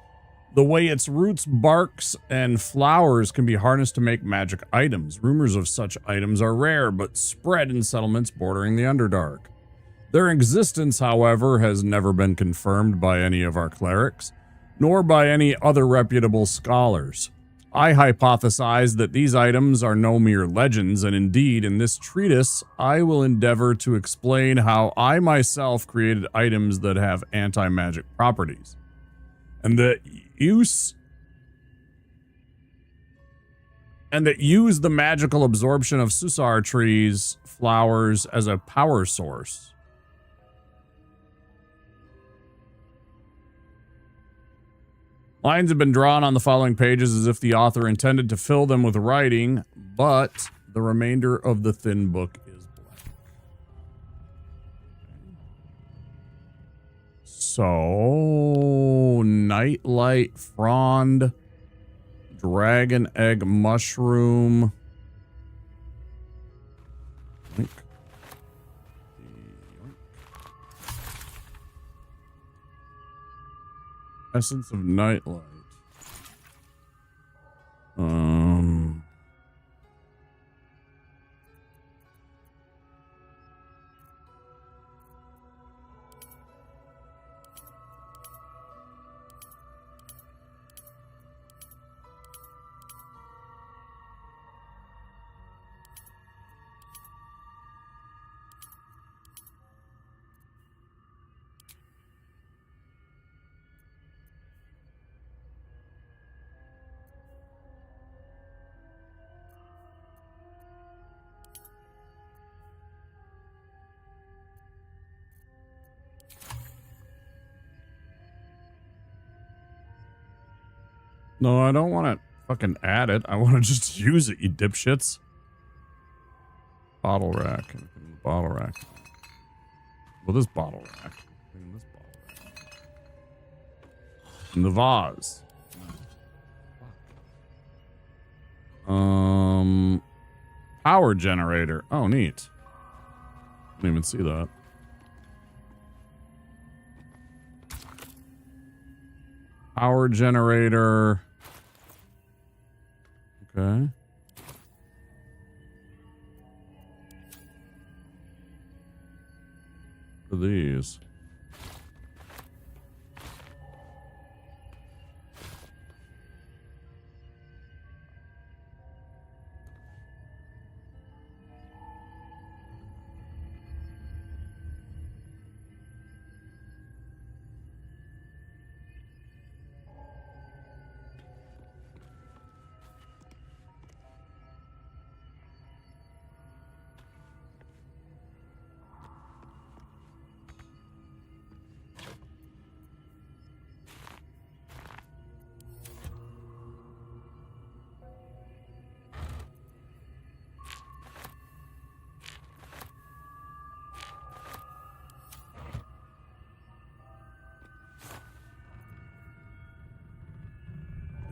the way its roots, barks, and flowers can be harnessed to make magic items. Rumors of such items are rare, but spread in settlements bordering the Underdark. Their existence, however, has never been confirmed by any of our clerics, nor by any other reputable scholars. I hypothesize that these items are no mere legends, and indeed, in this treatise, I will endeavor to explain how I myself created items that have anti-magic properties, and that use the magical absorption of Susar trees' flowers as a power source. Lines have been drawn on the following pages as if the author intended to fill them with writing, but the remainder of the thin book is blank. So, nightlight frond, dragon egg mushroom. Yoink. Essence of nightlight. No, I don't want to fucking add it. I want to just use it, you dipshits. Bottle rack. Bottle rack. Well, this bottle rack. This bottle rack. And the vase. Power generator. Oh, neat. Didn't even see that. Power generator. Okay. What are these?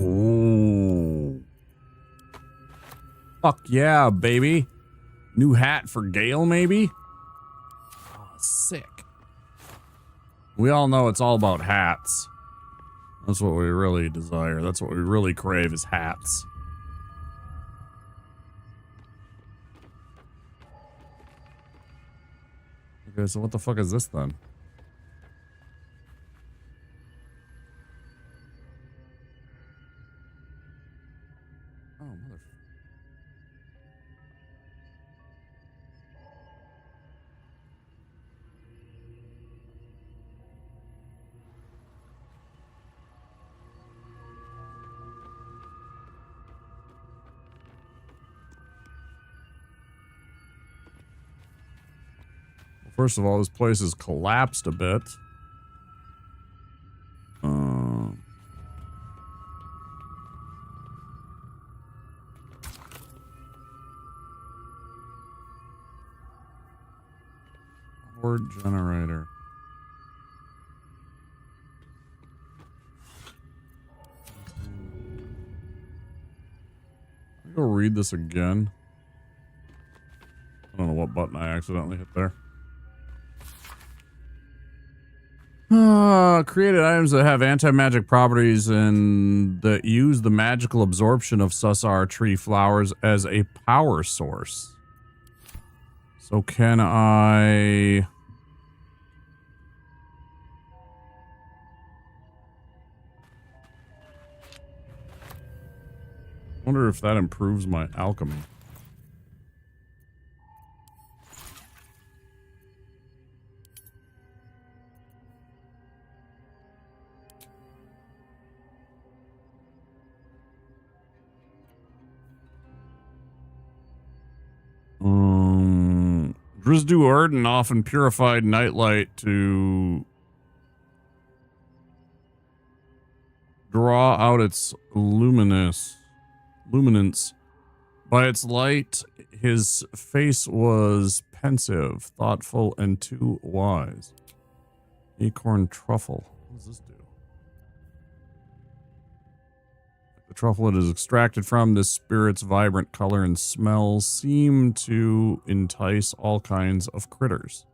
Ooh. Fuck yeah, baby. New hat for Gale, maybe? Oh, sick. We all know it's all about hats. That's what we really desire. That's what we really crave is hats. Okay, so what the fuck is this then? Oh, mother. First of all, this place has collapsed a bit. Word generator. I'll go read this again. I don't know what button I accidentally hit there. Created items that have anti-magic properties and that use the magical absorption of Susar tree flowers as a power source. So can I... wonder if that improves my alchemy. Drizdu Ardent often purified nightlight to draw out its luminance. By its light, his face was pensive, thoughtful, and too wise. Acorn truffle. What does this do? The truffle it is extracted from, this spirit's vibrant color and smell seem to entice all kinds of critters.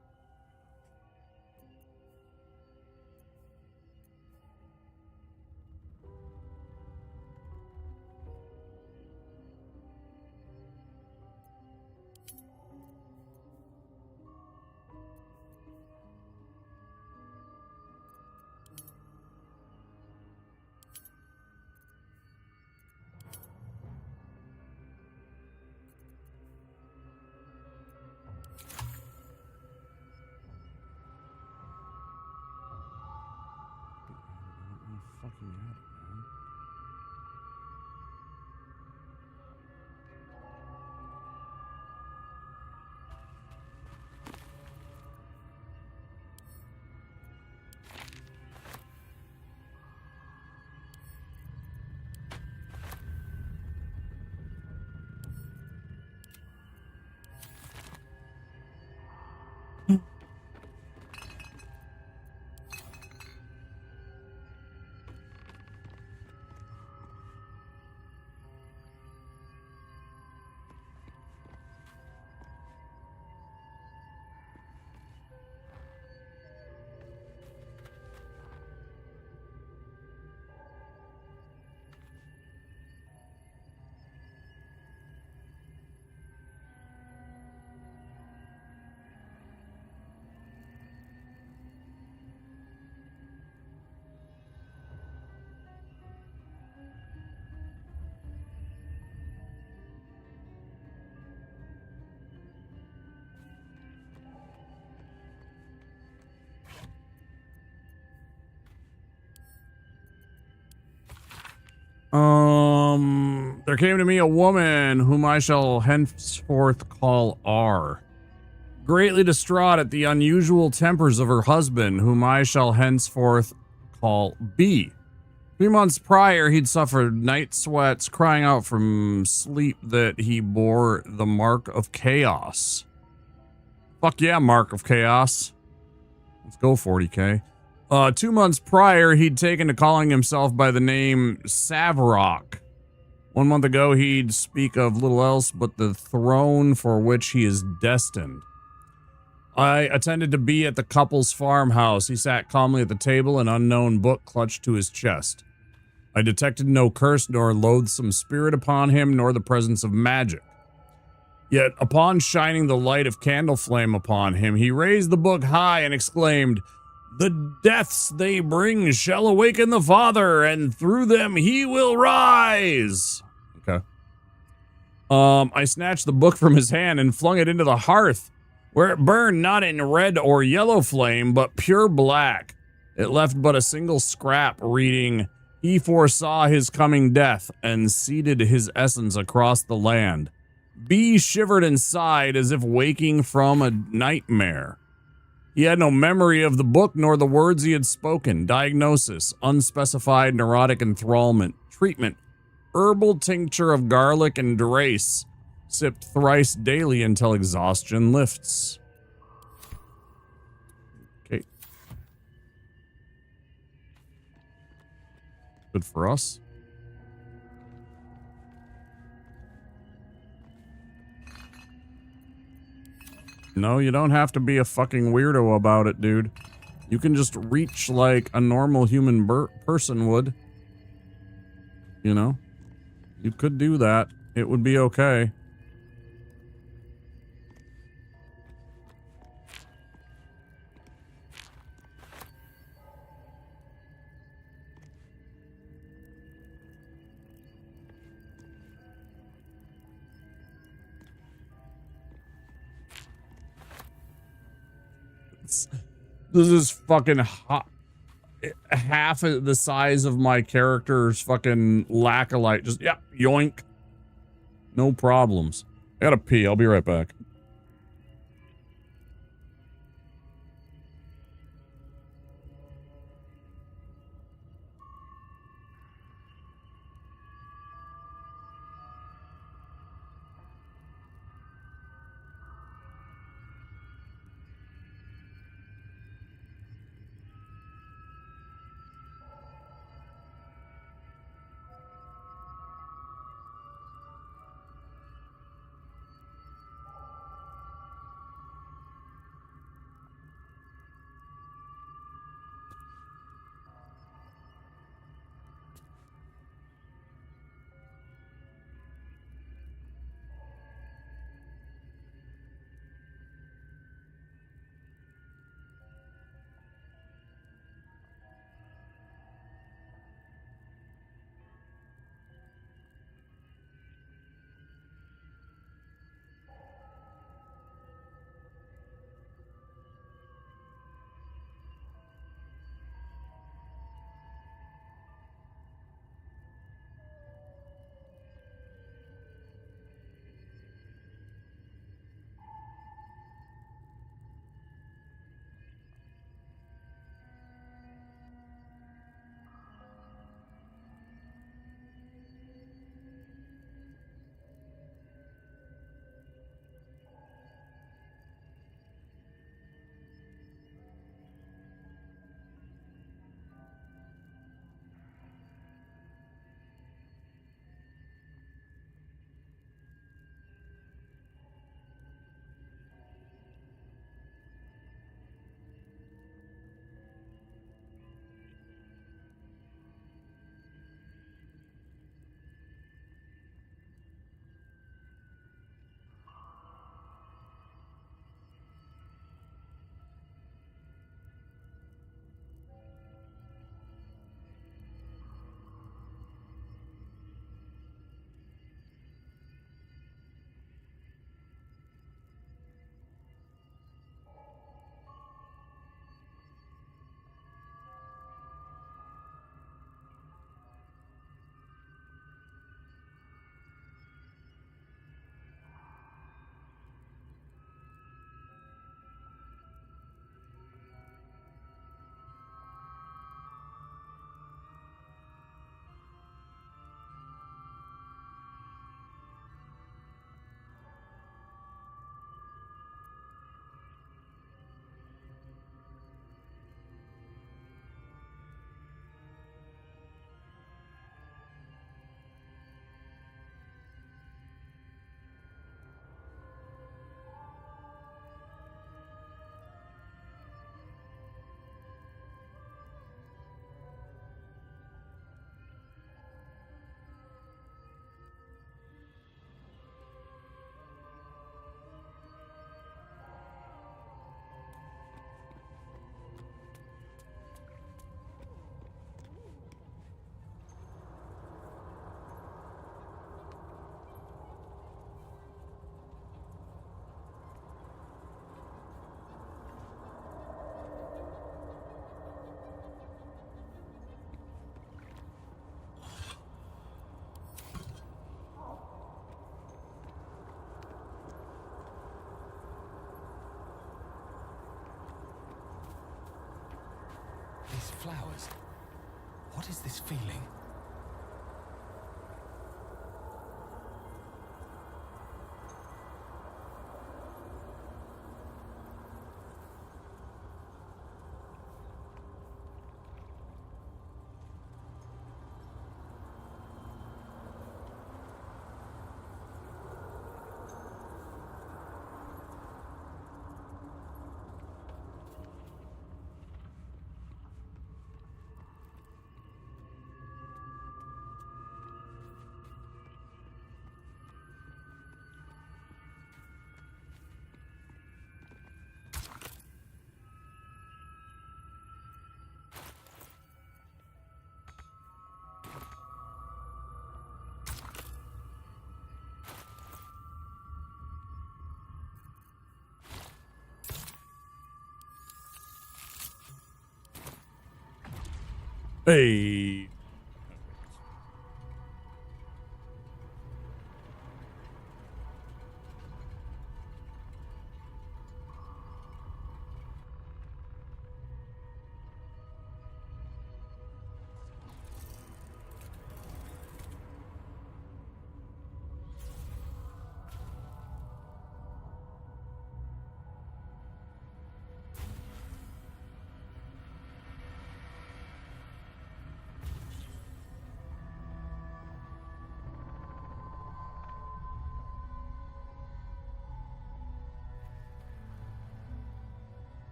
There came to me a woman whom I shall henceforth call R. Greatly distraught at the unusual tempers of her husband, whom I shall henceforth call B. 3 months prior, he'd suffered night sweats, crying out from sleep that he bore the mark of chaos. Fuck yeah, mark of chaos. Let's go 40k. 2 months prior, he'd taken to calling himself by the name Savarok. 1 month ago, he'd speak of little else but the throne for which he is destined. I attended to be at the couple's farmhouse. He sat calmly at the table, an unknown book clutched to his chest. I detected no curse nor loathsome spirit upon him, nor the presence of magic. Yet, upon shining the light of candle flame upon him, he raised the book high and exclaimed, "The deaths they bring shall awaken the Father, and through them he will rise." Okay. I snatched the book from his hand and flung it into the hearth, where it burned not in red or yellow flame, but pure black. It left but a single scrap reading, "He foresaw his coming death and seeded his essence across the land." B shivered and sighed as if waking from a nightmare. He had no memory of the book nor the words he had spoken. Diagnosis: unspecified neurotic enthrallment. Treatment: herbal tincture of garlic and drace, sipped thrice daily until exhaustion lifts. Okay. Good for us. No, you don't have to be a fucking weirdo about it, dude. You can just reach like a normal human person would. You know? You could do that. It would be okay. This is fucking hot. Half of the size of my character's fucking lack-a-light. Just, yeah, yoink. No problems. I gotta pee. I'll be right back. flowers. What is this feeling? Hey.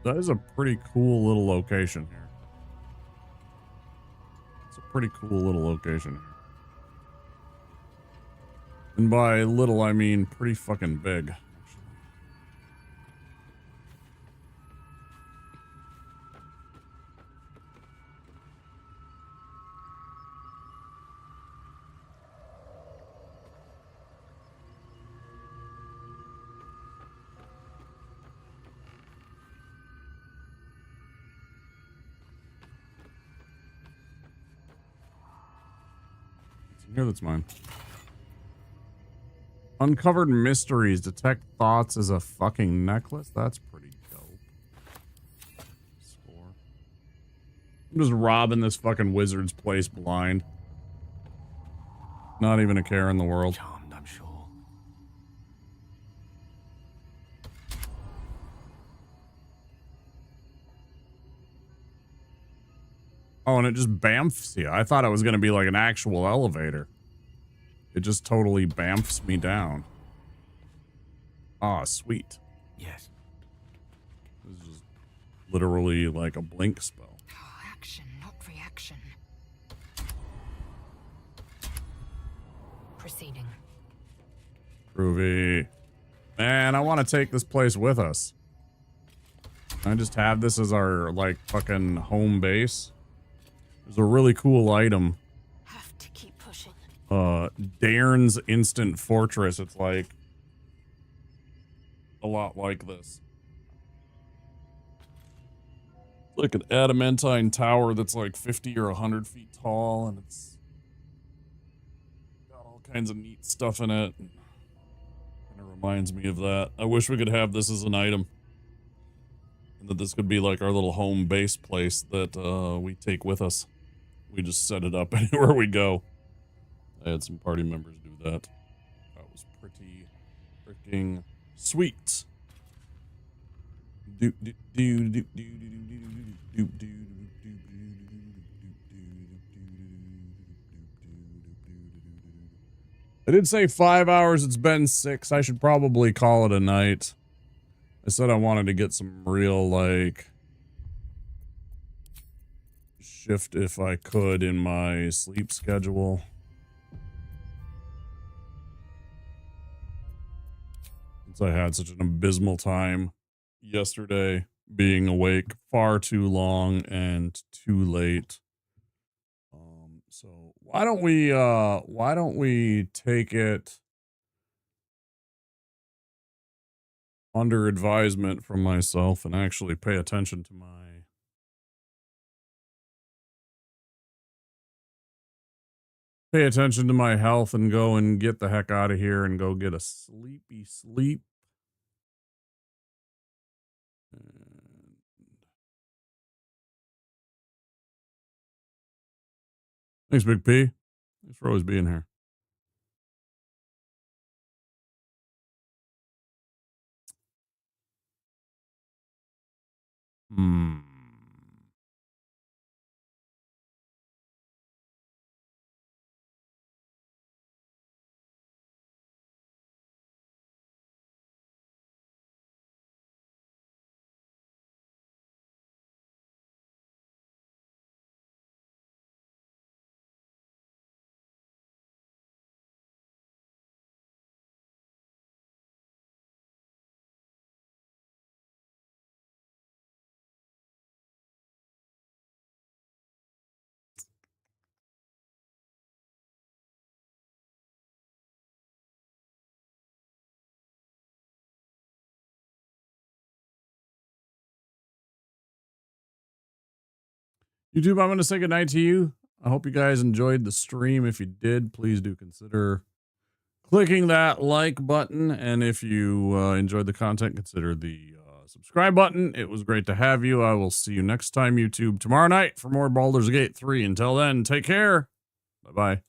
That is a pretty cool little location here. It's a pretty cool little location here. And by little, I mean pretty fucking big. Here, that's mine. Uncovered mysteries. Detect thoughts as a fucking necklace. That's pretty dope. Score. I'm just robbing this fucking wizard's place blind. Not even a care in the world. Charmed, I'm sure. Oh, and it just bamfs you. I thought it was going to be like an actual elevator. It just totally bamfs me down. Ah, sweet. Yes. This is just literally like a blink spell. Action, not reaction. Proceeding. Groovy. Man, I want to take this place with us. Can I just have this as our, like, fucking home base? There's a really cool item. Have to keep pushing. Dairn's Instant Fortress. It's like a lot like this. It's like an adamantine tower that's like 50 or 100 feet tall, and it's got all kinds of neat stuff in it. And it reminds me of that. I wish we could have this as an item. And that this could be like our little home base place that we take with us. We just set it up anywhere we go. I had some party members do that. That was pretty freaking sweet. I did say 5 hours. It's been 6. I should probably call it a night. I said I wanted to get some real, like, shift if I could in my sleep schedule. Since I had such an abysmal time yesterday being awake far too long and too late. So why don't we take it under advisement from myself and actually pay attention to my health and go and get the heck out of here and go get a sleepy sleep. Thanks, Big P. Thanks for always being here. YouTube, I'm going to say goodnight to you. I hope you guys enjoyed the stream. If you did, please do consider clicking that like button. And if you enjoyed the content, consider the subscribe button. It was great to have you. I will see you next time, YouTube, tomorrow night for more Baldur's Gate 3. Until then, take care. Bye-bye.